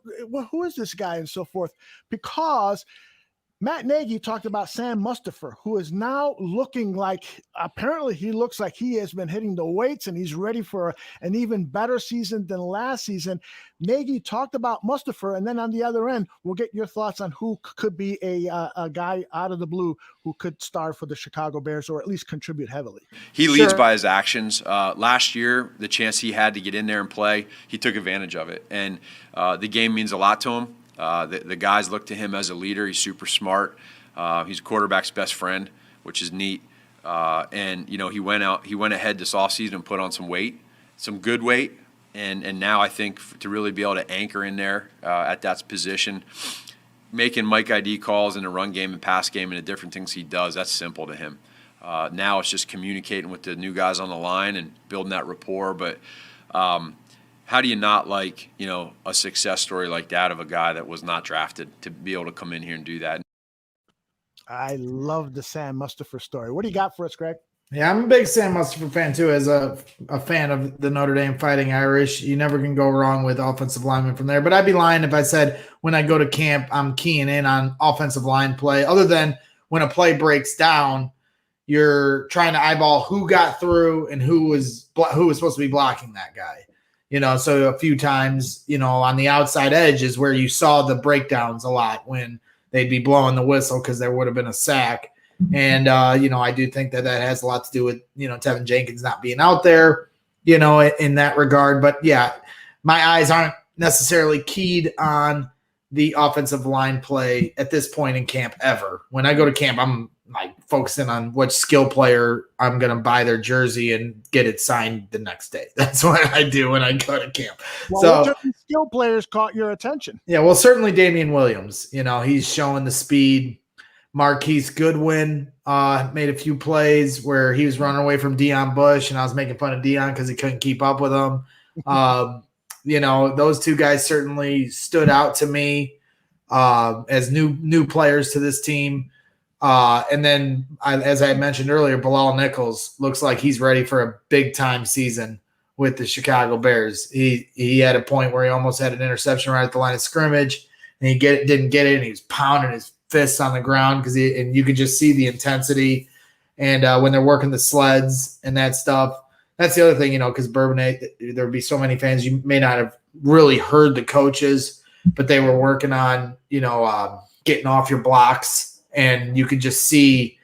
Who is this guy?" and so forth. Because Matt Nagy talked about Sam Mustipher, who is now looking like, apparently he looks like he has been hitting the weights and he's ready for an even better season than last season. Nagy talked about Mustipher, and then on the other end, we'll get your thoughts on who could be a guy out of the blue who could start for the Chicago Bears or at least contribute heavily. He leads by his actions. Last year, the chance he had to get in there and play, he took advantage of it. And the game means a lot to him. The guys look to him as a leader. He's super smart. He's a quarterback's best friend, which is neat. And he went ahead this offseason and put on some weight, some good weight. And now I think to really be able to anchor in there at that position, making Mike ID calls in the run game and pass game and the different things he does, that's simple to him. Now it's just communicating with the new guys on the line and building that rapport. But how do you not like, a success story like that of a guy that was not drafted to be able to come in here and do that? I love the Sam Mustipher story. What do you got for us, Greg? Yeah, I'm a big Sam Mustipher fan too. As a fan of the Notre Dame Fighting Irish, you never can go wrong with offensive linemen from there. But I'd be lying if I said when I go to camp, I'm keying in on offensive line play. Other than when a play breaks down, you're trying to eyeball who got through and who was supposed to be blocking that guy. So a few times, on the outside edge is where you saw the breakdowns a lot when they'd be blowing the whistle because there would have been a sack. And, I do think that has a lot to do with, Tevin Jenkins not being out there, in that regard. But, yeah, my eyes aren't necessarily keyed on the offensive line play at this point in camp ever. When I go to camp, I'm like focusing on what skill player I'm going to buy their jersey and get it signed the next day. That's what I do when I go to camp. Well, what skill players caught your attention? Yeah, well, certainly Damian Williams. He's showing the speed. Marquise Goodwin made a few plays where he was running away from Deion Bush, and I was making fun of Deion because he couldn't keep up with him. Those two guys certainly stood out to me as new players to this team. And then, as I mentioned earlier, Bilal Nichols looks like he's ready for a big-time season with the Chicago Bears. He had a point where he almost had an interception right at the line of scrimmage, and he didn't get it, and he was pounding his fists on the ground and you could just see the intensity. And when they're working the sleds and that stuff, that's the other thing, because Bourbonnais, there would be so many fans, you may not have really heard the coaches, but they were working on, getting off your blocks. And you could just see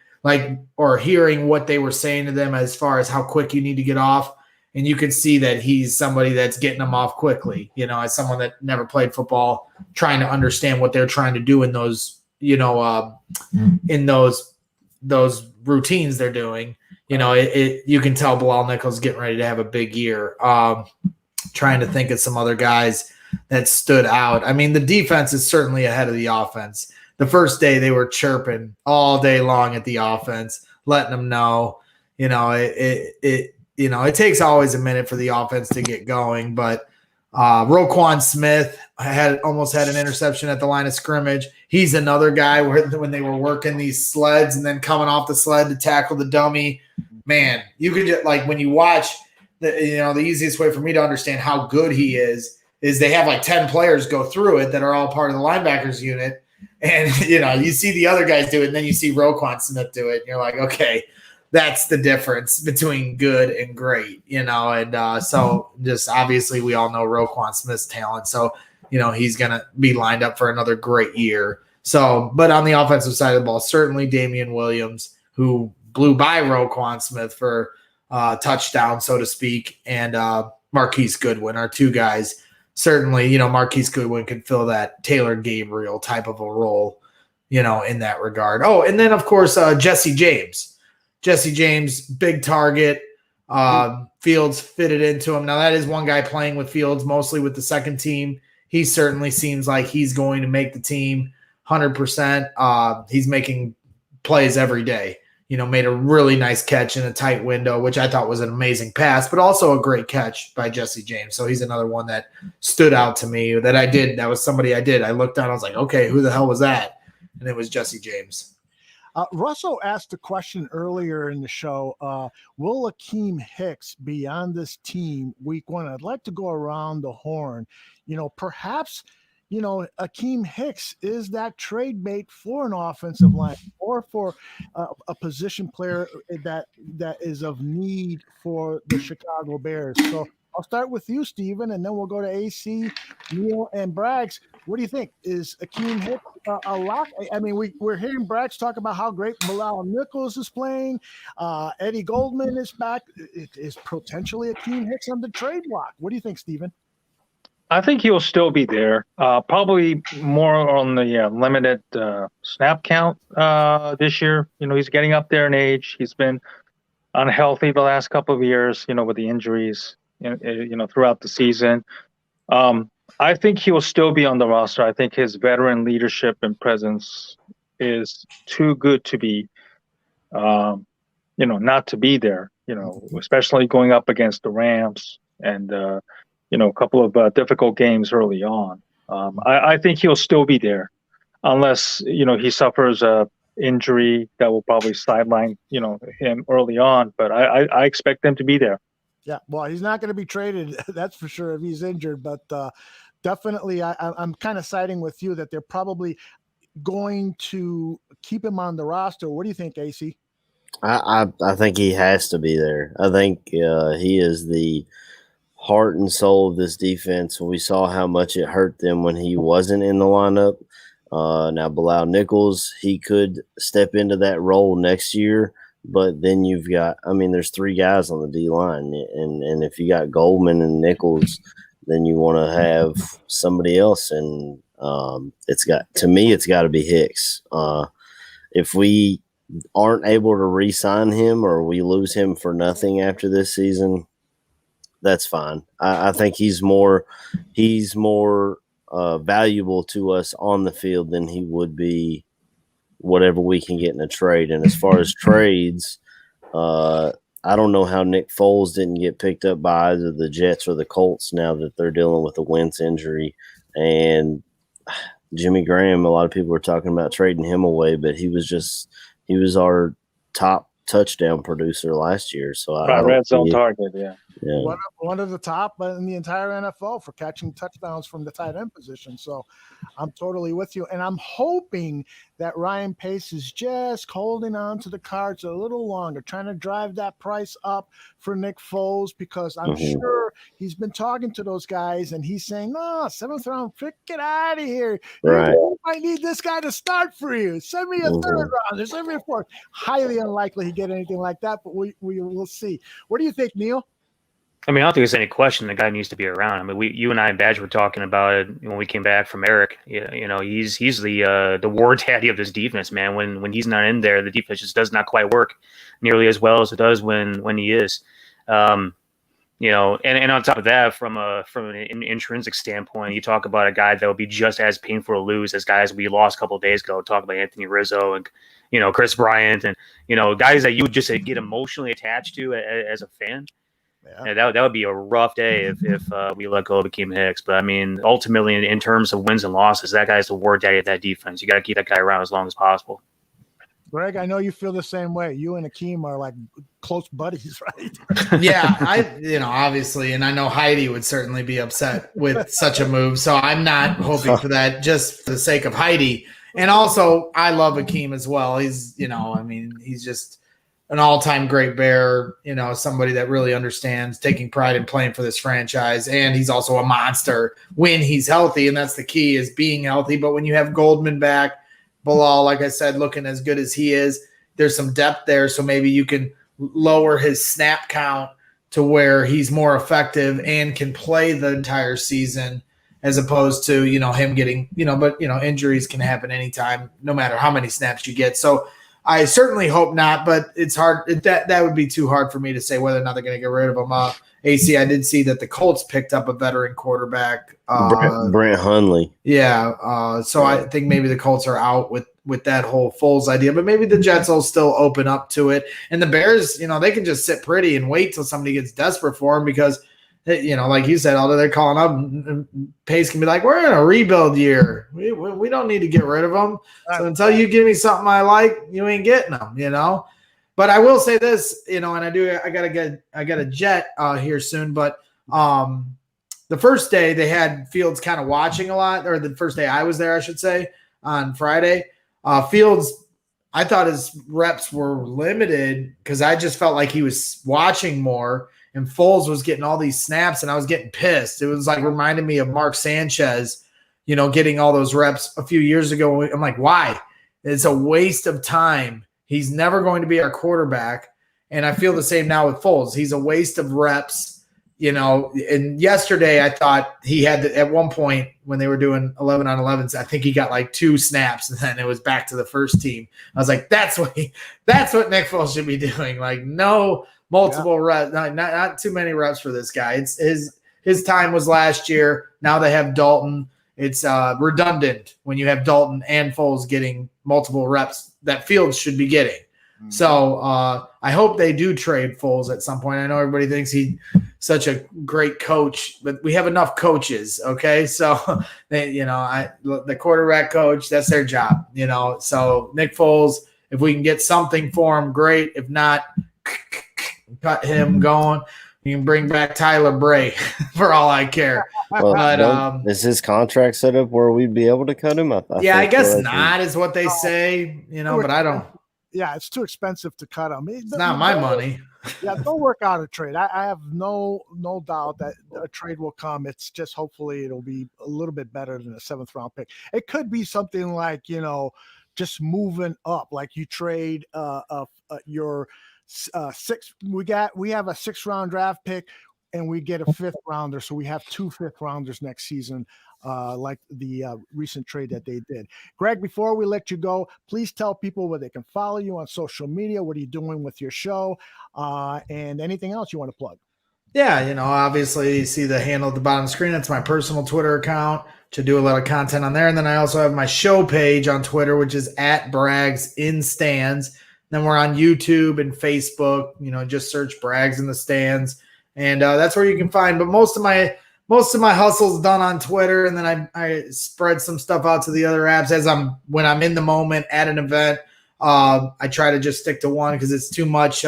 or hearing what they were saying to them as far as how quick you need to get off. And you could see that he's somebody that's getting them off quickly, as someone that never played football, trying to understand what they're trying to do in those, in those routines they're doing. You can tell Bilal Nichols getting ready to have a big year. Trying to think of some other guys that stood out. I mean, the defense is certainly ahead of the offense. The first day they were chirping all day long at the offense, letting them know, it takes always a minute for the offense to get going. But Roquan Smith almost had an interception at the line of scrimmage. He's another guy when they were working these sleds and then coming off the sled to tackle the dummy. Man, you could just when you watch the easiest way for me to understand how good he is they have 10 players go through it that are all part of the linebackers unit. And, you see the other guys do it, and then you see Roquan Smith do it, and you're like, okay, that's the difference between good and great, and so just obviously we all know Roquan Smith's talent. So, he's going to be lined up for another great year. So, but on the offensive side of the ball, certainly Damian Williams, who blew by Roquan Smith for touchdown, so to speak, and Marquise Goodwin are two guys. Certainly, Marquise Goodwin can fill that Taylor Gabriel type of a role, in that regard. Oh, and then, of course, Jesse James. Jesse James, big target. Fields fitted into him. Now, that is one guy playing with Fields, mostly with the second team. He certainly seems like he's going to make the team 100%. He's making plays every day. Made a really nice catch in a tight window, which I thought was an amazing pass, but also a great catch by Jesse James. So he's another one that stood out to me that was somebody I did. I looked down, I was like, okay, who the hell was that? And it was Jesse James. Russell asked a question earlier in the show. Will Akeem Hicks be on this team week one? I'd like to go around the horn. Perhaps Akeem Hicks is that trade bait for an offensive line or for a position player that is of need for the Chicago Bears. So I'll start with you, Steven, and then we'll go to AC, Neil, and Braggs. What do you think? Is Akeem Hicks a lock? I mean, we're hearing Braggs talk about how great Bilal Nichols is playing. Eddie Goldman is back. Is potentially Akeem Hicks on the trade block? What do you think, Steven? I think he'll still be there. Probably more on the limited snap count this year. He's getting up there in age. He's been unhealthy the last couple of years, with the injuries, throughout the season. I think he will still be on the roster. I think his veteran leadership and presence is too good to be, not to be there, especially going up against the Rams and, a couple of difficult games early on. I think he'll still be there unless, he suffers a injury that will probably sideline, him early on. But I expect them to be there. Yeah, well, he's not going to be traded, that's for sure, if he's injured. But definitely, I'm kind of siding with you that they're probably going to keep him on the roster. What do you think, AC? I think he has to be there. I think he is the heart and soul of this defense. We saw how much it hurt them when he wasn't in the lineup. Now, Bilal Nichols, he could step into that role next year. But then you've got, there's three guys on the D line, and if you got Goldman and Nichols, then you want to have somebody else, and it's got to be Hicks. If we aren't able to re-sign him or we lose him for nothing after this season, that's fine. I think he's more valuable to us on the field than he would be whatever we can get in a trade. And as far as trades, I don't know how Nick Foles didn't get picked up by either the Jets or the Colts now that they're dealing with a Wentz injury. And Jimmy Graham, a lot of people were talking about trading him away, but he was our top touchdown producer last year. So red zone target, yeah. One of the top in the entire NFL for catching touchdowns from the tight end position. So I'm totally with you. And I'm hoping that Ryan Pace is just holding on to the cards a little longer, trying to drive that price up for Nick Foles, because I'm sure he's been talking to those guys and he's saying, "No, 7th round pick, get out of here. Right. You might need this guy to start for you. Send me a third round. Send me a fourth." Highly unlikely he get anything like that, but we will see. What do you think, Neil? I don't think there's any question the guy needs to be around. You and I and Badge were talking about it when we came back from Eric. He's the war daddy of this defense, man. When he's not in there, the defense just does not quite work nearly as well as it does when he is. And on top of that, from an intrinsic standpoint, you talk about a guy that will be just as painful to lose as guys we lost a couple of days ago. Talk about Anthony Rizzo and Chris Bryant and guys that you would just get emotionally attached to as a fan. Yeah, that would be a rough day if we let go of Akeem Hicks. But ultimately, in terms of wins and losses, that guy's the war daddy of that defense. You got to keep that guy around as long as possible. Greg, I know you feel the same way. You and Akeem are like close buddies, right? Yeah, obviously, and I know Heidi would certainly be upset with such a move. So I'm not hoping for that, just for the sake of Heidi. And also, I love Akeem as well. He's, he's just an all-time great Bear, somebody that really understands taking pride in playing for this franchise. And he's also a monster when he's healthy. And that's the key, is being healthy. But when you have Goldman back, Bilal, like I said, looking as good as he is, there's some depth there. So maybe you can lower his snap count to where he's more effective and can play the entire season, as opposed to, him getting, but injuries can happen anytime, no matter how many snaps you get. So I certainly hope not, but it's hard. That would be too hard for me to say whether or not they're going to get rid of him. AC, I did see that the Colts picked up a veteran quarterback, Brent Hundley. Yeah, so I think maybe the Colts are out with that whole Foles idea, but maybe the Jets will still open up to it. And the Bears, they can just sit pretty and wait till somebody gets desperate for them, because like you said, although they're calling up, and Pace can be like, "We're in a rebuild year. We don't need to get rid of them. So until you give me something I like, you ain't getting them." But I will say this, and I got a jet here soon. But the first day they had Fields kind of watching a lot, or the first day I was there, I should say, on Friday. Fields, I thought his reps were limited because I just felt like he was watching more, and Foles was getting all these snaps, and I was getting pissed. It was like reminding me of Mark Sanchez, getting all those reps a few years ago. I'm like, why? It's a waste of time. He's never going to be our quarterback. And I feel the same now with Foles. He's a waste of reps. And yesterday I thought he had at one point when they were doing 11 on 11s, I think he got like 2 snaps and then it was back to the first team. I was like, that's what Nick Foles should be doing. Like no multiple reps, not too many reps for this guy. It's his time was last year. Now they have Dalton. It's redundant when you have Dalton and Foles getting multiple reps that Fields should be getting. Mm-hmm. So I hope they do trade Foles at some point. I know everybody thinks he's such a great coach, but we have enough coaches. Okay. So the quarterback coach, that's their job, so Nick Foles, if we can get something for him, great. If not, cut him going. You can bring back Tyler Bray for all I care. Well, but is his contract set up where we'd be able to cut him? I guess not is what they say, but I don't. Yeah, it's too expensive to cut him. It's not my money. Yeah, they'll work out a trade. I have no doubt that a trade will come. It's just hopefully it'll be a little bit better than a 7th round pick. It could be something like, just moving up, like you trade your 6. We have a 6th round draft pick and we get a 5th rounder. So we have 2 5th rounders next season. Like the recent trade that they did. Greg, before we let you go, please tell people where they can follow you on social media. What are you doing with your show? And anything else you want to plug? Yeah, obviously you see the handle at the bottom of the screen. That's my personal Twitter account to do a lot of content on there. And then I also have my show page on Twitter, which is @BraggsInStands. Then we're on YouTube and Facebook. Just search Braggs in the Stands. And that's where you can find. But most of my hustle's done on Twitter, and then I spread some stuff out to the other apps when I'm in the moment at an event. I try to just stick to one because it's too much.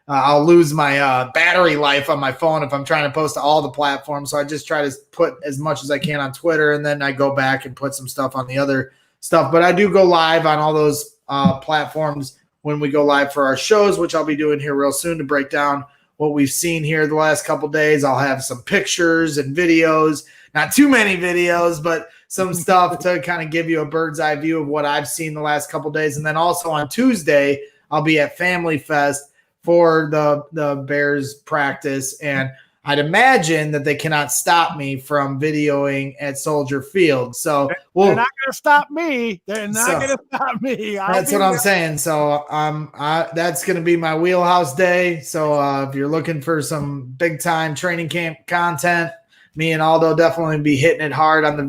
I'll lose my battery life on my phone if I'm trying to post to all the platforms. So I just try to put as much as I can on Twitter, and then I go back and put some stuff on the other stuff. But I do go live on all those platforms when we go live for our shows, which I'll be doing here real soon to break down what we've seen here the last couple days. I'll have some pictures and videos, not too many videos, but some stuff to kind of give you a bird's eye view of what I've seen the last couple days. And then also on Tuesday, I'll be at Family Fest for the Bears practice. And I'd imagine that they cannot stop me from videoing at Soldier Field. So they're not going to stop me. They're not going to stop me. That's what I'm saying. So that's going to be my wheelhouse day. So if you're looking for some big time training camp content, me and Aldo definitely be hitting it hard on the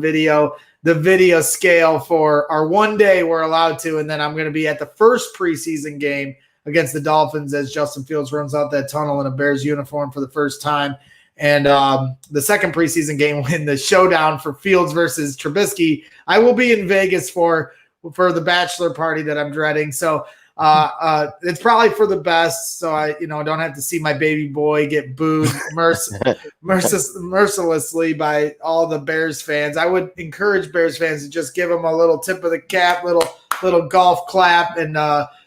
video scale for our one day we're allowed to. And then I'm going to be at the first preseason game against the Dolphins as Justin Fields runs out that tunnel in a Bears uniform for the first time. And the second preseason game, when the showdown for Fields versus Trubisky, I will be in Vegas for the bachelor party that I'm dreading. So it's probably for the best. So I don't have to see my baby boy get booed mercilessly by all the Bears fans. I would encourage Bears fans to just give them a little tip of the cap, little golf clap, and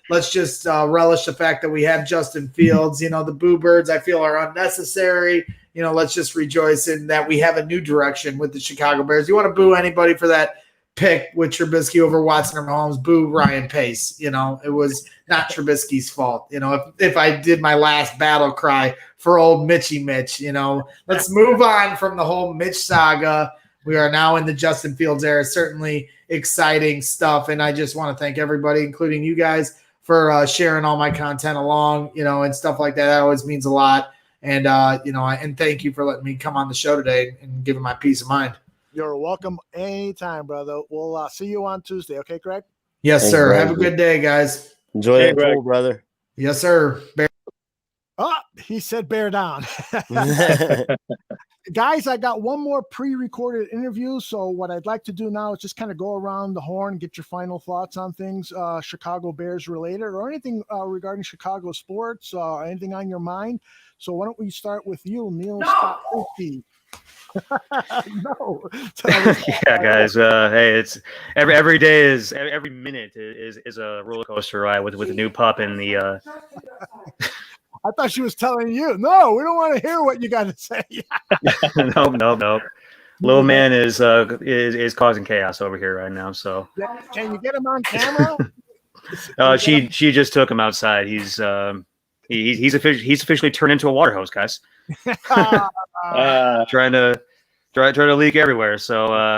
let's just relish the fact that we have Justin Fields. The boo birds I feel are unnecessary. Let's just rejoice in that we have a new direction with the Chicago Bears. You want to boo anybody for that pick with Trubisky over Watson or Mahomes? Boo Ryan Pace. It was not Trubisky's fault. If I did my last battle cry for old Mitchy Mitch, let's move on from the whole Mitch saga. We are now in the Justin Fields era. Certainly exciting stuff. And I just want to thank everybody, including you guys, for sharing all my content along, and stuff like that. That always means a lot. And, and thank you for letting me come on the show today and giving my peace of mind. You're welcome anytime, brother. We'll see you on Tuesday. Okay, Greg? Yes, sir. Greg. Have a good day, guys. Enjoy it, cool, brother. Yes, sir. Oh, he said bear down. Guys, I got one more pre-recorded interview. So what I'd like to do now is just kind of go around the horn, get your final thoughts on things Chicago Bears related or anything regarding Chicago sports, anything on your mind. So why don't we start with you, Neil Scott Christie. No. Yeah, guys. Hey, it's every day is every minute is a roller coaster ride with a new pup and the. I thought she was telling you. No, we don't want to hear what you got to say. No. Little man is causing chaos over here right now. So can you get him on camera? She just took him outside. He's officially turned into a water hose, guys. Trying to leak everywhere. So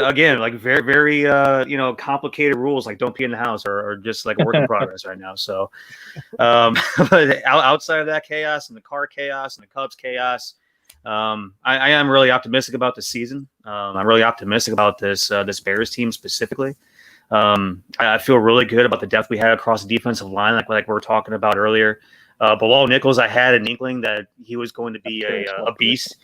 again, like very very complicated rules, like don't pee in the house or just like a work in progress right now. So but outside of that chaos and the car chaos and the Cubs chaos, I am really optimistic about the season. I'm really optimistic about this Bears team specifically. I feel really good about the depth we had across the defensive line, like we were talking about earlier. Bilal Nichols, I had an inkling that he was going to be a beast,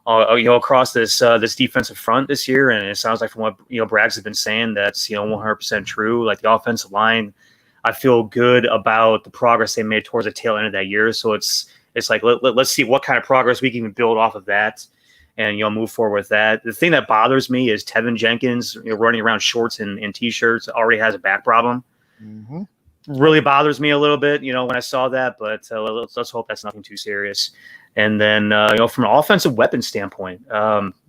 across this defensive front this year, and it sounds like from what Braggs has been saying, that's 100% true. Like the offensive line, I feel good about the progress they made towards the tail end of that year. So it's like let's see what kind of progress we can build off of that, and move forward with that. The thing that bothers me is Tevin Jenkins running around shorts and t-shirts already has a back problem. Mm-hmm. Really bothers me a little bit, when I saw that, but let's hope that's nothing too serious. And then, from an offensive weapon standpoint,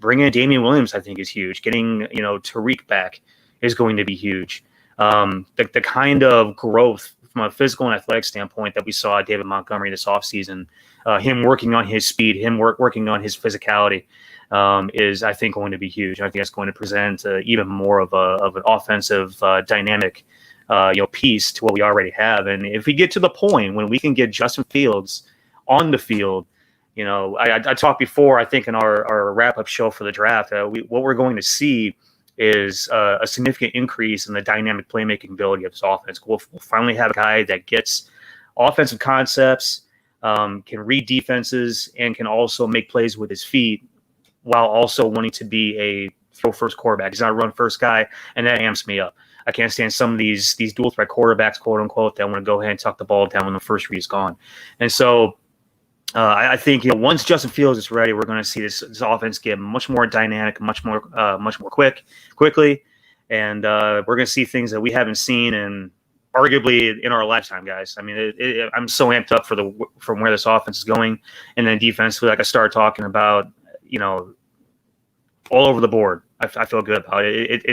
bringing in Damian Williams, I think is huge. Getting, Tariq back is going to be huge. The kind of growth from a physical and athletic standpoint that we saw at David Montgomery this offseason, him working on his speed, him working on his physicality, is, I think, going to be huge. I think that's going to present even more of an offensive dynamic piece to what we already have. And if we get to the point when we can get Justin Fields on the field, I talked before, I think in our wrap-up show for the draft, what we're going to see is a significant increase in the dynamic playmaking ability of this offense. We'll finally have a guy that gets offensive concepts, can read defenses, and can also make plays with his feet while also wanting to be a throw-first quarterback. He's not a run-first guy, and that amps me up. I can't stand some of these dual threat quarterbacks, quote unquote, that want to go ahead and tuck the ball down when the first read is gone. And so I think once Justin Fields is ready, we're going to see this offense get much more dynamic, much more quickly, and we're going to see things that we haven't seen in arguably in our lifetime, guys. I mean, I'm so amped up from where this offense is going, and then defensively, like I started talking about, all over the board. I feel good about it.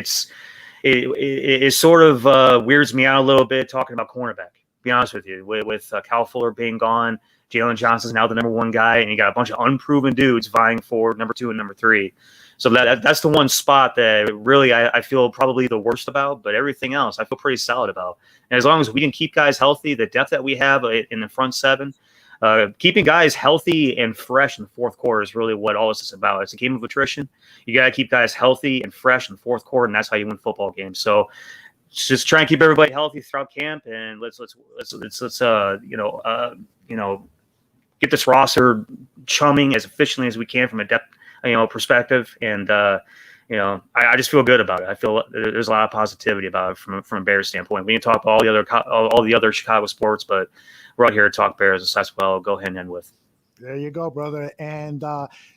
It sort of weirds me out a little bit talking about cornerback, to be honest with you, with Kyle Fuller being gone. Jalen Johnson's now the number one guy, and you got a bunch of unproven dudes vying for number 2 and number 3. So that's the one spot that really I feel probably the worst about, but everything else I feel pretty solid about. And as long as we can keep guys healthy, the depth that we have in the front seven, keeping guys healthy and fresh in the fourth quarter is really what all this is about. It's a game of attrition. You got to keep guys healthy and fresh in the fourth quarter, and that's how you win football games. So just try and keep everybody healthy throughout camp, and let's get this roster chumming as efficiently as we can from a depth perspective. And I just feel good about it. I feel there's a lot of positivity about it from a Bears standpoint. We can talk about all the other Chicago sports, but we're out here to talk Bears, so that's what I'll go ahead and end with. There you go, brother. And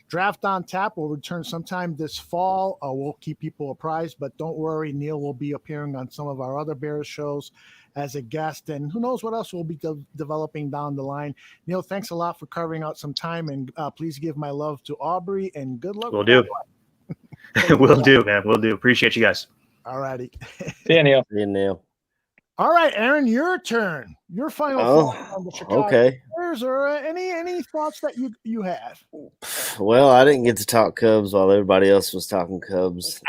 Draft on Tap will return sometime this fall. We'll keep people apprised, but don't worry, Neil will be appearing on some of our other Bears shows as a guest, and who knows what else we'll be developing down the line. Neil, thanks a lot for carving out some time, and please give my love to Aubrey, and good luck. We'll do. We'll do, man. We'll do. Appreciate you guys. All righty. See you, Neil. See you, Neil. All right, Aaron, your turn. Your final thoughts on the Chicago Bears, or any thoughts that you have? Well, I didn't get to talk Cubs while everybody else was talking Cubs.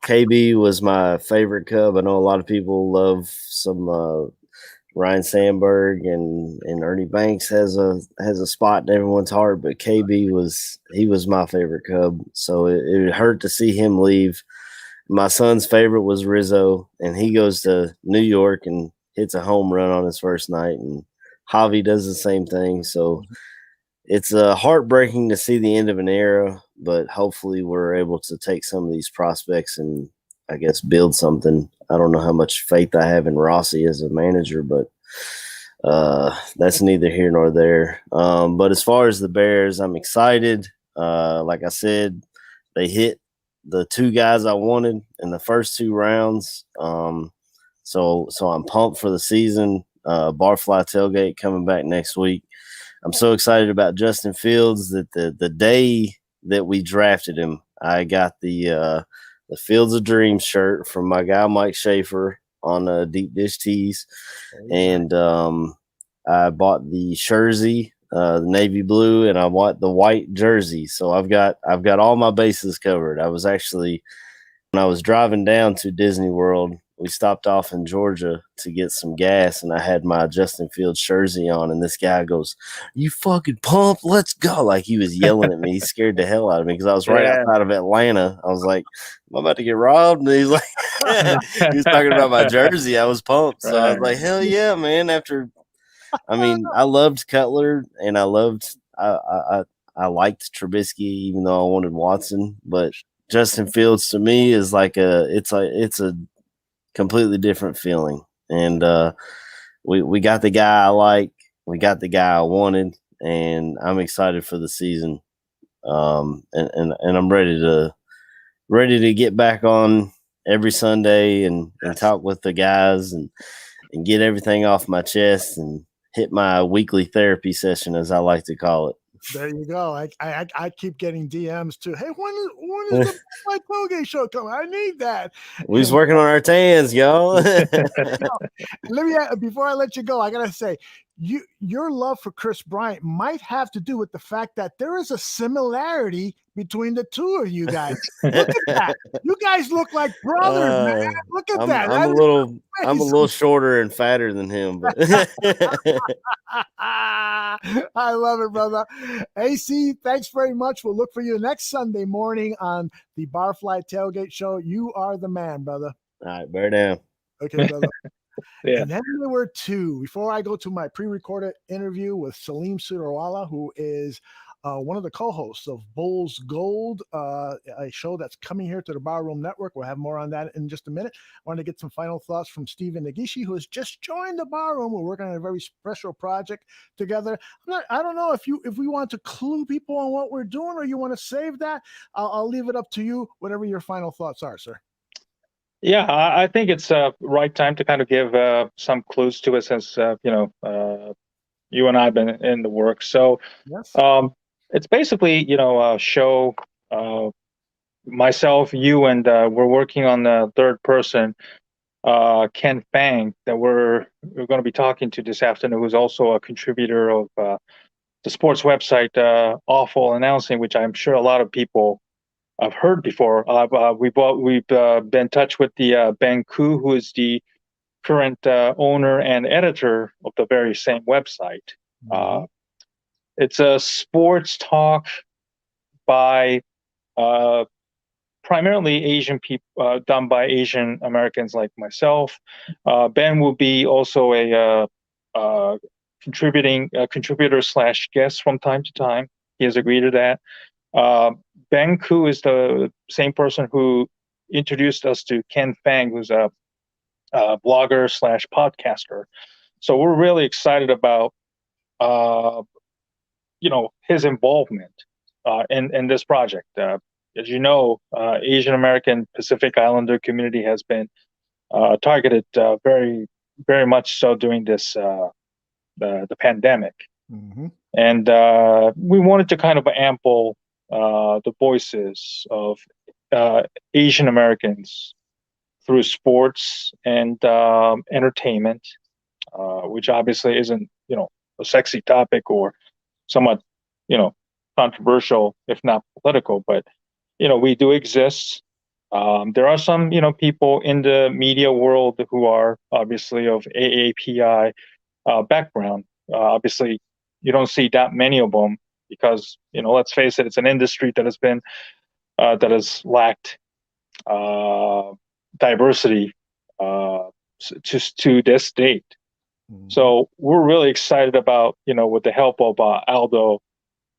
KB was my favorite Cub. I know a lot of people love some Ryan Sandberg, and Ernie Banks has a spot in everyone's heart, but KB was my favorite Cub. So it hurt to see him leave. My son's favorite was Rizzo, and he goes to New York and hits a home run on his first night, and Javi does the same thing. So it's heartbreaking to see the end of an era, but hopefully we're able to take some of these prospects and I guess build something. I don't know how much faith I have in Rossi as a manager, but that's neither here nor there. But as far as the Bears, I'm excited. Like I said, they hit the two guys I wanted in the first two rounds. So I'm pumped for the season. Barfly tailgate coming back next week. I'm so excited about Justin Fields that the day that we drafted him, I got the Fields of Dreams shirt from my guy Mike Schaefer on Deep Dish Tees, and I bought the jersey, the navy blue, and I bought the white jersey. So I've got all my bases covered. I was actually, when I was driving down to Disney World, we stopped off in Georgia to get some gas, and I had my Justin Fields jersey on, and this guy goes, "You fucking pumped? Let's go!" Like he was yelling at me. He scared the hell out of me because I was right outside of Atlanta. I was like, "I'm about to get robbed," and he's like, he was talking about my jersey. I was pumped, so I was like, "Hell yeah, man!" I mean, I loved Cutler, and I liked Trubisky, even though I wanted Watson. But Justin Fields to me is like it's a completely different feeling. And we got the guy I like, we got the guy I wanted, and I'm excited for the season. And I'm ready to get back on every Sunday and talk with the guys and get everything off my chest and hit my weekly therapy session, as I like to call it. There you go. I keep getting DMs too. Hey, when is the my tailgate show coming? I need that. We was working on our tans, y'all. Let me before I let you go, I gotta say, your love for Chris Bryant might have to do with the fact that there is a similarity between the two of you guys. Look at that. You guys look like brothers, man. Look at that. I'm a little shorter and fatter than him, but I love it, brother. AC, thanks very much. We'll look for you next Sunday morning on the Barfly Tailgate Show. You are the man, brother. All right, bear down. Okay, brother. Yeah. And then there were two. Before I go to my pre-recorded interview with Salim Sudarwala, who is one of the co-hosts of Bulls Gold, a show that's coming here to the Barroom Network. We'll have more on that in just a minute. I wanted to get some final thoughts from Stephen Nagishi, who has just joined the Barroom. We're working on a very special project together. I don't know if we want to clue people on what we're doing, or you want to save that. I'll leave it up to you. Whatever your final thoughts are, sir. Yeah, I think it's right time to kind of give some clues to it, since you and I have been in the work. So yes. It's basically a show. Myself, you, and we're working on the third person, Ken Fang, that we're going to be talking to this afternoon, who's also a contributor of the sports website Awful Announcing, which I'm sure a lot of people I've heard before. We've been in touch with the Ben Koo, who is the current owner and editor of the very same website. Mm-hmm. It's a sports talk by primarily Asian people, done by Asian Americans like myself. Ben will be also a contributor / guest from time to time. He has agreed to that. Ben Koo is the same person who introduced us to Ken Fang, who's a blogger / podcaster. So we're really excited about his involvement in this project. As you know, Asian American Pacific Islander community has been targeted very, very much so during this the pandemic. Mm-hmm. And we wanted to kind of ample the voices of Asian Americans through sports and entertainment, which obviously isn't, a sexy topic or somewhat, controversial, if not political, but, we do exist. There are some, people in the media world who are obviously of AAPI background. Obviously, you don't see that many of them because, let's face it, it's an industry that has lacked diversity to this date. Mm-hmm. So we're really excited about, with the help of Aldo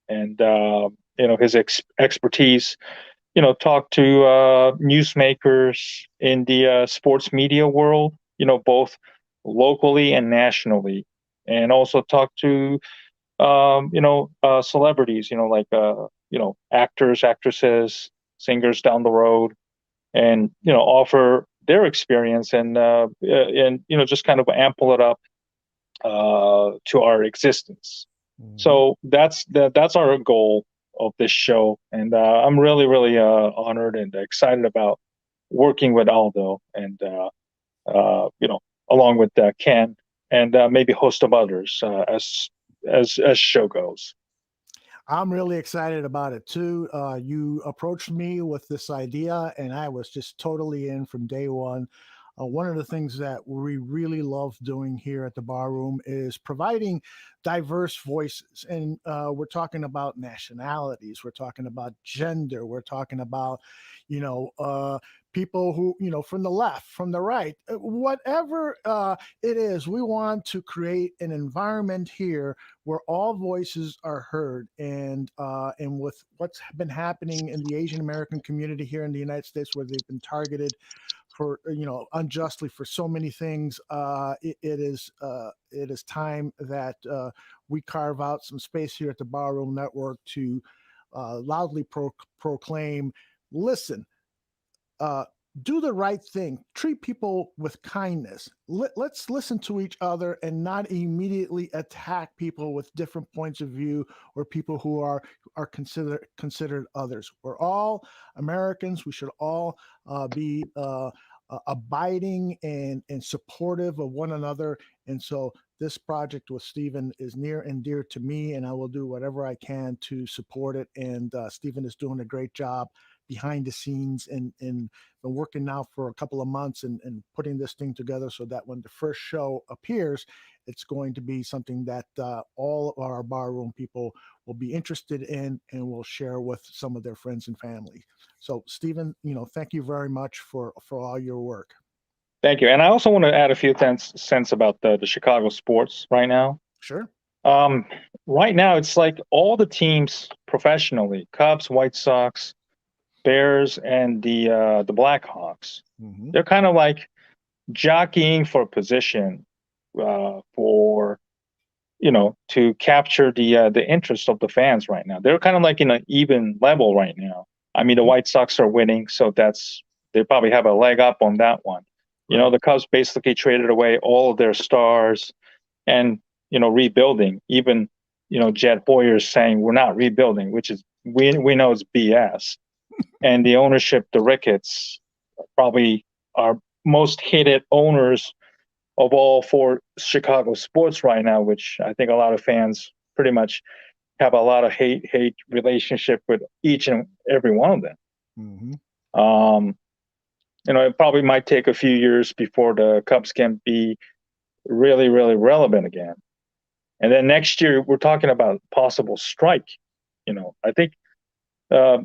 and his expertise. Talk to newsmakers in the sports media world. Both locally and nationally, and also talk to celebrities. Like actors, actresses, singers down the road, and offer their experience and just kind of ample it up to our existence. So that's our goal of this show, and I'm really really honored and excited about working with Aldo and along with Ken and maybe a host of others as show goes. I'm really excited about it too. You approached me with this idea, and I was just totally in from day one. One of the things that we really love doing here at the Barroom is providing diverse voices. And we're talking about nationalities, we're talking about gender, we're talking about, people who, from the left, from the right, whatever it is, we want to create an environment here where all voices are heard. And with what's been happening in the Asian American community here in the United States, where they've been targeted for unjustly for so many things, it is time that we carve out some space here at the Barroom Network to loudly proclaim, listen, do the right thing, treat people with kindness. Let's listen to each other and not immediately attack people with different points of view, or people who are considered others. We're all Americans. We should all be abiding and supportive of one another. And so this project with Stephen is near and dear to me, and I will do whatever I can to support it. And Stephen is doing a great job behind the scenes and been working now for a couple of months and putting this thing together so that when the first show appears, it's going to be something that all of our Barroom people will be interested in and will share with some of their friends and family. So Stephen, thank you very much for all your work. Thank you. And I also want to add a few cents about the Chicago sports right now. Sure. Right now, it's like all the teams professionally, Cubs, White Sox, Bears, and the Blackhawks. Mm-hmm. They're kind of like jockeying for position for to capture the interest of the fans right now. They're kind of like in an even level right now. I mean, the White Sox are winning, so they probably have a leg up on that one. Right. The Cubs basically traded away all of their stars and rebuilding. Even Jed Hoyer's saying we're not rebuilding, which is we know it's BS. And the ownership, the Ricketts, probably are most hated owners of all for Chicago sports right now, which I think a lot of fans pretty much have a lot of hate relationship with each and every one of them. Mm-hmm. It probably might take a few years before the Cubs can be really, really relevant again. And then next year, we're talking about possible strike. I think, so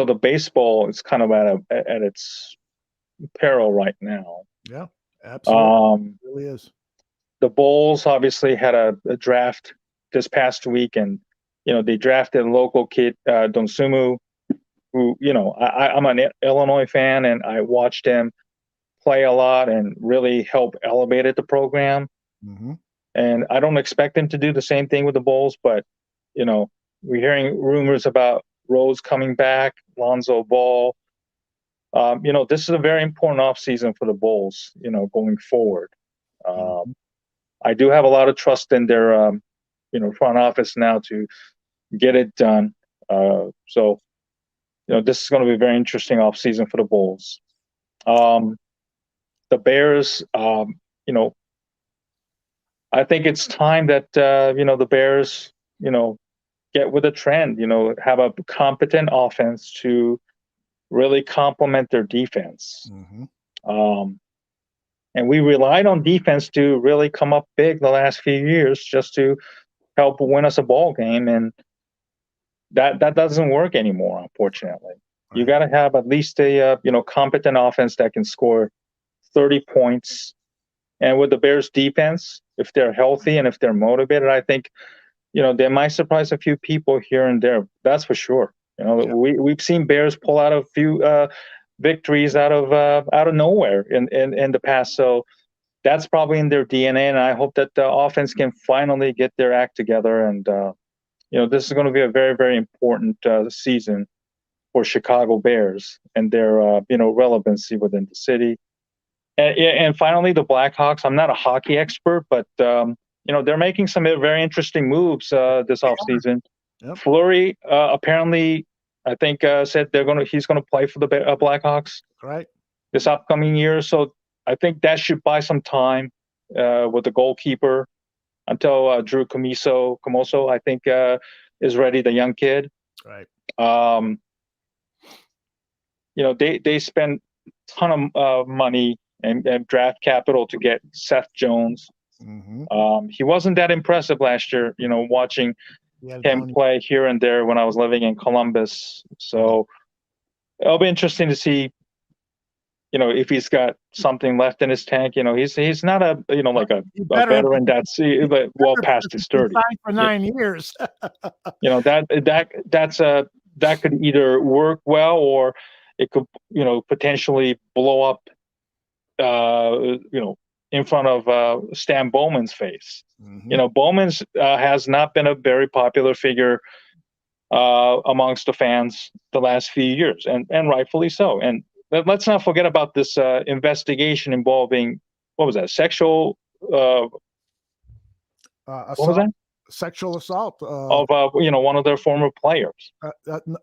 the baseball is kind of at its peril right now. Yeah, absolutely. It really is. The Bulls obviously had a draft this past week, and they drafted a local kid, Donsumu, who I'm an Illinois fan, and I watched him play a lot and really help elevated the program. Mm-hmm. And I don't expect him to do the same thing with the Bulls, but we're hearing rumors about Rose coming back, Lonzo Ball. This is a very important offseason for the Bulls, going forward. I do have a lot of trust in their, front office now to get it done. So, this is going to be a very interesting offseason for the Bulls. The Bears, I think it's time that, the Bears, get with a trend, have a competent offense to really complement their defense. Mm-hmm. And we relied on defense to really come up big the last few years just to help win us a ball game. And that doesn't work anymore, unfortunately. Right. You got to have at least a, competent offense that can score 30 points. And with the Bears defense, if they're healthy and if they're motivated, I think they might surprise a few people here and there. That's for sure. We've seen Bears pull out a few victories out of nowhere in the past. So that's probably in their DNA, and I hope that the offense can finally get their act together. And this is going to be a very, very important season for Chicago Bears and their relevancy within the city. And finally, the Blackhawks. I'm not a hockey expert, but they're making some very interesting moves this offseason. Yep. Fleury apparently, I think, said he's gonna play for the Blackhawks Right. this upcoming year. So I think that should buy some time with the goalkeeper until Drew Comoso, I think, is ready. The young kid. Right. They spent a ton of money and draft capital to get Seth Jones. Mm-hmm. He wasn't that impressive last year, watching him play here and there when I was living in Columbus. So it'll be interesting to see, if he's got something left in his tank. He's not a veteran that's well past his 30. For 9 years. That could either work well, or it could, potentially blow up, in front of Stan Bowman's face. Mm-hmm. Bowman's has not been a very popular figure amongst the fans the last few years, and rightfully so. And let's not forget about this investigation involving, what was that, sexual assault, what was that? Sexual assault Of one of their former players.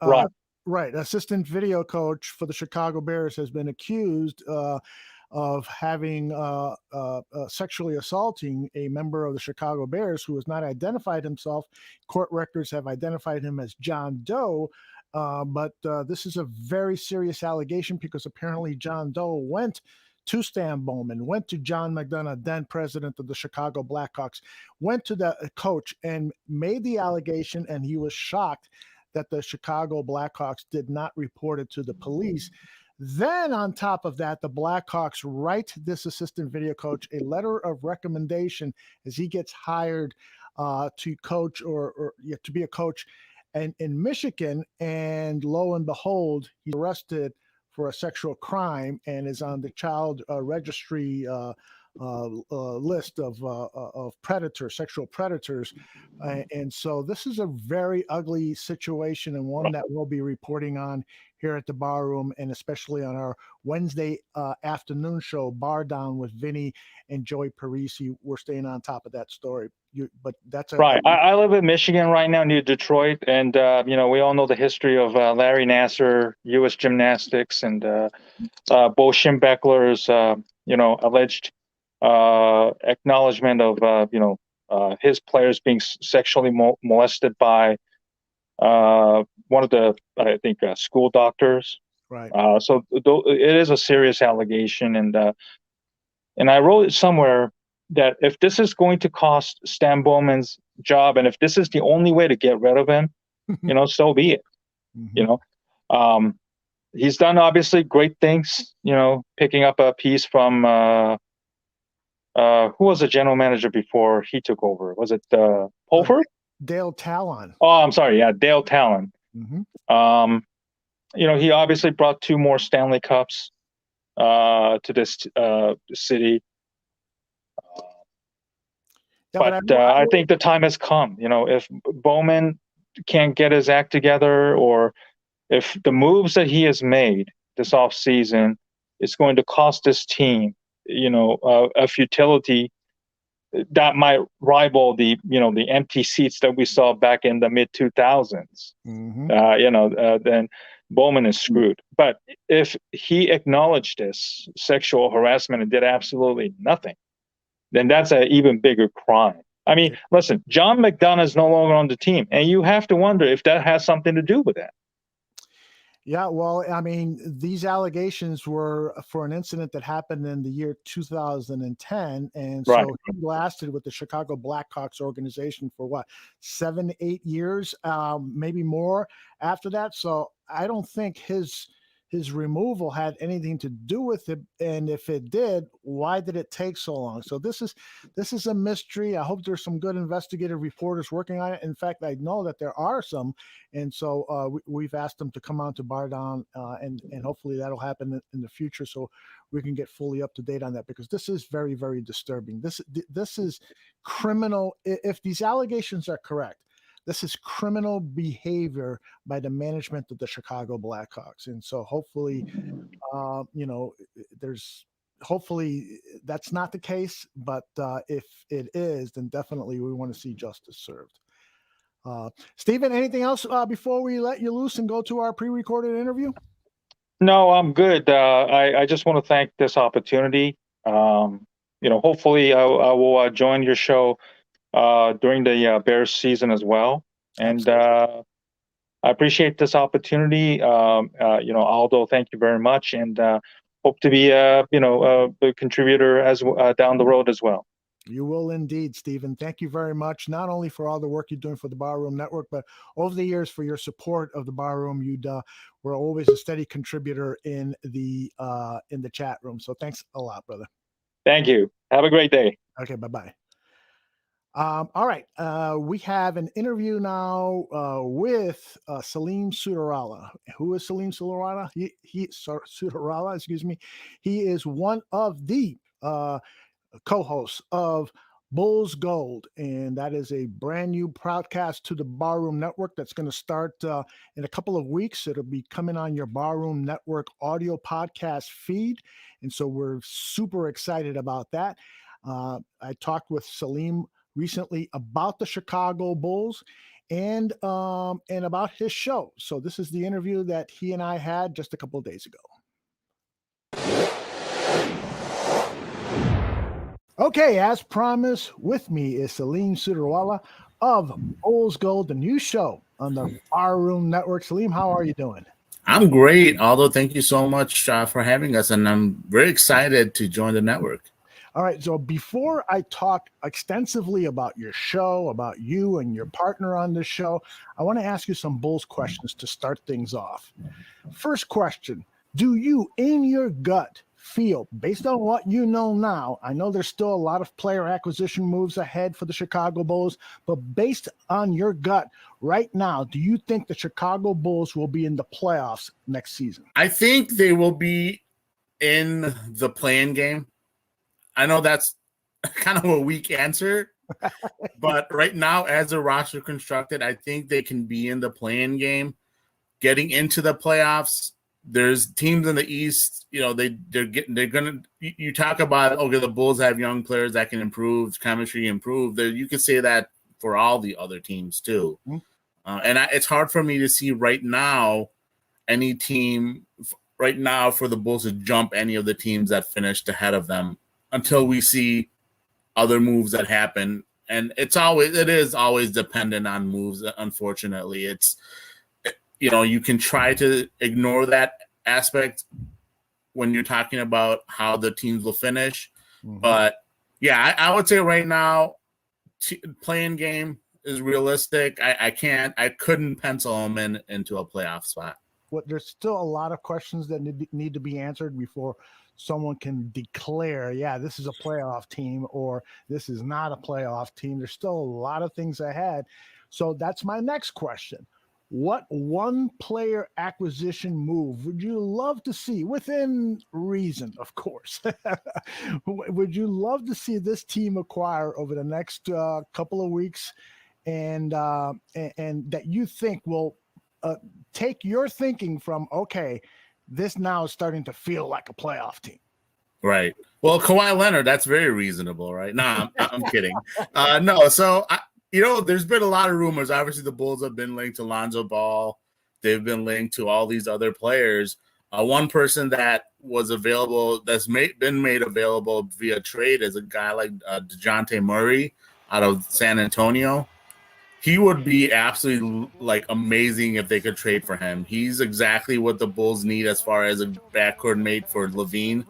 Right. Right. Assistant video coach for the Chicago Bears has been accused of having sexually assaulting a member of the Chicago Bears who has not identified himself. Court records have identified him as John Doe, but this is a very serious allegation because apparently John Doe went to Stan Bowman, went to John McDonough, then president of the Chicago Blackhawks, went to the coach and made the allegation, and he was shocked that the Chicago Blackhawks did not report it to the police. Then on top of that, the Blackhawks write this assistant video coach a letter of recommendation as he gets hired to coach or to be a coach in Michigan. And lo and behold, he's arrested for a sexual crime and is on the child registry list of predators, sexual predators. And so this is a very ugly situation, and one that we'll be reporting on here at the Barroom, and especially on our Wednesday afternoon show, Bar Down with Vinny and Joey Parisi. We're staying on top of that story. But that's right. I live in Michigan right now, near Detroit, and we all know the history of Larry Nassar, U.S. Gymnastics, and Bo Schembechler's alleged acknowledgement of his players being sexually molested by one of the, I think, school doctors. Right. So it is a serious allegation, and I wrote it somewhere that if this is going to cost Stan Bowman's job, and if this is the only way to get rid of him, so be it. Mm-hmm. He's done obviously great things. Picking up a piece from who was the general manager before he took over? Was it Pulford? Dale Talon. Oh, I'm sorry. Yeah, Dale Talon. Mm-hmm. He obviously brought 2 more Stanley Cups to this city. But I think the time has come. If Bowman can't get his act together, or if the moves that he has made this offseason is going to cost this team, a futility that might rival the empty seats that we saw back in the mid 2000s. Mm-hmm. Then Bowman is screwed. But if he acknowledged this sexual harassment and did absolutely nothing, then that's an even bigger crime. I mean, listen, John McDonough is no longer on the team, and you have to wonder if that has something to do with that. Yeah, well, I mean, these allegations were for an incident that happened in the year 2010. And so he lasted with the Chicago Blackhawks organization for what, 7-8 years, maybe more after that. So I don't think his his removal had anything to do with it, and if it did, why did it take so long? So this is a mystery. I hope there's some good investigative reporters working on it. In fact, I know that there are some, and so we've asked them to come on to Bar Down, and hopefully that'll happen in the future, so we can get fully up to date on that, because this is very, very disturbing. This is criminal. If these allegations are correct, this is criminal behavior by the management of the Chicago Blackhawks. And so hopefully, hopefully that's not the case. But if it is, then definitely we want to see justice served. Stephen, anything else before we let you loose and go to our pre-recorded interview? No, I'm good. I just want to thank this opportunity. Hopefully I will join your show during the Bears season as well. And I appreciate this opportunity. Aldo, thank you very much, and hope to be a contributor as down the road as well. You will indeed, Stephen. Thank you very much, not only for all the work you're doing for the Barroom Network, but over the years for your support of the Barroom. You were always a steady contributor in the chat room. So thanks a lot, brother. Thank you. Have a great day. Okay, bye-bye. All right. We have an interview now with Salim Sudarala. Who is Salim Sudarala? Sudarala, excuse me. He is one of the co-hosts of Bulls Gold, and that is a brand new podcast to the Barroom Network that's going to start in a couple of weeks. It'll be coming on your Barroom Network audio podcast feed, and so we're super excited about that. I talked with Salim recently about the Chicago Bulls and about his show. So this is the interview that he and I had just a couple of days ago. Okay, as promised, with me is Salim Sudarala of Bulls Gold, the new show on the Barroom Network. Salim, how are you doing? I'm great, Aldo. Thank you so much for having us, and I'm very excited to join the network. All right, so before I talk extensively about your show, about you and your partner on this show, I want to ask you some Bulls questions to start things off. First question, do you, in your gut, feel, based on what you know now, I know there's still a lot of player acquisition moves ahead for the Chicago Bulls, but based on your gut right now, do you think the Chicago Bulls will be in the playoffs next season? I think they will be in the play-in game. I know that's kind of a weak answer, but right now, as a roster constructed, I think they can be in the play-in game. Getting into the playoffs, there's teams in the East, they're gonna. You talk about, okay, the Bulls have young players that can improve, chemistry improve. You could say that for all the other teams too. And it's hard for me to see right now any team right now for the Bulls to jump any of the teams that finished ahead of them until we see other moves that happen. And it is always dependent on moves. Unfortunately, it's, you can try to ignore that aspect when you're talking about how the teams will finish. But yeah, I would say right now, playing game is realistic. I couldn't pencil them into a playoff spot. There's still a lot of questions that need to be answered before someone can declare, yeah, this is a playoff team or this is not a playoff team. There's still a lot of things ahead. So that's my next question. What one player acquisition move would you love to see, within reason, of course, would you love to see this team acquire over the next couple of weeks, and that you think will take your thinking from, okay, this now is starting to feel like a playoff team? Right. Well, Kawhi Leonard, that's very reasonable, right? No, I'm kidding. No, so there's been a lot of rumors. Obviously, the Bulls have been linked to Lonzo Ball. They've been linked to all these other players. One person that was available, that's been made available via trade, is a guy like DeJounte Murray out of San Antonio. He would be absolutely amazing if they could trade for him. He's exactly what the Bulls need as far as a backcourt mate for Levine.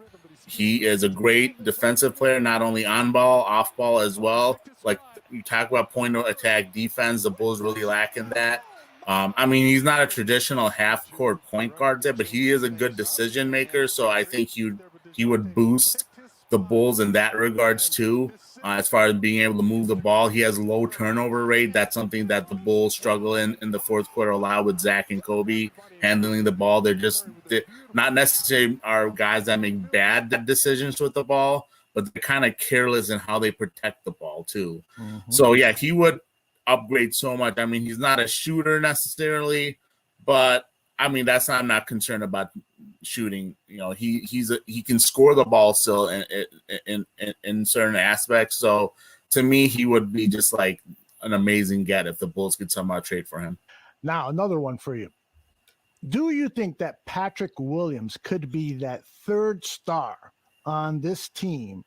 He is a great defensive player, not only on ball, off ball as well. Like you talk about point of attack defense, the Bulls really lack in that. I mean, he's not a traditional half-court point guard there, but he is a good decision maker. So I think he would boost the Bulls in that regards too. As far as being able to move the ball, he has low turnover rate. That's something that the Bulls struggle in the fourth quarter a lot with Zach and Kobe handling the ball. They're not necessarily are guys that make bad decisions with the ball, but they're kind of careless in how they protect the ball too. So yeah, he would upgrade so much. I mean, he's not a shooter necessarily, but I mean, I'm not concerned about shooting. You know, he can score the ball still in certain aspects. So to me, he would be just like an amazing get if the Bulls could somehow trade for him. Now, another one for you. Do you think that Patrick Williams could be that third star on this team,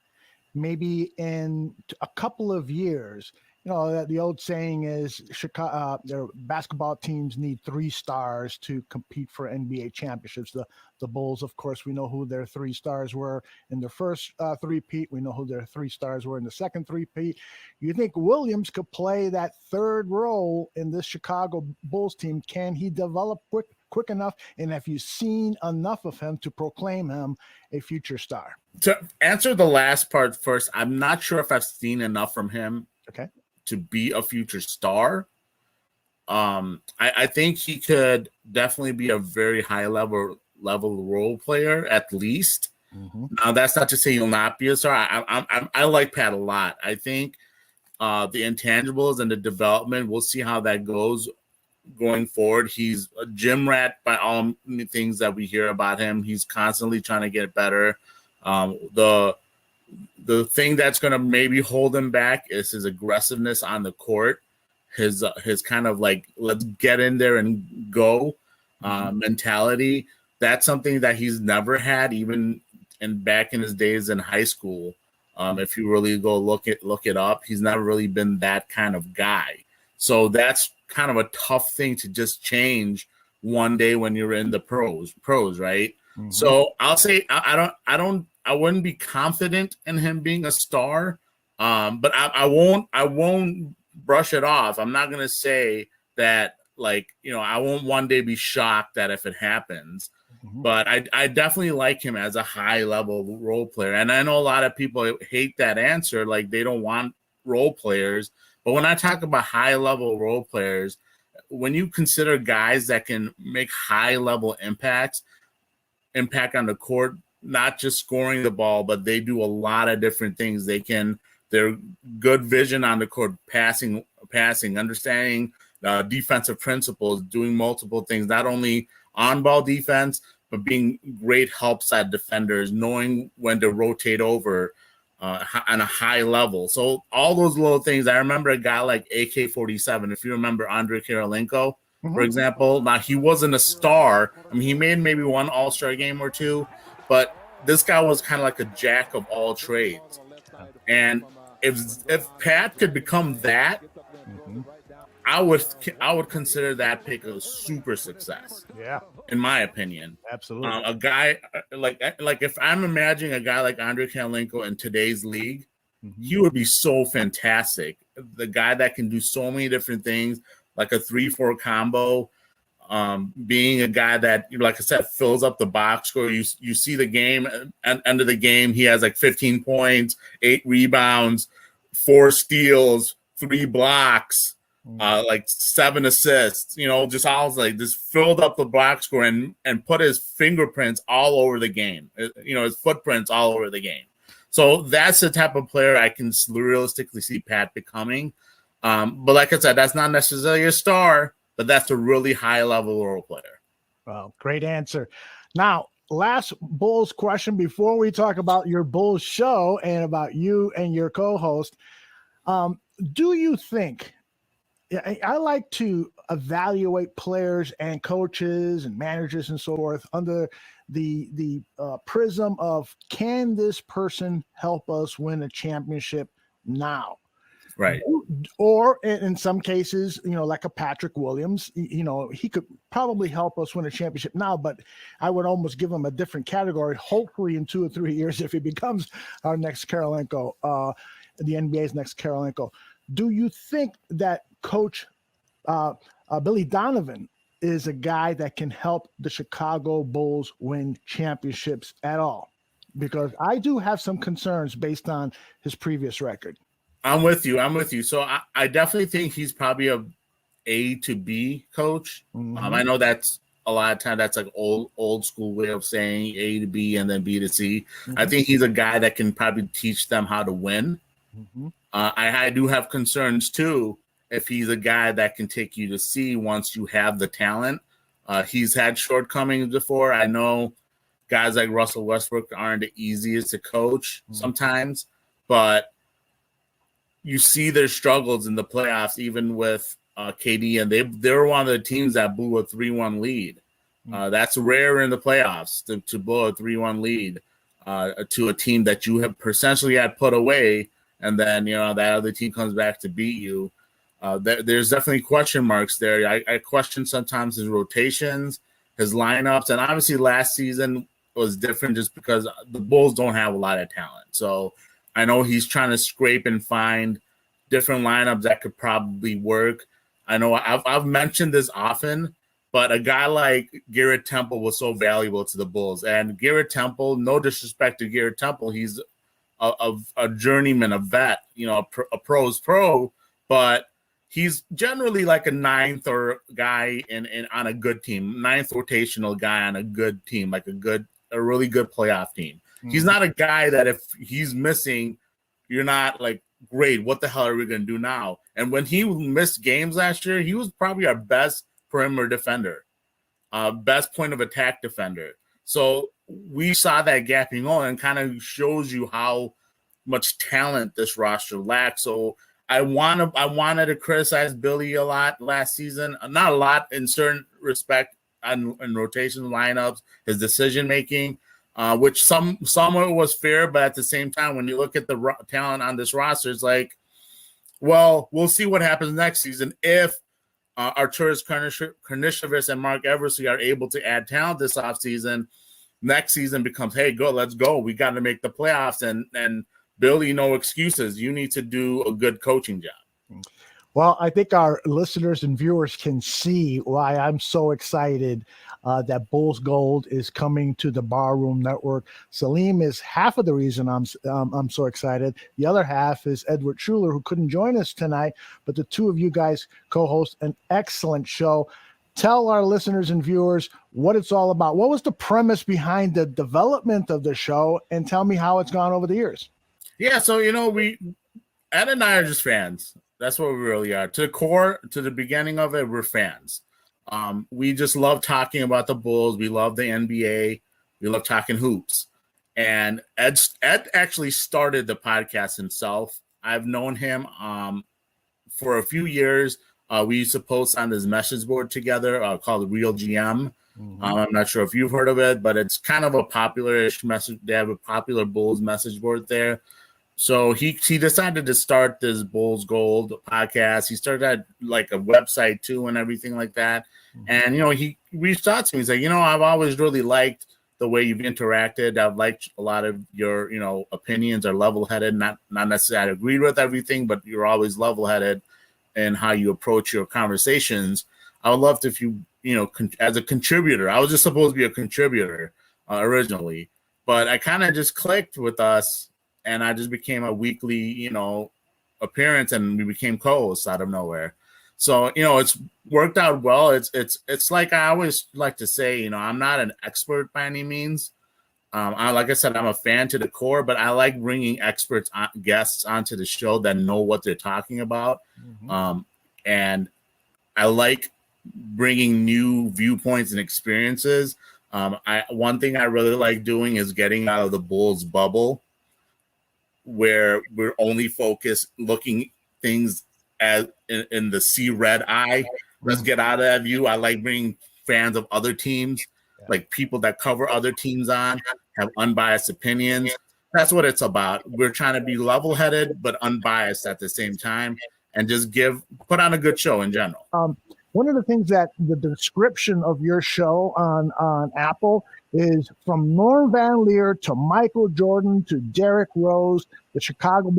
maybe in a couple of years? You know, that the old saying is Chicago, their basketball teams need 3 stars to compete for NBA championships. The Bulls, of course, we know who their 3 stars were in the first three-peat. We know who their 3 stars were in the second three-peat. You think Williams could play that third role in this Chicago Bulls team? Can he develop quick enough? And have you seen enough of him to proclaim him a future star? To answer the last part first, I'm not sure if I've seen enough from him. Okay. To be a future star. I think he could definitely be a very high level role player at least. Now that's not to say he'll not be a star. I like Pat a lot. I think the intangibles and the development, we'll see how that goes going forward. He's a gym rat by all things that we hear about him. He's constantly trying to get better. The thing that's going to maybe hold him back is his aggressiveness on the court, his kind of like, let's get in there and go mentality. That's something that he's never had, even back in his days in high school. If you really go look it up, he's never really been that kind of guy. So that's kind of a tough thing to just change one day when you're in the pros, right? So I'll say I wouldn't be confident in him being a star, but I won't brush it off. I'm not gonna say that, like, you know, I won't one day be shocked that if it happens. But I definitely like him as a high level role player. And I know a lot of people hate that answer, like they don't want role players. But when I talk about high level role players, when you consider guys that can make high level impact on the court, not just scoring the ball, but they do a lot of different things. They're good vision on the court, passing, understanding defensive principles, doing multiple things, not only on ball defense, but being great help side defenders, knowing when to rotate over on a high level. So all those little things. I remember a guy like AK-47, if you remember Andre Kirilenko, for example. Now, he wasn't a star. I mean, he made maybe one all-star game or two, but this guy was kind of like a jack of all trades. And if Pat could become that, I would consider that pick a super success. Yeah, in my opinion, absolutely. A guy like if I'm imagining a guy like Andre Kirilenko in today's league, he would be so fantastic. The guy that can do so many different things, like a 3-4 combo. Being a guy that, like I said, fills up the box score. You see the game, and end of the game, he has like 15 points, 8 rebounds, 4 steals, 3 blocks, like 7 assists. You know, just all like just filled up the box score and put his fingerprints all over the game. You know, his footprints all over the game. So that's the type of player I can realistically see Pat becoming. But like I said, that's not necessarily a star, but that's a really high-level role player. Well, great answer. Now, last Bulls question before we talk about your Bulls show and about you and your co-host. Do you think – I like to evaluate players and coaches and managers and so forth under the prism of, can this person help us win a championship now? Right. Or in some cases, you know, like a Patrick Williams, you know, he could probably help us win a championship now, but I would almost give him a different category, hopefully in 2 or 3 years, if he becomes our next Kirilenko, the NBA's next Kirilenko. Do you think that Coach Billy Donovan is a guy that can help the Chicago Bulls win championships at all? Because I do have some concerns based on his previous record. I'm with you. So I definitely think he's probably A to B coach. I know that's a lot of time that's like old school way of saying A to B and then B to C. I think he's a guy that can probably teach them how to win. I do have concerns too if he's a guy that can take you to C once you have the talent. He's had shortcomings before. I know guys like Russell Westbrook aren't the easiest to coach sometimes, but you see their struggles in the playoffs, even with KD, and they were one of the teams that blew a 3-1 lead. That's rare in the playoffs to blow a 3-1 lead to a team that you have essentially had put away, and then that other team comes back to beat you. There's definitely question marks there. I question sometimes his rotations, his lineups, and obviously last season was different just because the Bulls don't have a lot of talent. So I know he's trying to scrape and find different lineups that could probably work. I know I've mentioned this often, but a guy like Garrett Temple was so valuable to the Bulls. And Garrett Temple, no disrespect to Garrett Temple, he's a journeyman, a vet, a pro's pro, but he's generally like a ninth or guy in on a good team, ninth rotational guy on a good team, like a really good playoff team. He's not a guy that if he's missing, you're not like, great, what the hell are we going to do now? And when he missed games last year, he was probably our best perimeter defender, best point of attack defender. So we saw that gapping on and kind of shows you how much talent this roster lacks. So I wanted to criticize Billy a lot last season, not a lot in certain respect in rotation lineups, his decision making. Which some of it was fair, but at the same time, when you look at the talent on this roster, it's like, well, we'll see what happens next season if Arturas Karnisovas and Mark Eversley are able to add talent this offseason. Next season becomes, hey, let's go. We got to make the playoffs, and Billy, no excuses. You need to do a good coaching job. Well, I think our listeners and viewers can see why I'm so excited that Bulls Gold is coming to the Barroom Network. Salim is half of the reason I'm so excited. The other half is Edward Schuler, who couldn't join us tonight, but the two of you guys co-host an excellent show. Tell our listeners and viewers what it's all about. What was the premise behind the development of the show, and tell me how it's gone over the years. Yeah, so Ed and I are just fans. That's what we really are. To the core, to the beginning of it, we're fans. We just love talking about the Bulls. We love the NBA. We love talking hoops. And Ed actually started the podcast himself. I've known him for a few years. We used to post on this message board together called Real GM. I'm not sure if you've heard of it, but it's kind of a popular-ish message. They have a popular Bulls message board there. So he decided to start this Bulls Gold podcast. He started like a website too and everything like that. And, he reached out to me. He's like, I've always really liked the way you've interacted. I've liked a lot of your, opinions are level-headed, not necessarily agreed with everything, but you're always level-headed in how you approach your conversations. I would love to, if you, as a contributor, I was just supposed to be a contributor originally, but I kind of just clicked with us. And I just became a weekly, appearance, and we became co-hosts out of nowhere. So, it's worked out well. It's like I always like to say, I'm not an expert by any means. Like I said, I'm a fan to the core, but I like bringing guests onto the show that know what they're talking about. And I like bringing new viewpoints and experiences. One thing I really like doing is getting out of the Bulls bubble, where we're only focused looking things as in the see red eye. Let's get out of that view. I like bringing fans of other teams, like people that cover other teams have unbiased opinions. That's what it's about. We're trying to be level-headed but unbiased at the same time, and just put on a good show in general. One of the things that the description of your show on Apple is from Norm Van Leer to Michael Jordan to Derrick Rose. The Chicago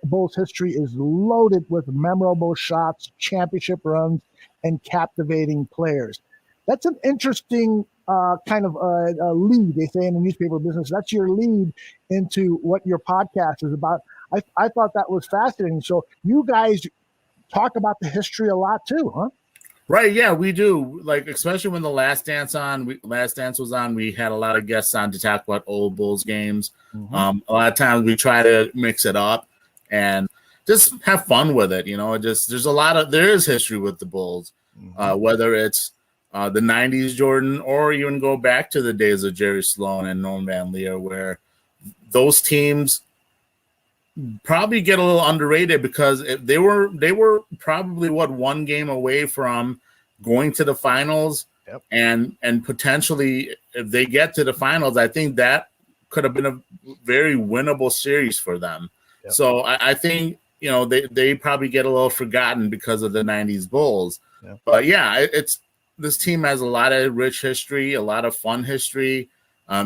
Bulls history is loaded with memorable shots, championship runs, and captivating players. That's an interesting kind of lead, they say in the newspaper business. That's your lead into what your podcast is about. I thought that was fascinating. So you guys talk about the history a lot too, huh? Right, yeah, we do. Like, especially when the Last Dance was on, we had a lot of guests on to talk about old Bulls games. A lot of times we try to mix it up and just have fun with it. There is history with the Bulls, whether it's the 90s Jordan or even go back to the days of Jerry Sloan and Norm Van Leer, where those teams probably get a little underrated because they were probably one game away from going to the finals. Yep. and potentially if they get to the finals, I think that could have been a very winnable series for them. Yep. So I think they probably get a little forgotten because of the 90s Bulls. Yep. But yeah, this team has a lot of rich history, a lot of fun history.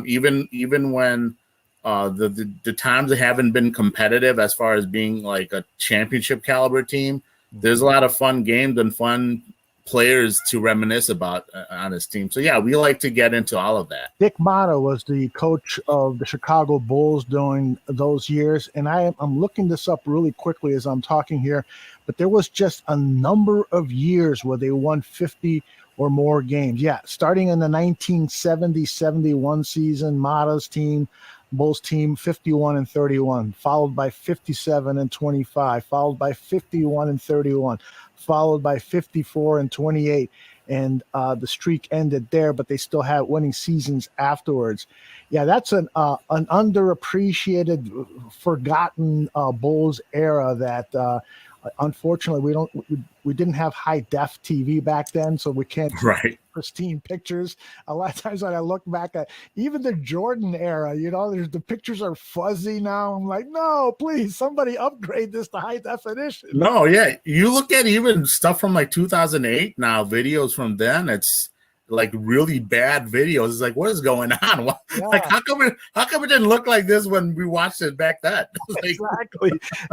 Even when the times they haven't been competitive as far as being like a championship caliber team, there's a lot of fun games and fun players to reminisce about on this team. So yeah, we like to get into all of that. Dick Motta was the coach of the Chicago Bulls during those years, and I'm looking this up really quickly as I'm talking here, but there was just a number of years where they won 50 or more games. Yeah, starting in the 1970-71 season, Motta's team, Bulls team, 51-31, followed by 57-25, followed by 51-31, followed by 54-28, and the streak ended there, but they still had winning seasons afterwards. Yeah, that's an underappreciated, forgotten Bulls era that unfortunately we didn't have high def TV back then, so we can't right pristine pictures. A lot of times when I look back at even the Jordan era, the pictures are fuzzy now. I'm like, no, please, somebody upgrade this to high definition. No, yeah. You look at even stuff from like 2008 now, videos from then, it's like really bad videos. It's like, what is going on? Yeah. Like, how come it didn't look like this when we watched it back then?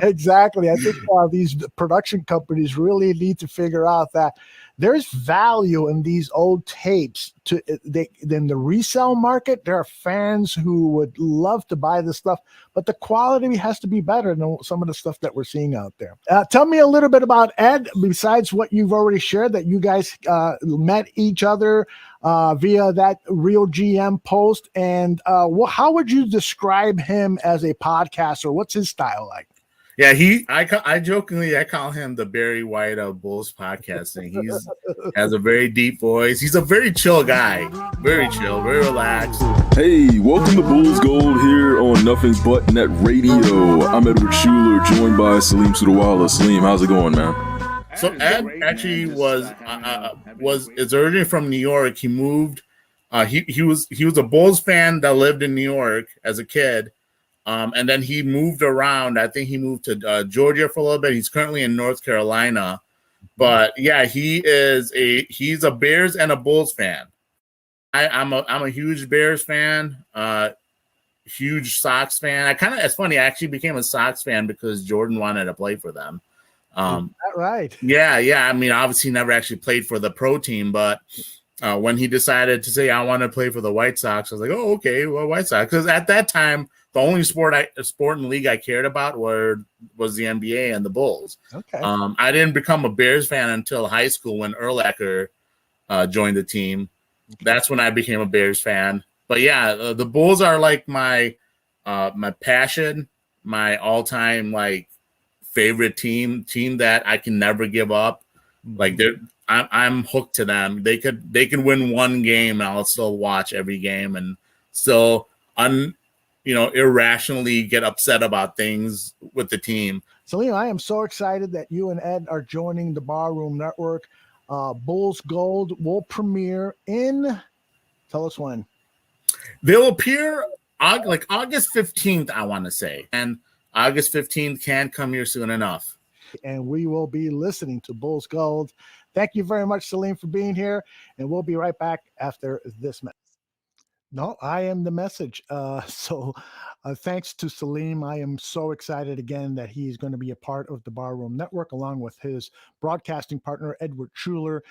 Exactly. I think these production companies really need to figure out that there's value in these old tapes. In the resale market, there are fans who would love to buy this stuff, but the quality has to be better than some of the stuff that we're seeing out there. Tell me a little bit about Ed, besides what you've already shared, that you guys met each other via that Real GM post. And how would you describe him as a podcaster? What's his style like? Yeah, I jokingly call him the Barry White of Bulls podcasting. He's has a very deep voice. He's a very chill guy, very chill, very relaxed. Hey, welcome to Bulls Gold here on Nothing But Net Radio. I'm Edward Schuler, joined by Salim Sudawala. Salim, how's it going, man? So Ed actually was originally from New York. He moved. He was a Bulls fan that lived in New York as a kid. And then he moved around. I think he moved to Georgia for a little bit. He's currently in North Carolina. But yeah, he's a Bears and a Bulls fan. I'm a huge Bears fan, huge Sox fan. It's funny, I actually became a Sox fan because Jordan wanted to play for them. Is that right? Yeah. I mean, obviously never actually played for the pro team, but when he decided to say I want to play for the White Sox, I was like, oh, okay, well, White Sox. Because at that time, the only sport and league I cared about was the NBA and the Bulls. Okay. I didn't become a Bears fan until high school when Urlacher joined the team. Okay. That's when I became a Bears fan. But yeah, the Bulls are like my passion, my all-time like favorite team that I can never give up. Like I'm hooked to them. They can win one game and I'll still watch every game and still irrationally get upset about things with the team. Salim, I am so excited that you and Ed are joining the Barroom Network. Bulls Gold will premiere tell us when. They'll appear like August 15th, I want to say. And August 15th can't come here soon enough. And we will be listening to Bulls Gold. Thank you very much, Salim, for being here. And we'll be right back after this message. No, I am the message. So thanks to Salim. I am so excited again that he's going to be a part of the Barroom Network along with his broadcasting partner, Edward Schuler.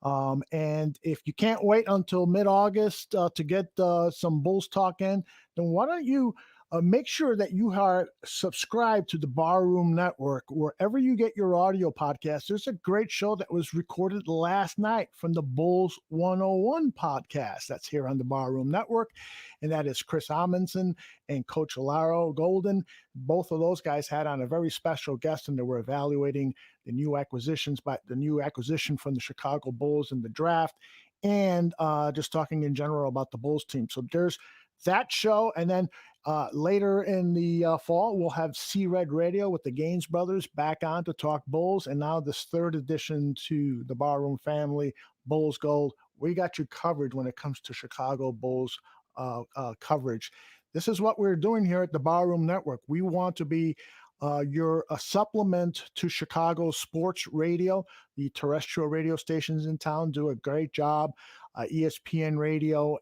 And if you can't wait until mid-August to get some Bulls talk in, then why don't you make sure that you are subscribed to the Barroom Network wherever you get your audio podcast. There's a great show that was recorded last night from the Bulls 101 podcast. That's here on the Barroom Network. And that is Chris Amundsen and Coach Alaro Golden. Both of those guys had on a very special guest, and they were evaluating the new acquisition from the Chicago Bulls in the draft, and just talking in general about the Bulls team. So there's that show. And then later in the fall, we'll have C-Red Radio with the Gaines brothers back on to talk Bulls. And now this third edition to the Barroom family, Bulls Gold. We got you covered when it comes to Chicago Bulls coverage. This is what we're doing here at the Barroom Network. We want to be your supplement to Chicago sports radio. The terrestrial radio stations in town do a great job. ESPN Radio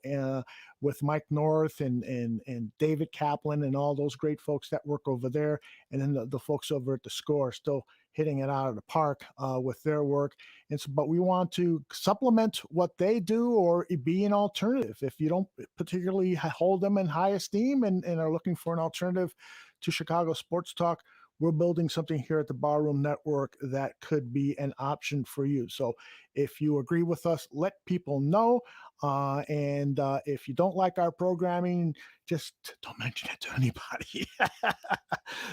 with Mike North and David Kaplan and all those great folks that work over there. And then the folks over at The Score still hitting it out of the park with their work. And so, but we want to supplement what they do or be an alternative. If you don't particularly hold them in high esteem and are looking for an alternative to Chicago sports talk, we're building something here at the Barroom Network that could be an option for you. So if you agree with us, let people know. And if you don't like our programming, just don't mention it to anybody.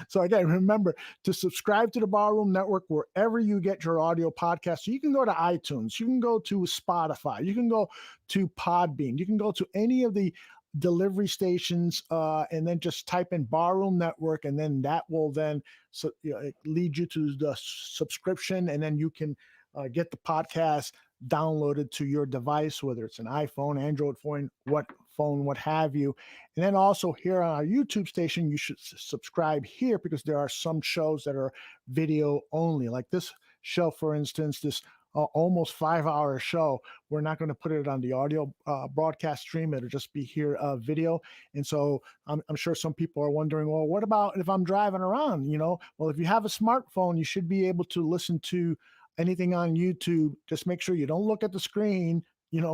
So again, remember to subscribe to the Barroom Network wherever you get your audio podcast. So you can go to iTunes, you can go to Spotify, you can go to Podbean, you can go to any of the delivery stations and then just type in Barroom Network, and then that will then lead you to the subscription, and then you can get the podcast downloaded to your device, whether it's an iPhone, Android phone, what have you. And then also here on our YouTube station, you should subscribe here because there are some shows that are video only, like this show, for instance, this almost 5-hour show. We're not going to put it on the audio broadcast stream. It'll just be here video. And so I'm sure some people are wondering, well, what about if I'm driving around? Well, if you have a smartphone, you should be able to listen to anything on YouTube. Just make sure you don't look at the screen.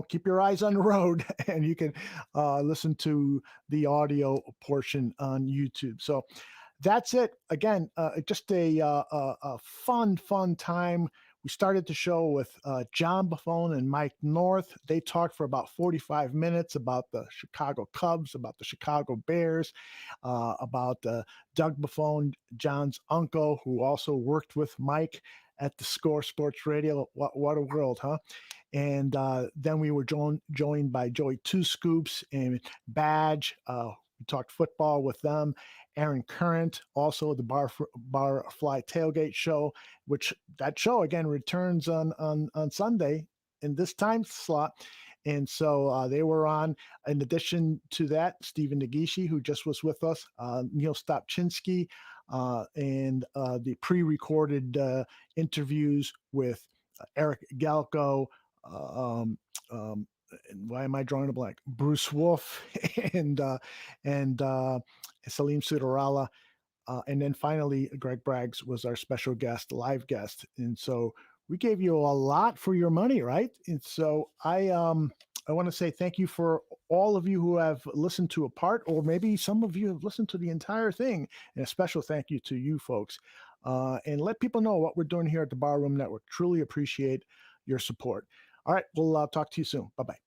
Keep your eyes on the road, and you can listen to the audio portion on YouTube. So that's it. Again, just a fun time. We started the show with John Buffone and Mike North. They talked for about 45 minutes about the Chicago Cubs, about the Chicago Bears, about Doug Buffone, John's uncle, who also worked with Mike at the Score Sports Radio. What a world, huh? And then we were joined by Joey Two Scoops and Badge. We talked football with them. Aaron Current, also the Barfly Tailgate Show, which that show again returns on Sunday in this time slot. And so they were on. In addition to that, Stephen Nagishi, who just was with us, Neil Stopchinski, and the pre-recorded interviews with Eric Galko, why am I drawing a blank? Bruce Wolf and Salim Sudarala. And then finally, Greg Braggs was our special guest, live guest. And so we gave you a lot for your money, right? And so I want to say thank you for all of you who have listened to a part, or maybe some of you have listened to the entire thing. And a special thank you to you folks. And let people know what we're doing here at the Barroom Network. Truly appreciate your support. All right, we'll talk to you soon. Bye-bye.